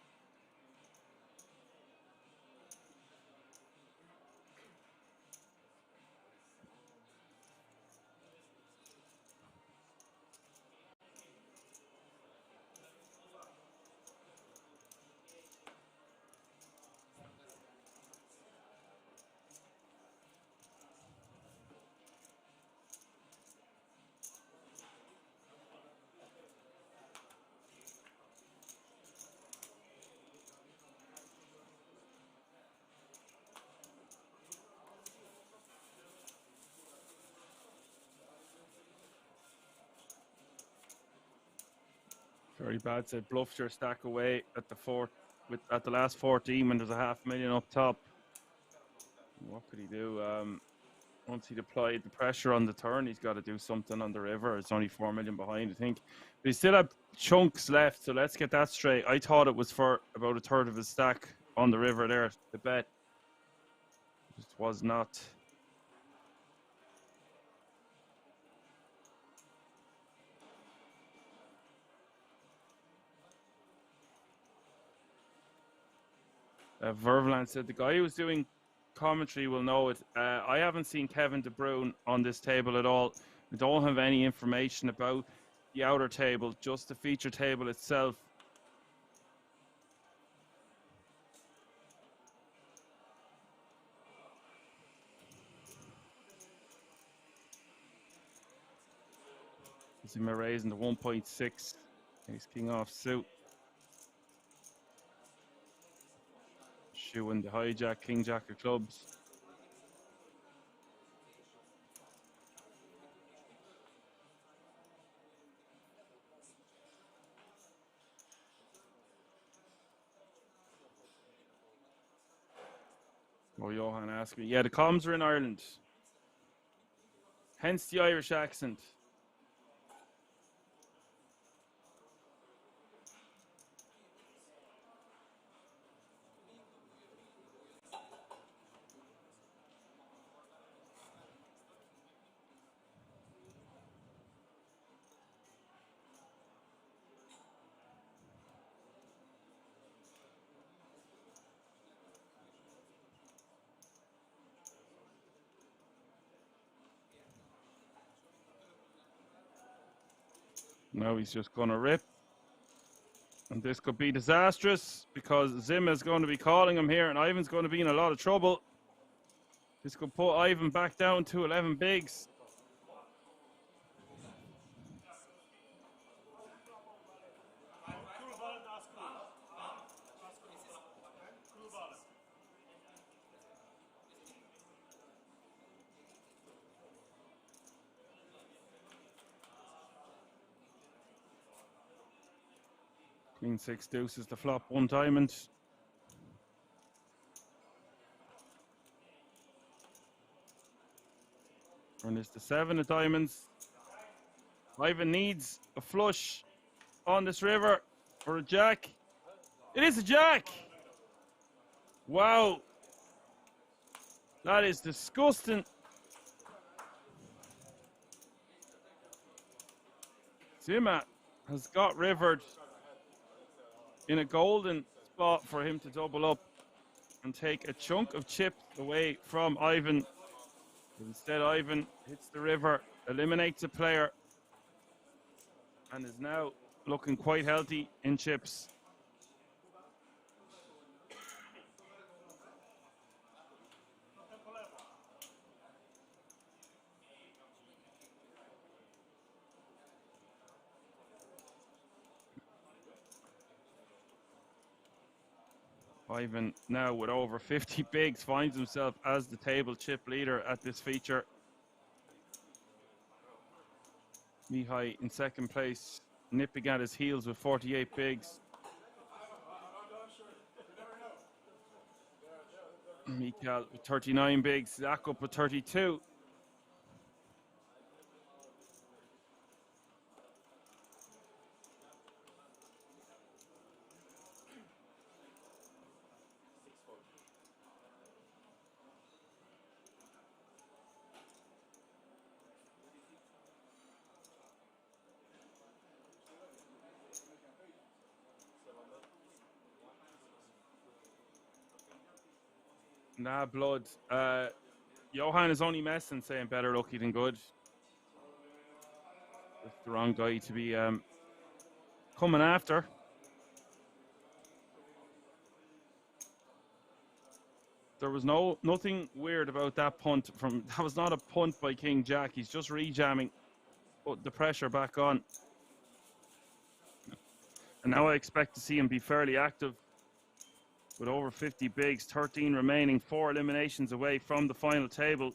Speaker 1: Very bad said bluffed your stack away at the last 14 when there's a $500,000 up top. What could he do? Once he'd applied the pressure on the turn, he's got to do something on the river. It's only 4 million behind, I think. But he still have chunks left, so let's get that straight. I thought it was for about a third of his stack on the river there, the bet. Just was not. Verveland said the guy who was doing commentary will know it. I haven't seen Kevin De Bruyne on this table at all. I don't have any information about the outer table, just the feature table itself. Zema raising the 1.6. Ace king off suit. Shoeing the hijack, king jack of clubs. Oh, Johan asked me. Yeah, the comms are in Ireland. Hence the Irish accent. Now he's just going to rip. And this could be disastrous because Zema is going to be calling him here and Ivan's going to be in a lot of trouble. This could put Ivan back down to 11 bigs. Queen 6 deuce is the flop, 1 diamond. And it's the 7 of diamonds. Ivan needs a flush on this river for a jack. It is a jack! Wow. That is disgusting. Zema has got rivered in a golden spot for him to double up and take a chunk of chips away from Ivan. Instead, Ivan hits the river, eliminates a player, and is now looking quite healthy in chips. Ivan now with over 50 bigs finds himself as the table chip leader at this feature. Mihai in second place, nipping at his heels with 48 bigs. Mikael with 39 bigs, Zach up with 32. Nah, blood. Johan is only messing, saying better lucky than good. That's the wrong guy to be coming after. There was nothing weird about that punt from. That was not a punt by King Jack. He's just rejamming, put the pressure back on. And now I expect to see him be fairly active. With over 50 bigs, 13 remaining, 4 eliminations away from the final table.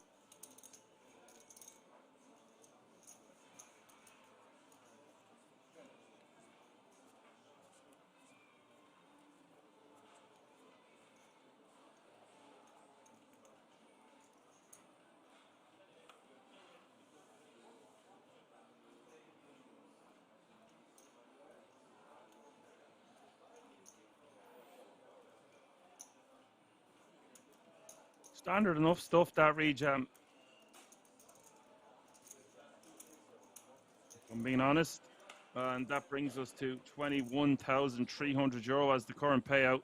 Speaker 1: Standard enough stuff, that rejam. If I'm being honest. And that brings us to €21,300 as the current payout.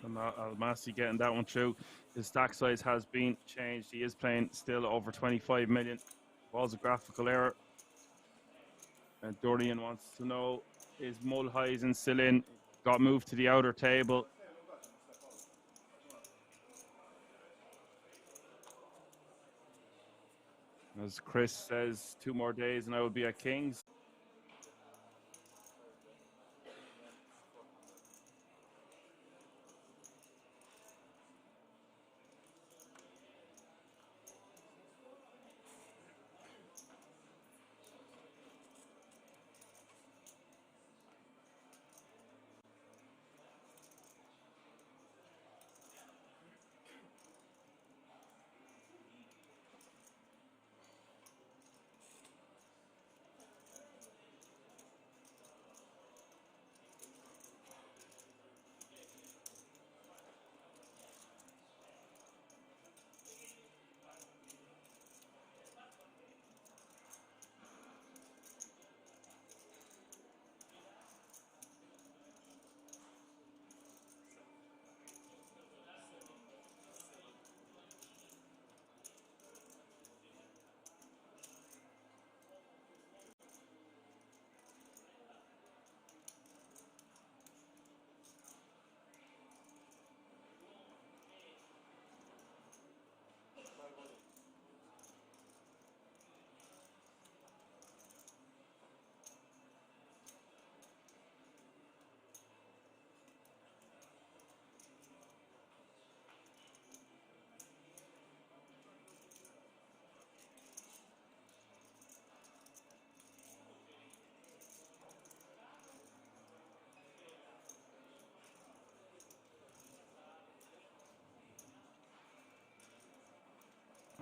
Speaker 1: And Almasi getting that one through. His stack size has been changed. He is playing still over 25 million. Was a graphical error. And Dorian wants to know, is Mulhausen still in? Got moved to the outer table. As Chris says, 2 more days and I will be at King's.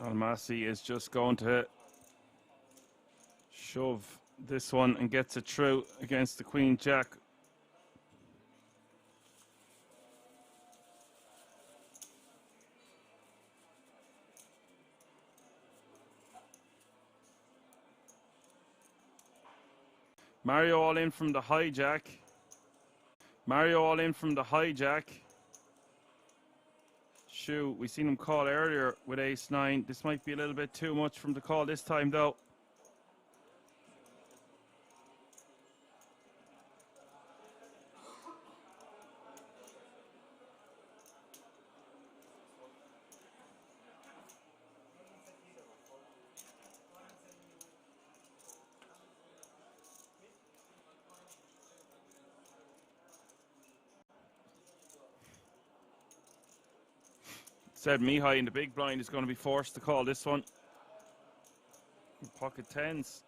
Speaker 1: Almasi is just going to shove this one and gets it through against the Queen Jack. Mario all in from the hijack. Mario all in from the hijack. Shoot, we seen him call earlier with ace-9. This might be a little bit too much from the call this time, though. Said Mihai in the big blind is going to be forced to call this one. Pocket tens.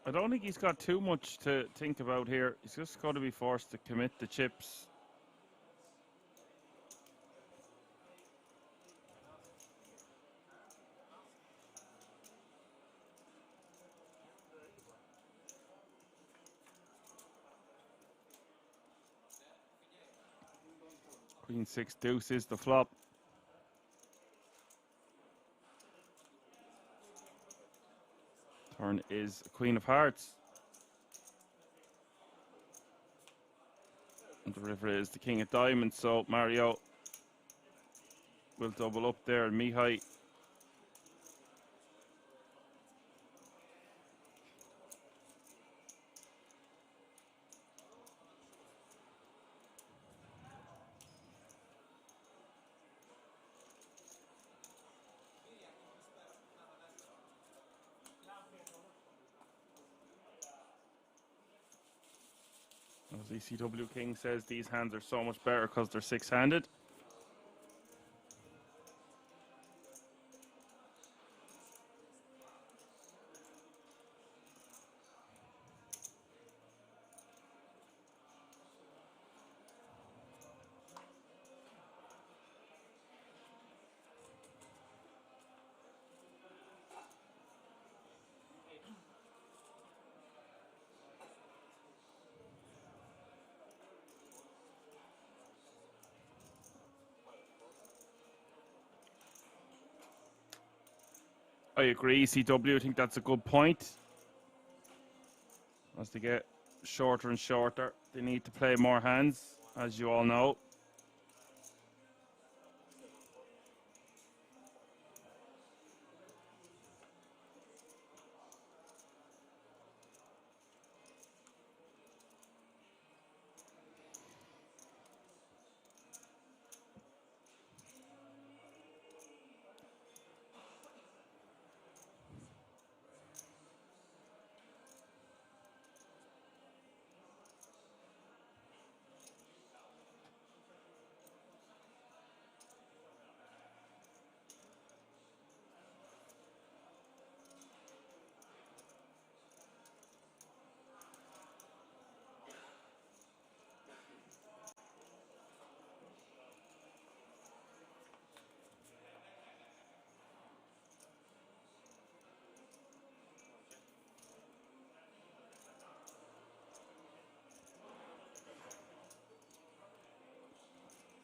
Speaker 1: I don't think he's got too much to think about here. He's just got to be forced to commit the chips. Queen 6 deuce is the flop. Turn is Queen of Hearts. And the river is the King of Diamonds, so Mario will double up there, and Mihai as ECW King says, these hands are so much better because they're six-handed. I agree, ECW. I think that's a good point. As they get shorter and shorter, they need to play more hands, as you all know.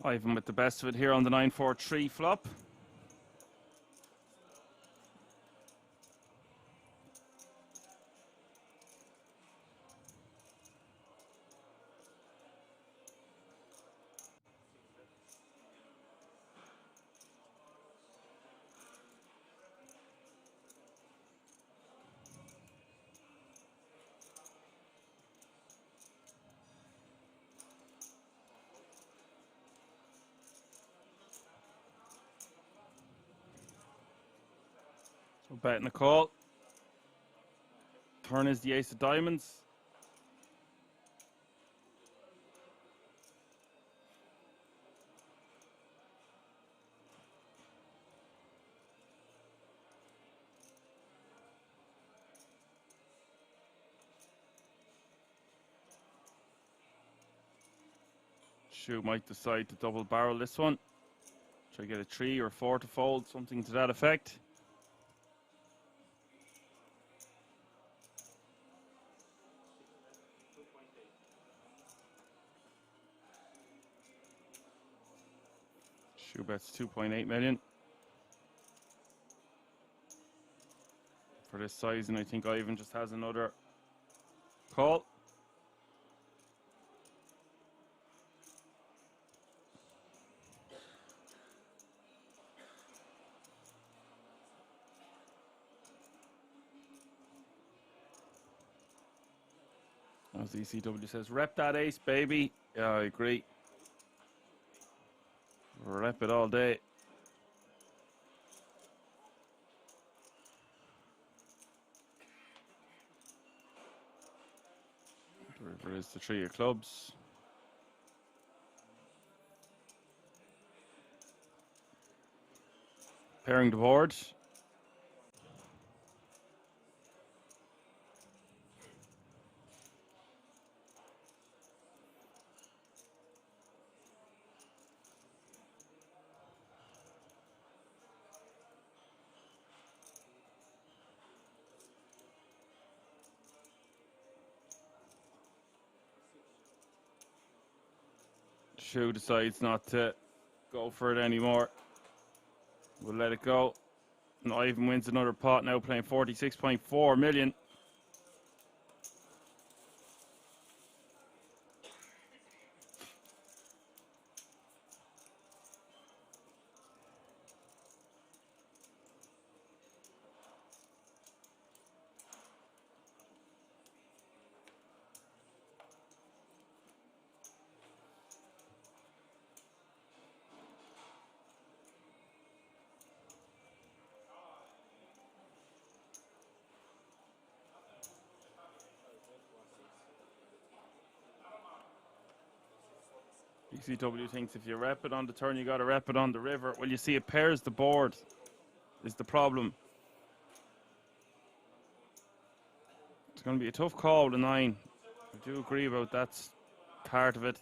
Speaker 1: Ivan with the best of it here on the 9-4-3 flop. So betting the call. Turn is the ace of diamonds. Shoe might decide to double barrel this one. Try to get a 3 or 4 to fold, something to that effect. Shoe bets 2.8 million. For this size, and I think Ivan just has another call. As ECW says, rep that ace, baby. Yeah, I agree. Rep it all day. The river is the 3 of clubs. Pairing the board. Shoe decides not to go for it anymore. We'll let it go. And Ivan wins another pot, now playing 46.4 million. ECW thinks if you rep it on the turn, you got to rep it on the river. Well, you see, it pairs the board, is the problem. It's going to be a tough call, the 9. I do agree about that's part of it.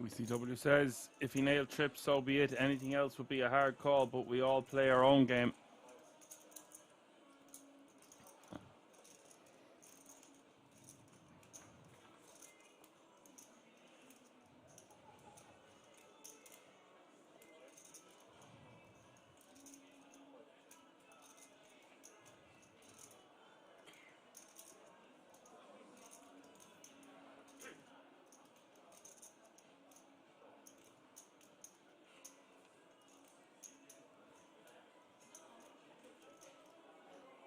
Speaker 1: WCW says, if he nailed trips, so be it. Anything else would be a hard call, but we all play our own game.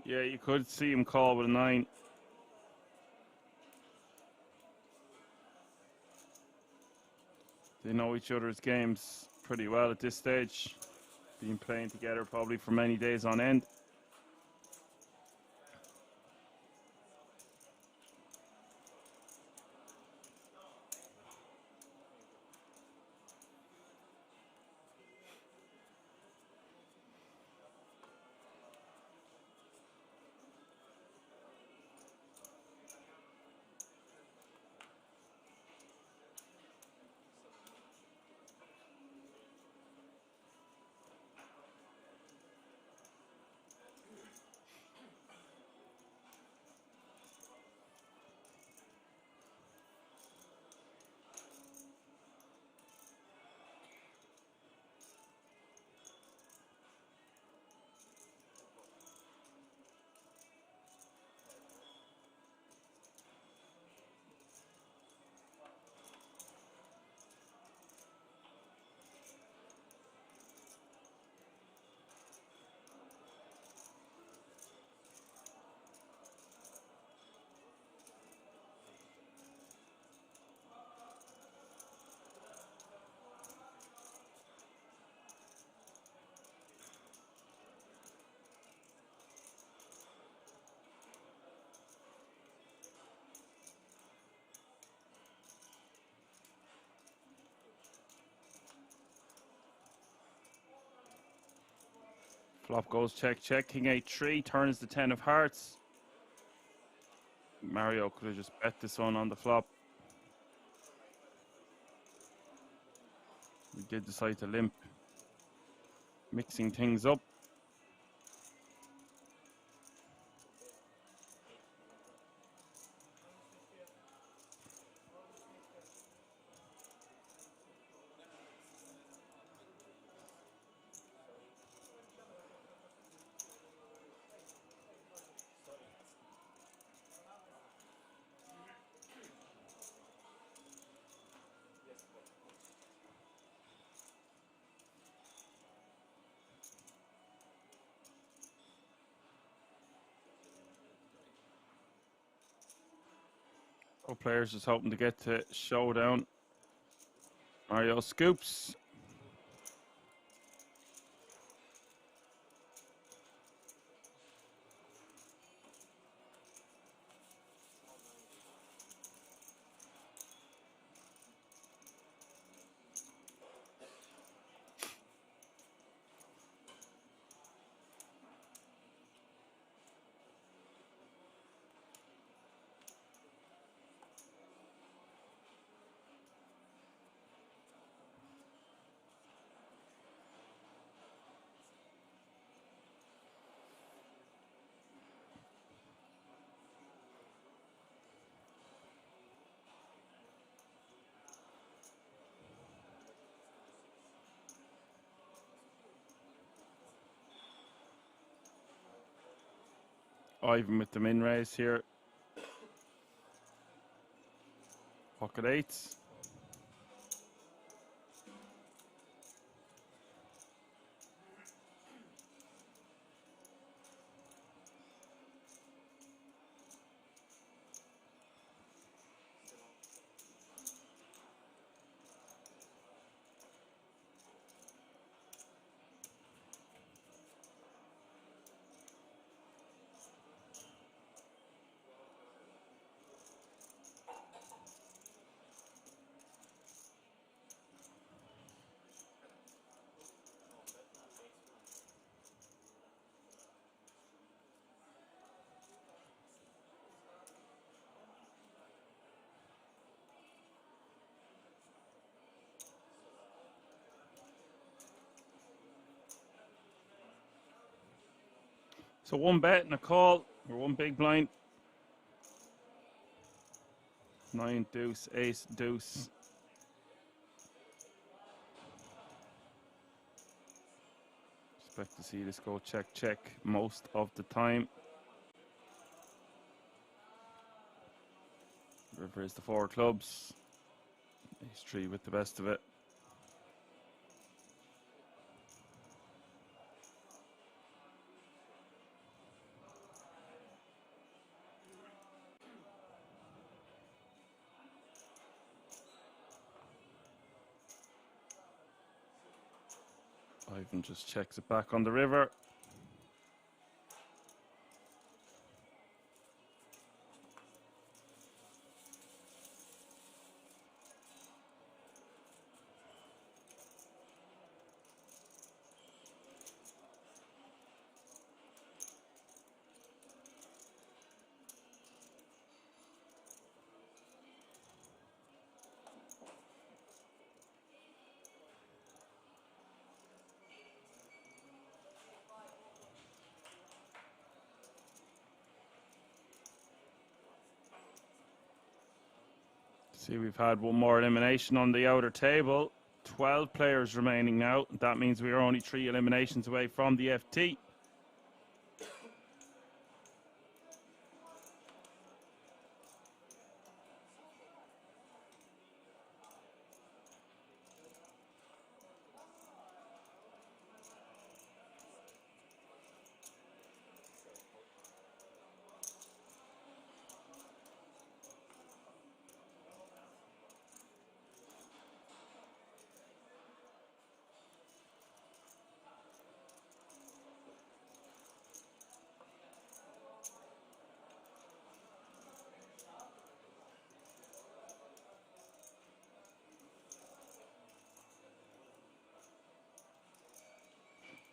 Speaker 1: Yeah, you could see him call with a 9. They know each other's games pretty well at this stage. Been playing together probably for many days on end. Flop goes check, check. King 8-3 turns the 10 of hearts. Mario could have just bet this one on the flop. We did decide to limp. Mixing things up. Both players just hoping to get to showdown. Mario scoops. Ivan with the min raise here. Pocket 8s. So one bet and a call, or one big blind. 9, deuce, ace, deuce. Expect to see this go check, check most of the time. River is the 4 clubs. Ace 3 with the best of it. Ivan just checks it back on the river. See, we've had one more elimination on the outer table. 12 players remaining now. That means we are only 3 eliminations away from the FT.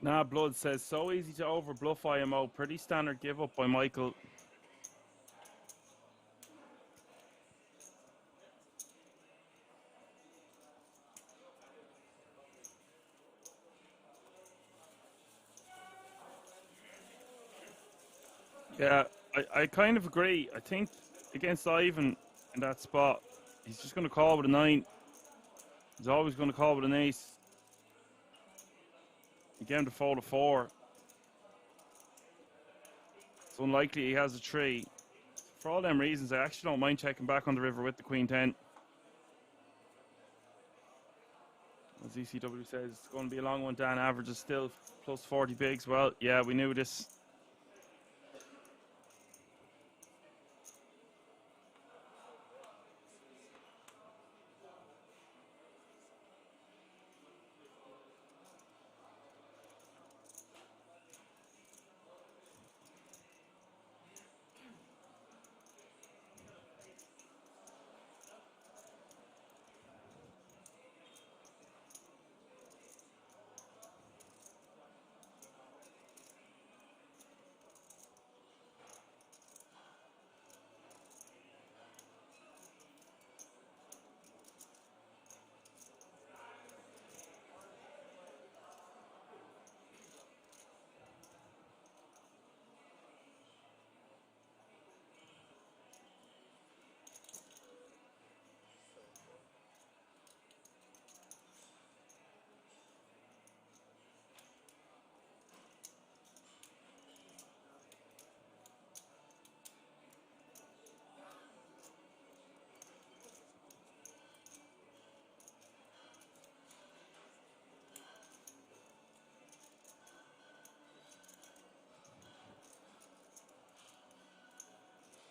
Speaker 1: Nah, Blood says, so easy to overbluff IMO. Pretty standard give up by Michael. Yeah, I kind of agree. I think against Ivan in that spot, he's just going to call with a 9. He's always going to call with an ace. You get him to fold a 4. It's unlikely he has a 3. For all them reasons, I actually don't mind checking back on the river with the Queen 10. As ECW says, it's going to be a long one. Dan average is still plus 40 bigs. Well, yeah, we knew this.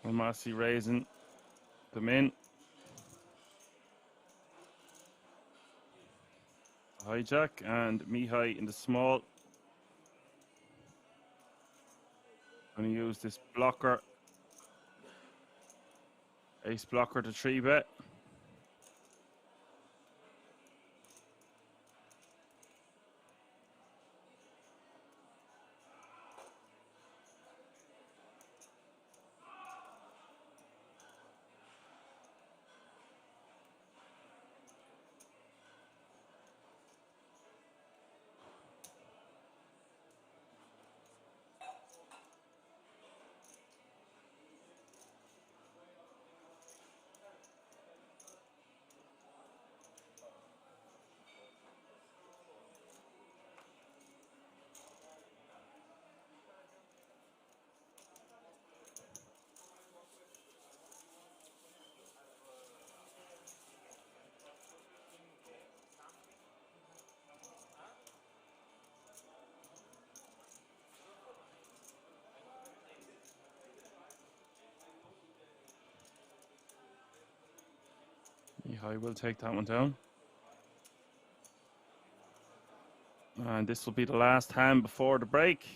Speaker 1: Massey raising them in. Hijack and Mihai in the small. Going to use this blocker. Ace blocker to 3-bet. Yeah, I will take that one down. And this will be the last hand before the break.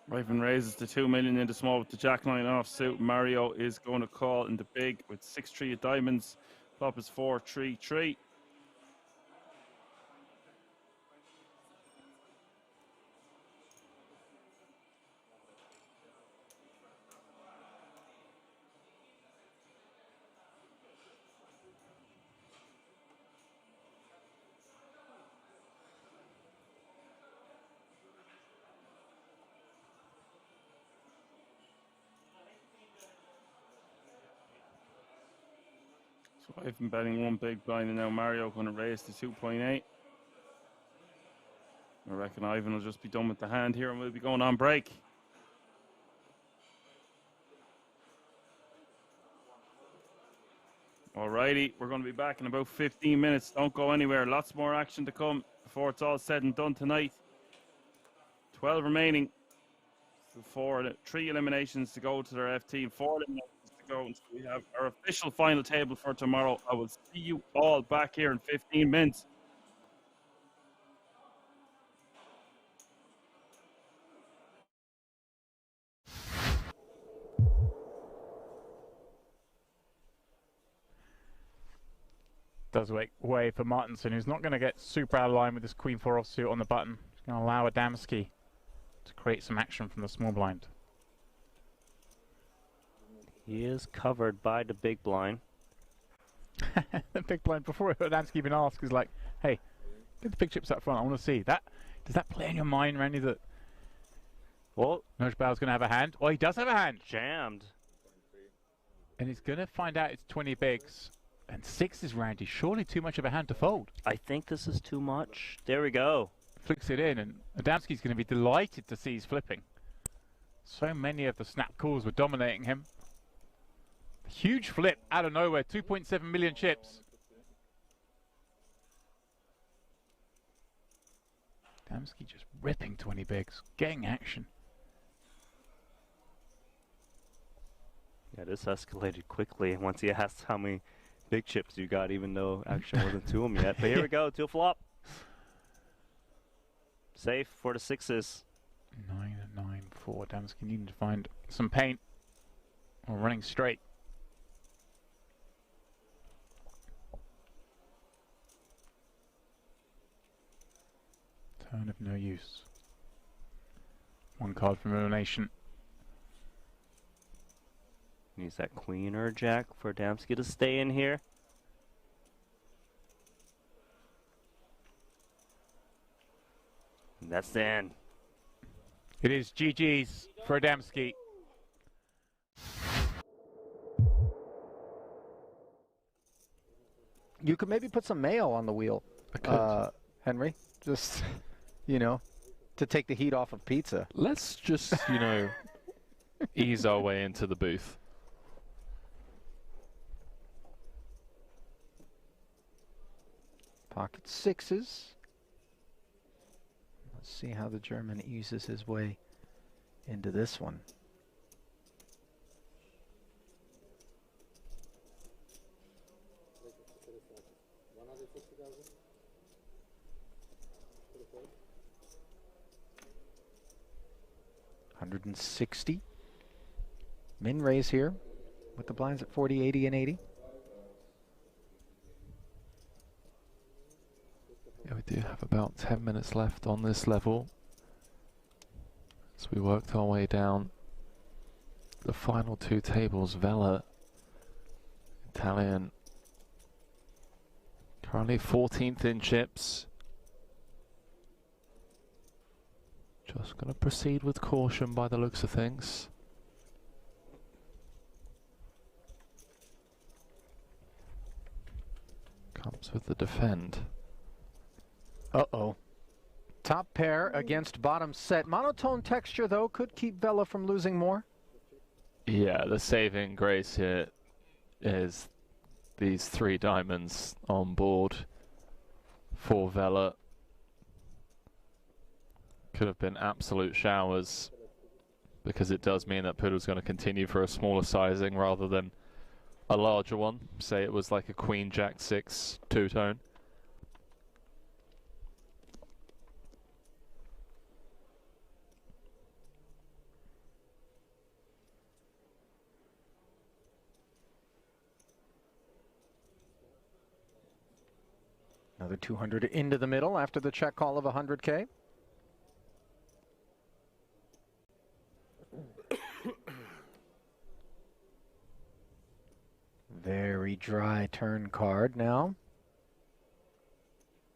Speaker 1: Raven raises to 2 million in the small with the jack line offsuit. Mario is going to call in the big with 6-3 of diamonds. Flop is 4-3-3. So I've been betting one big blind, and now Mario going to raise to 2.8. I reckon Ivan will just be done with the hand here, and we'll be going on break. Alrighty, we're going to be back in about 15 minutes. Don't go anywhere. Lots more action to come before it's all said and done tonight. 12 remaining. So 3 eliminations to go to their F team. 4 eliminations to go. So we have our official final table for tomorrow. I will see you all back here in 15 minutes.
Speaker 10: Does make way for Martinson, who's not going to get super out of line with this Queen 4 offsuit on the button. He's going to allow a Damski to create some action from the small blind.
Speaker 5: He is covered by the big blind.
Speaker 10: The big blind, before Damski even asks, is like, hey, get the big chips up front, I want to see. Does that play in your mind, Randy, that...
Speaker 5: Well,
Speaker 10: Nojbau's going to have a hand? Oh, he does have a hand!
Speaker 5: Jammed.
Speaker 10: And he's going to find out it's 20 bigs. And 6 is Randy. Surely too much of a hand to fold.
Speaker 5: I think this is too much. There we go.
Speaker 10: Flicks it in, and Adamski's going to be delighted to see he's flipping. So many of the snap calls were dominating him. Huge flip out of nowhere. 2.7 million chips. Damski just ripping 20 bigs. Getting action.
Speaker 5: Yeah, this escalated quickly once he asked how many big chips you got, even though action wasn't to him yet. But here we go, to a flop. Safe for the 6s.
Speaker 10: 9-9-4. Damski needing to find some paint. Or running straight. Turn of no use. One card from Elimination.
Speaker 5: Needs that queen or jack for Damski to stay in here. And that's the end.
Speaker 10: It is GG's for Damski.
Speaker 2: You could maybe put some mayo on the wheel, Henry. Just, you know, to take the heat off of pizza.
Speaker 6: Let's just, you know, ease our way into the booth.
Speaker 2: Pocket 6s. Let's see how the German eases his way into this one. 160. Min raise here with the blinds at 40, 80, and 80.
Speaker 6: Yeah, we do have about 10 minutes left on this level. So we worked our way down the final two tables. Vela, Italian, currently 14th in chips. Just going to proceed with caution by the looks of things. Comes with the defend.
Speaker 2: Uh-oh. Top pair against bottom set. Monotone texture, though, could keep Vela from losing more.
Speaker 6: Yeah, the saving grace here is these 3 diamonds on board for Vela. Could have been absolute showers, because it does mean that Poodle's going to continue for a smaller sizing rather than a larger one. Say it was like a Queen Jack 6 two-tone.
Speaker 2: Another 200 into the middle after the check call of 100K. Very dry turn card now.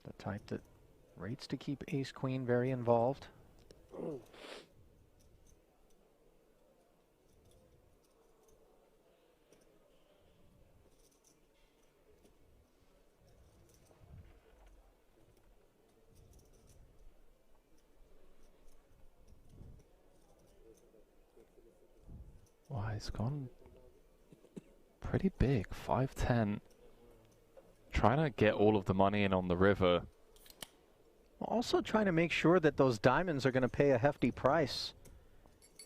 Speaker 2: The type that rates to keep ace-queen very involved.
Speaker 6: Wow, he's gone pretty big, 5-10. Trying to get all of the money in on the river.
Speaker 2: Also trying to make sure that those diamonds are going to pay a hefty price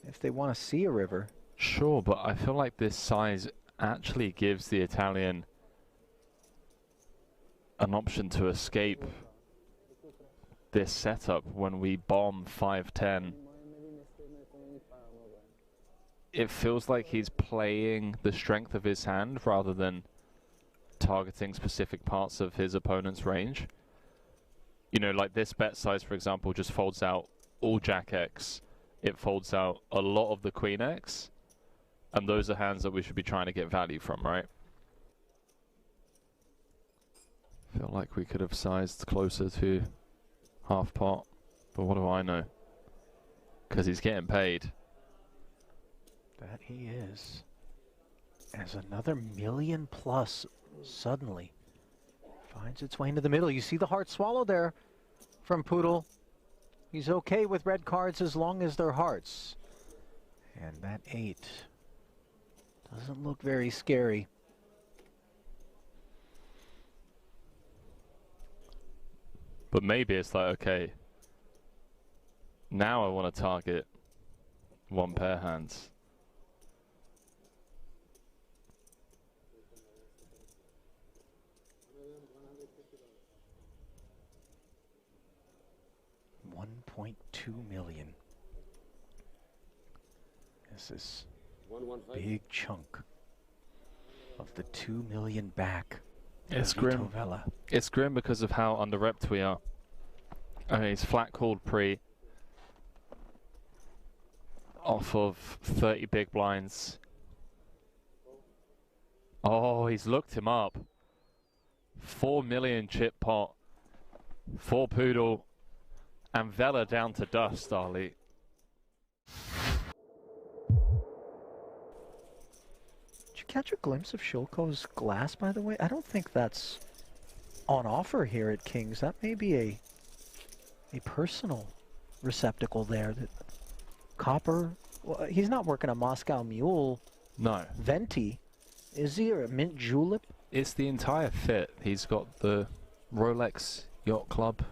Speaker 2: if they want to see a river.
Speaker 6: Sure, but I feel like this size actually gives the Italian an option to escape this setup when we bomb 5-10. It feels like he's playing the strength of his hand rather than targeting specific parts of his opponent's range. You know, like this bet size, for example, just folds out all Jack X. It folds out a lot of the Queen X. And those are hands that we should be trying to get value from, right? Feel like we could have sized closer to half pot. But what do I know? Because he's getting paid.
Speaker 2: That he is. As another million plus suddenly finds its way into the middle. You see the heart swallow there from Poodle. He's okay with red cards as long as they're hearts. And that 8 doesn't look very scary.
Speaker 6: But maybe it's like, okay, now I want to target one pair hands.
Speaker 2: $1.2 million. This is a big chunk of the 2 million back.
Speaker 6: It's grim.
Speaker 2: Vela.
Speaker 6: It's grim because of how under-repped we are. I mean, he's flat called pre off of 30 big blinds. Oh, he's looked him up. 4 million chip pot for Poodle. And Vela down to dust, Ali.
Speaker 2: Did you catch a glimpse of Shulko's glass, by the way? I don't think that's on offer here at King's. That may be a personal receptacle there. That copper. Well, he's not working a Moscow Mule.
Speaker 6: No.
Speaker 2: Venti. Is he, or a mint julep?
Speaker 6: It's the entire fit. He's got the Rolex Yacht Club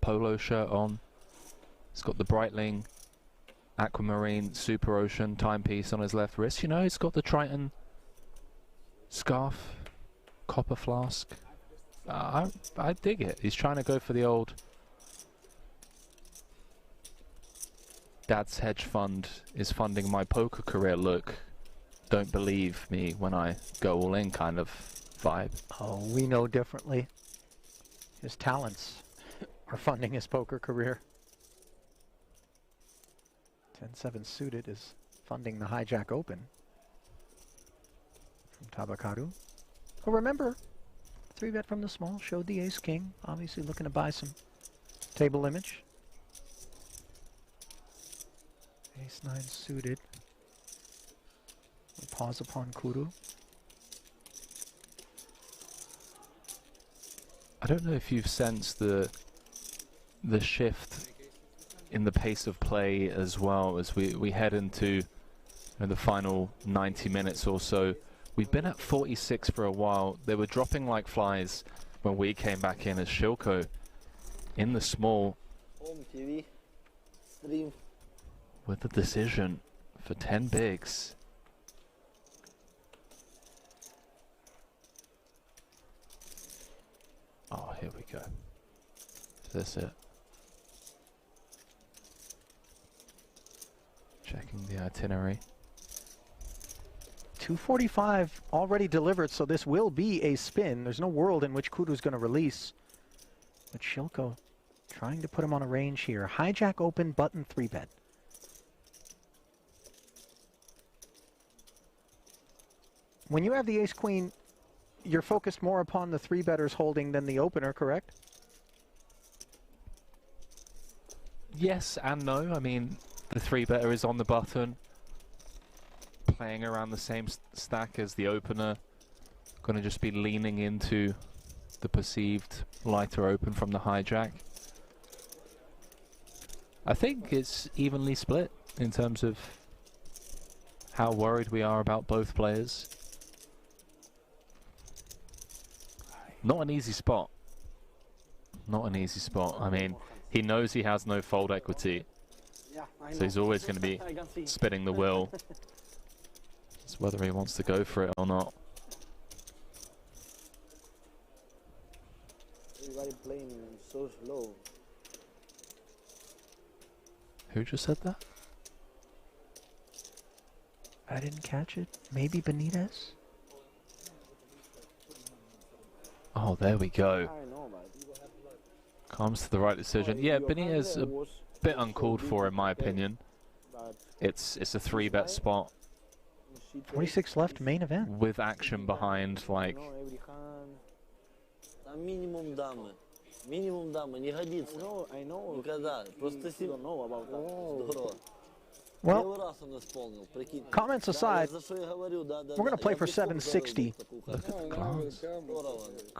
Speaker 6: polo shirt on. He's got the Breitling Aquamarine Super Ocean timepiece on his left wrist. You know, he's got the Triton scarf, copper flask. I dig it. He's trying to go for the old Dad's hedge fund is funding my poker career look. Don't believe me when I go all in kind of vibe.
Speaker 2: Oh, we know differently. His talents are funding his poker career. 10-7 suited is funding the hijack open from Tabakaru. Oh, remember, 3-bet from the small, showed the ace-king, obviously looking to buy some table image. Ace-9 suited. We pause upon Kuru.
Speaker 6: I don't know if you've sensed the shift in the pace of play as well as we head into the final 90 minutes or so. We've been at 46 for a while. They were dropping like flies when we came back in as Shilko in the small with the decision for 10 bigs. Oh, here we go. Is this it? Checking the itinerary.
Speaker 2: 245 already delivered, so this will be a spin. There's no world in which Kuru's going to release. But Shilko trying to put him on a range here. Hijack open, button 3-bet. When you have the ace-queen, you're focused more upon the 3-betters holding than the opener, correct?
Speaker 6: Yes and no. I mean, the 3-better is on the button, playing around the same stack as the opener. Going to just be leaning into the perceived lighter open from the hijack. I think it's evenly split in terms of how worried we are about both players. Not an easy spot. Not an easy spot. I mean, he knows he has no fold equity, so he's always going to be spinning the wheel. It's whether he wants to go for it or not.
Speaker 18: Everybody playing so slow.
Speaker 6: Who just said that?
Speaker 2: I didn't catch it. Maybe Benitez?
Speaker 6: Oh, there we go. Comes to the right decision. Yeah, Benitez a bit uncalled for in my opinion. It's a 3-bet spot.
Speaker 2: 46 left, main event.
Speaker 6: With action behind, like...
Speaker 18: Минимум дамы. Минимум дамы. Не годится. I know. Никогда. Просто ты don't know about that. Здорово.
Speaker 2: Well, comments aside, we're going to play for 760.
Speaker 6: Look at the glance.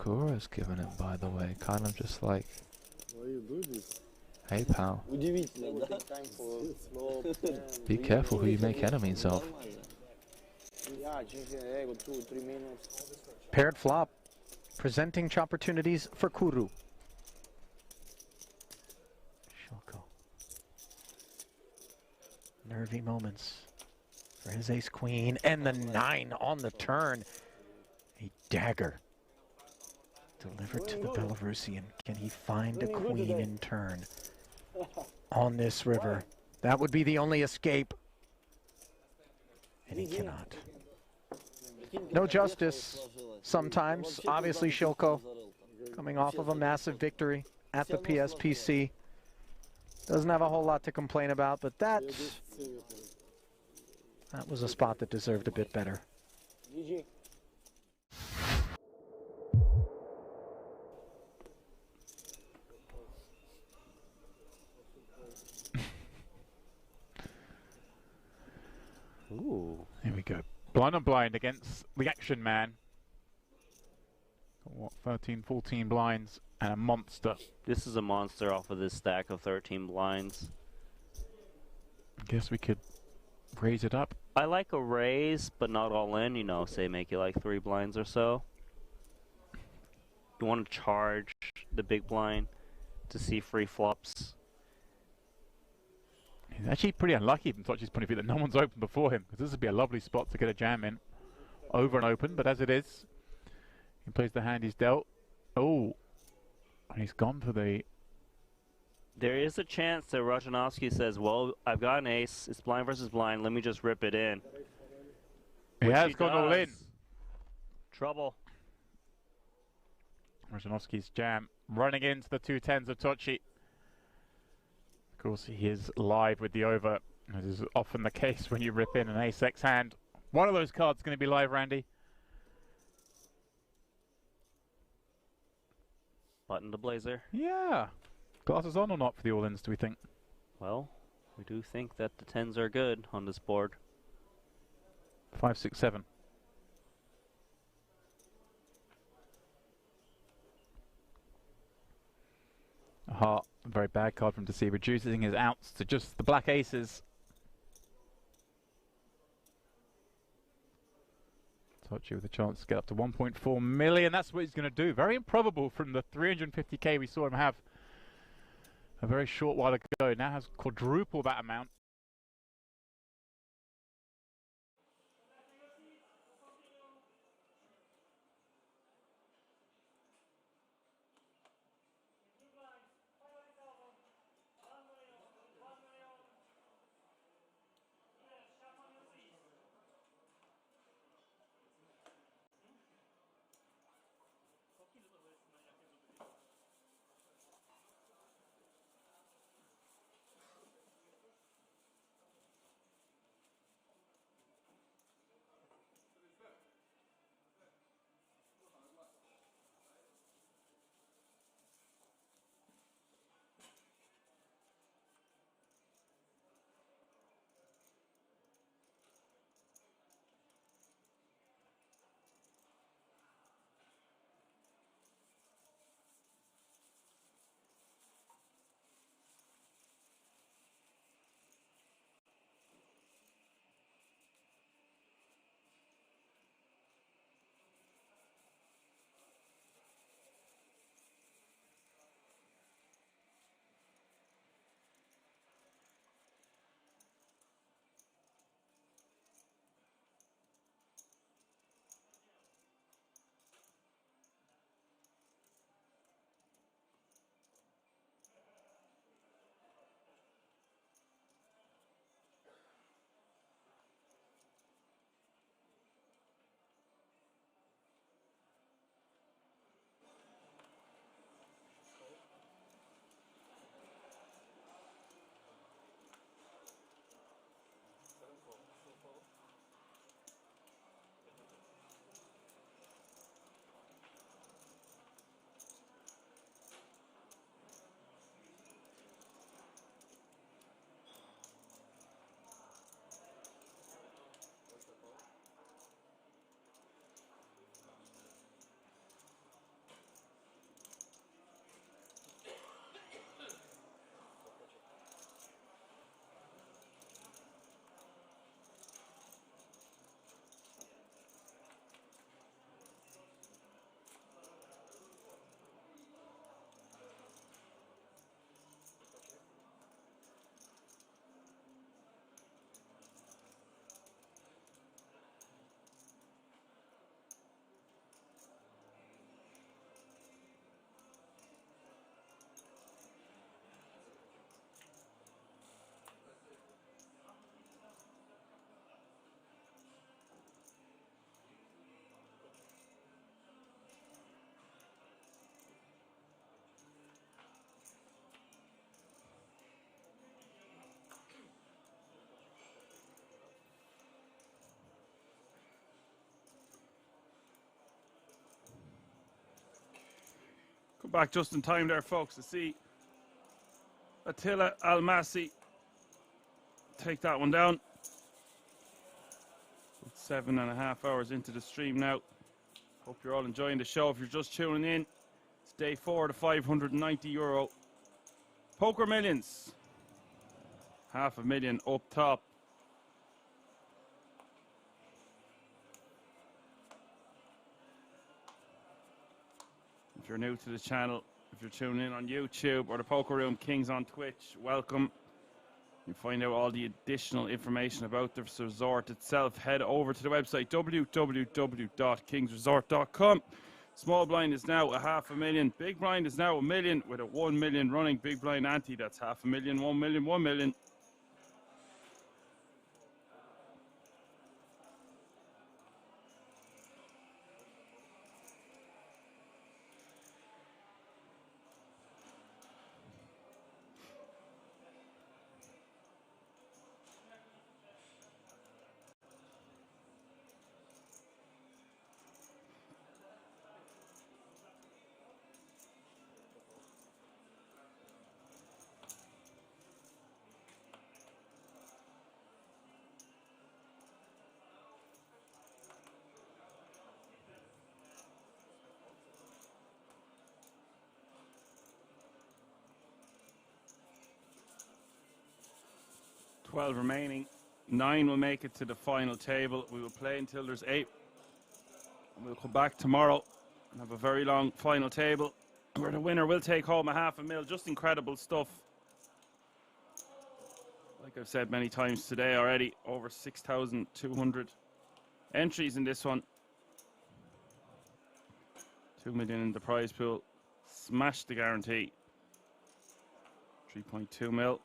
Speaker 6: Kura's giving it, by the way. Kind of just like... Hey, pal. Be careful who you make enemies of.
Speaker 2: Paired flop. Presenting opportunities for Kuru. Shilko. Nervy moments for his ace-queen. And the 9 on the turn. A dagger. Delivered to the Belarusian. Can he find a queen in turn? On this river. That would be the only escape. And he cannot. No justice sometimes. Obviously, Shilko coming off of a massive victory at the PSPC. Doesn't have a whole lot to complain about, but that was a spot that deserved a bit better.
Speaker 10: Ooh. Here we go. Blind on blind against the action man. What, 13, 14 blinds and a monster.
Speaker 5: This is a monster off of this stack of 13 blinds.
Speaker 10: I guess we could raise it up.
Speaker 5: I like a raise, but not all in, you know, say make it like 3 blinds or so. You want to charge the big blind to see free flops.
Speaker 10: He's actually pretty unlucky from Sochi's point of view that no one's open before him, because this would be a lovely spot to get a jam in. Over and open, but as it is, he plays the hand he's dealt. Oh, and he's gone for the
Speaker 5: There is a chance that Rajanovsky says, well, I've got an ace, it's blind versus blind, let me just rip it in.
Speaker 10: He
Speaker 5: Which
Speaker 10: has gone all in.
Speaker 5: Trouble.
Speaker 10: Rajanovsky's jam running into the 2-10s of Tochi. Of course, he is live with the over, as is often the case when you rip in an ace-x hand. One of those cards is going to be live, Randy.
Speaker 5: Button the blazer.
Speaker 10: Yeah. Glasses on or not for the all-ins, do we think?
Speaker 5: Well, we do think that the 10s are good on this board.
Speaker 10: 5, 6, 7. A heart, a very bad card for him to see, reducing his outs to just the black aces. Tochi with a chance to get up to 1.4 million. That's what he's going to do. Very improbable from the 350k we saw him have a very short while ago. Now has quadruple that amount.
Speaker 1: Come back just in time there, folks, to see Attila Almasi take that one down. 7.5 hours into the stream now. Hope you're all enjoying the show. If you're just tuning in, it's day 4 to €590. Poker Millions. $500,000 up top. If you're new to the channel, if you're tuning in on YouTube or the Poker Room Kings on Twitch, welcome. You find out all the additional information about the resort itself. Head over to the website www.kingsresort.com. Small blind is now a $500,000. Big blind is now $1 million with a 1 million running. Big blind ante, that's $500,000, 1 million, 1 million. $12 remaining. 9 will make it to the final table. We will play until there's 8. And we'll come back tomorrow and have a very long final table where the winner will take home a $500,000. Just incredible stuff. Like I've said many times today already, over 6,200 entries in this one. 2 million in the prize pool. Smashed the guarantee. 3.2 mil.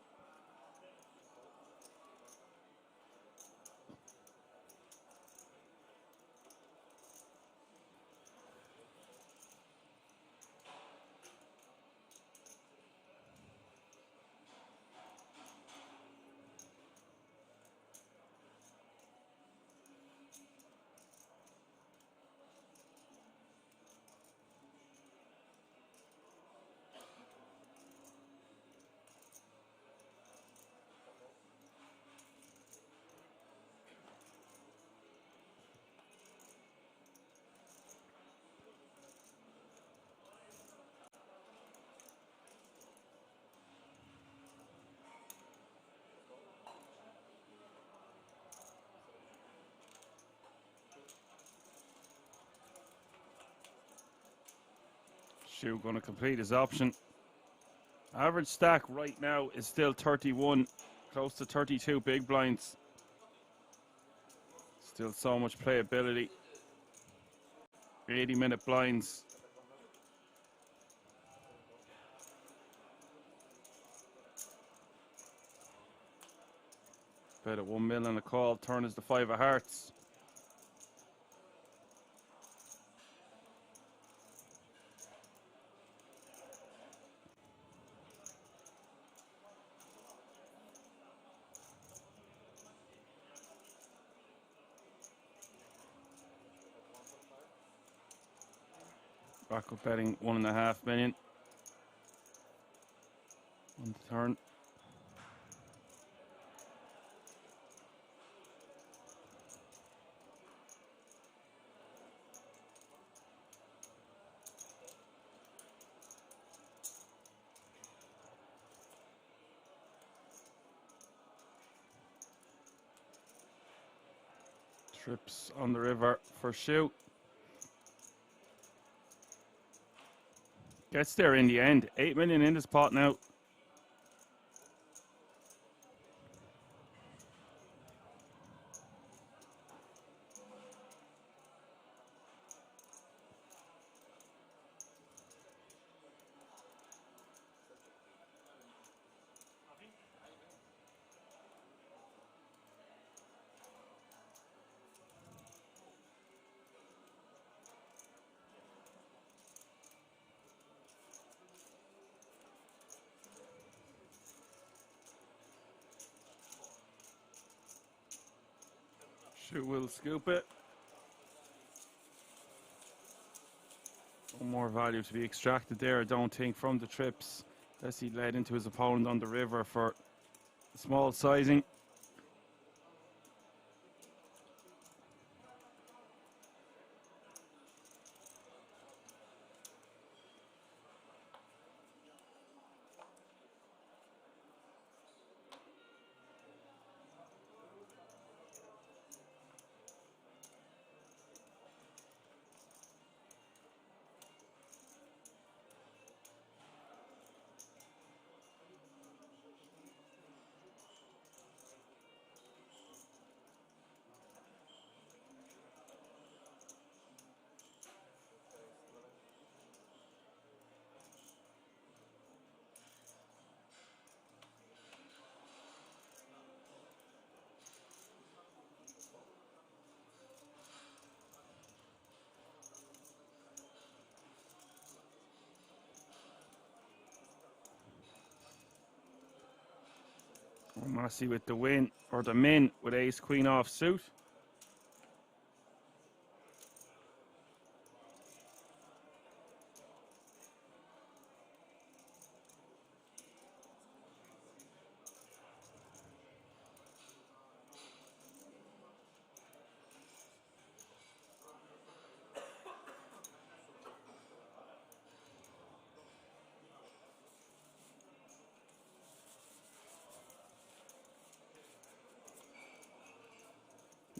Speaker 1: Shoe going to complete his option. Average stack right now is still 31, close to 32 big blinds. Still so much playability. 80-minute blinds. Bet at 1 mil on the call. Turn is the 5 of hearts. Back up betting 1.5 million on the turn. Trips on the river for shoe. Gets there in the end. 8 million in this pot now. Shoe will scoop it. No more value to be extracted there, I don't think, from the trips. Unless he led into his opponent on the river for small sizing. Massey with the win, or the min with ace queen off suit.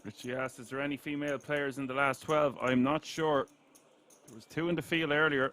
Speaker 1: Richie asked, is there any female players in the last 12? I'm not sure. There was 2 in the field earlier.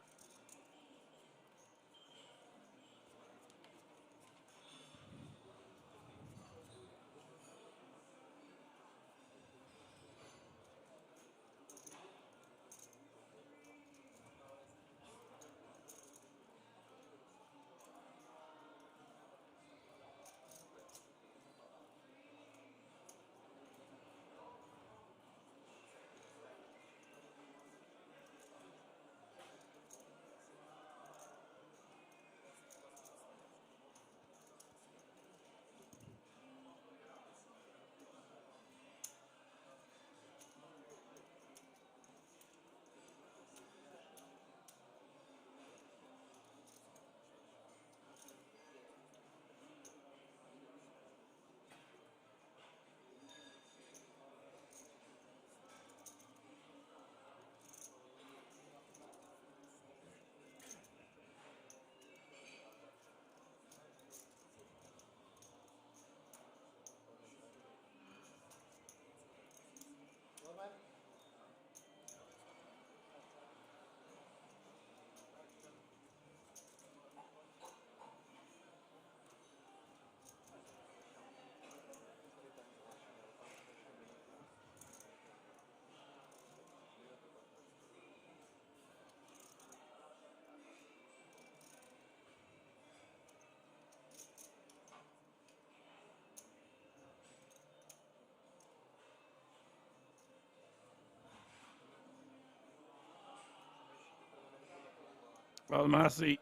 Speaker 1: Well, Massey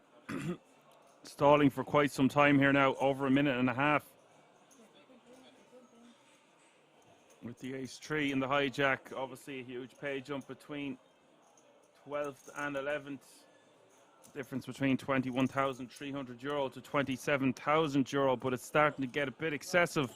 Speaker 1: stalling for quite some time here now, over 1.5 minutes. With the ace-3 in the hijack, obviously a huge pay jump between 12th and 11th. Difference between €21,300 to €27,000, but it's starting to get a bit excessive.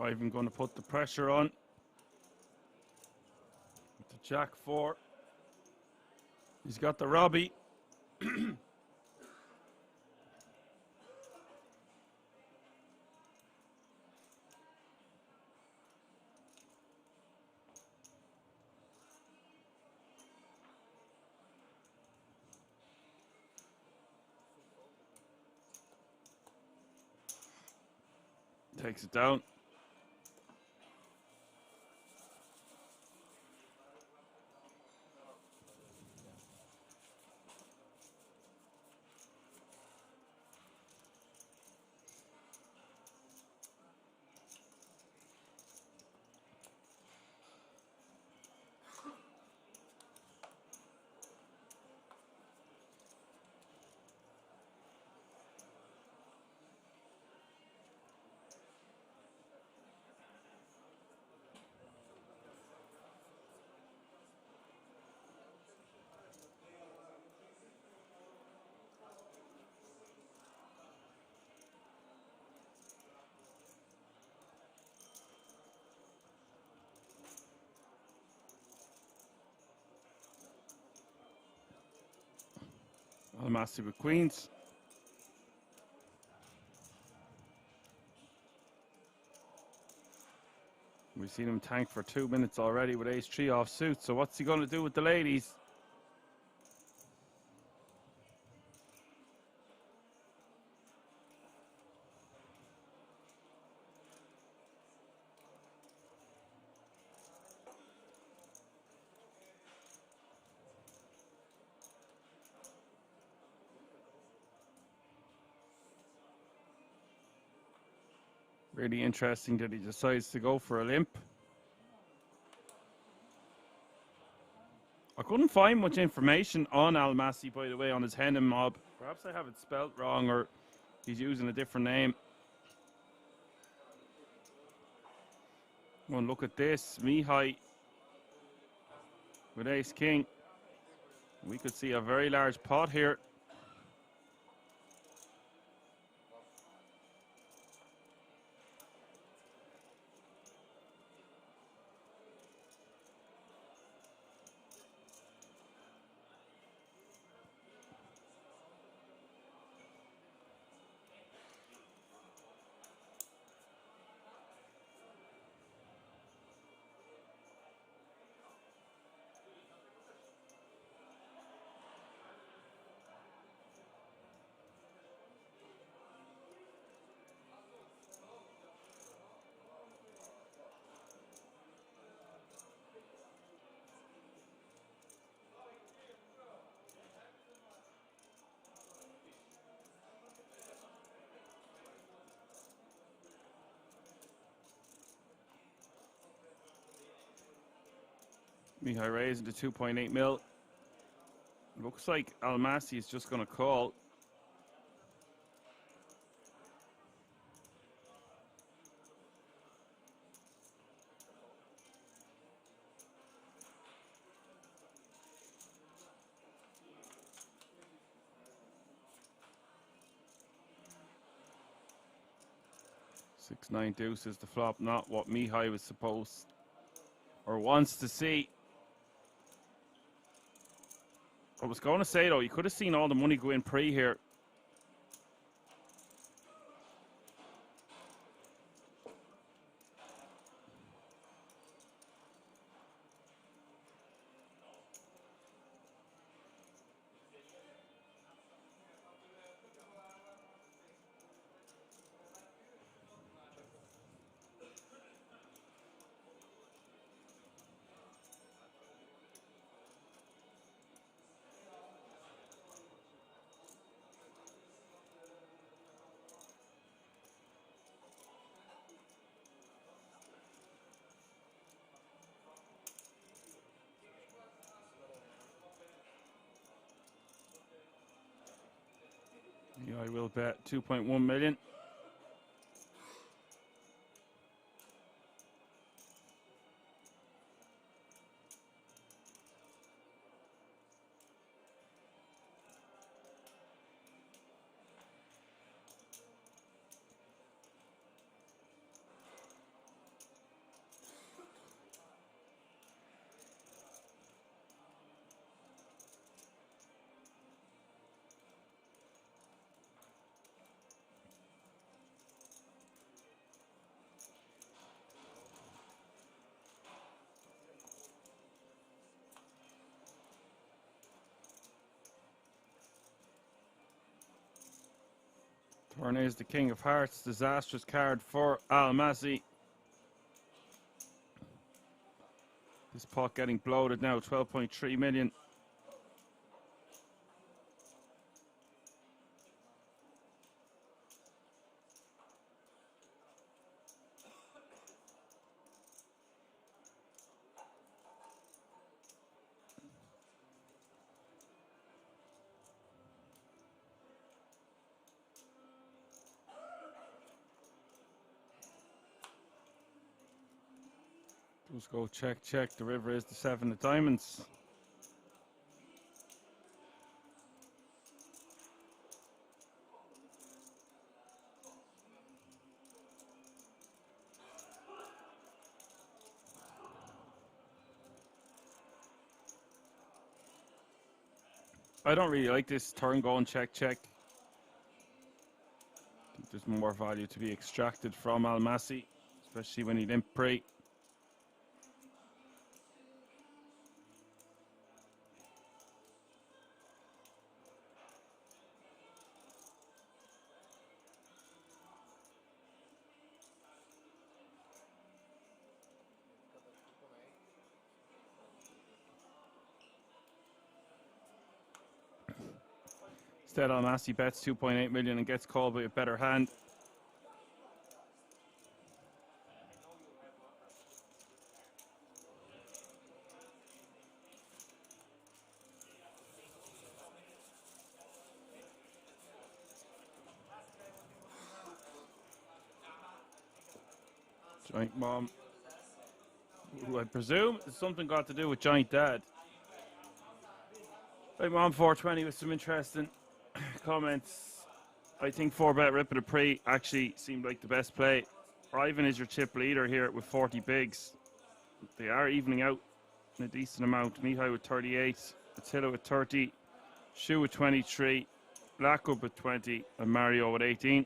Speaker 1: Ivan going to put the pressure on. With the Jack-4. He's got the Robbie. Takes it down. Al-Massi with queens. We've seen him tank for 2 minutes already with ace-3 offsuit. So what's he going to do with the ladies? Really interesting that he decides to go for a limp. I couldn't find much information on Al-Massi, by the way, on his Henem mob. Perhaps I have it spelt wrong or he's using a different name. One look at this. Mihai with ace-king. We could see a very large pot here. Mihai raising to 2.8 mil. Looks like Al-Massi is just going to call. Six-nine deuce is the flop, not what Mihai was supposed or wants to see. I was going to say, though, you could have seen all the money go in pre here. Yeah, I will bet 2.1 million. Turn is the King of Hearts. Disastrous card for Al-Massi. This pot getting bloated now, 12.3 million. Let's go check, check. The river is the 7 of diamonds. I don't really like this turn going check. I think there's more value to be extracted from Almasi, especially when he limp pre. Instead, Almasi bets 2.8 million and gets called by a better hand. Giant mom, who I presume is something got to do with giant dad. Right, mom 420 with some interesting comments. I think 4-bet rip at a pre actually seemed like the best play. Ivan is your chip leader here with 40 bigs. They are evening out in a decent amount. Mihai with 38, Attila with 30, Shu with 23, Blackwood with 20, and Mario with 18.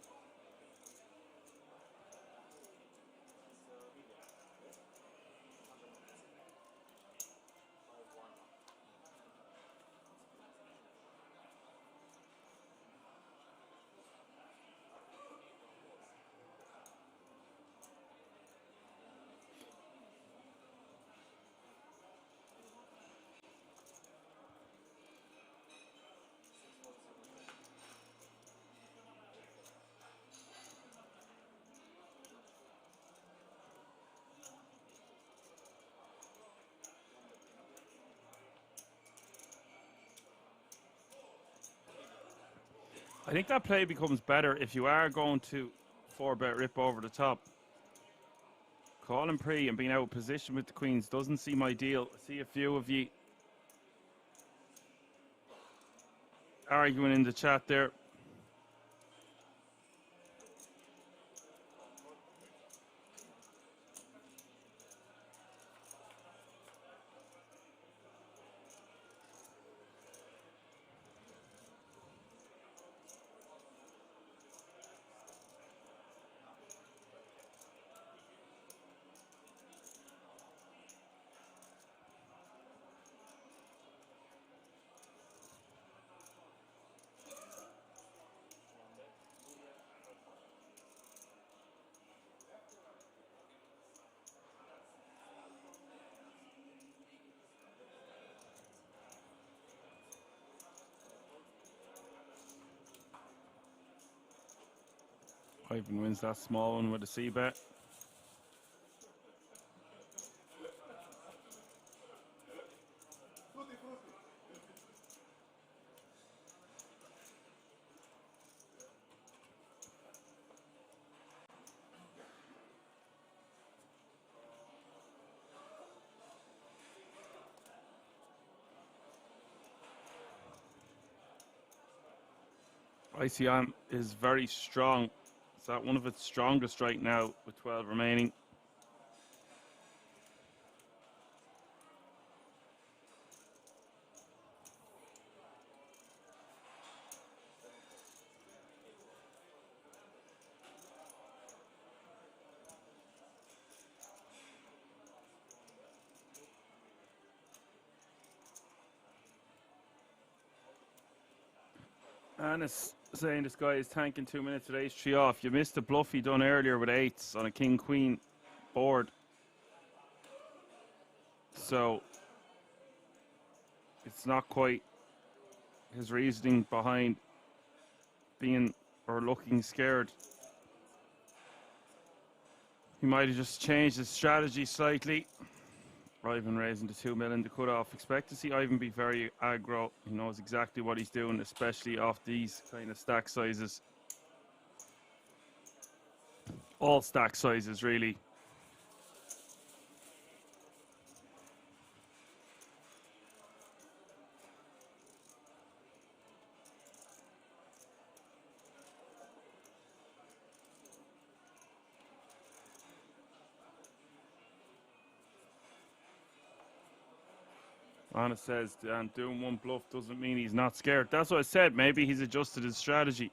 Speaker 1: I think that play becomes better if you are going to 4-bet rip over the top. Calling pre and being out of position with the queens doesn't seem ideal. I see a few of you arguing in the chat there. Ivan wins that small one with a C-bet. ICM is very strong. It's at one of its strongest right now with 12 remaining. And it's saying this guy is tanking 2 minutes with ace-3 off. You missed the bluff he done earlier with eights on a king-queen board. So it's not quite his reasoning behind being or looking scared. He might have just changed his strategy slightly. Ivan raising the 2 million to cut off. Expect to see Ivan be very aggro. He knows exactly what he's doing, especially off these kind of stack sizes. All stack sizes, really. Anna says doing one bluff doesn't mean he's not scared. That's what I said. Maybe he's adjusted his strategy.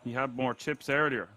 Speaker 1: He had more chips earlier.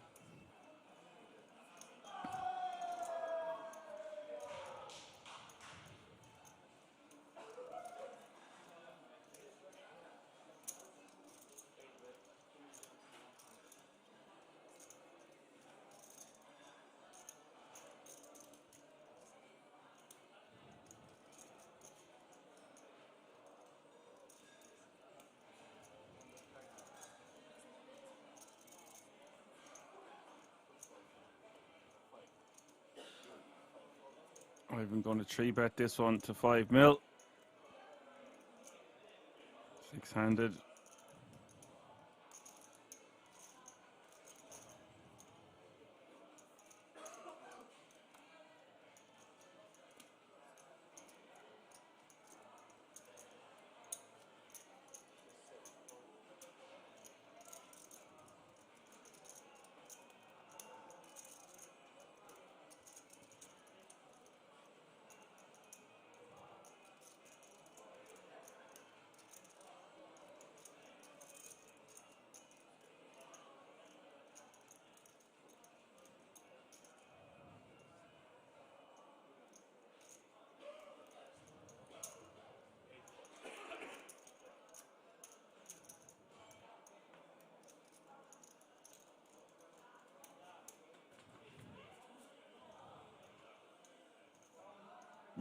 Speaker 1: I'm going to 3-bet this one to 5 mil. Six-handed.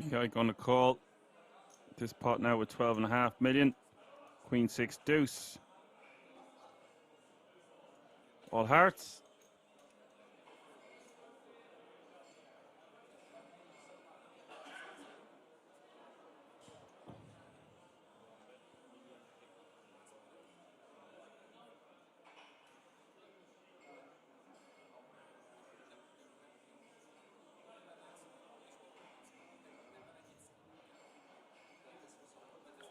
Speaker 1: Mihai going to call this pot now with 12.5 million. Queen 6 deuce. All hearts.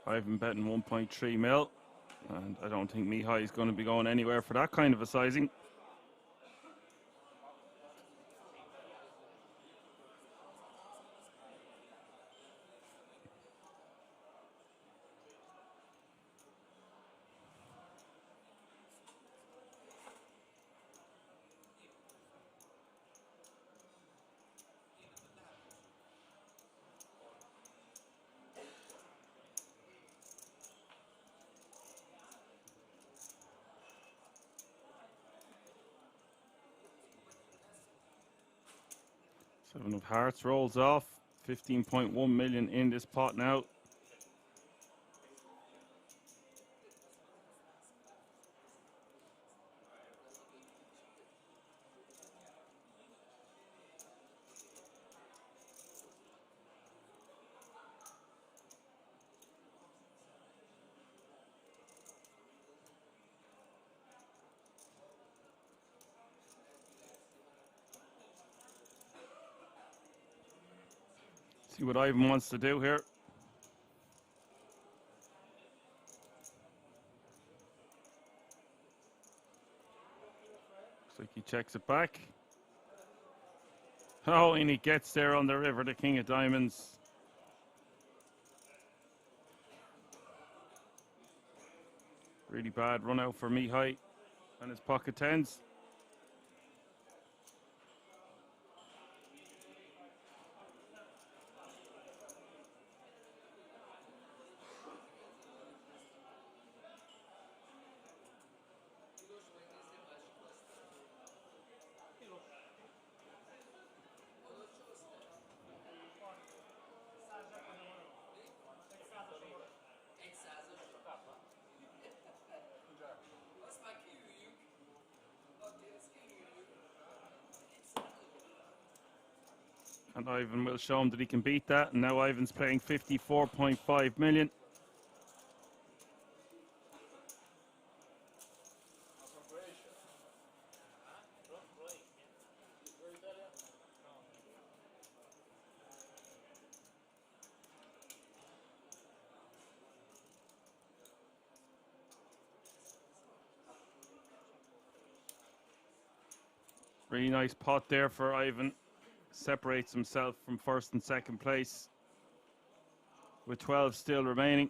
Speaker 1: Ivan betting 1.3 mil, and I don't think Mihai is going to be going anywhere for that kind of a sizing. Seven of hearts rolls off. 15.1 million in this pot now. See what Ivan wants to do here. Looks like he checks it back. Oh, and he gets there on the river, the king of diamonds. Really bad run out for Mihai and his pocket tens. And Ivan will show him that he can beat that. And now Ivan's playing 54.5 million. Really nice pot there for Ivan. Separates himself from first and second place. with 12 still remaining.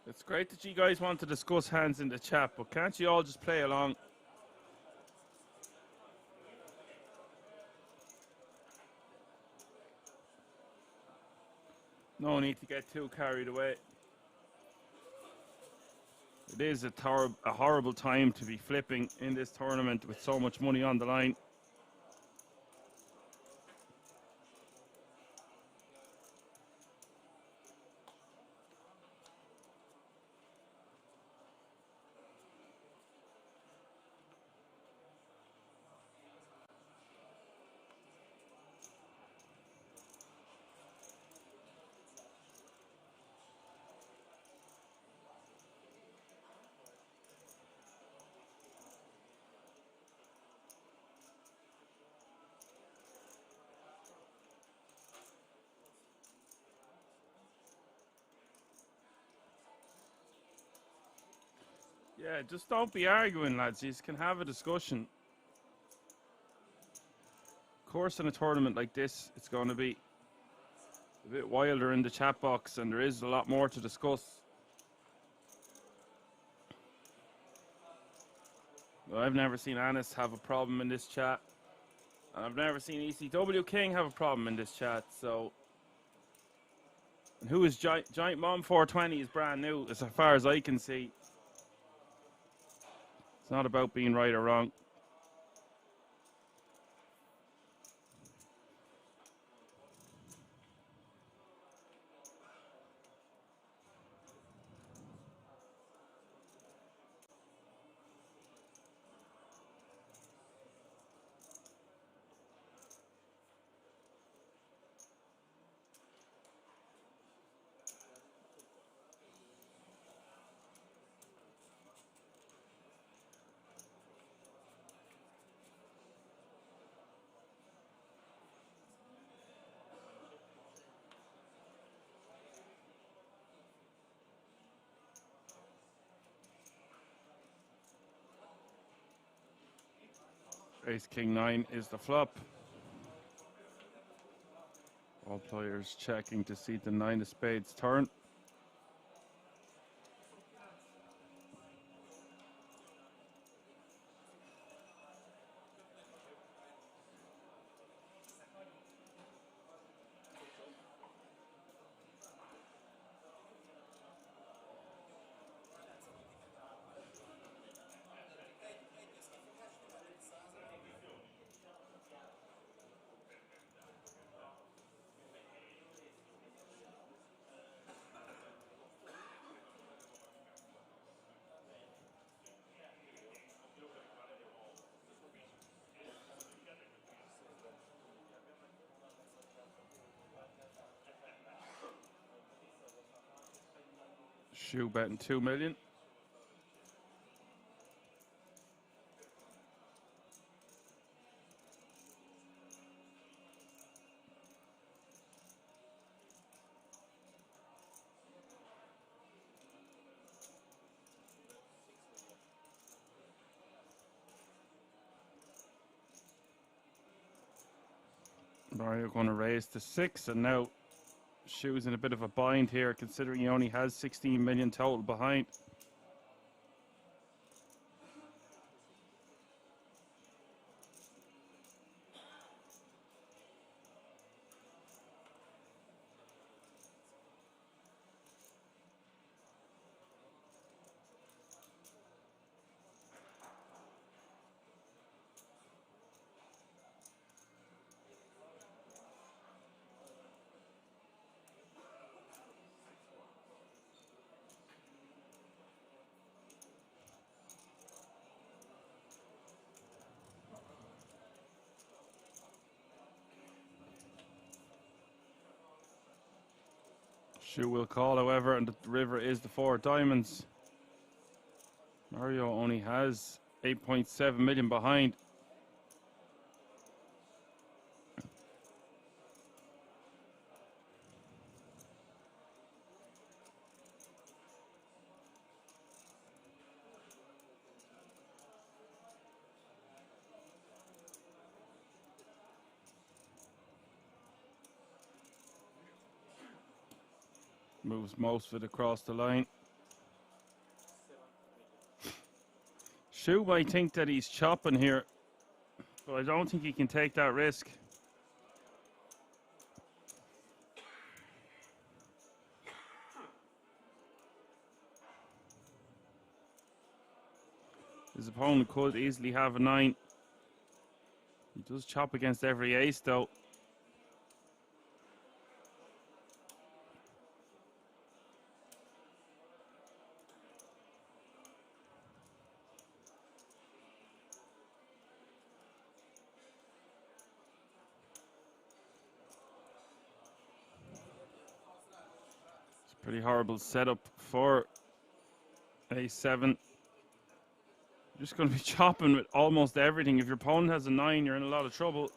Speaker 1: It's great that you guys want to discuss hands in the chat, but can't you all just play along? No need to get too carried away. It is a horrible time to be flipping in this tournament with so much money on the line. Yeah, just don't be arguing, lads. You can have a discussion. Of course, in a tournament like this, it's going to be a bit wilder in the chat box, and there is a lot more to discuss. Well, I've never seen Anis have a problem in this chat. And I've never seen ECW King have a problem in this chat, so... And who is Giant Mom 420 is brand new, as far as I can see. It's not about being right or wrong. Ace King 9 is the flop. All players checking to see the 9 of spades turn. Shoe betting 2 million. Mario going to raise to 6, and now Shoe's in a bit of a bind here, considering he only has 16 million total behind. Shoe will call, however, and the river is the 4 diamonds. Mario only has 8.7 million behind. Moves most of it across the line. Shoe might think that he's chopping here, but I don't think he can take that risk. His opponent could easily have a 9. He does chop against every ace though. Pretty horrible setup for A7. You're just going to be chopping with almost everything. If your opponent has a 9, you're in a lot of trouble.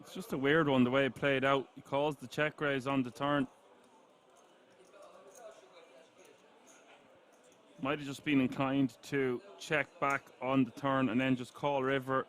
Speaker 1: It's just a weird one, the way it played out. He calls the check raise on the turn. Might have just been inclined to check back on the turn and then just call river.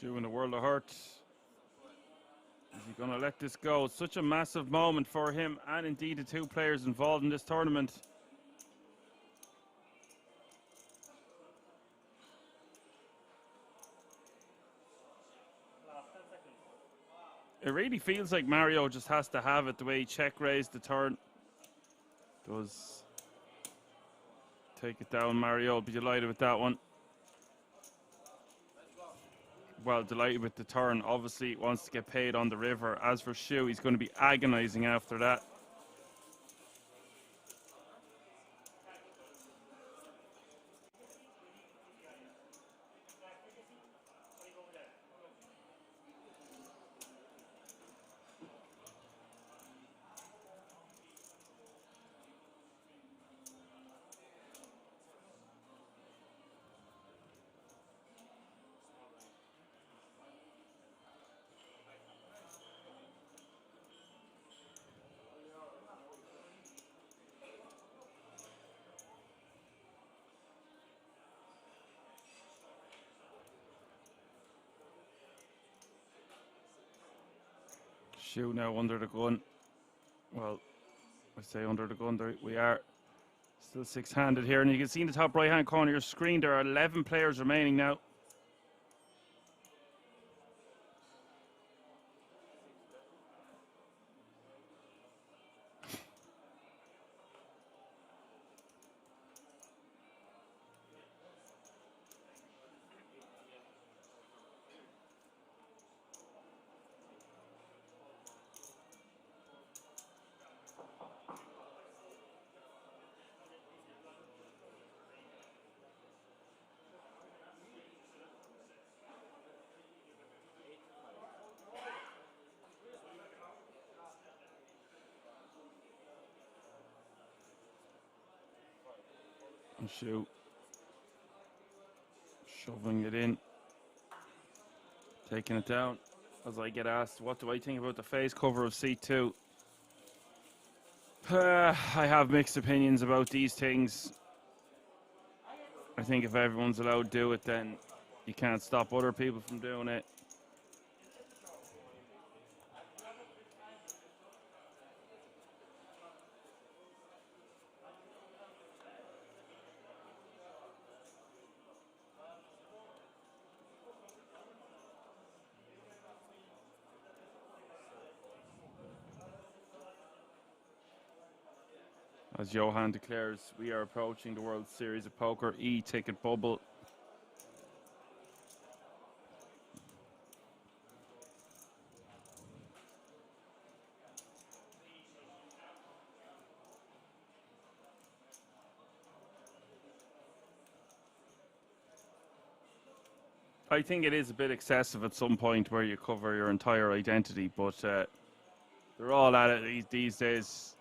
Speaker 1: Shoe in a world of hurt. Is he going to let this go? It's such a massive moment for him and indeed the 2 players involved in this tournament. It really feels like Mario just has to have it the way he check raised the turn. Does take it down. Mario will be delighted with that one. Well, delighted with the turn. Obviously, wants to get paid on the river. As for Shu, he's going to be agonizing after that. Shu now under the gun. Well, I say under the gun. We are still six-handed here, and you can see in the top right-hand corner of your screen there are 11 players remaining now. And Shu shoving it in, taking it down. As I get asked, what do I think about the face cover of C2? I have mixed opinions about these things. I think if everyone's allowed to do it, then you can't stop other people from doing it. As Johan declares, we are approaching the World Series of Poker e-ticket bubble. I think it is a bit excessive at some point where you cover your entire identity, but they're all at it these days.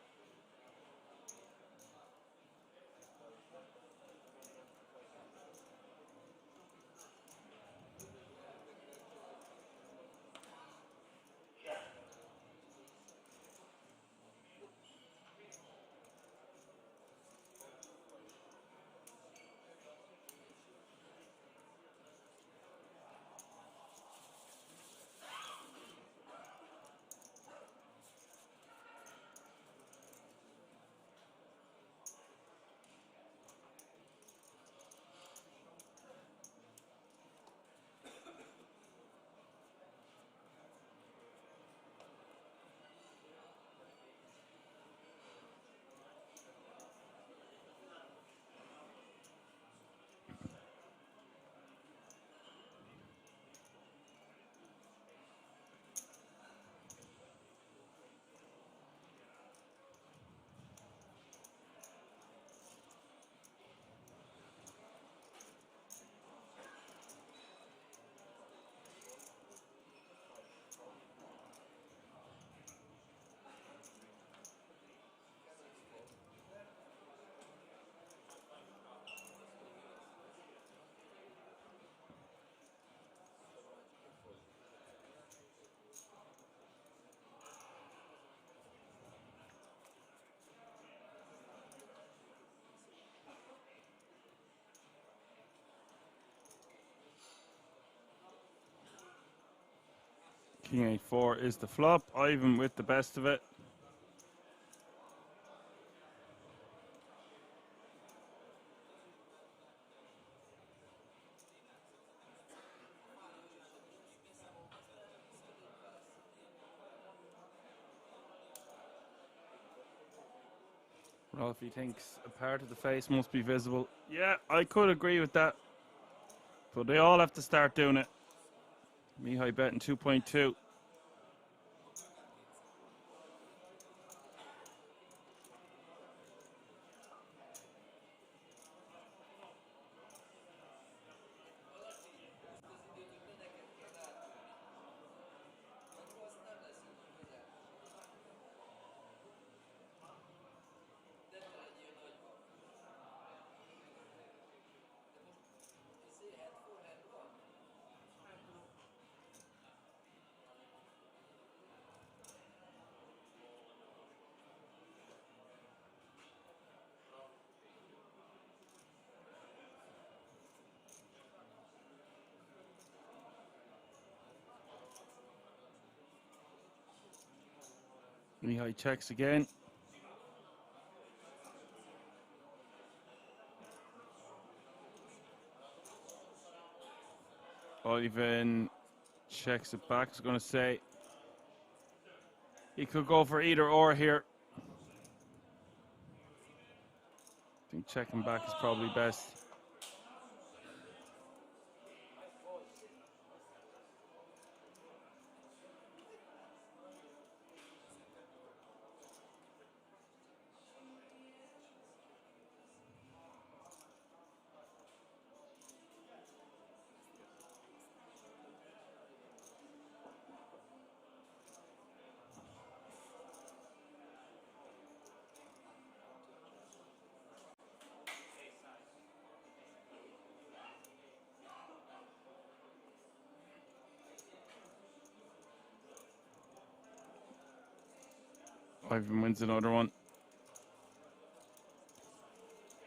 Speaker 1: King A4 is the flop. Ivan with the best of it. Ralphie thinks a part of the face must be visible. Yeah, I could agree with that. But they all have to start doing it. Mihai betting 2.2. Mihai checks again. Ivan checks it back. Is going to say he could go for either or here. I think checking back is probably best. Ivan wins another one.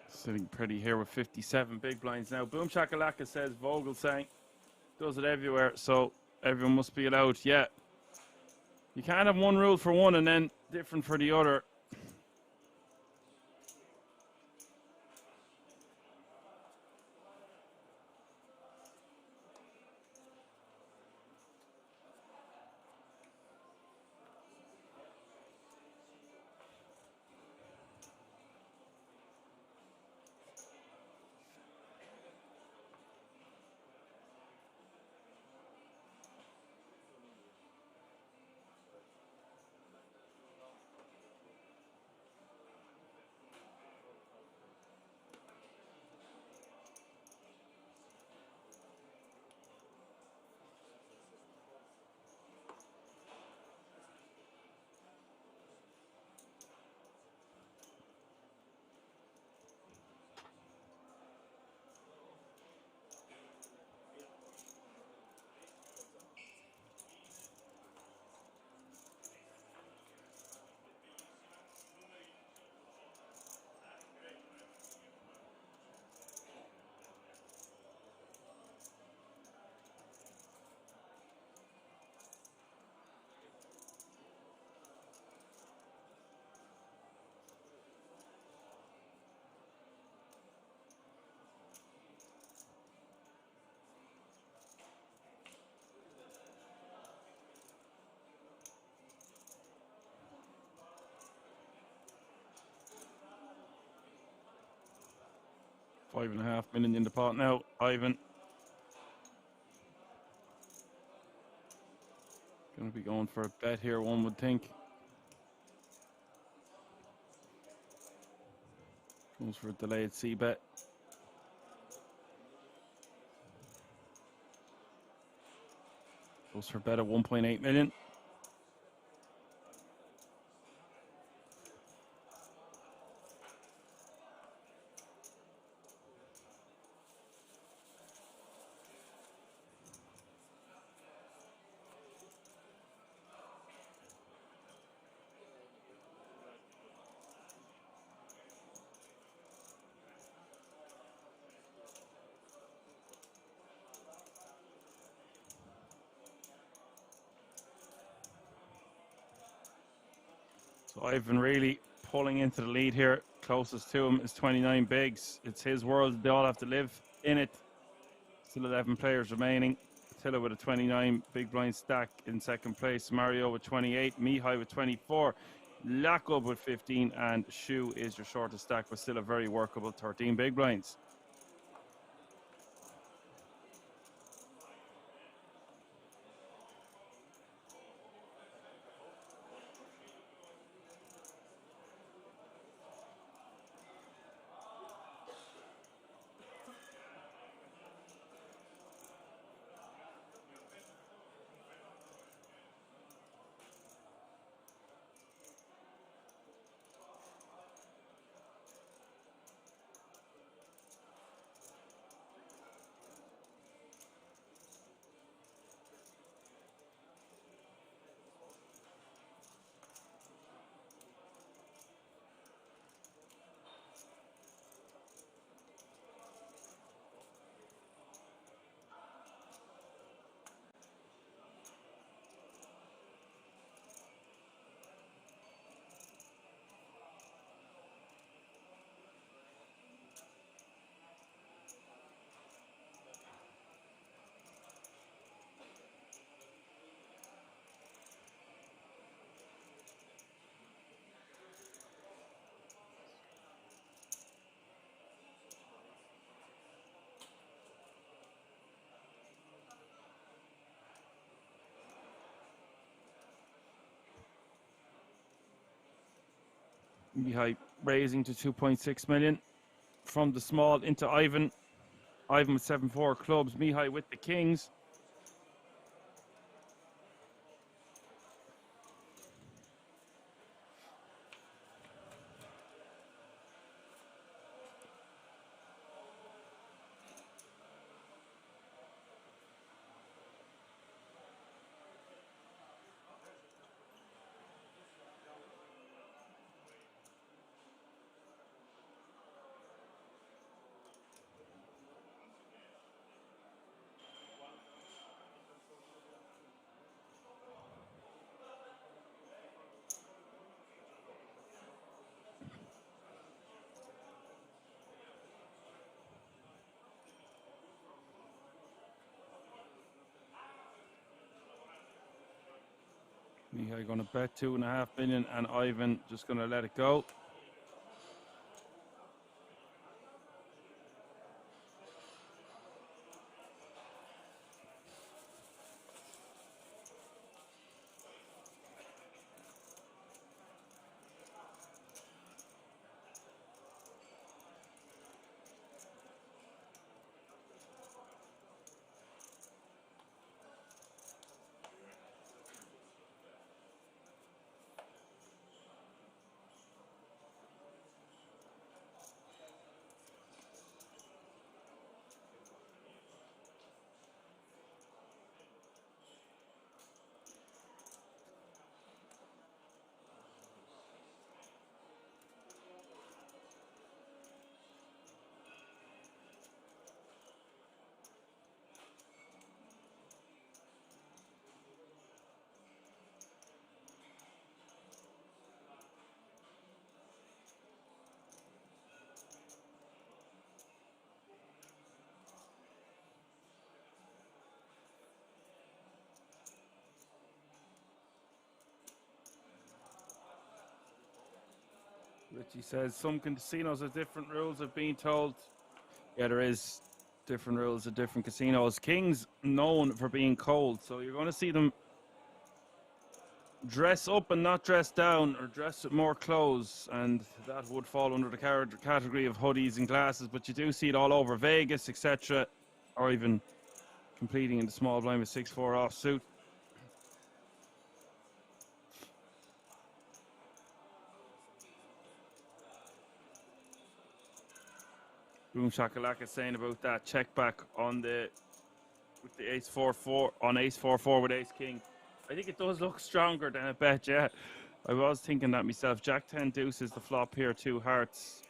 Speaker 1: Sitting pretty here with 57 big blinds now. Boom Shakalaka says Vogel saying does it everywhere, so everyone must be allowed. Yeah. You can't have one rule for one and then different for the other. $5.5 million in the pot now. Ivan going to be going for a bet here, one would think. Goes for a delayed C bet. Goes for a bet at 1.8 million. So Ivan really pulling into the lead here. Closest to him is 29 bigs. It's his world. They all have to live in it. Still 11 players remaining. Attila with a 29 big blind stack in second place. Mario with 28. Mihai with 24. Lock up with 15, and Shoe is your shortest stack, but still a very workable 13 big blinds. Mihai raising to 2.6 million from the small into Ivan. Ivan with 7-4 clubs. Mihai with the kings. Mihai going to bet 2.5 million, and Ivan just going to let it go. Richie says some casinos have different rules of being told. Yeah, there is different rules of different casinos. Kings known for being cold, so you're going to see them dress up and not dress down, or dress with more clothes, and that would fall under the category of hoodies and glasses, but you do see it all over Vegas, etc., or even completing in the small blind with 6-4 offsuit. Boom Shakalaka saying about that check back on the with the ace 4-4 on ace 4-4 with ace king. I think it does look stronger than a bet, yeah. I was thinking that myself. Jack 10 deuce is the flop here, 2 hearts.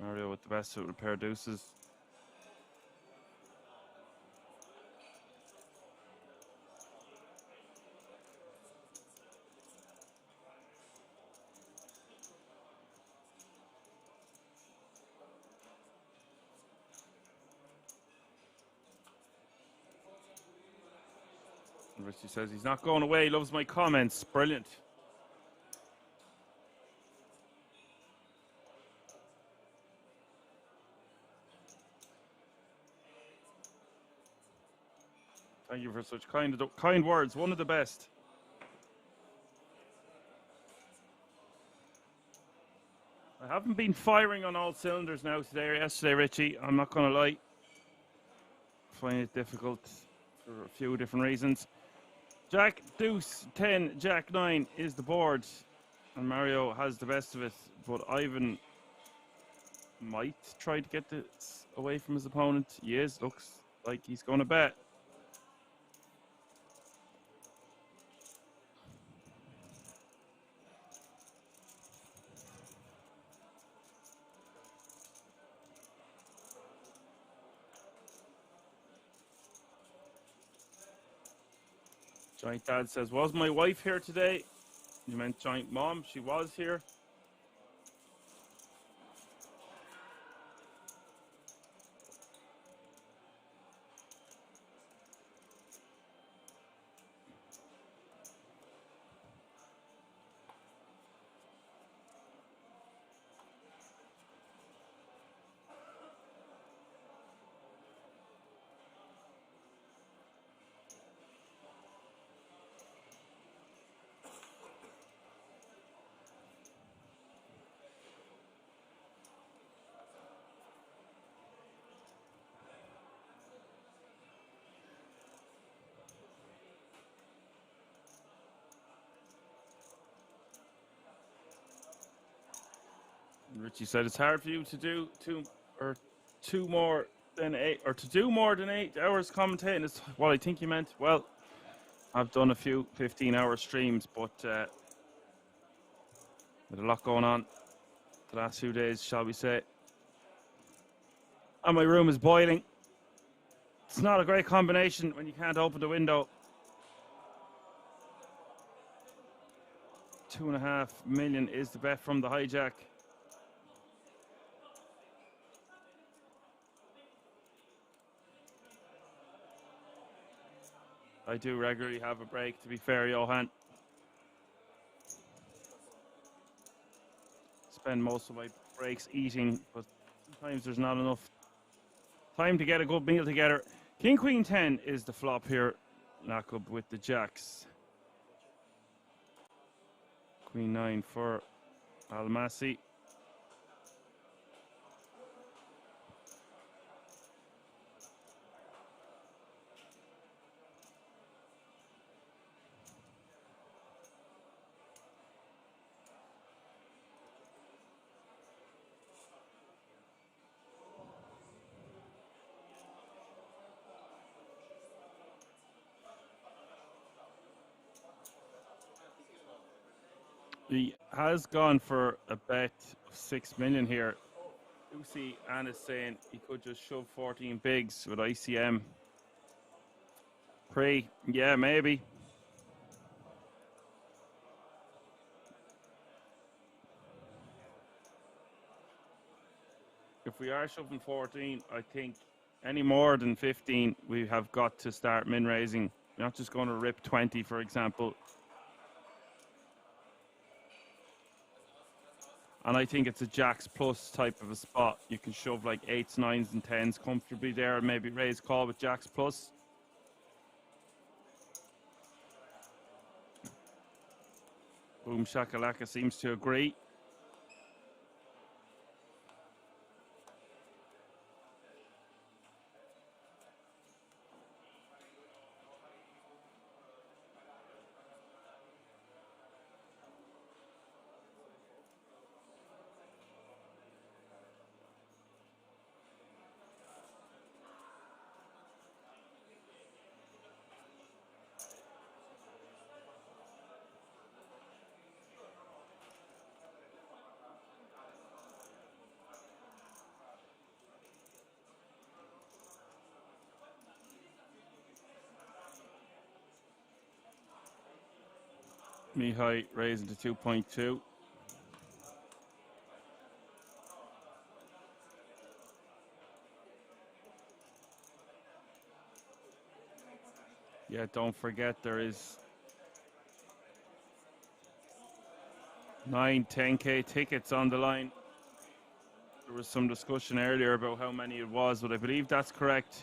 Speaker 1: Mario with the best suit with a pair of deuces. Richie says he's not going away, loves my comments. Brilliant. Thank you for such kind words. One of the best. I haven't been firing on all cylinders now today or yesterday, Richie. I'm not going to lie. I find it difficult for a few different reasons. Jack, Deuce, 10, Jack, 9 is the board. And Mario has the best of it. But Ivan might try to get this away from his opponent. He is. Looks like he's going to bet. Giant Dad says, was my wife here today? You meant Giant Mom. She was here. Richie said it's hard for you to do to do more than 8 hours commentating. Is what I think you meant. Well, I've done a few 15-hour streams, but with a lot going on the last few days, shall we say. And my room is boiling. It's not a great combination when you can't open the window. 2.5 million is the bet from the hijack. I do regularly have a break, to be fair, Johan. Spend most of my breaks eating, but sometimes there's not enough time to get a good meal together. King Queen 10 is the flop here. Knock up with the jacks. Queen 9 for Almasi. He has gone for a bet of 6 million here. Lucy Ann is saying he could just shove 14 bigs with ICM. Yeah, maybe. If we are shoving 14, I think any more than 15, we have got to start min-raising. We're not just going to rip 20, for example. And I think it's a jacks plus type of a spot. You can shove like 8s, 9s and 10s comfortably there and maybe raise call with jacks plus. Boom Shakalaka seems to agree. Mihai raising to 2.2. Yeah, don't forget there is 9, 10K tickets on the line. There was some discussion earlier about how many it was, but I believe that's correct.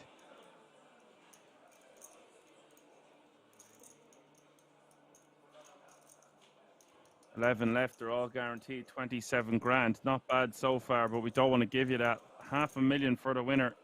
Speaker 1: 11 left. They're all guaranteed 27 grand. Not bad so far, but we don't want to give you that. $500,000 for the winner.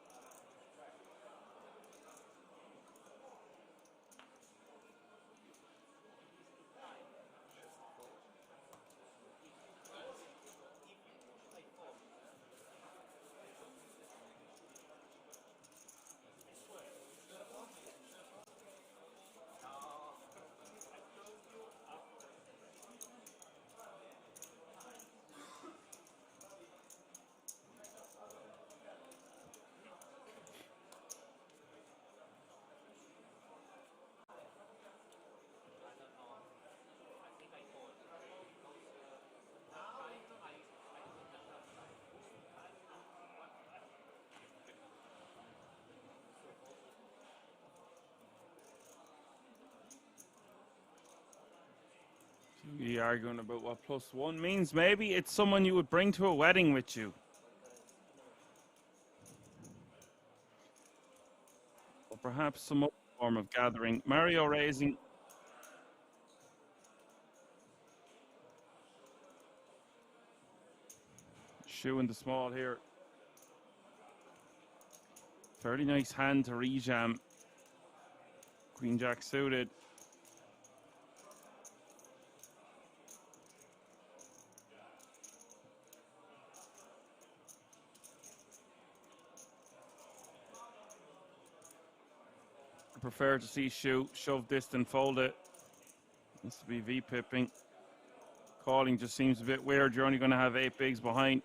Speaker 1: We arguing about what +1 means. Maybe it's someone you would bring to a wedding with you. Or perhaps some other form of gathering. Mario raising. Shoe in the small here. Fairly nice hand to rejam. Queen Jack suited. I prefer to see shoe shove distant, fold it. Needs to be V-pipping. Calling just seems a bit weird. You're only going to have 8 bigs behind.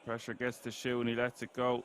Speaker 1: Pressure gets the shoe and he lets it go.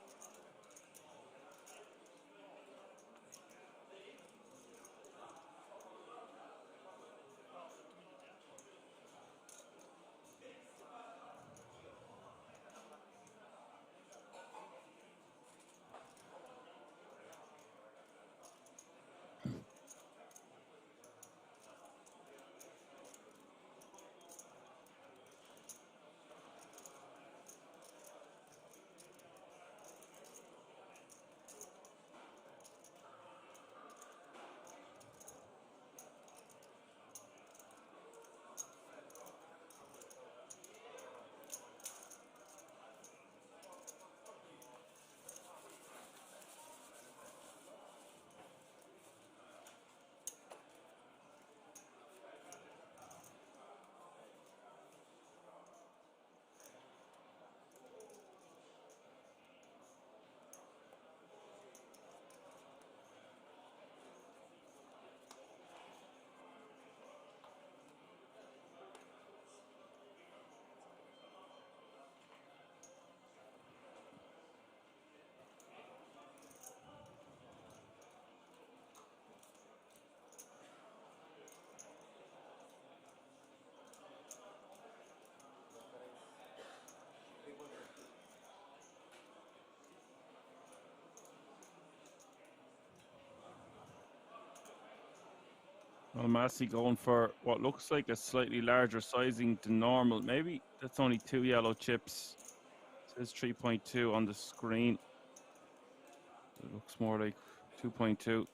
Speaker 1: Well, Massey going for what looks like a slightly larger sizing than normal. Maybe that's only 2 yellow chips. It says 3.2 on the screen. It looks more like 2.2.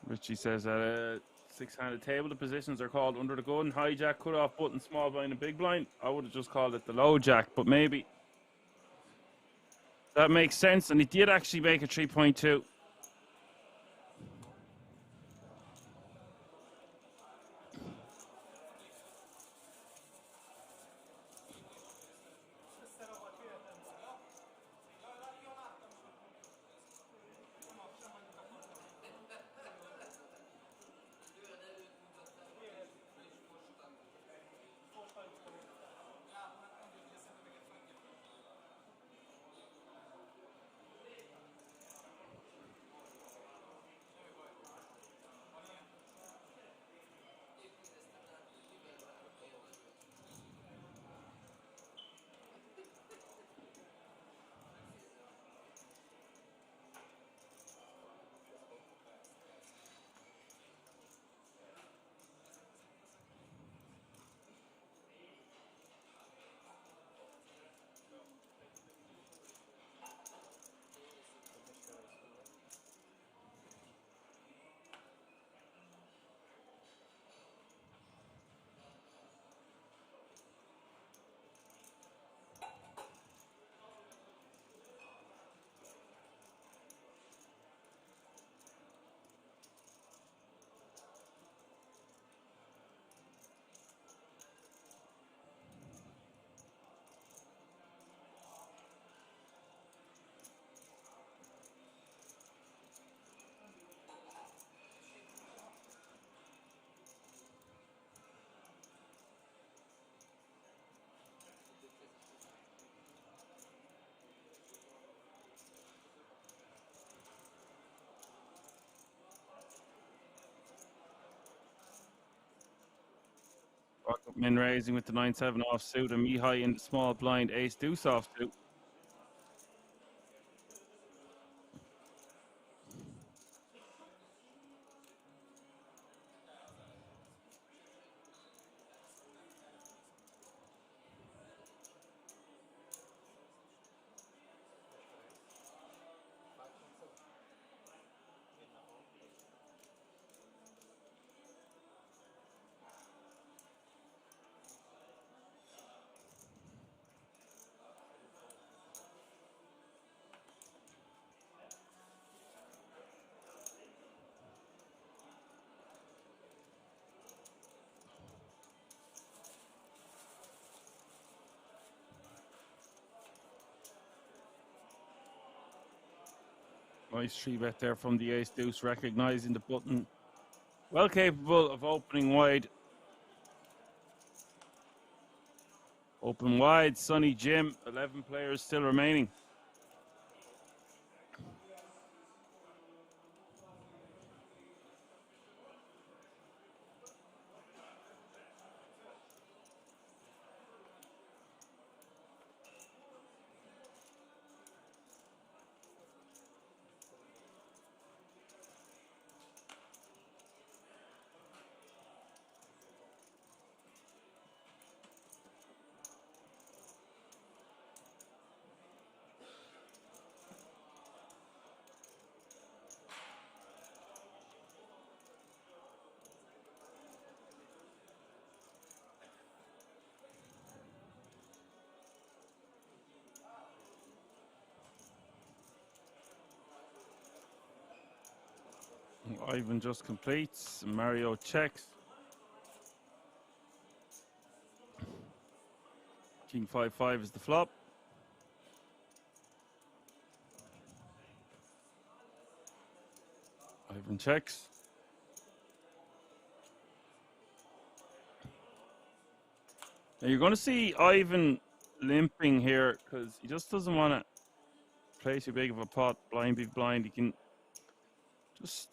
Speaker 1: Richie says at a 6-handed table, the positions are called under the gun, hijack, cut off button, small blind, and big blind. I would have just called it the low jack, but maybe that makes sense. And it did actually make a 3.2. Min raising with the 9-7 offsuit and Mihai in the small blind ace deuce offsuit. Nice 3-bet there from the ace deuce, recognizing the button. Well capable of opening wide. Open wide, Sonny Jim. 11 players still remaining. Ivan just completes. Mario checks. King 5-5 is the flop. Ivan checks. Now you're going to see Ivan limping here because he just doesn't want to play too big of a pot. Blind, big blind. He can just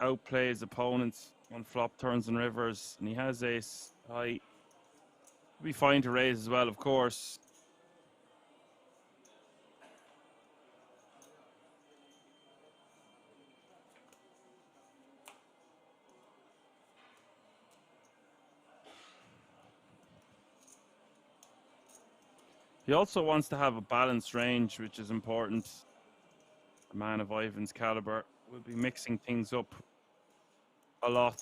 Speaker 1: outplay his opponents on flop turns and rivers, and he has ace high. It'll be fine to raise as well, of course. He also wants to have a balanced range, which is important. A man of Ivan's caliber will be mixing things up a lot.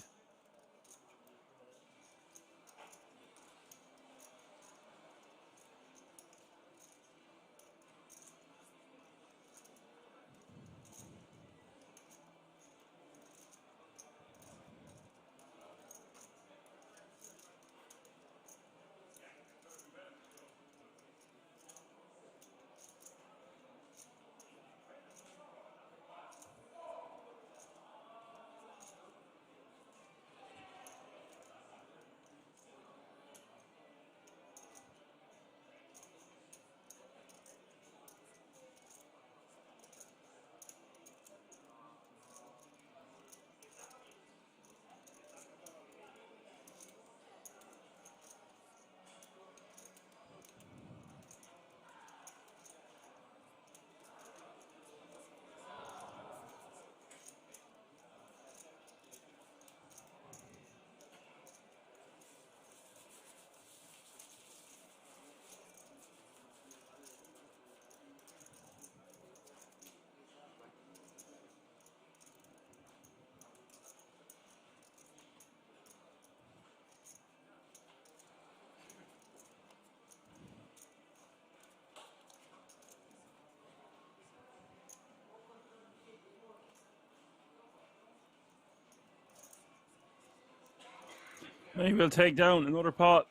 Speaker 1: Maybe we'll take down another pot.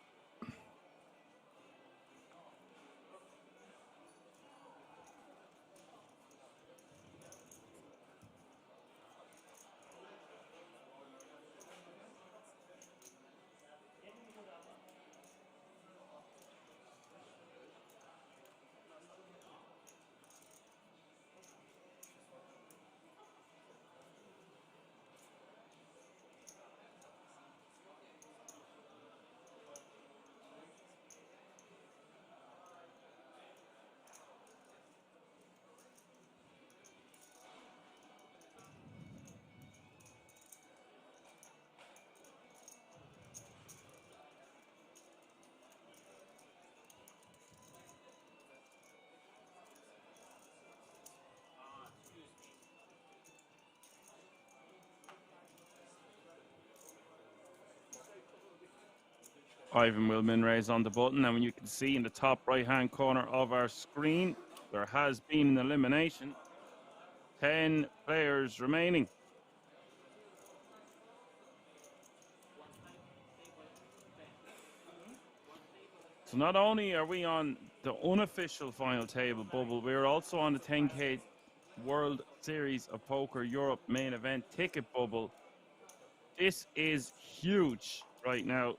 Speaker 1: Ivan will min raise on the button, and when you can see in the top right-hand corner of our screen, there has been an elimination. 10 players remaining. So not only are we on the unofficial final table bubble, we're also on the 10K World Series of Poker Europe main event ticket bubble. This is huge right now.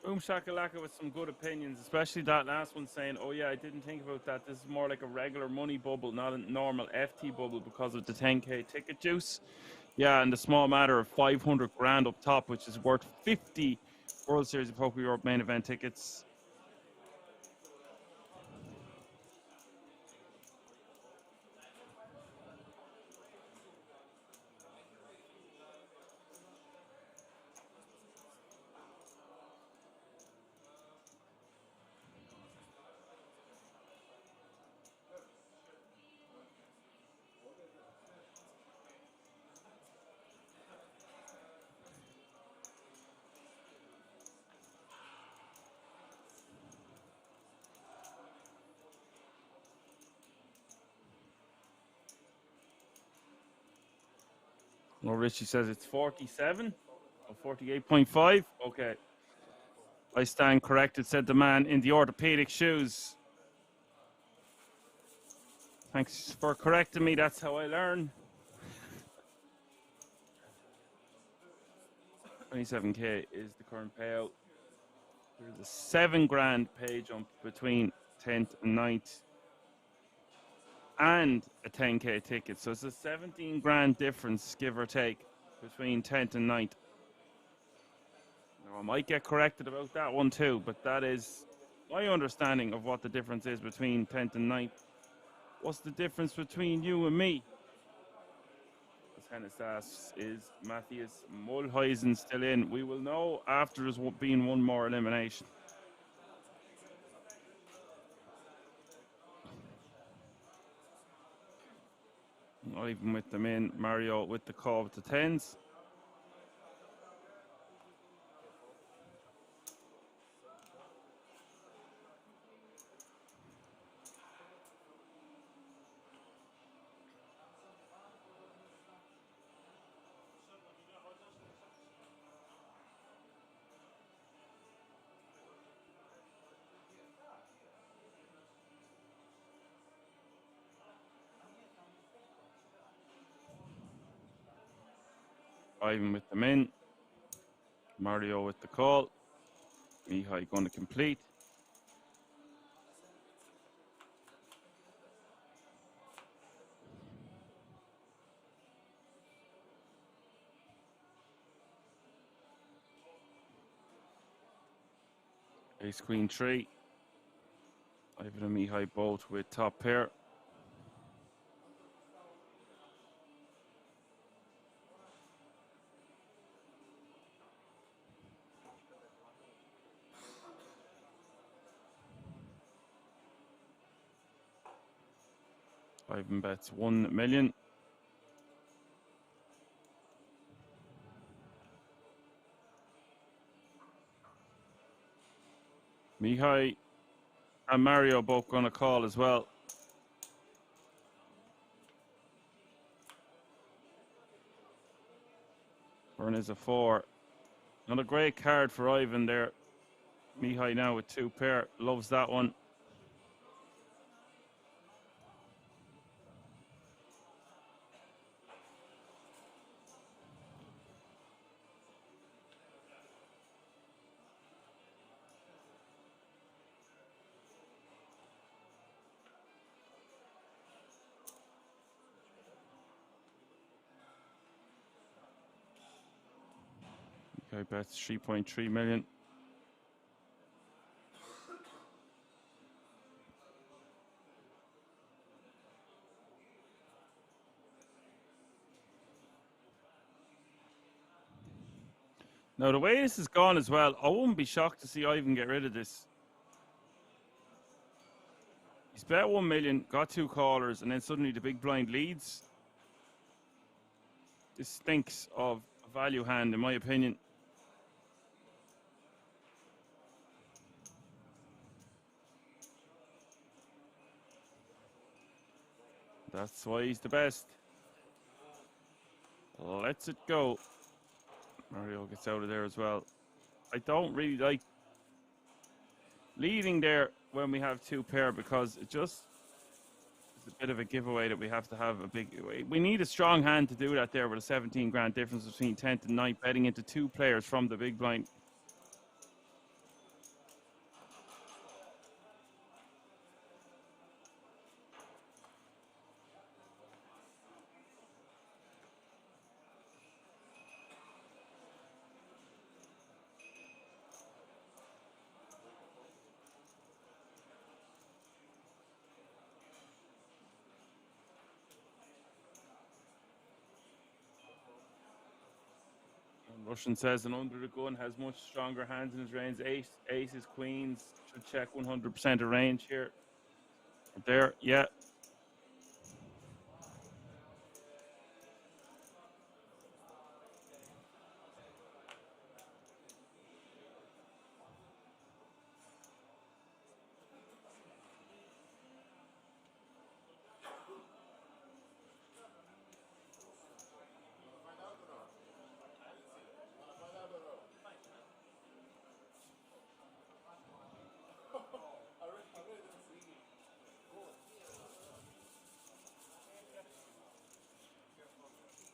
Speaker 1: Boom shakalaka with some good opinions, especially that last one saying, oh yeah, I didn't think about that. This is more like a regular money bubble, not a normal FT bubble because of the 10K ticket juice. Yeah, and the small matter of 500 grand up top, which is worth 50 World Series of Poker Europe main event tickets. Well, Richie says it's 47 or 48.5. Okay. I stand corrected, said the man in the orthopedic shoes. Thanks for correcting me. That's how I learn. 27K is the current payout. There's a 7 grand pay jump between 10th and 9th. And a 10K ticket. So it's a 17 grand difference, give or take, between 10th and 9th. Now, I might get corrected about that one too, but that is my understanding of what the difference is between 10th and 9th. What's the difference between you and me? As Hennis asks, is Matthias Mulhuisen still in? We will know after there's been one more elimination. Not even with them in. Mario with the call with the 10s. Ivan with them in. Mario with the call. Mihai going to complete. Ace Queen 3. Ivan and Mihai both with top pair. Ivan bets 1 million. Mihai and Mario both going to call as well. Burn is a 4. Not a great card for Ivan there. Mihai now with 2 pair. Loves that one. guy bets 3.3 million. Now, the way this has gone as well, I wouldn't be shocked to see Ivan get rid of this. He's bet 1 million, got 2 callers, and then suddenly the big blind leads. This stinks of a value hand, in my opinion. That's why he's the best. Lets it go. Mario gets out of there as well. I don't really like leading there when we have 2 pair because it just is a bit of a giveaway that we have to have a big... We need a strong hand to do that there with a 17 grand difference between 10th and 9th, betting into 2 players from the big blind. Russian says an under the gun has much stronger hands in his range. Aces, queens should check 100% of range here. There, yeah.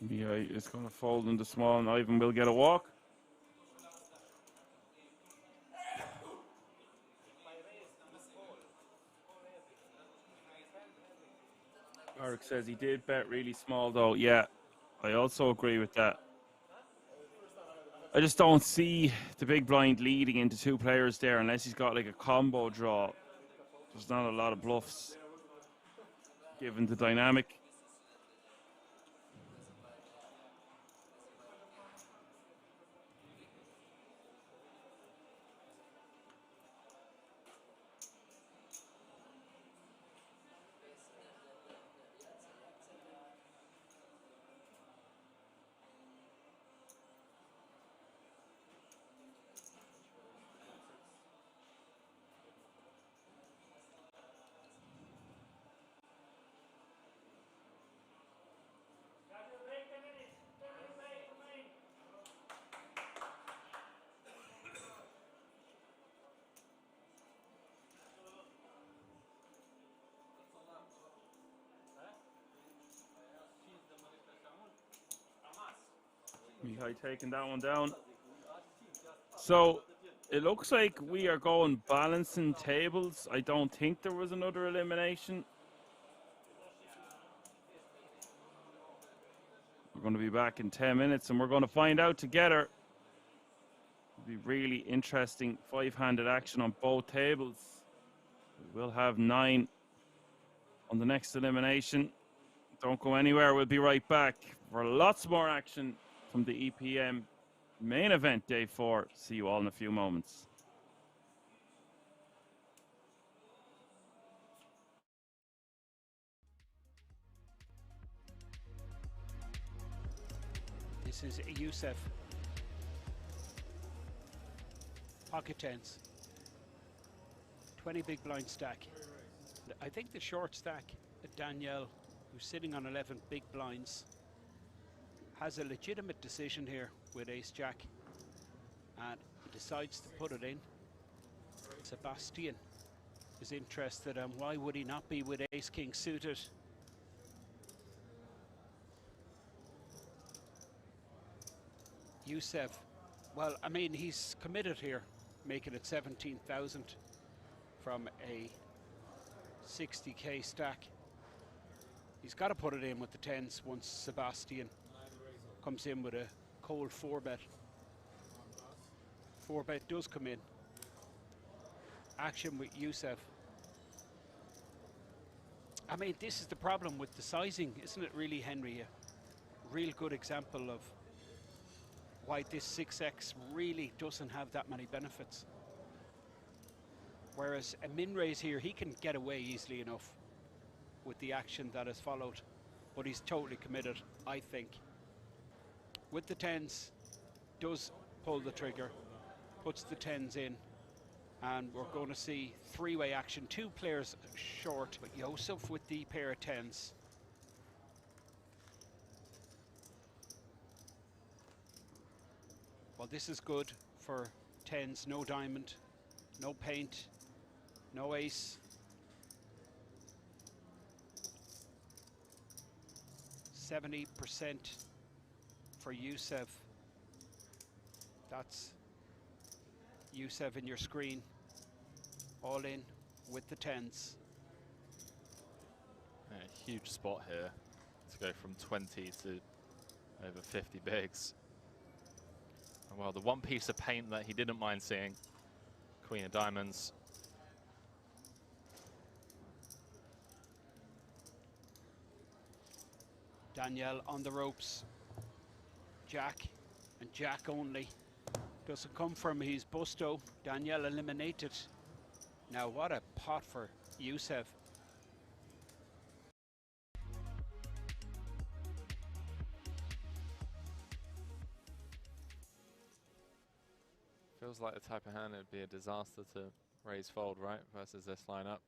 Speaker 1: Yeah, it's going to fold into small, and Ivan will get a walk. Eric says he did bet really small, though. Yeah, I also agree with that. I just don't see the big blind leading into 2 players there unless he's got like a combo draw. There's not a lot of bluffs given the dynamic. Mihai taking that one down. So it looks like we are going balancing tables. I don't think there was another elimination. We're going to be back in 10 minutes and we're going to find out together. It'll be really interesting 5-handed action on both tables. We will have 9 on the next elimination. Don't go anywhere. We'll be right back for lots more action from the EPM main event, day 4. See you all in a few moments.
Speaker 19: This is Youssef. Pocket tens. 20 big blind stack. I think the short stack, Danielle, who's sitting on 11 big blinds, has a legitimate decision here with ace-jack and decides to put it in. Sebastian is interested, and why would he not be with ace-king suited? Youssef, well, I mean, he's committed here, making it 17,000 from a 60k stack. He's got to put it in with the tens once Sebastian comes in with a cold 4-bet. 4-bet does come in. Action with Youssef. I mean, this is the problem with the sizing, isn't it really, Henry? A real good example of why this 6x really doesn't have that many benefits. Whereas a min raise here, he can get away easily enough with the action that is followed, but he's totally committed, I think. With the 10s, does pull the trigger, puts the 10s in, and we're going to see three-way action. Two players short, but Youssef with the pair of 10s. Well, this is good for 10s, no diamond, no paint, no ace. 70% for Youssef. That's Youssef in your screen. All in with the 10s.
Speaker 6: Yeah, huge spot here to go from 20 to over 50 bigs. And well, the one piece of paint that he didn't mind seeing, Queen of Diamonds.
Speaker 19: Danielle on the ropes. Jack and Jack only. Doesn't come from his busto. Danielle eliminated. Now what a pot for Youssef.
Speaker 6: Feels like the type of hand it would be a disaster to raise fold, right? Versus this lineup.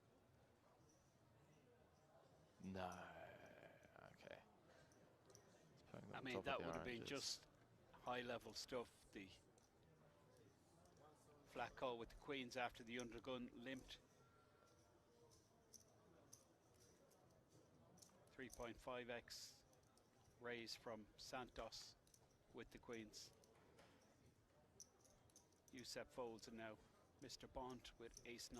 Speaker 6: No. Okay.
Speaker 19: I mean, that would have been just high-level stuff. The flat call with the queens after the undergun limped. 3.5x raise from Santos with the queens. Youssef folds, and now Mr. Bond with ace-9.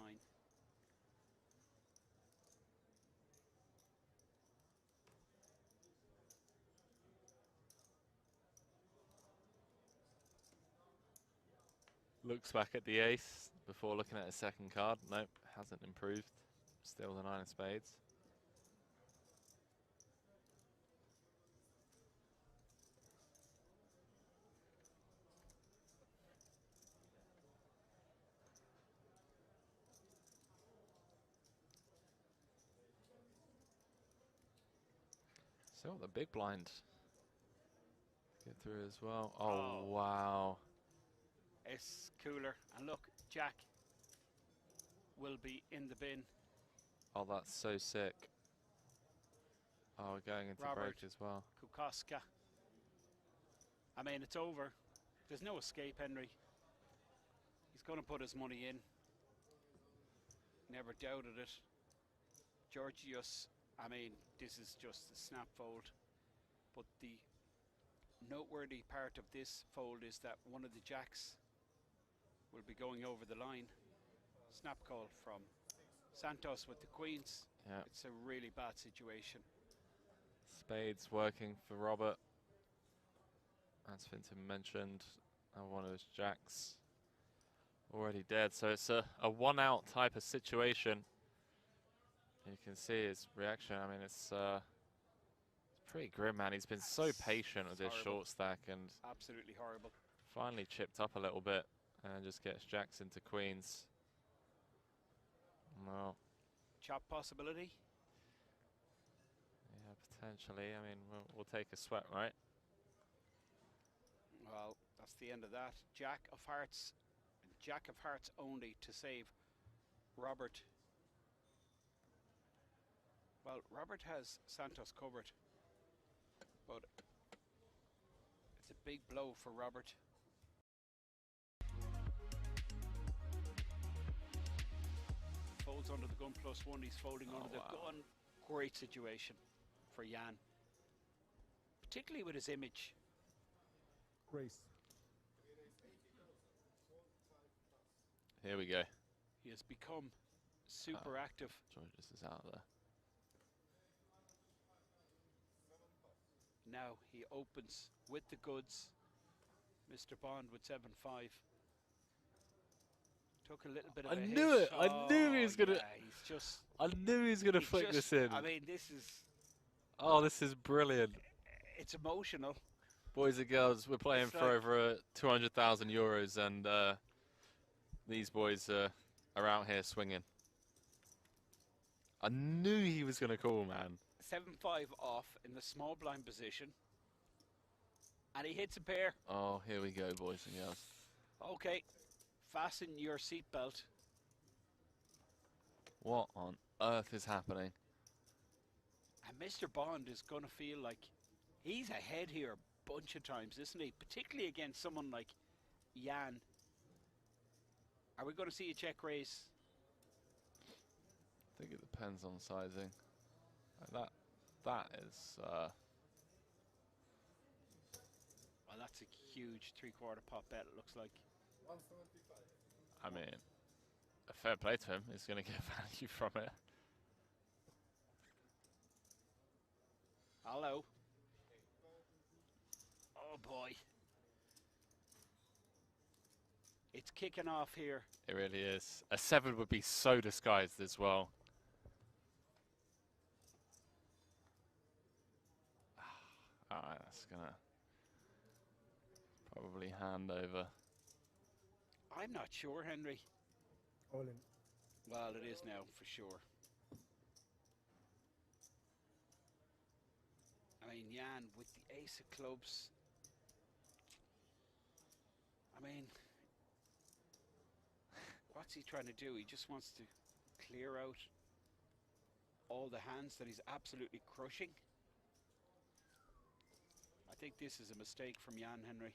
Speaker 6: Looks back at the ace before looking at his second card. Nope, hasn't improved. Still the 9 of spades. Still the big blind. Get through as well. Oh, wow.
Speaker 19: It's cooler, and look, Jack will be in the bin.
Speaker 6: Oh, that's so sick. Oh, we're going into
Speaker 19: Robert
Speaker 6: break as well.
Speaker 19: Kukoska. I mean, it's over. There's no escape, Henry. He's going to put his money in. Never doubted it. Georgios, I mean, this is just a snap fold. But the noteworthy part of this fold is that one of the jacks will be going over the line. Snap call from Santos with the queens.
Speaker 6: Yeah.
Speaker 19: It's a really bad situation.
Speaker 6: Spades working for Robert. As Finton mentioned, one of his jacks already dead. So it's a one-out type of situation. You can see his reaction. I mean, it's pretty grim, man. He's been so patient with this short stack and
Speaker 19: absolutely horrible.
Speaker 6: Finally chipped up a little bit and just gets jacks into queens. No.
Speaker 19: Chop possibility?
Speaker 6: Yeah, potentially. I mean, we'll take a sweat, right?
Speaker 19: Well, that's the end of that. Jack of hearts only to save Robert. Well, Robert has Santos covered, but it's a big blow for Robert. Folds under the gun +1, he's folding under the gun. Great situation for Jan, particularly with his image.
Speaker 20: Grace.
Speaker 6: Here we go.
Speaker 19: He has become super active.
Speaker 6: Georges is out there.
Speaker 19: Now he opens with the goods. Mr. Bond with 7-5. Took a little bit of
Speaker 6: I
Speaker 19: a
Speaker 6: knew
Speaker 19: hit.
Speaker 6: it. I knew he was gonna.
Speaker 19: Yeah, he's just.
Speaker 6: I knew he was gonna
Speaker 19: he's
Speaker 6: flick
Speaker 19: just-
Speaker 6: this in.
Speaker 19: I mean, this is.
Speaker 6: Oh, this is brilliant.
Speaker 19: It's emotional.
Speaker 6: Boys and girls, we're playing
Speaker 19: It's
Speaker 6: for
Speaker 19: like-
Speaker 6: over 200,000 euros, and these boys are out here swinging. I knew he was gonna call, man.
Speaker 19: 7-5 off in the small blind position. And he hits a pair.
Speaker 6: Oh, here we go, boys and girls.
Speaker 19: Okay. Fasten your seatbelt.
Speaker 6: What on earth is happening?
Speaker 19: And Mr. Bond is going to feel like he's ahead here a bunch of times, isn't he? Particularly against someone like Jan. Are we going to see a check raise?
Speaker 6: I think it depends on sizing. That is.
Speaker 19: Well, that's a huge 3/4 pot bet, it looks like.
Speaker 15: 175.
Speaker 6: I mean, a fair play to him. He's going to get value from it.
Speaker 19: Hello. Oh boy. It's kicking off here.
Speaker 6: It really is. A 7 would be so disguised as well. Alright, that's gonna probably hand over.
Speaker 19: I'm not sure, Henry.
Speaker 20: All in.
Speaker 19: Well, it is now, for sure. I mean, Jan, with the ace of clubs. I mean, what's he trying to do? He just wants to clear out all the hands that he's absolutely crushing. I think this is a mistake from Jan, Henry.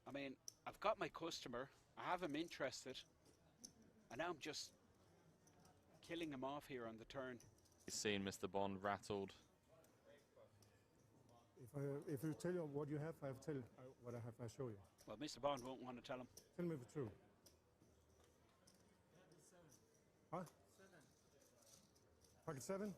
Speaker 19: I mean, I've got my customer, I have him interested, and now I'm just killing him off here on the turn.
Speaker 6: You've seen Mr. Bond rattled.
Speaker 20: If you tell you what you have, I have tell what I have. I show you.
Speaker 19: Well, Mr. Bond won't want to tell him.
Speaker 20: Tell me the truth. Huh? Pocket 7.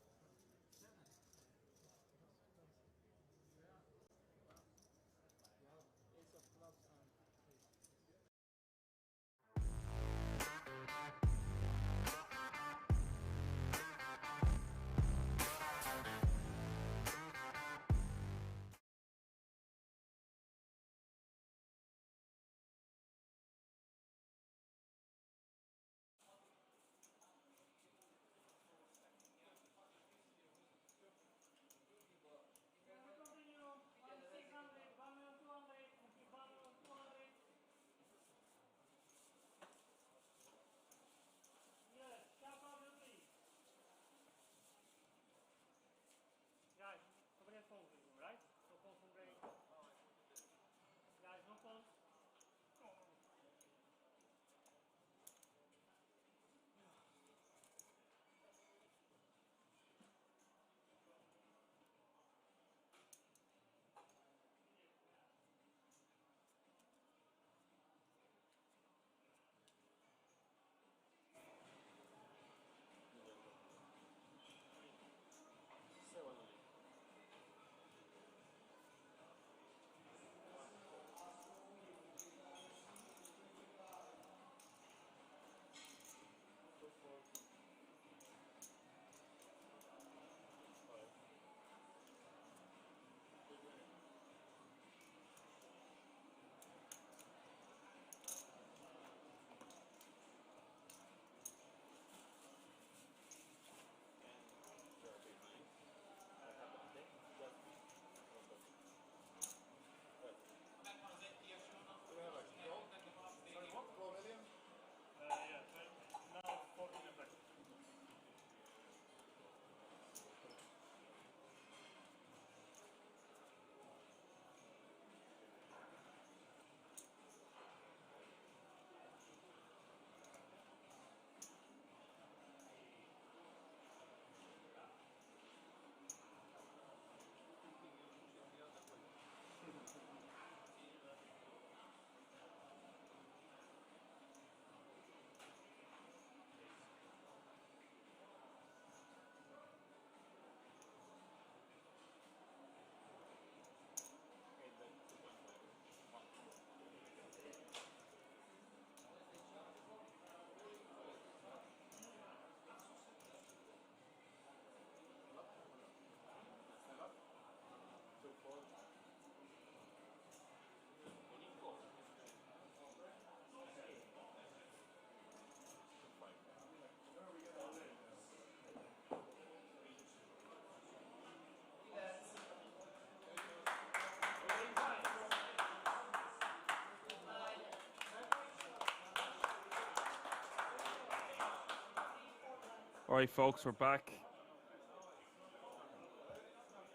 Speaker 1: All right, folks, we're back.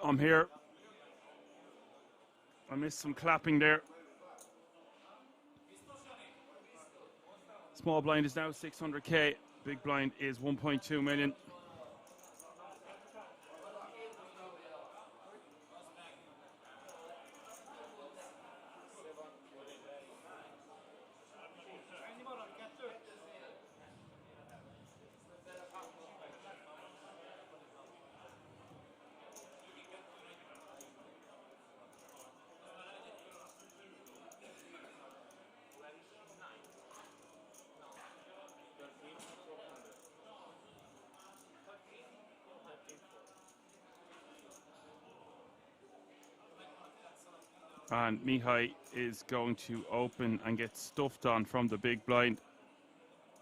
Speaker 1: I'm here. I missed some clapping there. Small blind is now 600k. Big blind is 1.2 million. And Mihai is going to open and get stuffed on from the big blind.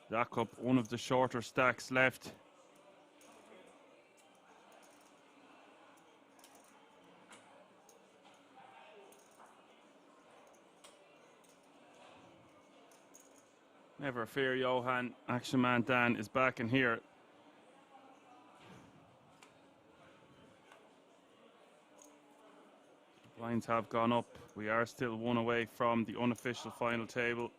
Speaker 1: Jack up one of the shorter stacks left. Never fear, Johan. Action Man Dan is back in here. Blinds have gone up. We are still one away from the unofficial final table.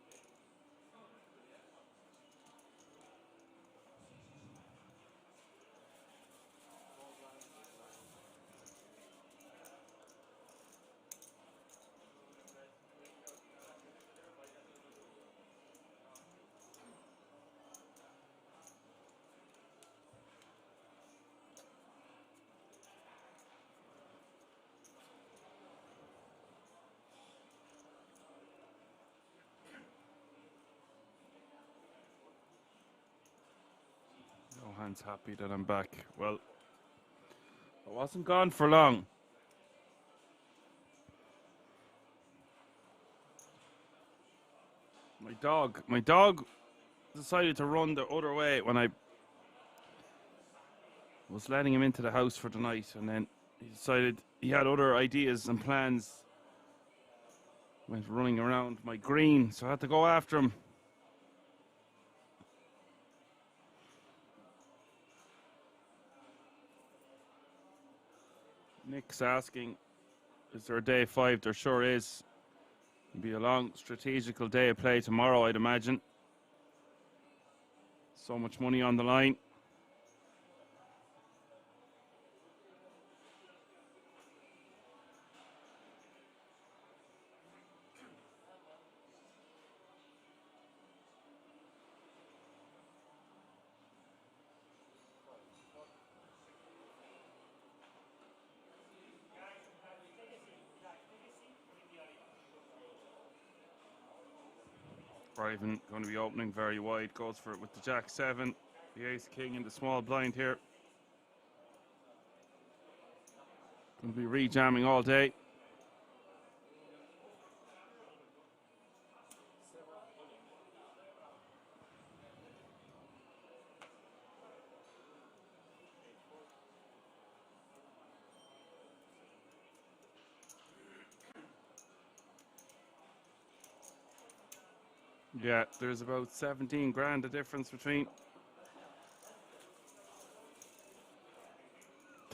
Speaker 1: Johan's happy that I'm back. Well, I wasn't gone for long. My dog decided to run the other way when I was letting him into the house for the night, and then he decided he had other ideas and plans. Went running around my green, so I had to go after him. Nick's asking, is there a day 5? There sure is. It'll be a long strategical day of play tomorrow, I'd imagine. So much money on the line. Ivan going to be opening very wide, goes for it with the Jack 7, the Ace King in the small blind here. Going to be rejamming all day. Yeah, there's about 17 grand the difference between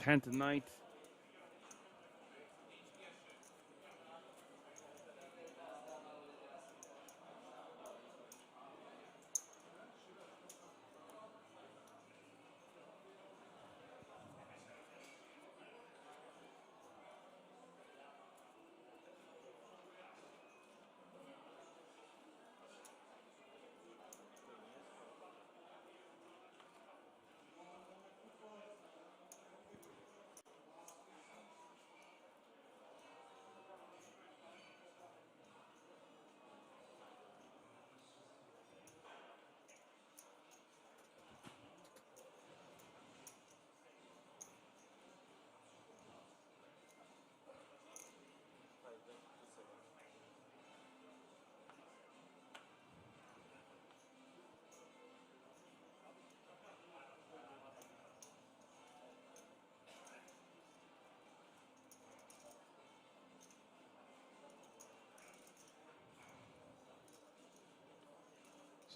Speaker 1: 10th and 9th.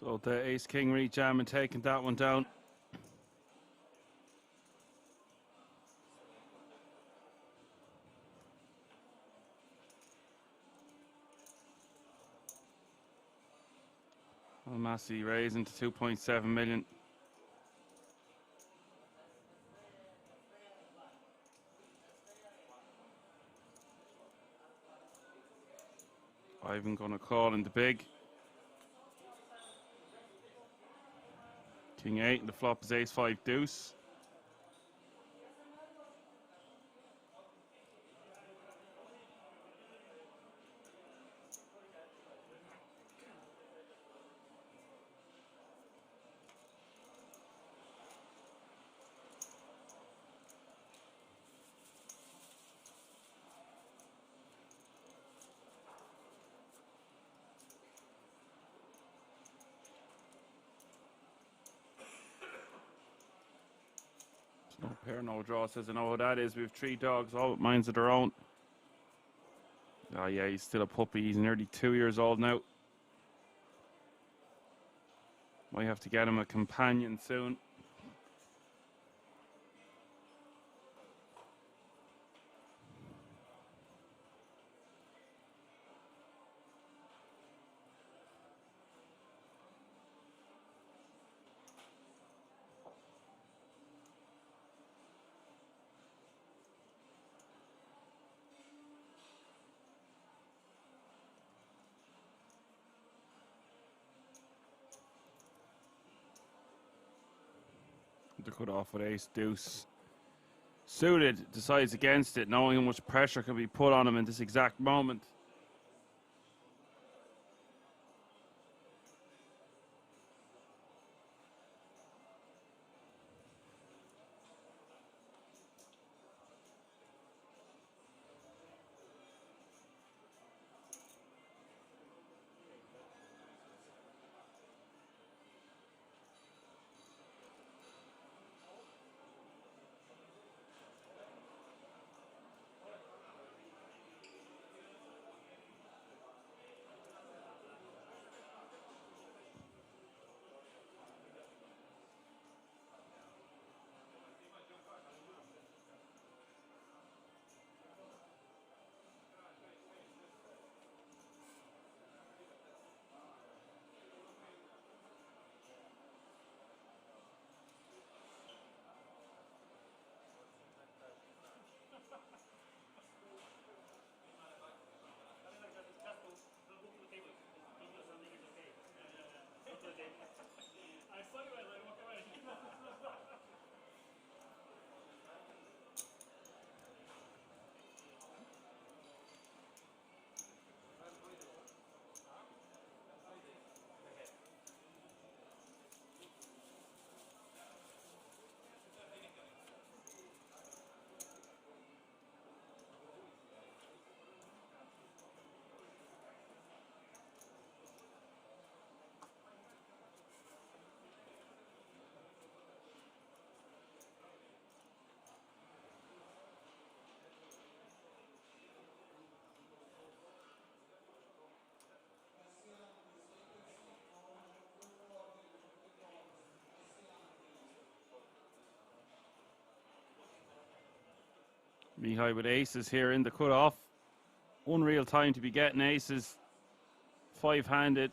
Speaker 1: So the Ace King rejam and taking that one down. Well, Massey raising to 2.7 million. Ivan gonna call in the big. King 8 and the flop is ace 5 deuce. No pair, no draw. Says I know what that is. We have 3 dogs, all with minds of their own. Oh yeah, he's still a puppy. He's nearly 2 years old now. Might have to get him a companion soon. The cut off with ace deuce. Suited decides against it, knowing how much pressure can be put on him in this exact moment. Mihai with aces here in the cutoff. Unreal time to be getting aces. 5-handed.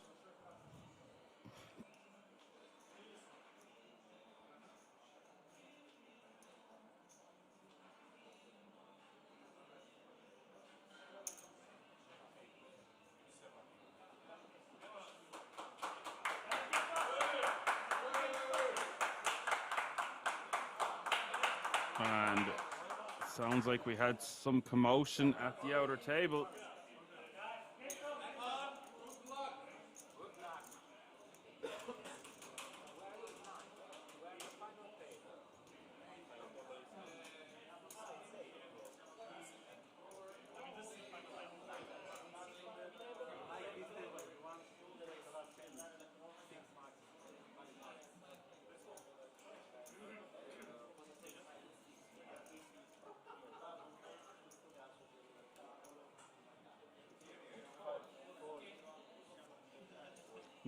Speaker 1: And sounds like we had some commotion at the outer table.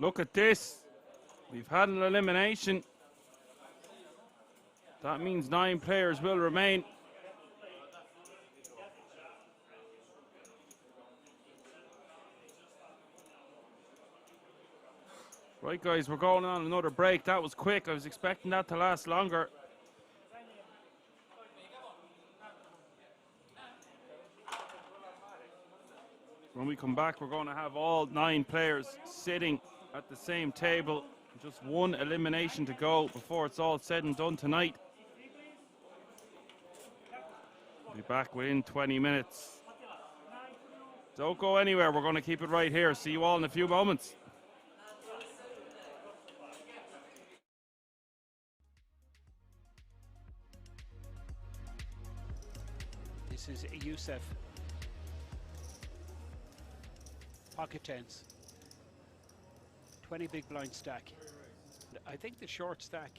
Speaker 1: Look at this. We've had an elimination. That means 9 players will remain. Right, guys, we're going on another break. That was quick. I was expecting that to last longer. When we come back, we're going to have all 9 players sitting at the same table. Just one elimination to go before it's all said and done tonight. We'll be back within 20 minutes. Don't go anywhere. We're going to keep it right here. See you all in a few moments.
Speaker 19: This is Youssef. Pocket tens. 20 big blind stack. I think the short stack,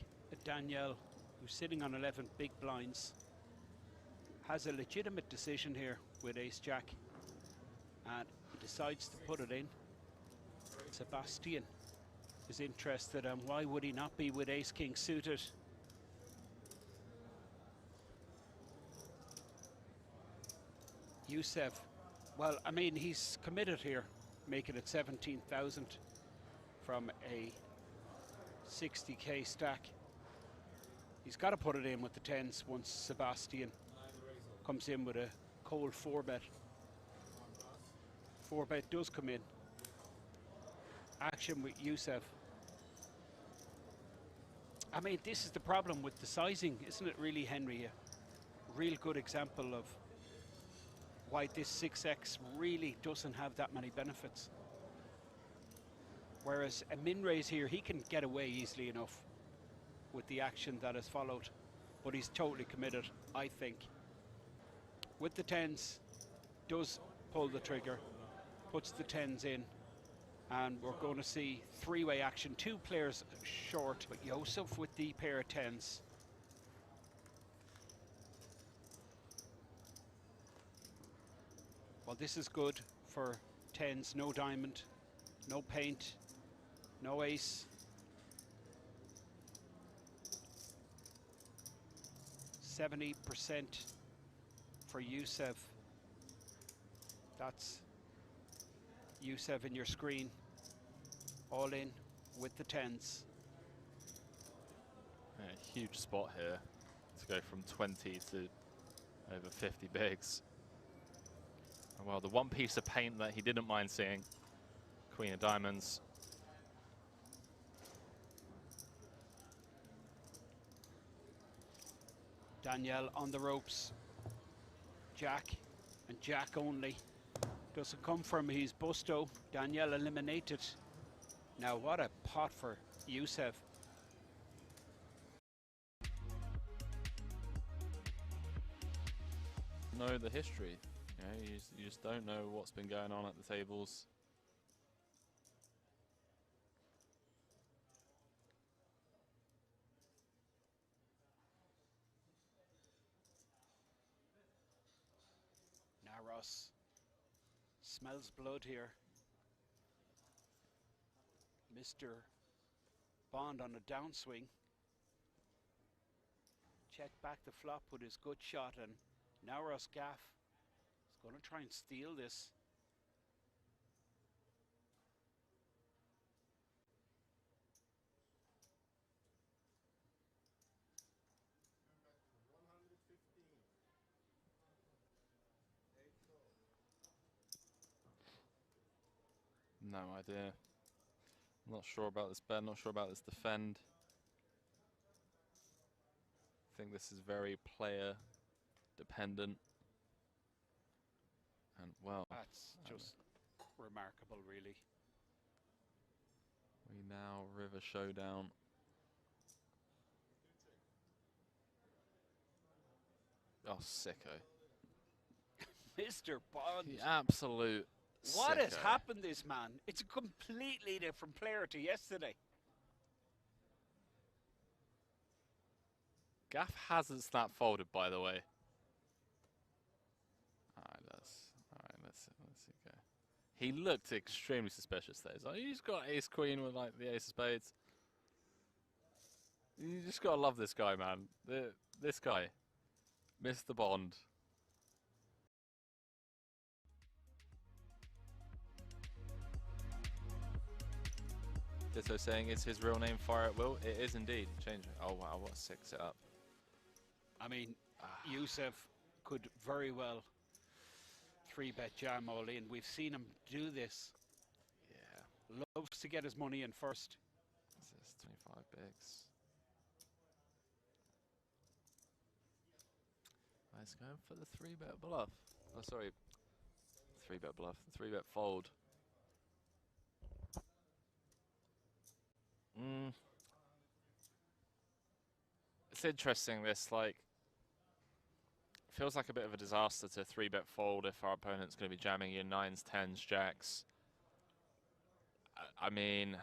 Speaker 19: Danielle, who's sitting on 11 big blinds, has a legitimate decision here with ace-jack, and he decides to put it in. Sebastian is interested, and why would he not be with ace-king suited? Youssef, well, I mean, he's committed here, making it 17,000 from a 60k stack. He's got to put it in with the tens once Sebastian comes in with a cold 4-bet. 4-bet does come in. Action with Youssef. I mean, this is the problem with the sizing, isn't it really, Henry? A real good example of why this 6x really doesn't have that many benefits. Whereas a min raise here, he can get away easily enough with the action that has followed, but he's totally committed, I think. With the tens, does pull the trigger, puts the tens in, and we're going to see 3-way action. 2 players short, but Youssef with the pair of tens. Well, this is good for tens. No diamond, no paint, no ace. 70% for Youssef. That's Youssef in your screen. All in with the tens.
Speaker 6: Yeah, huge spot here to go from 20 to over 50 bigs. And well, the one piece of paint that he didn't mind seeing, Queen of Diamonds.
Speaker 19: Danielle on the ropes. Jack, and Jack only. Doesn't come from his busto. Danielle eliminated. Now what a pot for Youssef.
Speaker 6: Know the history. You know, you just don't know what's been going on at the tables.
Speaker 19: Now Ross smells blood here. Mr. Bond on a downswing. Check back the flop with his good shot, and now Ross Gaff is going to try and steal this.
Speaker 6: No idea. Not sure about this bet, not sure about this defend. I think this is very player dependent. And well,
Speaker 19: That's just remarkable, really.
Speaker 6: We now river showdown. Oh, sicko.
Speaker 19: Mr. Bond.
Speaker 6: The absolute
Speaker 19: What has
Speaker 6: sicko.
Speaker 19: happened, this man? It's a completely different player to yesterday.
Speaker 6: Gaff hasn't snap folded, by the way. Let's see. Okay. He looked extremely suspicious there. He's like, he's got ace queen with like the ace of spades. You just gotta love this guy, man. This guy, Mr. Bond. Ditto saying, is his real name Fire at Will? It is indeed. Change it. Oh wow, what a sick setup.
Speaker 19: I mean, Yusuf could very well 3-bet jam all in. We've seen him do this.
Speaker 6: Yeah.
Speaker 19: Loves to get his money in first.
Speaker 6: This is 25 bigs. He's going for the 3-bet bluff. Oh, sorry. 3-bet bluff. 3-bet fold. It's interesting, this, like, feels like a bit of a disaster to 3-bet fold if our opponent's going to be jamming in 9s, 10s, jacks. I mean,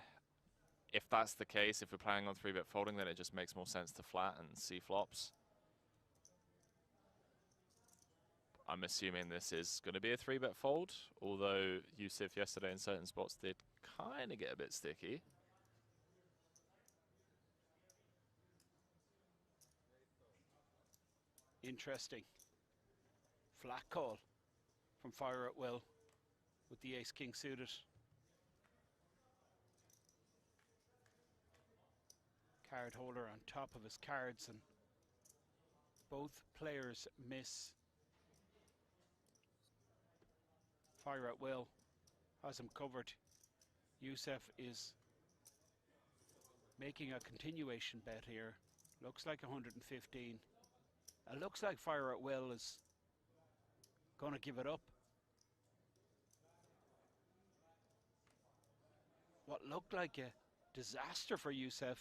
Speaker 6: if that's the case, if we're planning on 3-bet folding, then it just makes more sense to flat and see flops. I'm assuming this is going to be a 3-bet fold, although Yusuf yesterday in certain spots did kind of get a bit sticky.
Speaker 19: Interesting. Flat call from Fire at Will with the ace-king suited. Card holder on top of his cards, and both players miss. Fire at Will has him covered. Yusuf is making a continuation bet here. Looks like 115. It looks like Fire at Will is going to give it up. What looked like a disaster for Yusuf.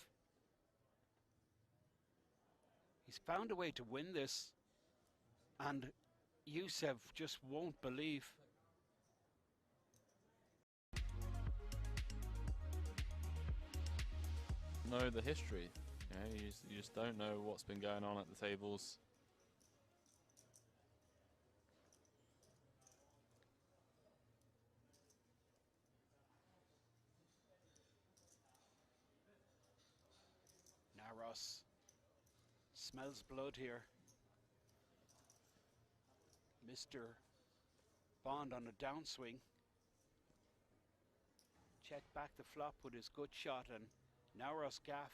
Speaker 19: He's found a way to win this, and Yusuf just won't believe.
Speaker 6: Know the history. You know, you just don't know what's been going on at the tables.
Speaker 19: Naros smells blood here. Mr. Bond on a downswing. Check back the flop with his good shot, and Naros gaff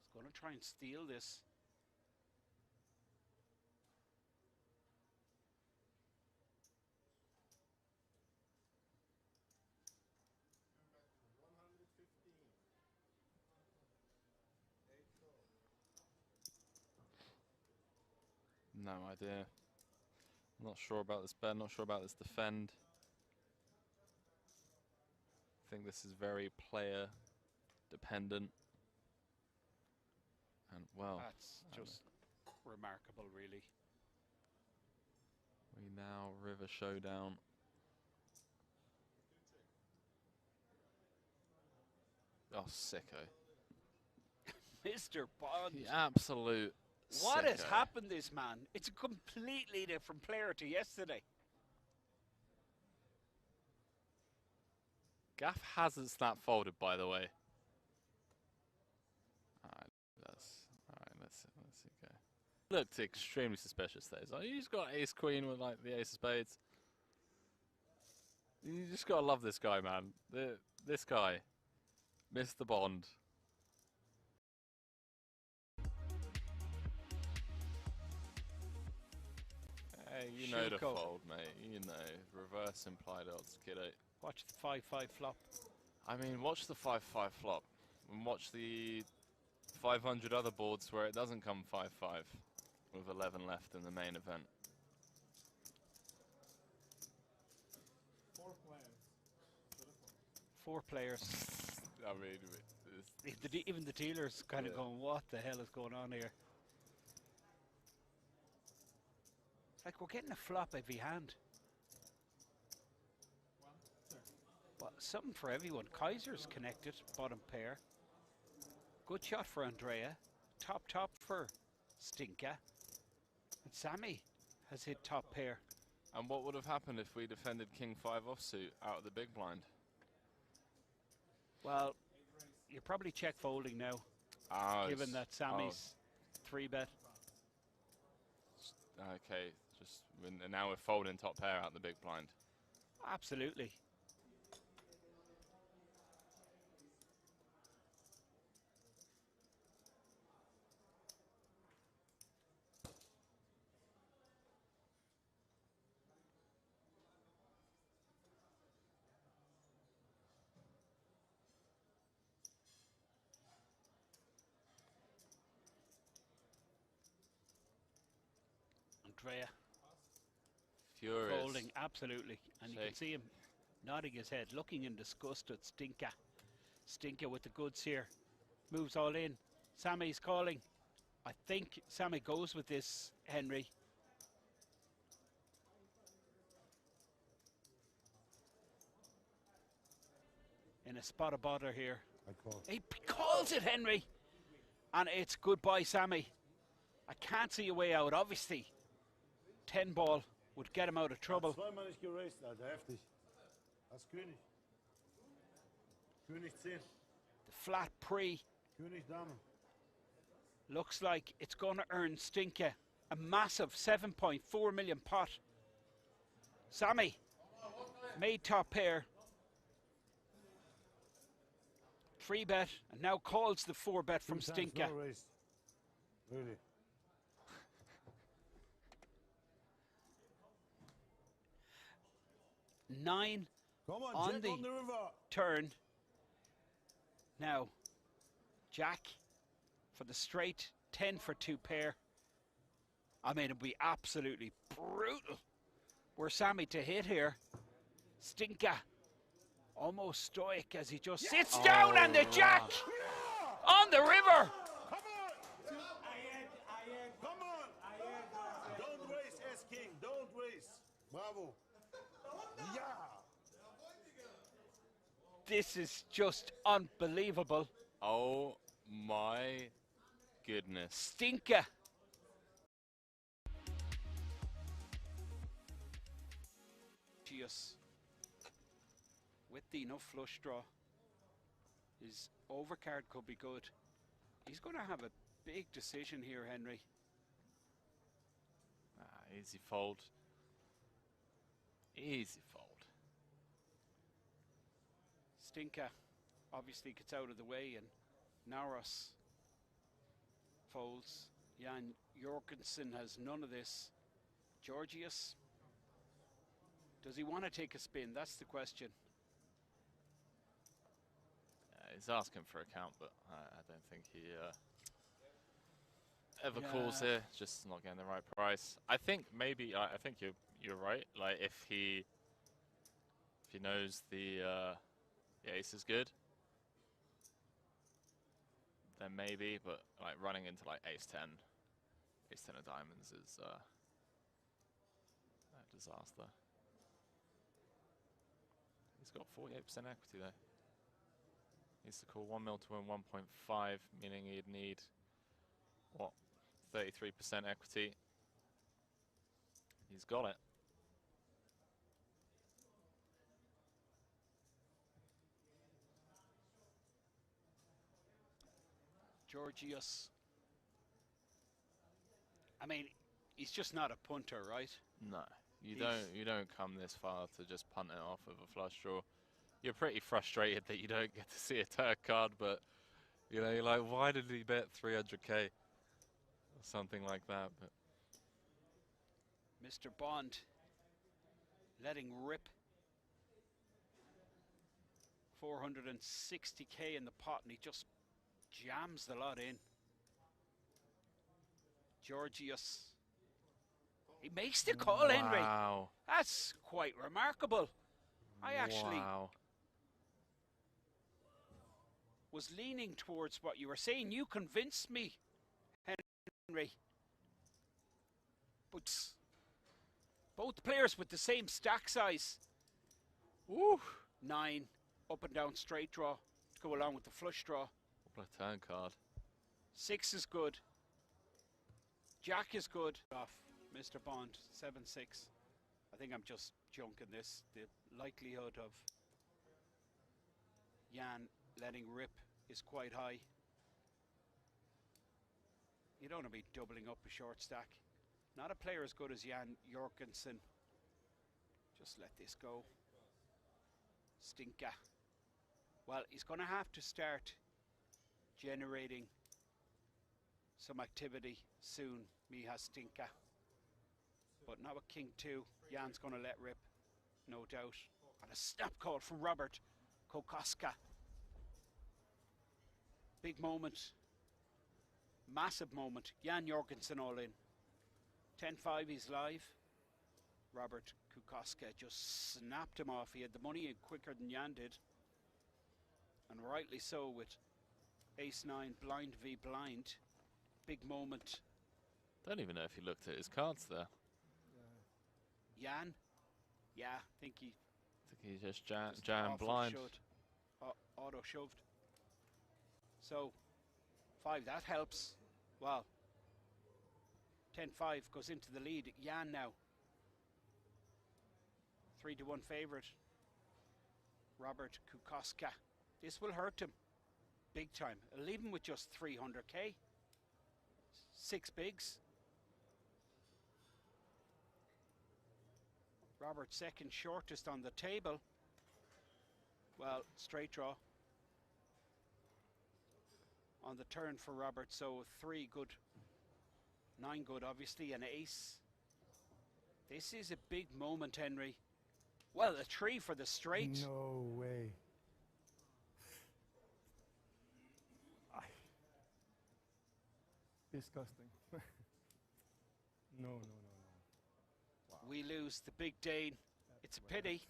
Speaker 19: is going to try and steal this.
Speaker 6: No idea. Not sure about this bet, not sure about this defend. I think this is very player dependent. And well,
Speaker 19: That's just remarkable, really.
Speaker 6: We now river showdown. Oh, sicko.
Speaker 19: Mr. Bond.
Speaker 6: The absolute
Speaker 19: What has
Speaker 6: sicko.
Speaker 19: happened this man? It's a completely different player to yesterday.
Speaker 6: Gaff hasn't snap folded, by the way. Alright, let's see, go. Looked extremely suspicious there. So he's got ace queen with like the ace of spades. You just gotta love this guy, man. This guy, Mr. Bond. Hey, you know the
Speaker 19: Shilko.
Speaker 6: fold, mate. You know, reverse implied odds, kiddo.
Speaker 19: Watch the 5-5 flop.
Speaker 6: I mean, watch the 5-5 flop, and watch the 500 other boards where it doesn't come 5-5, with 11 left in the main event.
Speaker 20: 4 players.
Speaker 19: 4 players.
Speaker 6: I mean,
Speaker 19: Even the dealer's kind of going, what the hell is going on here? It's like we're getting a flop every hand. But something for everyone. Kaiser's connected, bottom pair. Good shot for Andrea. Top for Stinka. And Sammy has hit top pair.
Speaker 6: And what would have happened if we defended King 5 offsuit out of the big blind?
Speaker 19: Well, you're probably check folding now, given that Sammy's 3-bet.
Speaker 6: Okay, and now we're folding top pair out the big blind.
Speaker 19: Absolutely. Drea.
Speaker 6: Furious.
Speaker 19: Folding, absolutely. And you can see him nodding his head, looking in disgust at Stinka. Stinka with the goods here. Moves all in. Sammy's calling. I think Sammy goes with this, Henry. In a spot of bother here. He calls it, Henry. And it's goodbye, Sammy. I can't see a way out, obviously. 10 ball would get him out of trouble.
Speaker 15: Zweimal nicht geraced, Alter, heftig. Das König. König 10.
Speaker 19: The flat pre.
Speaker 15: König Dame.
Speaker 19: Looks like it's going to earn Stinka a massive 7.4 million pot. Sammy made top pair. 3-bet and now calls the 4-bet from Stinka.
Speaker 15: Really?
Speaker 19: 9 on the
Speaker 15: river.
Speaker 19: turn. Now, Jack for the straight, 10 for 2 pair. I mean, it'd be absolutely brutal were Sammy to hit here. Stinka, almost stoic as he just sits down, and the Jack on the river.
Speaker 15: Come on! Don't race, S-King, don't race. Bravo. Yeah!
Speaker 19: This is just unbelievable.
Speaker 6: Oh my goodness.
Speaker 19: Stinka. Cheers. With the enough flush draw, his overcard could be good. He's going to have a big decision here, Henry.
Speaker 6: Easy fold. Easy fold.
Speaker 19: Stinka obviously gets out of the way, and Naros folds. Jan Jorgensen has none of this. Georgius, does he want to take a spin? That's the question.
Speaker 6: He's asking for a count, but I don't think he ever calls here. Just not getting the right price. I think maybe I think you're right. Like if he knows the ace is good, then maybe. But like running into like ace 10 of diamonds is a disaster. He's got 48% equity though. Needs to call 1 mil to win 1.5, meaning he'd need, what, 33% equity. He's got it.
Speaker 19: Georgius. I mean, he's just not a punter, right?
Speaker 6: No, you don't come this far to just punt it off with a flush draw. You're pretty frustrated that you don't get to see a turn card, but you know, you're like, why did he bet 300k or something like that? But
Speaker 19: Mr. Bond letting rip 460k in the pot, and he just jams the lot in. Georgius, he makes the call, Henry.
Speaker 6: Wow.
Speaker 19: That's quite remarkable. I actually was leaning towards what you were saying. You convinced me, Henry. But both players with the same stack size. Ooh, 9 up and down straight draw to go along with the flush draw.
Speaker 6: What a turn card.
Speaker 19: 6 is good. Jack is good. Off, Mr. Bond, 7-6. I think I'm just junking this. The likelihood of Jan letting rip is quite high. You don't want to be doubling up a short stack. Not a player as good as Jan Jorgensen. Just let this go. Stinka. Well, he's going to have to start generating some activity soon. Miha Stinka. But not with King 2. Jan's going to let rip, no doubt. And a snap call from Robert Kokoska. Big moment. Massive moment. Jan Jorgensen all in. 10-5, he's live. Robert Kukoska just snapped him off. He had the money in quicker than Jan did. And rightly so, with ace-9 blind v blind. Big moment.
Speaker 6: Don't even know if he looked at his cards there.
Speaker 19: Jan? Yeah, I think he
Speaker 6: just jammed blind.
Speaker 19: Auto shoved. So 5, that helps. Well, 10-5 goes into the lead. Jan now 3-1 favorite. Robert Kukoska. This will hurt him big time. It'll leave him with just 300k. 6 bigs. Robert second shortest on the table. Well, straight draw on the turn for Robert, so 3 good, 9 good obviously, and ace. This is a big moment, Henry. Well, a 3 for the straight.
Speaker 20: No way. Disgusting. No. Wow.
Speaker 19: We lose the big Dane. It's a pity.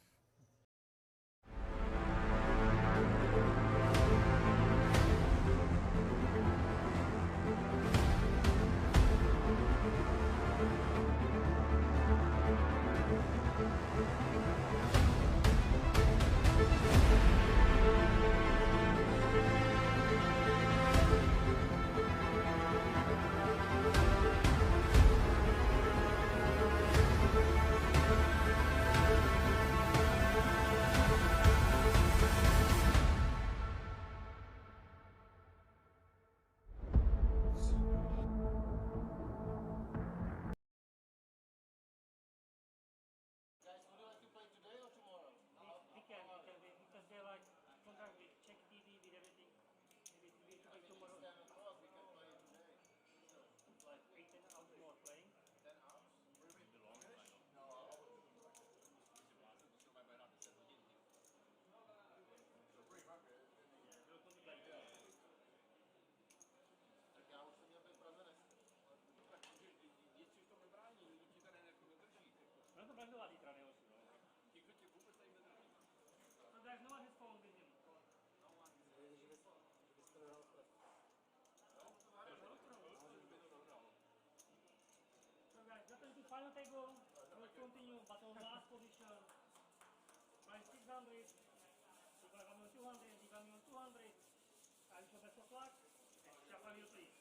Speaker 21: Final table will continue, but on last position, price 600, people are coming on 200, people coming on 200, I show best of luck, shuffle you please.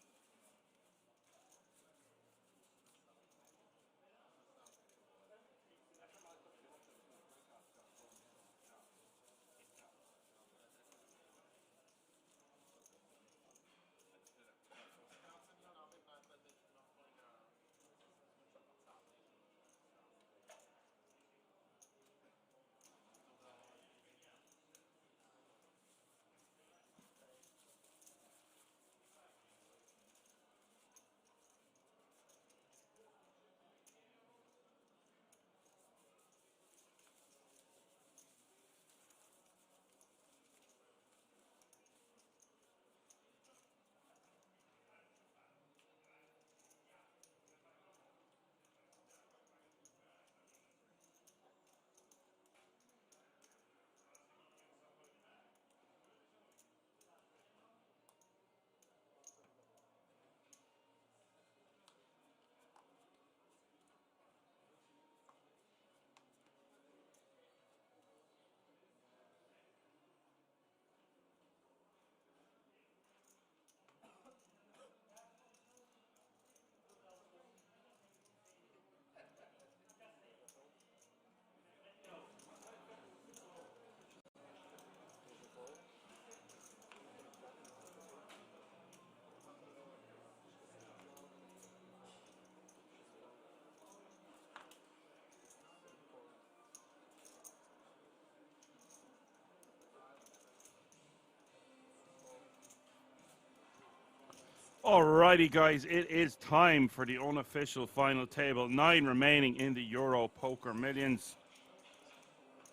Speaker 1: Alrighty, guys, it is time for the unofficial final table. 9 remaining in the Euro Poker Millions.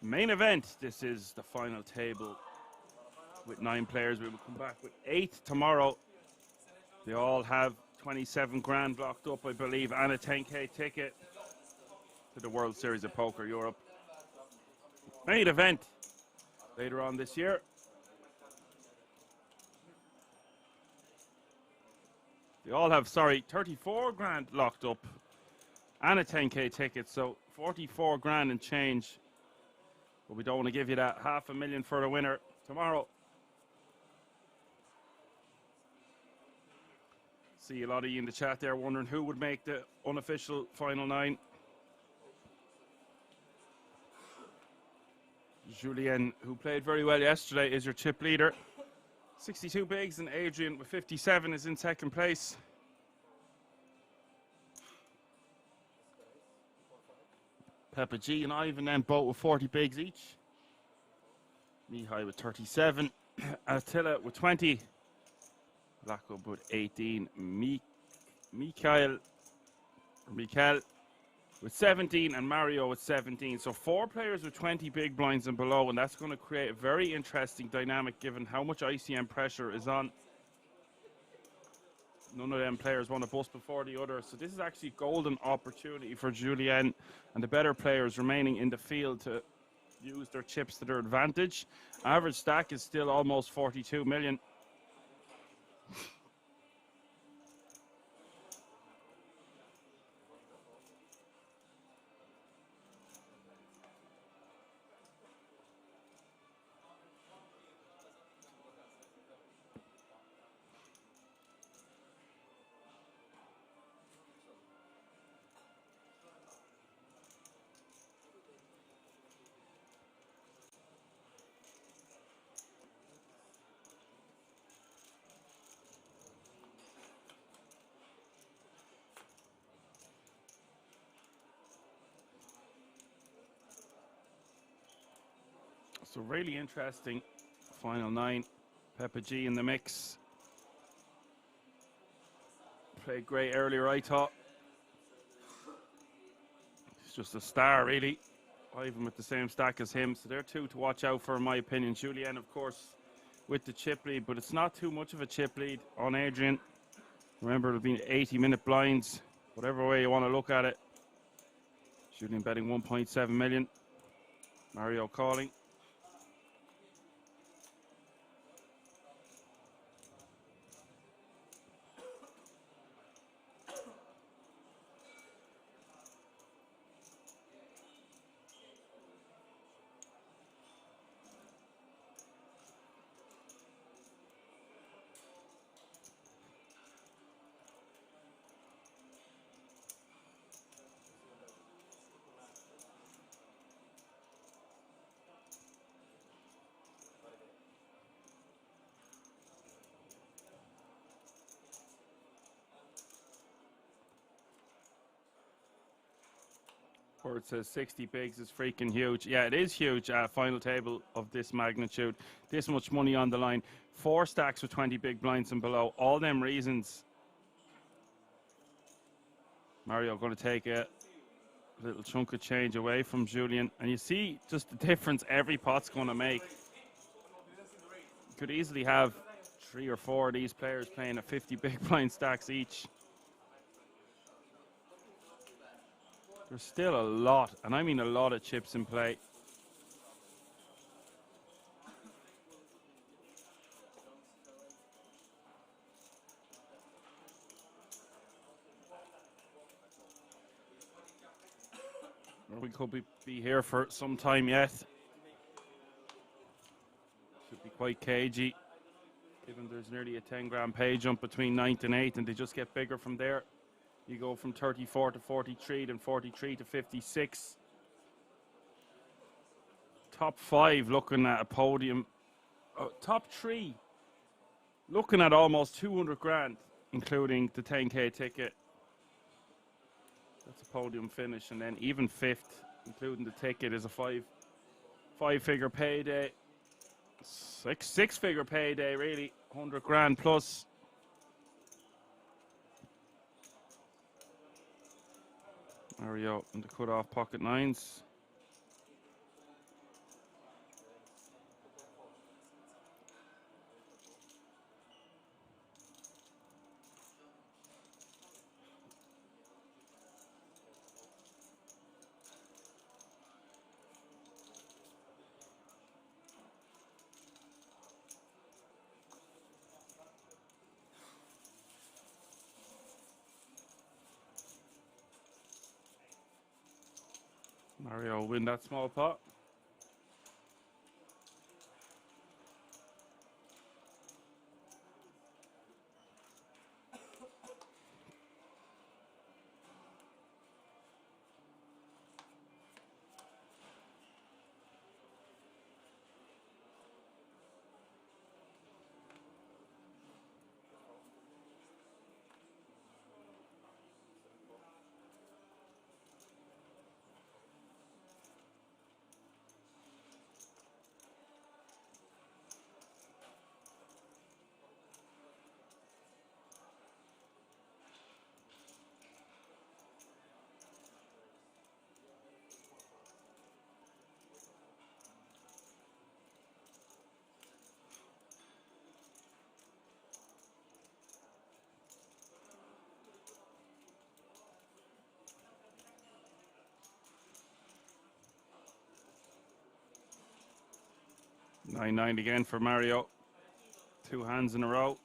Speaker 1: Main event, this is the final table with 9 players. We will come back with 8 tomorrow. They all have 27 grand blocked up, I believe, and a 10k ticket to the World Series of Poker Europe. Main event later on this year. They all have, 34 grand locked up and a 10k ticket, so 44 grand and change. But we don't want to give you that $500,000 for the winner tomorrow. See a lot of you in the chat there wondering who would make the unofficial final 9. Julien, who played very well yesterday, is your chip leader. 62 bigs, and Adrian with 57 is in second place. Pepa G and Ivan then both with 40 bigs each. Mihai with 37. Attila with 20. Blackwood with 18. Mikael with 17, and Mario with 17. So 4 players with 20 big blinds and below, and that's going to create a very interesting dynamic given how much ICM pressure is on. None of them players want to bust before the other. So this is actually a golden opportunity for Julien and the better players remaining in the field to use their chips to their advantage. Average stack is still almost 42 million. So really interesting final 9. Pepa G in the mix. Played great earlier, I thought. He's just a star, really. Ivan with the same stack as him. So they're 2 to watch out for, in my opinion. Julien, of course, with the chip lead, but it's not too much of a chip lead on Adrian. Remember, it'll be 80-minute blinds, whatever way you want to look at it. Julien betting 1.7 million. Mario calling. Where it says 60 bigs is freaking huge. Yeah, it is huge. Final table of this magnitude. This much money on the line. 4 stacks with 20 big blinds and below. All them reasons. Mario going to take a little chunk of change away from Julien. And you see just the difference every pot's going to make. You could easily have 3 or 4 of these players playing a 50 big blind stacks each. There's still a lot, and I mean a lot of chips in play. We could be here for some time yet. Should be quite cagey, given there's nearly a 10 grand pay jump between 9th and 8th, and they just get bigger from there. You go from 34 to 43, then 43 to 56. Top 5 looking at a podium. Top 3 looking at almost 200 grand, including the 10k ticket. That's a podium finish, and then even 5th, including the ticket, is a five-figure payday. Six-figure payday, really. 100 grand plus. Mario in the cut-off pocket 9s. Mario will win that small pot. $9.9 again for Mario. 2 hands in a row.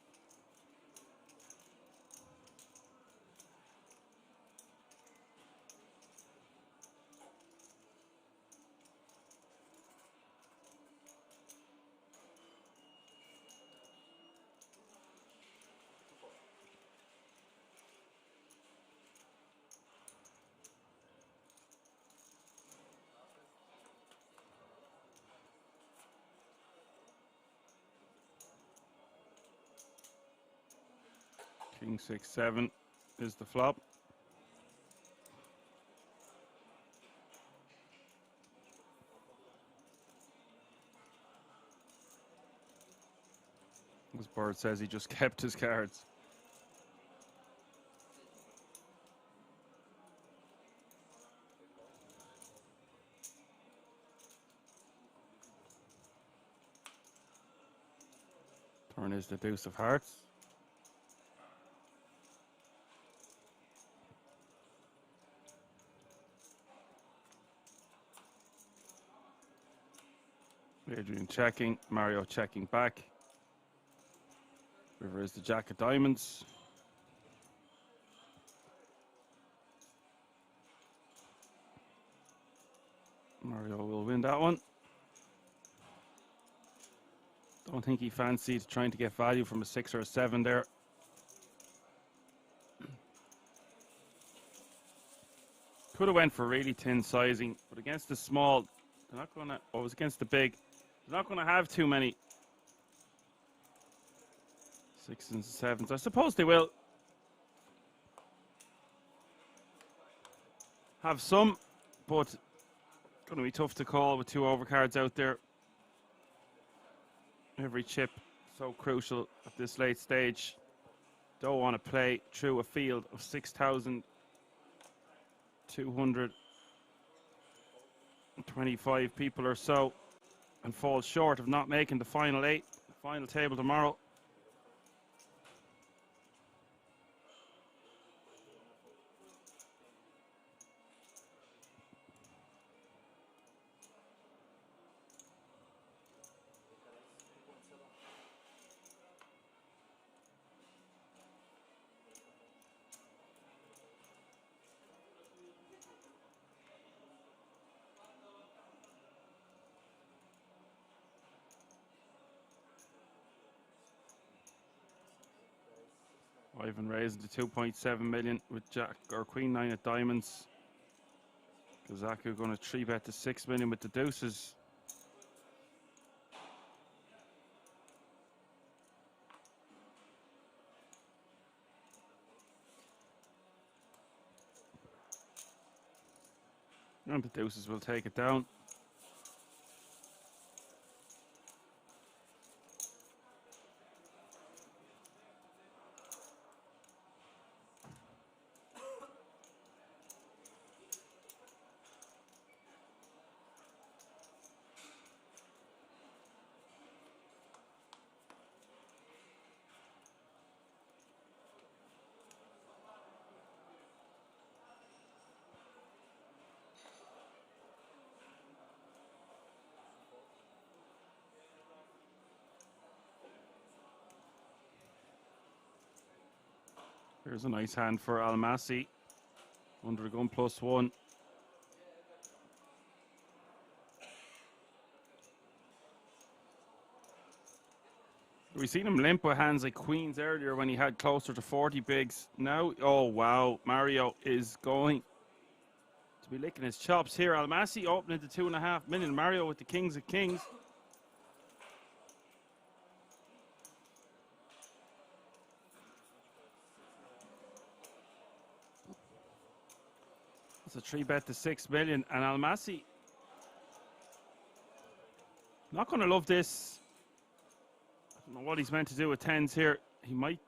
Speaker 1: King 6-7 is the flop. As Bird says, he just kept his cards. Turn is the deuce of hearts. Adrian checking, Mario checking back. River is the jack of diamonds. Mario will win that one. Don't think he fancied trying to get value from a 6 or a 7 there. Could have went for really thin sizing, but against the small, they're not going to, oh, it was against the big. They're not going to have too many 6s and 7s. I suppose they will have some, but going to be tough to call with 2 overcards out there. Every chip so crucial at this late stage. Don't want to play through a field of 6,225 people or so and fall short of not making the final 8, the final table tomorrow. Ivan raising to 2.7 million with Jack or Queen 9 at diamonds. Kazaku going to 3-bet to 6 million with the deuces. And the deuces will take it down. Here's a nice hand for Almasi. Under the gun +1. We seen him limp with hands like queens earlier when he had closer to 40 bigs. Now, oh wow, Mario is going to be licking his chops here. Almasi opening to 2.5 million. Mario with the kings of kings. It's a 3-bet to 6 million, and Almasi not going to love this. I don't know what he's meant to do with tens here. He might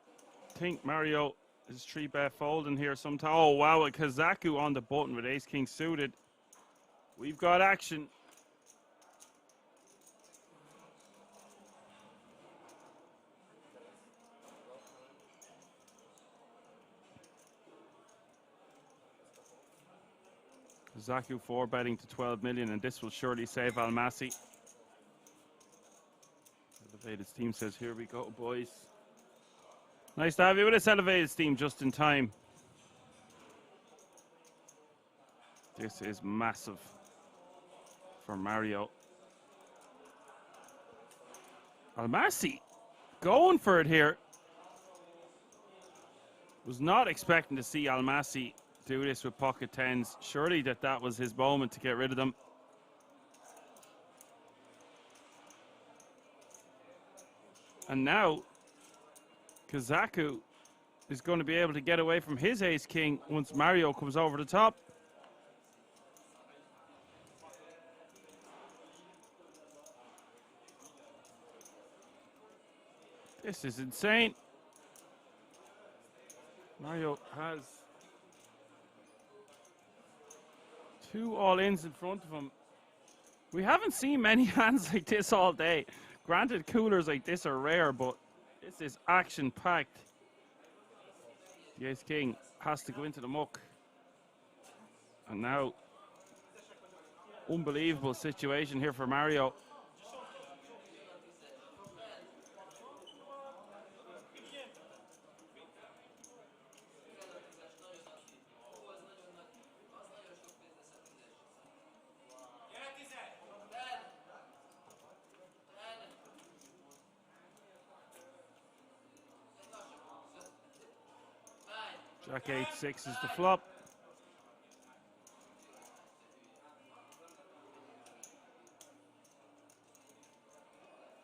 Speaker 1: think Mario is 3-bet folding here sometime. Oh wow, a Kazaku on the button with ace king suited. We've got action. Kazaku 4-betting to 12 million, and this will surely save Almasi. Elevated Steam says, here we go, boys. Nice to have you with us, Elevated Steam, just in time. This is massive for Mario. Almasi going for it here. Was not expecting to see Almasi do this with pocket tens. Surely that was his moment to get rid of them. And now, Kazaku is going to be able to get away from his ace-king once Mario comes over the top. This is insane. Mario has 2 all-ins in front of him. We haven't seen many hands like this all day. Granted, coolers like this are rare, but this is action-packed. The ace-king has to go into the muck. And now, unbelievable situation here for Mario. Jack 8-6 is the flop.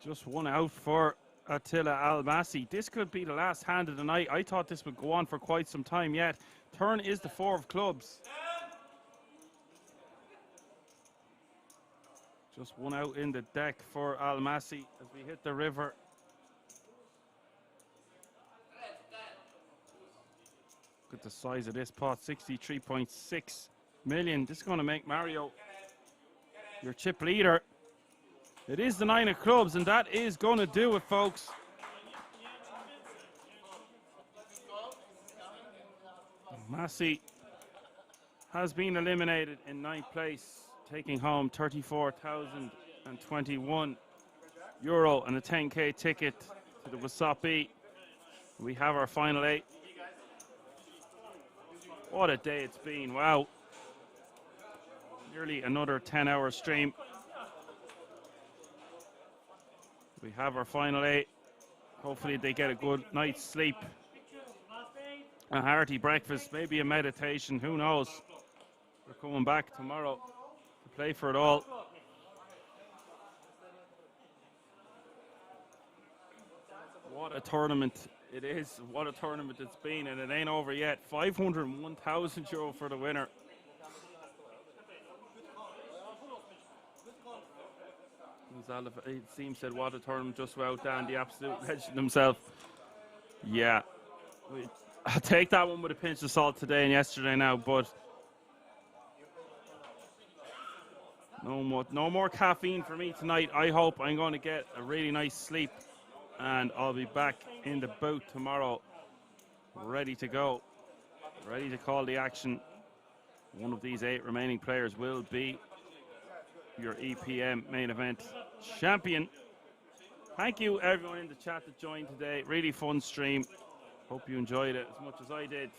Speaker 1: Just one out for Attila Almasi. This could be the last hand of the night. I thought this would go on for quite some time yet. Turn is the 4 of clubs. Just one out in the deck for Almasi as we hit the river. Look at the size of this pot, 63.6 million. This is going to make Mario your chip leader. It is the 9 of clubs, and that is going to do it, folks. Massey has been eliminated in 9th place, taking home €34,021 and a 10k ticket to the WSOP. We have our final 8. What a day it's been, wow. Nearly another 10-hour stream. We have our final 8. Hopefully they get a good night's sleep. A hearty breakfast, maybe a meditation, who knows. We're coming back tomorrow to play for it all. What a tournament it is, what a tournament it's been, and it ain't over yet. €501,000 for the winner. It seems said, what a tournament, just well done, the absolute legend himself. Yeah, I'll take that one with a pinch of salt today and yesterday now, but no more caffeine for me tonight. I hope I'm going to get a really nice sleep, and I'll be back in the boat tomorrow, ready to go, ready to call the action. One of these 8 remaining players will be your EPM main event champion. Thank you everyone in the chat that joined today. Really fun stream. Hope you enjoyed it as much as I did.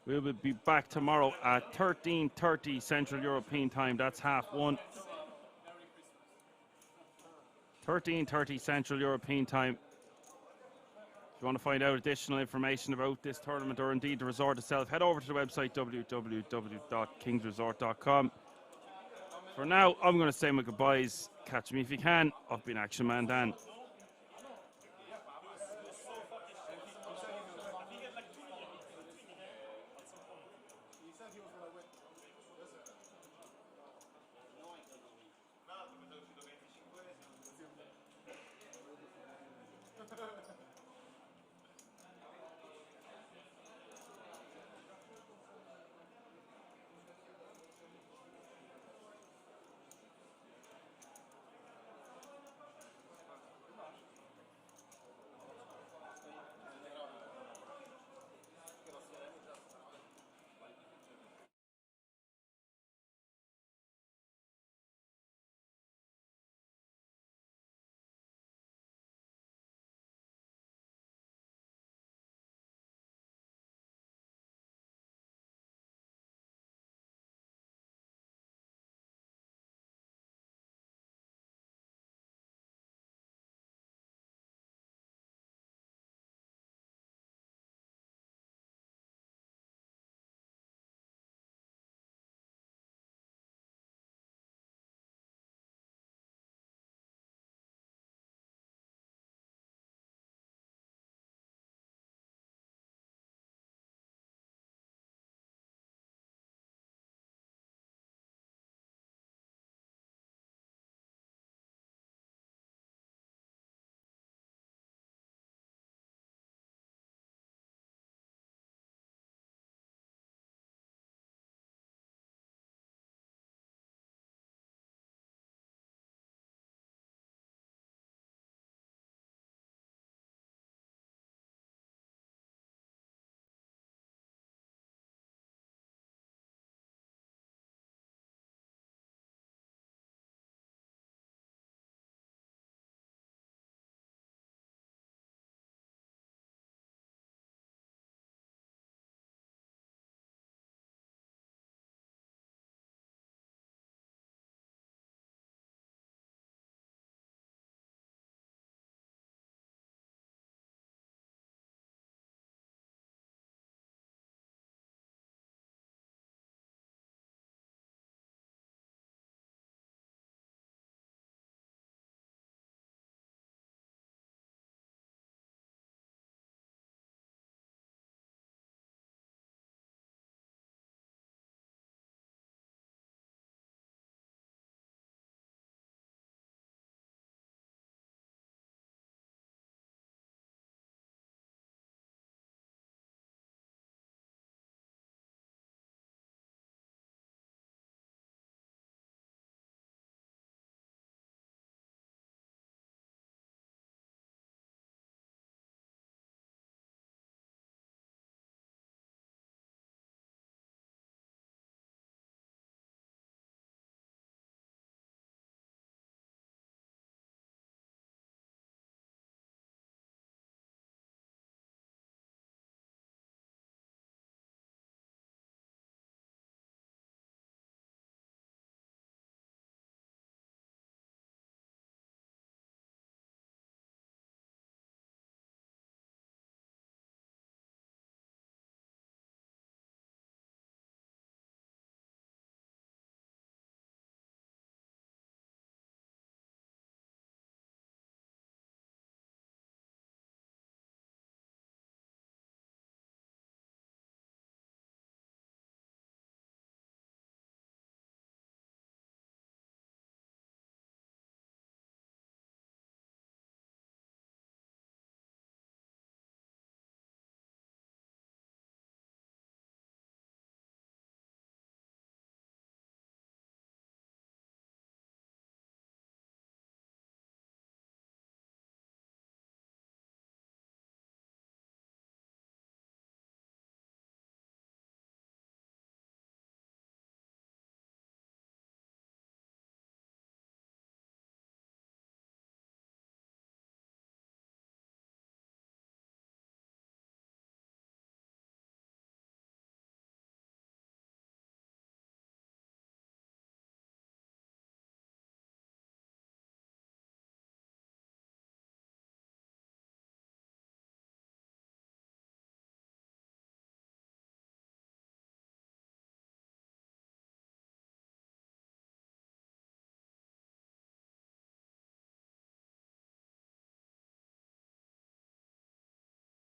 Speaker 1: We will be back tomorrow at 13:30 Central European time. That's 1:30. 13:30 Central European time. If you want to find out additional information about this tournament or indeed the resort itself, head over to the website www.kingsresort.com. For now, I'm going to say my goodbyes. Catch me if you can. I've been Action Man Dan.